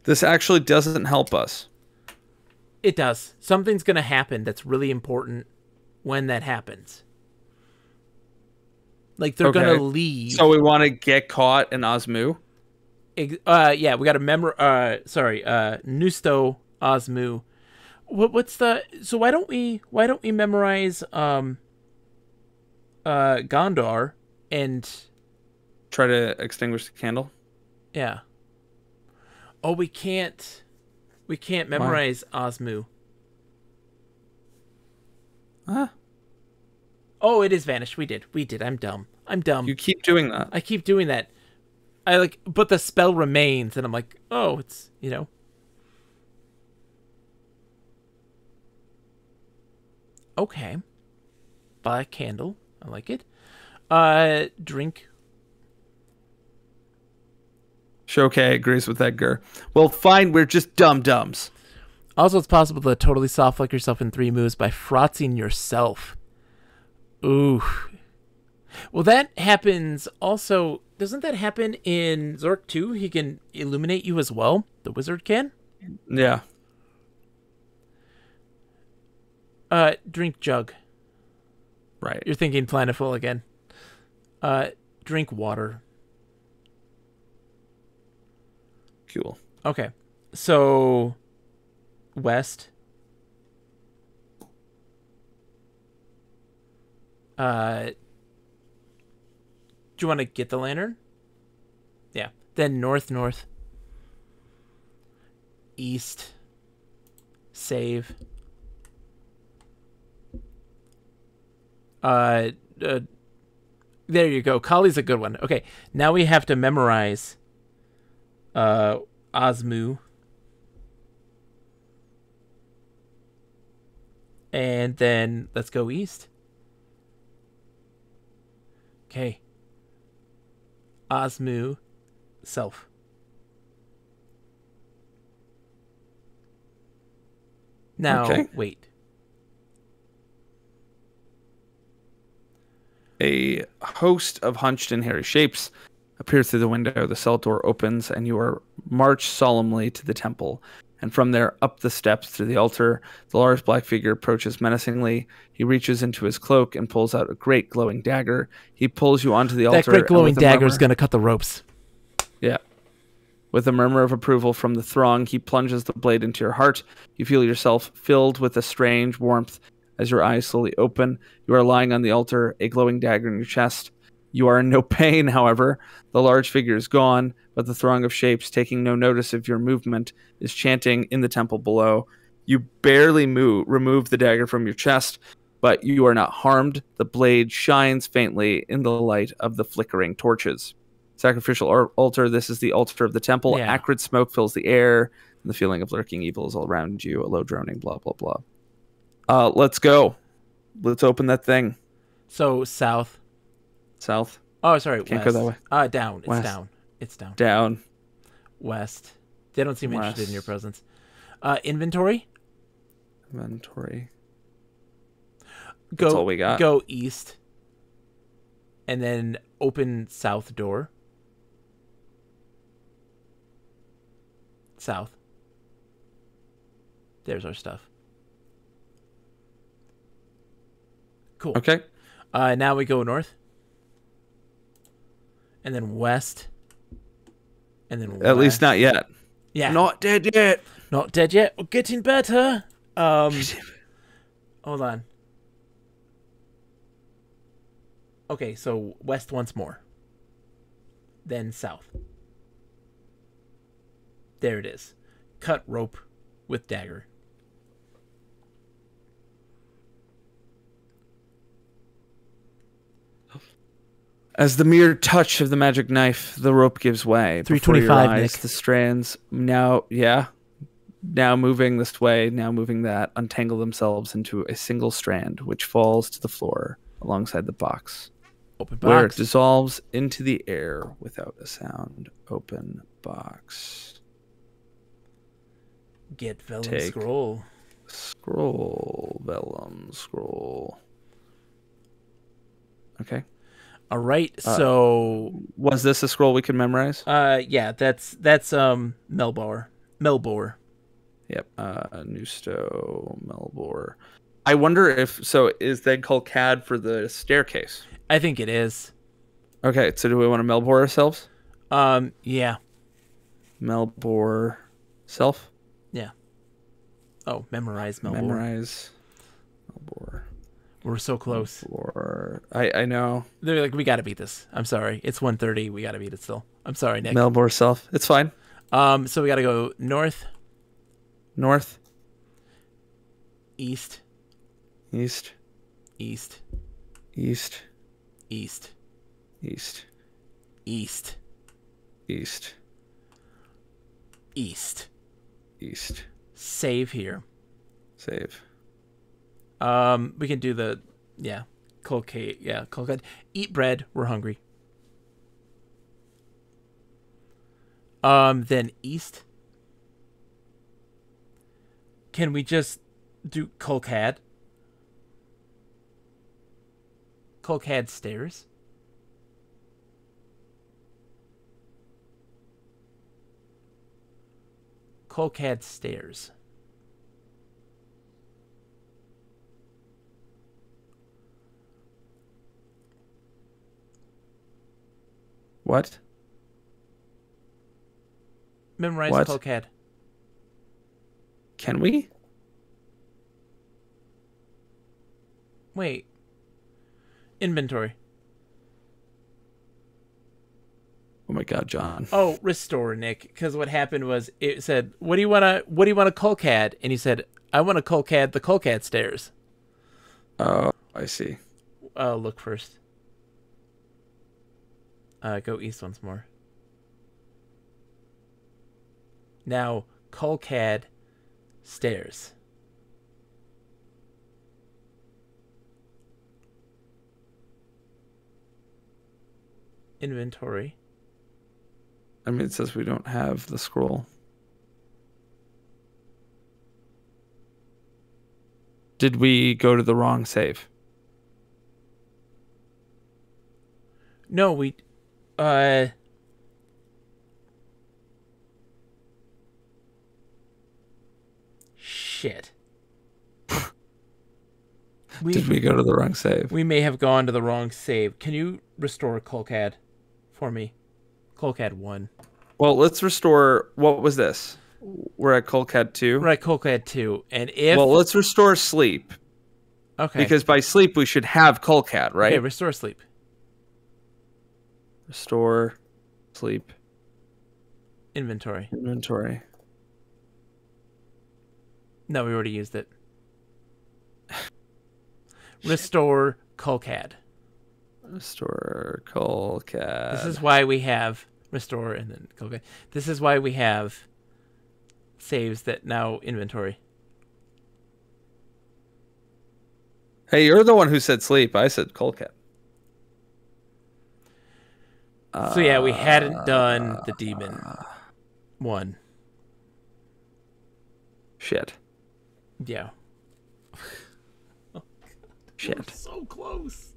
This actually doesn't help us. It does. Something's going to happen that's really important when that happens. Like they're going to leave. So we want to get caught in Osmu? Yeah, we got to Nusto Osmu. What's the... So why don't we memorize Gondar and try to extinguish the candle? Yeah. Oh, we can't memorize Osmu. Huh? Oh, it is vanished. We did. I'm dumb. You keep doing that. I keep doing that. But the spell remains, and I'm like, oh, it's, Okay. Black candle. I like it. Drink. Shoke agrees with Edgar. Well, fine, we're just dum-dums. Also, it's possible to totally soft lock yourself in 3 moves by frotzing yourself. Ooh. Well, that happens also... Doesn't that happen in Zork 2? He can illuminate you as well? The wizard can? Yeah. Drink jug. Right. You're thinking plentiful again. Drink water. Cool. Okay. So... West. Do you want to get the lantern? Yeah. Then north. East. Save. There you go. Kali's a good one. Okay, now we have to memorize Osmu. And then let's go east. Okay. Osmu self. Now, Okay. wait. A host of hunched and hairy shapes appear through the window. The cell door opens, and you are marched solemnly to the temple. And from there, up the steps to the altar, the large black figure approaches menacingly. He reaches into his cloak and pulls out a great glowing dagger. He pulls you onto the That altar. great glowing and with a dagger is murmur- going to cut the ropes. Yeah. With a murmur of approval from the throng, he plunges the blade into your heart. You feel yourself filled with a strange warmth as your eyes slowly open. You are lying on the altar, a glowing dagger in your chest. You are in no pain, however. The large figure is gone, but the throng of shapes, taking no notice of your movement, is chanting in the temple below. You barely remove the dagger from your chest, but you are not harmed. The blade shines faintly in the light of the flickering torches. Sacrificial altar. This is the altar of the temple. Yeah. Acrid smoke fills the air, and the feeling of lurking evil is all around you. A low droning, blah, blah, blah. Let's go. Let's open that thing. So south. South. Oh, sorry. Can't west. go that way. Down. It's West. down. It's down. Down. West. They don't seem interested in your West. presence. Inventory. Inventory. Go, That's all we got. Go east. And then open south door. South. There's our stuff. Cool. Okay. Now we go north. And then west. And then At least not yet. Yeah. Not dead yet. Not dead yet. We're getting better. Hold on. Okay, so west once more. Then south. There it is. Cut rope with dagger. As the mere touch of the magic knife, the rope gives way. Before your 325, eyes, Nick. the strands now moving this way, now moving that, untangle themselves into a single strand, which falls to the floor alongside the box, Open where it box. dissolves into the air without a sound. Open box. Get vellum Take. scroll. Scroll, vellum, scroll. Okay. All right, so Was this a scroll we could memorize? yeah, that's Melbor. Melbor. Yep. Nusto, Melbor. I wonder if is that called CAD for the staircase? I think it is. Okay, so do we want to Melbor ourselves? Yeah. Melbor self? Yeah. Oh, memorize Melbor. Memorize Melbor. We're so close. Melbor. I know. They're like, we gotta beat this. I'm sorry. It's 1:30. We gotta beat it still. I'm sorry, Nick. Melbor self. It's fine. So we gotta go north, North, east, east, east, east, east, east, east, east, east. east. Save here. Save. We can do the colcate. Yeah, colcate. Eat bread. We're hungry. Then east. Can we just do Colcad? Colcad stairs. Colcad stairs. What? Memorize What? Colcad. Can we? Wait. Inventory. Oh my God, John. Oh, restore, Nick. Because what happened was it said, "What do you want to Colcad?" And he said, "I want to Colcad the Colcad stairs." Oh, I see. Look first. Go east once more. Now Colcad stairs. Inventory. I mean, it says we don't have the scroll. Did we go to the wrong save? No, we shit. Did we go to the wrong save? We may have gone to the wrong save. Can you restore Colcad for me? Colcad 1. Well, let's restore. What was this? We're at Colcad 2. Right, Colcad 2. And if Well, let's restore sleep. okay. Because by sleep we should have Colcad, right? Okay, restore sleep. Restore sleep Inventory. inventory. No, we already used it. Restore Colcad. Restore Colcad. This is why we have restore and then Colcad. This is why we have saves that now inventory. Hey, you're the one who said sleep. I said Colcad. So yeah, we hadn't done the demon one. Shit. Yeah. Shit. We're so close.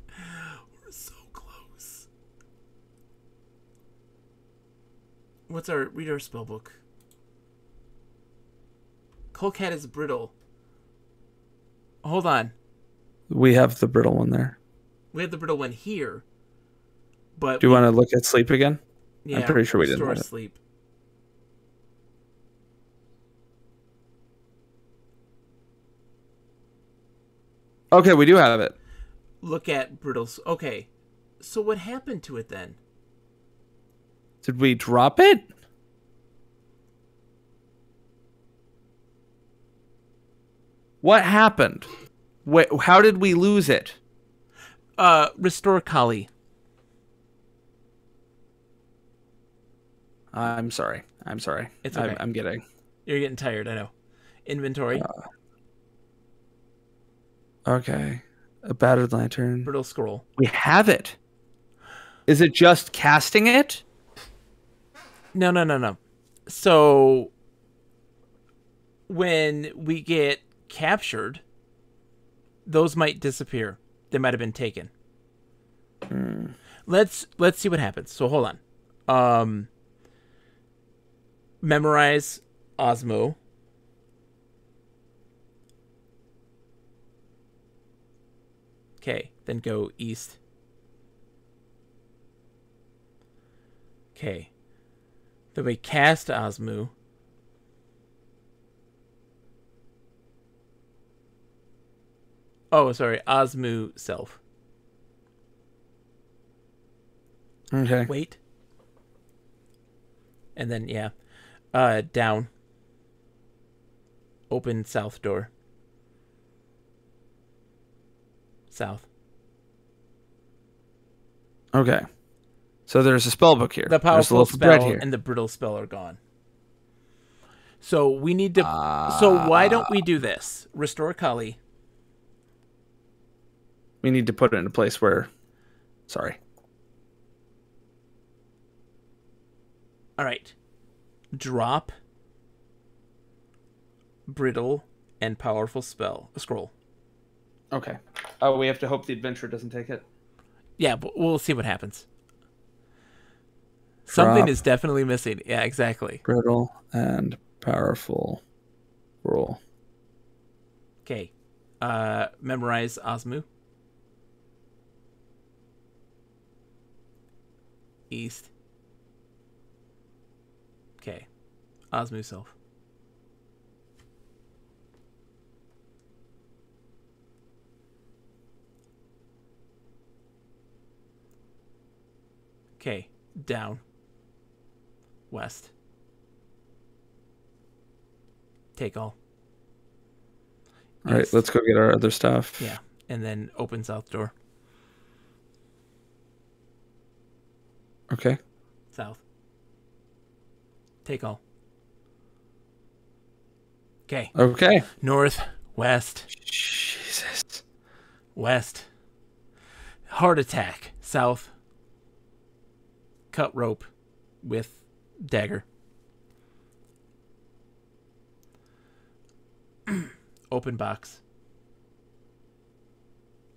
We're so close. Read our spell book. Colcad is brittle. Hold on. We have the brittle one there. We have the brittle one here. But Do you want to look at sleep again? yeah, I'm pretty sure we didn't restore have it. sleep. Okay, we do have it. Look at brittles. Okay. So what happened to it then? Did we drop it? What happened? Wait, how did we lose it? Restore Kali. I'm sorry. It's okay. I'm getting. You're getting tired, I know. Inventory. Okay. A battered lantern. Brittle scroll. We have it. Is it just casting it? No. So when we get captured, those might disappear. They might have been taken. Let's see what happens. So hold on. Memorize Osmo. Okay, then go east. Okay. Then we cast Osmu. Oh, sorry, Osmu self. Okay. Wait. And then, yeah. Down. Open south door. South. Okay. So there's a spell book here. The There's a powerful loaf of bread spell here. and the brittle spell are gone. So we need to... so why don't we do this? Restore Kali. We need to put it in a place where... Sorry. All right. Drop brittle and powerful scroll. Okay. Oh, we have to hope the adventurer doesn't take it. Yeah, but we'll see what happens. Something Drop is definitely missing. Yeah, exactly. brittle and powerful roll. Okay. Memorize Osmu. East. Okay. Osmu self. Okay. Down. West. Take all. All right, East. let's go get our other stuff. Yeah. And then open south door. Okay. South. Take all. Okay. Okay. North. West. Jesus. West. Heart attack. South. Cut rope with dagger. Open box.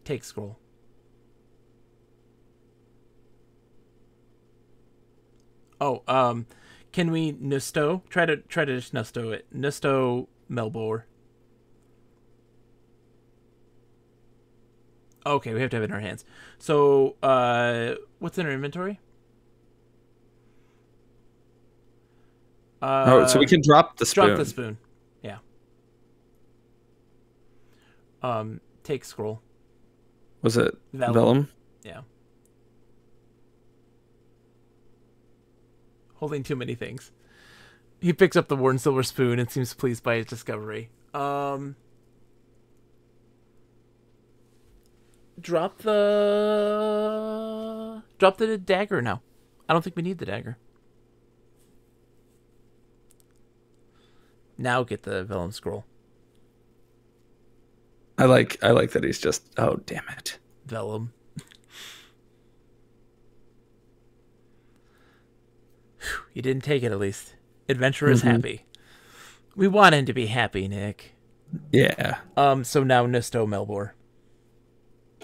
Take scroll. Oh, can we Nusto? Try to just Nusto it. Nusto Melbor. Okay, we have to have it in our hands. So, what's in our inventory? So we can drop the spoon. Drop the spoon. Yeah. Take scroll. Was it Vellum. vellum? Yeah. Holding too many things. He picks up the worn silver spoon and seems pleased by his discovery. Drop the dagger now. I don't think we need the dagger. Now get the vellum scroll. I like that he's just, oh, damn it. Vellum. You didn't take it, at least. Adventurer is happy. We want him to be happy, Nick. Yeah. So now Nisto Melbor.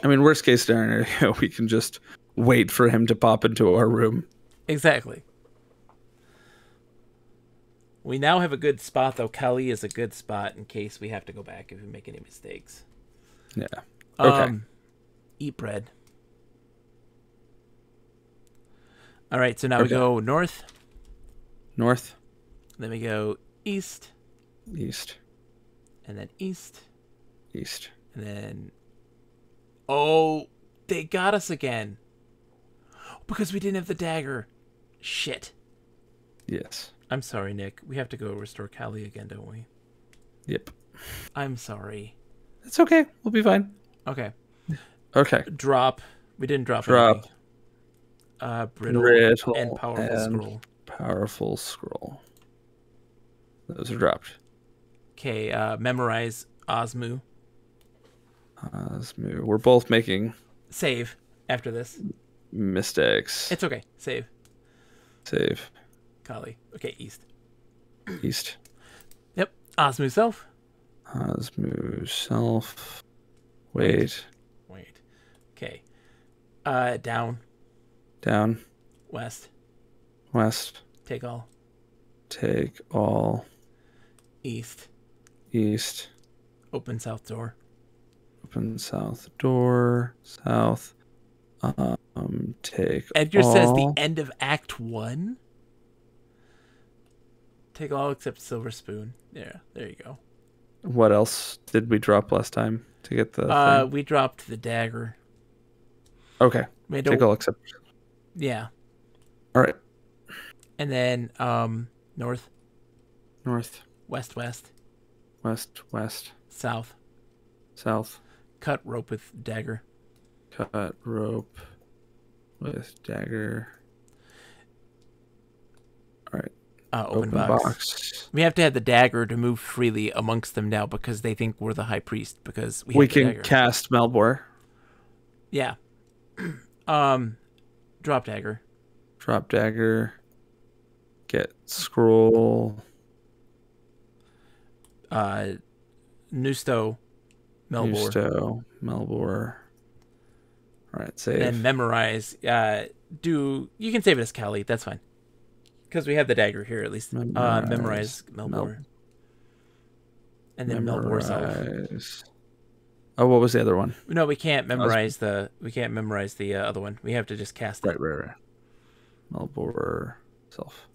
I mean, worst case scenario, we can just wait for him to pop into our room. Exactly. We now have a good spot, though. Kelly is a good spot in case we have to go back if we make any mistakes. Yeah. Okay. Eat bread. All right, so now we go north. North. Then we go east. East. And then east. East. And then... Oh, they got us again. Because we didn't have the dagger. Shit. Yes. I'm sorry, Nick. We have to go restore Callie again, don't we? Yep. I'm sorry. It's okay. We'll be fine. Okay. Okay. Drop. We didn't drop. Drop. Brittle, Brittle and powerful and scroll. Powerful scroll. Those are dropped. Okay. Memorize Osmu. Osmu. We're both making Save after this. mistakes. It's okay. Save. Save. Callie. Okay. East. East. Yep. Osmu self. Osmu self. Wait. Okay. Down. Down. West. West. Take all. Take all. East. East. Open south door. Open south door. South. Take Edgar all. says the end of Act 1. Take all except silver spoon. Yeah, there you go. What else did we drop last time to get the thing? We dropped the dagger. Okay. We Take all except. Yeah. All right. And then north, North. west, West. West. south. South. Cut rope with dagger. Cut rope with dagger. All right. Open box. We have to have the dagger to move freely amongst them now because they think we're the high priest because we have the can dagger. cast Melbor. Yeah. Drop dagger. Drop dagger. Get scroll. Nusto. Melbor. Nusto. Melbor. All right, save. And then memorize. You can save it as Callie. That's fine. Because we have the dagger here at least. Memorize Melbor. And then Melbor self. Oh, what was the other one? No, we can't memorize the other one. We have to just cast it. Right. Melbor self.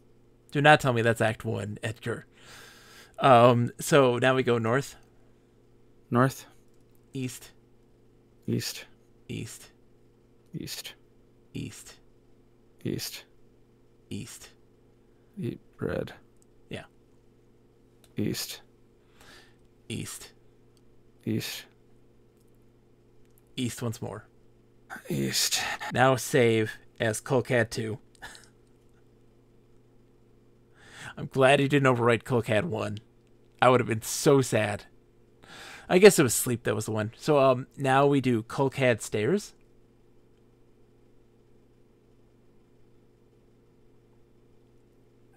Do not tell me that's Act 1, Edgar. So now we go north. North. East. East. East. East. East. East. East. Eat bread. Yeah. East. East. East. East once more. East. Now save as Colcat 2. I'm glad he didn't overwrite Colcat 1. I would have been so sad. I guess it was sleep that was the one. So now we do Colcat Stairs.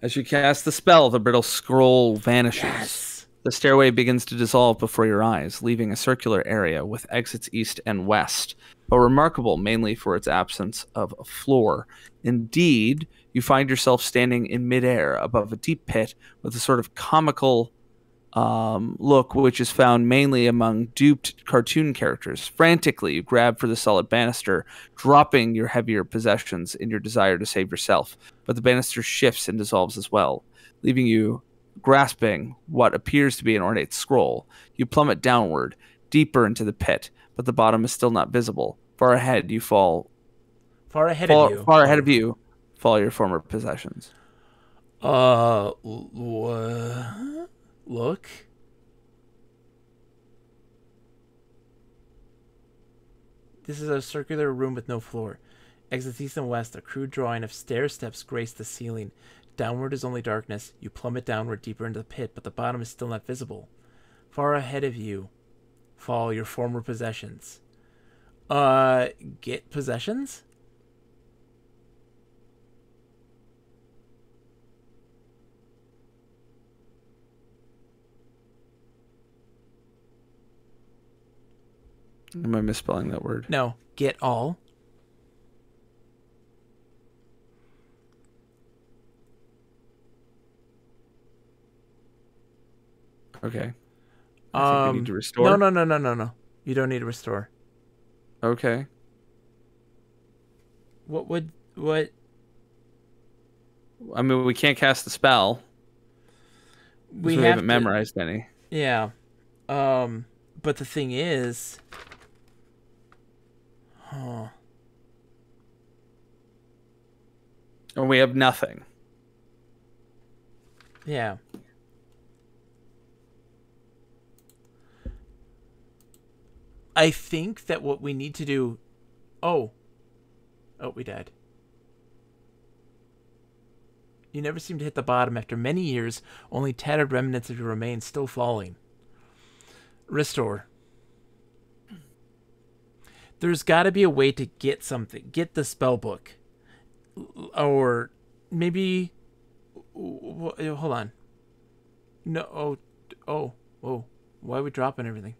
As you cast the spell, the brittle scroll vanishes. Yes. The stairway begins to dissolve before your eyes, leaving a circular area with exits east and west, but remarkable mainly for its absence of a floor. Indeed, you find yourself standing in midair above a deep pit with a sort of comical look, which is found mainly among duped cartoon characters. Frantically, you grab for the solid banister, dropping your heavier possessions in your desire to save yourself, but the banister shifts and dissolves as well, leaving you grasping what appears to be an ornate scroll. You plummet downward, deeper into the pit, but the bottom is still not visible. Far ahead, you fall. Far ahead of you. Far ahead of you fall your former possessions. Look. This is a circular room with no floor. Exits east and west. A crude drawing of stair steps grace the ceiling. Downward is only darkness. You plummet downward deeper into the pit, but the bottom is still not visible. Far ahead of you fall your former possessions. Get possessions? Am I misspelling that word? No. Get all. Okay. I think we need to restore. No. You don't need to restore. Okay. What? I mean, we can't cast the spell. We haven't memorized any. Yeah. But the thing is, and we have nothing. Yeah. I think that what we need to do... Oh, we died. You never seem to hit the bottom after many years, only tattered remnants of your remains still falling. Restore. There's got to be a way to get something. Get the spell book. Or maybe... Hold on. No, whoa. Why are we dropping everything?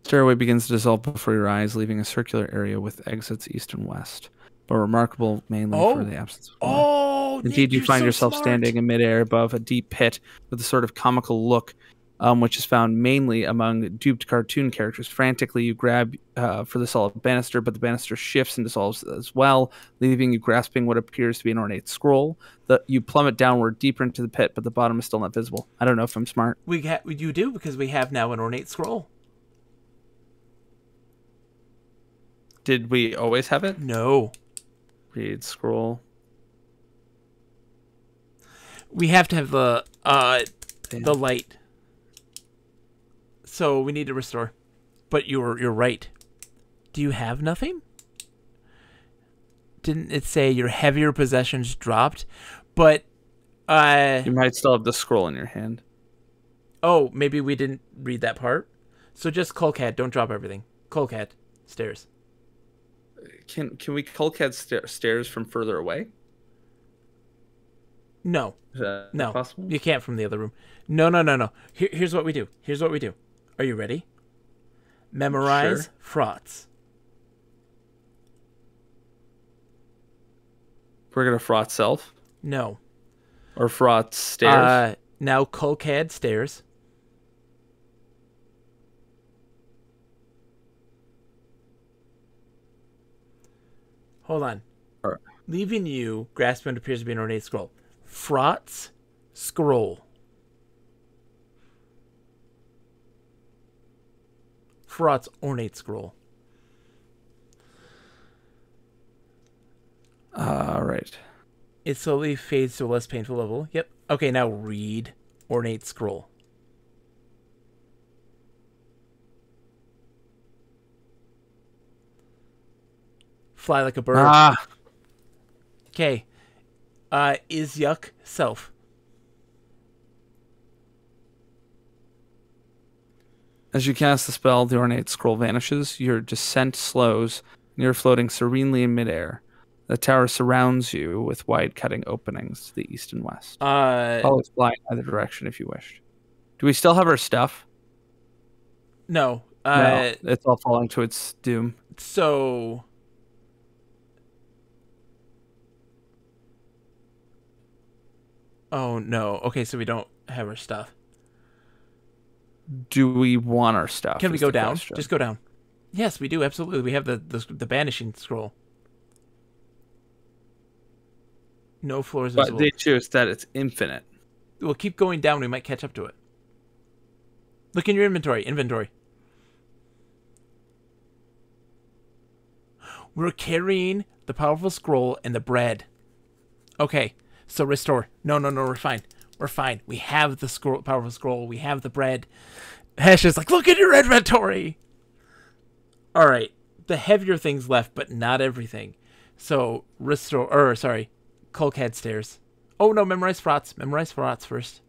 Stairway begins to dissolve before your eyes, leaving a circular area with exits east and west, but remarkable mainly for the absence of floor. Indeed, Nick, you find so yourself smart. standing in midair above a deep pit with a sort of comical look, which is found mainly among duped cartoon characters. Frantically, you grab for the solid banister, but the banister shifts and dissolves as well, leaving you grasping what appears to be an ornate scroll. You plummet downward deeper into the pit, but the bottom is still not visible. I don't know if I'm smart. You do, because we have now an ornate scroll. Did we always have it? No. Read scroll. We have to have the light. So we need to restore. But you're right. Do you have nothing? Didn't it say your heavier possessions dropped? But you might still have the scroll in your hand. Oh, maybe we didn't read that part. So just Colcat, don't drop everything. Colcat, stairs. Can we Colcat stairs from further away? No. Is that no. possible? You can't from the other room. No. Here's what we do. Are you ready? Memorize Sure. fraughts. We're gonna fraught self No. or fraught stairs. Now Colcat stairs. Hold on. Leaving you, grasping what appears to be an ornate scroll. Fraught scroll. Fraught's ornate scroll. All right. It slowly fades to a less painful level. Yep. Okay, now read ornate scroll. Fly like a bird. Ah, Okay. Is yuck self. as you cast the spell, the ornate scroll vanishes. Your descent slows, and you're floating serenely in midair. The tower surrounds you with wide cutting openings to the east and west. Follow its flying either direction if you wished. Do we still have our stuff? No. No, it's all falling to its doom. So oh no. Okay, so we don't have our stuff. Do we want our stuff? Can we is go the down? question. Just go down. Yes, we do. Absolutely. We have the banishing scroll. No floors But visible. the issue is that it's infinite. We'll keep going down. We might catch up to it. Look in your inventory. We're carrying the powerful scroll and the bread. Okay, so restore. No, we're fine. We're fine. We have the scroll, powerful scroll. We have the bread. Hesh is like, look at your inventory. All right, the heavier things left, but not everything. So restore. Kulkad stairs. Oh no, memorize fraughts. Memorize fraughts first.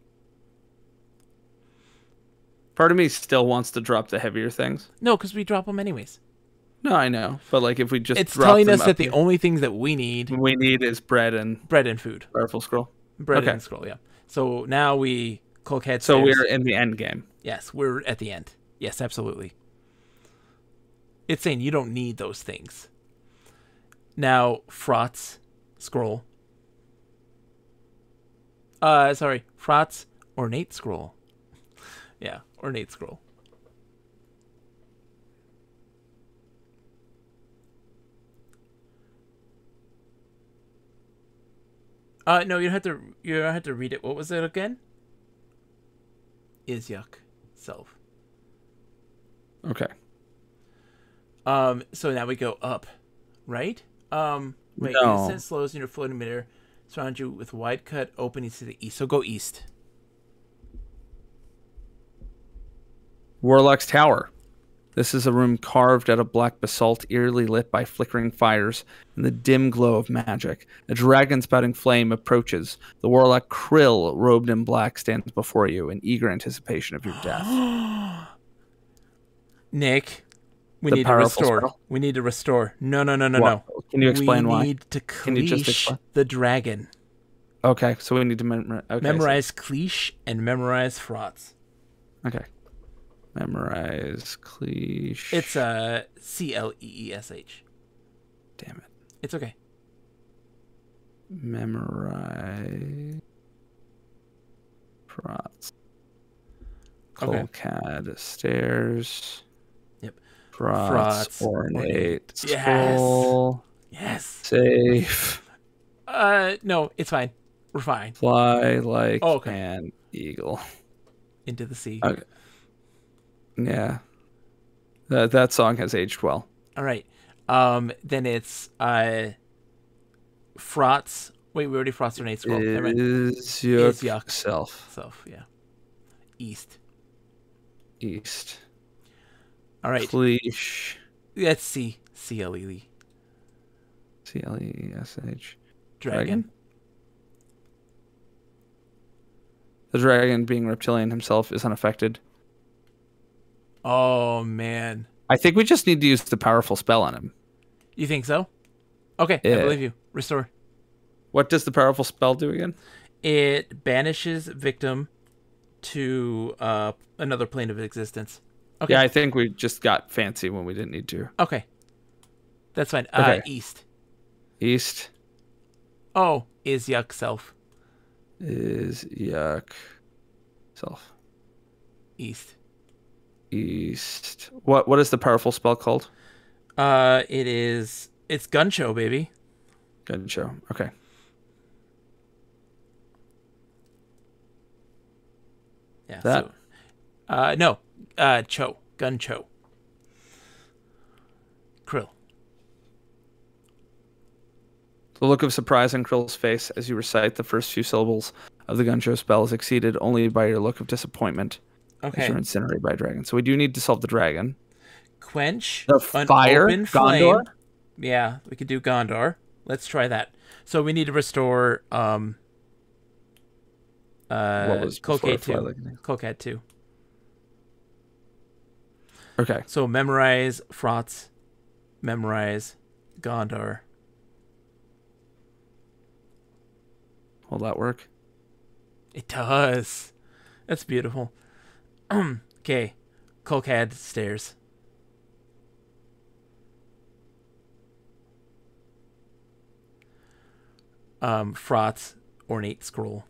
Part of me still wants to drop the heavier things. No, because we drop them anyways. No, I know, but like if we just It's drop telling them us up that the here, only things that we need, is bread and food. powerful scroll. Bread Okay. and scroll, yeah. So now we Kulkad So stairs. we're in the end game. Yes, we're at the end. Yes, absolutely. It's saying you don't need those things. Now, Fraught's scroll. Fraught's ornate scroll. Yeah, ornate scroll. No, you don't have to read it. What was it again? Is yuck self. Okay. So now we go up, right? Wait, No. it says slows in your floating midair, surround you with wide cut openings to the east. So go east. Warlock's Tower. This is a room carved out of black basalt, eerily lit by flickering fires and the dim glow of magic. A dragon spouting flame approaches. The warlock Krill, robed in black, stands before you in eager anticipation of your death. Nick, we The need to powerful restore. spell? We need to restore. No. What? Can you explain we why? need to Can you just cleash explain? the dragon. Okay, so we need to Memorize cleash and memorize fraughts. Okay. Memorize cleash. It's CLEESH. Damn it. It's okay. Memorize. Fraughts. Okay. Kulkad stairs. Yep. Fraughts. Ornate. Yes. Scroll. Yes. Safe. No, it's fine. We're fine. Fly like Okay. an eagle. Into the sea. Okay. Yeah. That song has aged well. All right. Then it's fraughts. Wait, we already fraughts ornate scroll. Never mind. Is yuck. self. Self, yeah. East. East. All right. Cleash. That's C. CLEE. CLESH. Dragon. The dragon, being reptilian himself, is unaffected. Oh man. I think we just need to use the powerful spell on him. You think so? Okay, I Yeah. believe you. Restore. What does the powerful spell do again? It banishes victim to another plane of existence. Okay. Yeah, I think we just got fancy when we didn't need to. Okay. That's fine. Okay. East. East Oh, is yuck self. is yuck. Self. East. East. What is the powerful spell called? It's gun show, baby. Gun show. Okay. Yeah. That? So, no. Cho. Gun Cho. Krill. The look of surprise on Krill's face as you recite the first few syllables of the Gun show spell is exceeded only by your look of disappointment. As you're Okay. incinerated by a dragon. So we do need to solve the dragon. Quench The an fire? open flame. Gondor? Yeah, we could do Gondor. Let's try that. So we need to restore What was before Colcade Fly 2. Lightning? Colcade 2. Okay. So memorize Frotz. Memorize Gondor. Will that work? It does. That's beautiful. Okay. Colcad stairs. Frotz ornate scroll.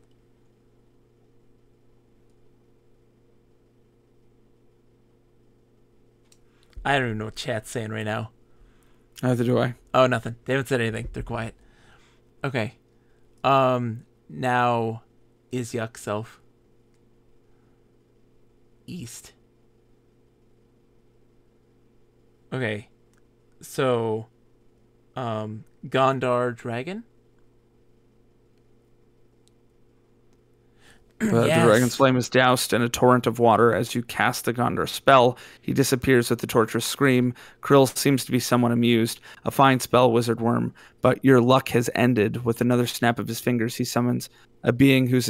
I don't even know what chat's saying right now. Neither do I. Oh, nothing. They haven't said anything. They're quiet. Okay. Now is Yuck Self east. Okay. So Gondar Dragon. The dragon's flame is doused in a torrent of water. As you cast the Gondor spell, he disappears with the torturous scream. Krill seems to be somewhat amused. A fine spell, wizard worm, but your luck has ended. With another snap of his fingers, he summons a being whose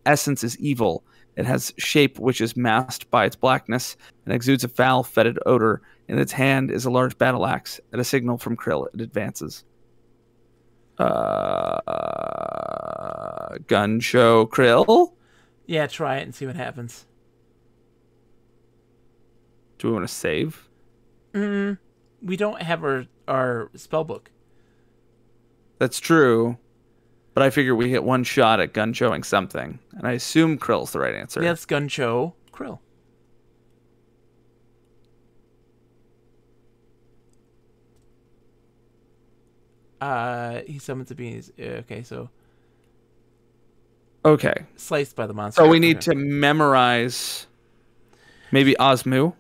essence is evil. It has shape which is masked by its blackness and exudes a foul, fetid odor. In its hand is a large battle axe. At a signal from Krill, it advances. Gun show Krill. Yeah, try it and see what happens. Do we want to save? We don't have our spell book. That's true, but I figure we get one shot at gun showing something, and I assume Krill's the right answer. Yeah, it's Gun Cho Krill. He summons a being. Okay, so Okay, sliced by the monster. so we need to memorize maybe Osmu.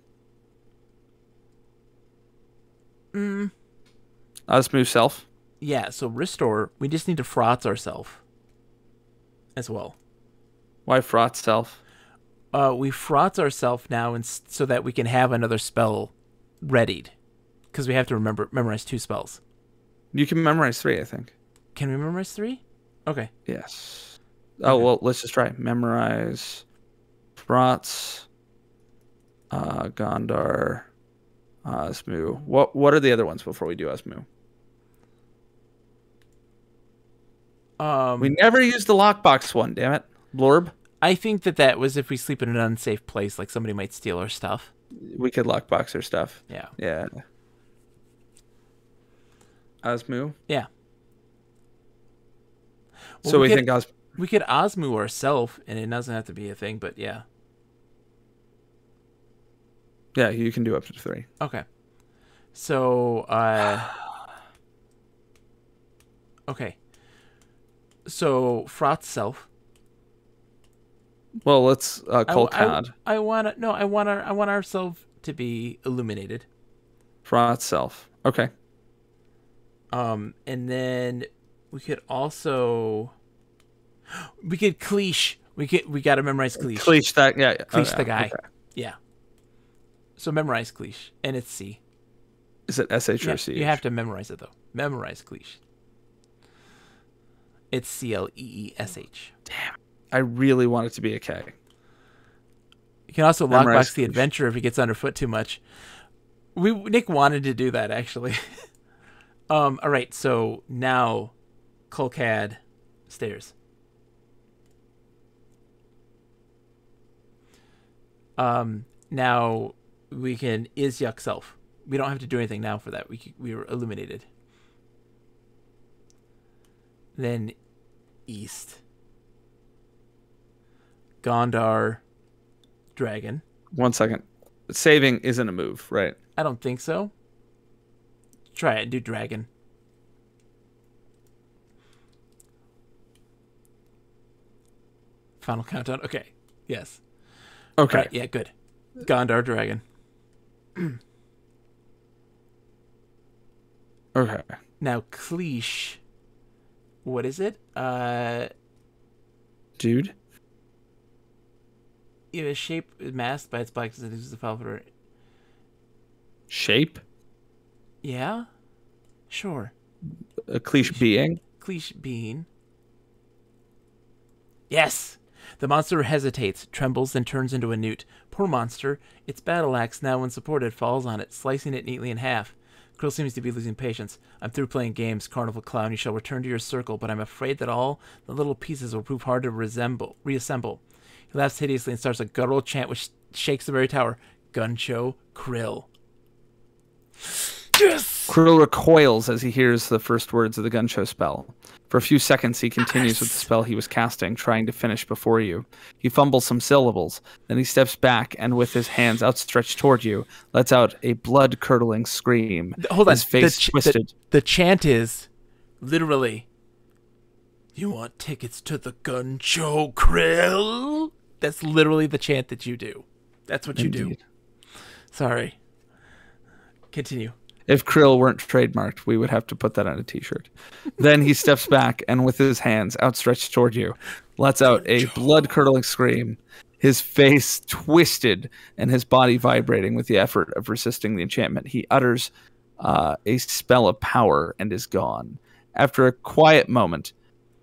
Osmu self. Yeah, so restore. We just need to Frotz ourselves as well. Why fraught self? We Frotz ourselves now, and so that we can have another spell readied, because we have to memorize 2 spells. You can memorize 3, I think. Can we memorize 3? Okay. Yes. Oh, well, let's just try. Memorize Frauts, Gondar, Osmu. What are the other ones before we do Osmu? We never used the lockbox one, damn it. Blorb? I think that was if we sleep in an unsafe place, like somebody might steal our stuff. We could lockbox our stuff. Yeah. Yeah. Osmu? Yeah. Well, So we think Osmu. We could Osmu ourselves, and it doesn't have to be a thing, but yeah. Yeah, you can do up to 3. Okay. So, okay. So, Frot's self. Well, let's Colcad. I want ourselves to be illuminated. Fraught self. Okay. And then we could also cleash. We got to memorize cleash. Cleach that. Yeah. Cleash the guy. Okay. Yeah. So memorize cleash, and it's C. Is it SH or C? You have to memorize it though. Memorize cleash. It's CLEESH. Damn. I really want it to be a K. You can also Memorize lockbox the cleash. adventure if he gets underfoot too much. Nick wanted to do that actually. All right, so now Colcad stairs. Now we can Yuck self. We don't have to do anything now for that. We were illuminated. Then east. Gondar dragon. 1 second. Saving isn't a move, right? I don't think so. Try it. Do dragon. Final countdown. Okay. Yes. Okay. All right, yeah, good. Gondar Dragon. Okay. Now, Cleesh. What is it? Dude. Its shape is masked by its black and uses the file. Shape? Yeah? Sure. A cliche being? Cleesh being. Yes! The monster hesitates, trembles, then turns into a newt. Poor monster. Its battle axe, now unsupported, falls on it, slicing it neatly in half. Krill seems to be losing patience. I'm through playing games, Carnival Clown. You shall return to your circle, but I'm afraid that all the little pieces will prove hard to reassemble. He laughs hideously and starts a guttural chant which shakes the very tower. Guncho Krill. Yes! Krill recoils as he hears the first words of the Guncho spell. For a few seconds, he continues with the spell he was casting, trying to finish before you. He fumbles some syllables, then he steps back and, with his hands outstretched toward you, lets out a blood-curdling scream. Hold on. His face twisted. The chant is literally, "You want tickets to the Guncho Krill?" That's literally the chant that you do. That's what you do. Sorry. Continue. If Krill weren't trademarked, we would have to put that on a t-shirt. Then he steps back and, with his hands outstretched toward you, lets out a blood-curdling scream, his face twisted and his body vibrating with the effort of resisting the enchantment. He utters a spell of power and is gone. After a quiet moment,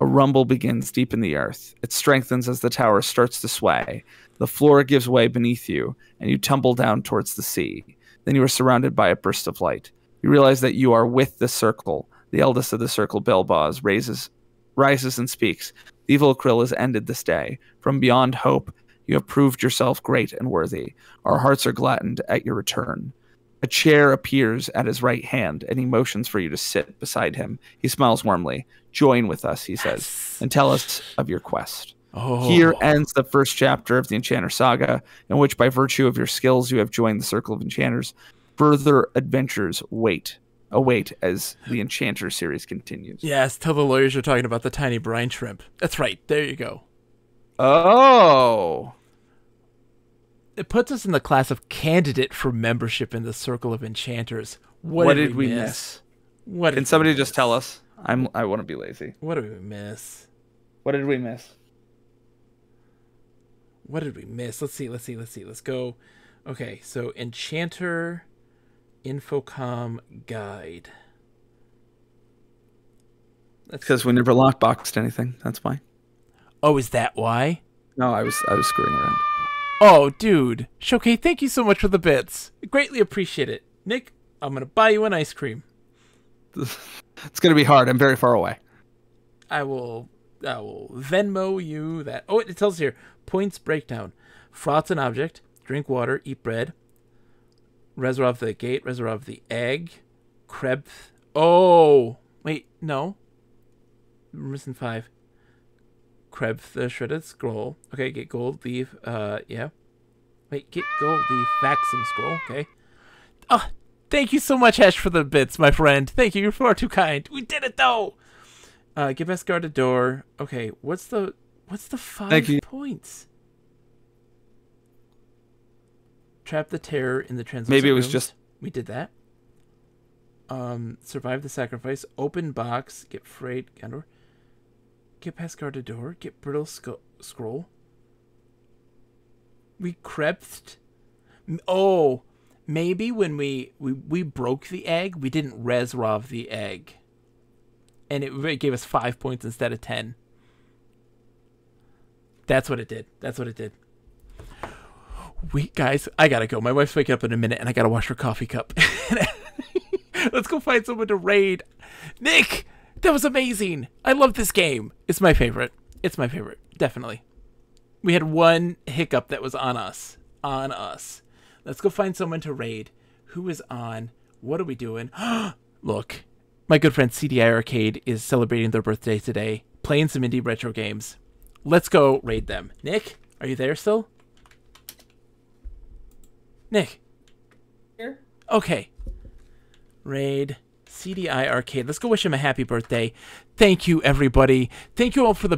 a rumble begins deep in the earth. It strengthens as the tower starts to sway. The floor gives way beneath you, and you tumble down towards the sea. Then you are surrounded by a burst of light. You realize that you are with the circle. The eldest of the circle, Belboz, rises and speaks. The evil Krill has ended this day. From beyond hope, you have proved yourself great and worthy. Our hearts are gladdened at your return. A chair appears at his right hand, and he motions for you to sit beside him. He smiles warmly. Join with us, he says, and tell us of your quest. Oh. Here ends the first chapter of the Enchanter saga, in which, by virtue of your skills, you have joined the Circle of Enchanters. Further adventures await as the Enchanter series continues. Yes, tell the lawyers you're talking about the tiny brine shrimp. That's right. There you go. Oh. It puts us in the class of candidate for membership in the Circle of Enchanters. What did we miss? What Can somebody just tell us? I want to be lazy. What did we miss? What did we miss? What did we miss? Let's see. Let's go. Okay, so Enchanter Infocom Guide. Because we never lockboxed anything. That's why. Oh, is that why? No, I was screwing around. Oh, dude. Shokei, thank you so much for the bits. Greatly appreciate it. Nick, I'm going to buy you an ice cream. It's going to be hard. I'm very far away. I will Venmo you that. Oh, it tells here. Points breakdown. Froth's an object. Drink water. Eat bread. Reservoir of the gate. Reservoir of the egg. Krebs. Oh. Wait, no. We're missing 5. Krebs the shredded scroll. Okay, get gold. Leave. Yeah. Wait, get gold. Leave. Vaxum scroll. Okay. Oh, thank you so much, Ash, for the bits, my friend. Thank you. You're far too kind. We did it, though. Get best guard a door. Okay, what's the 5 points? Trap the terror in the translucent Maybe it was rooms. just... We did that. Survive the sacrifice. Open box. Get frayed. Get past guarded door. Get brittle scroll. We crept. Oh, maybe when we broke the egg, we didn't Resrov the egg. And it gave us 5 points instead of 10. That's what it did. Guys, I gotta go. My wife's waking up in a minute, and I gotta wash her coffee cup. Let's go find someone to raid. Nick, that was amazing. I love this game. It's my favorite. Definitely. We had one hiccup that was on us. Let's go find someone to raid. Who is on? What are we doing? Look, my good friend CDI Arcade is celebrating their birthday today, playing some indie retro games. Let's go raid them. Nick, are you there still? Nick. Here? Okay. Raid CDI Arcade. Let's go wish him a happy birthday. Thank you, everybody. Thank you all for the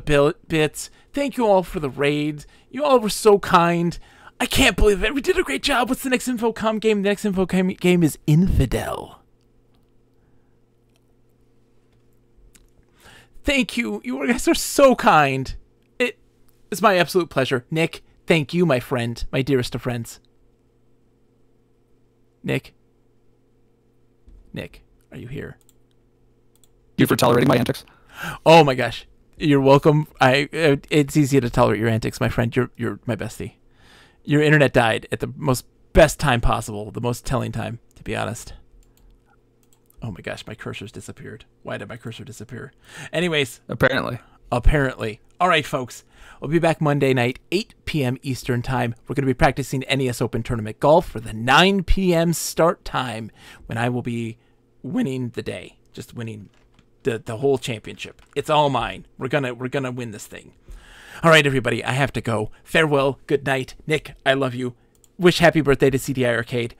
bits. Thank you all for the raids. You all were so kind. I can't believe it. We did a great job. What's the next Infocom game? The next Infocom game is Infidel. Thank you. You guys are so kind. It's my absolute pleasure. Nick, thank you, my friend. My dearest of friends. Nick, are you here? You for tolerating my antics. Oh my gosh, you're welcome. It's easy to tolerate your antics, my friend. You're my bestie. Your internet died at the best time possible, the most telling time, to be honest. Oh my gosh, my cursor's disappeared. Why did my cursor disappear? Anyways, Apparently. All right, folks. We'll be back Monday night, 8 p.m. Eastern Time. We're going to be practicing NES Open Tournament Golf for the 9 p.m. start time when I will be winning the day. Just winning the whole championship. It's all mine. We're gonna win this thing. All right, everybody. I have to go. Farewell. Good night. Nick, I love you. Wish happy birthday to CDI Arcade.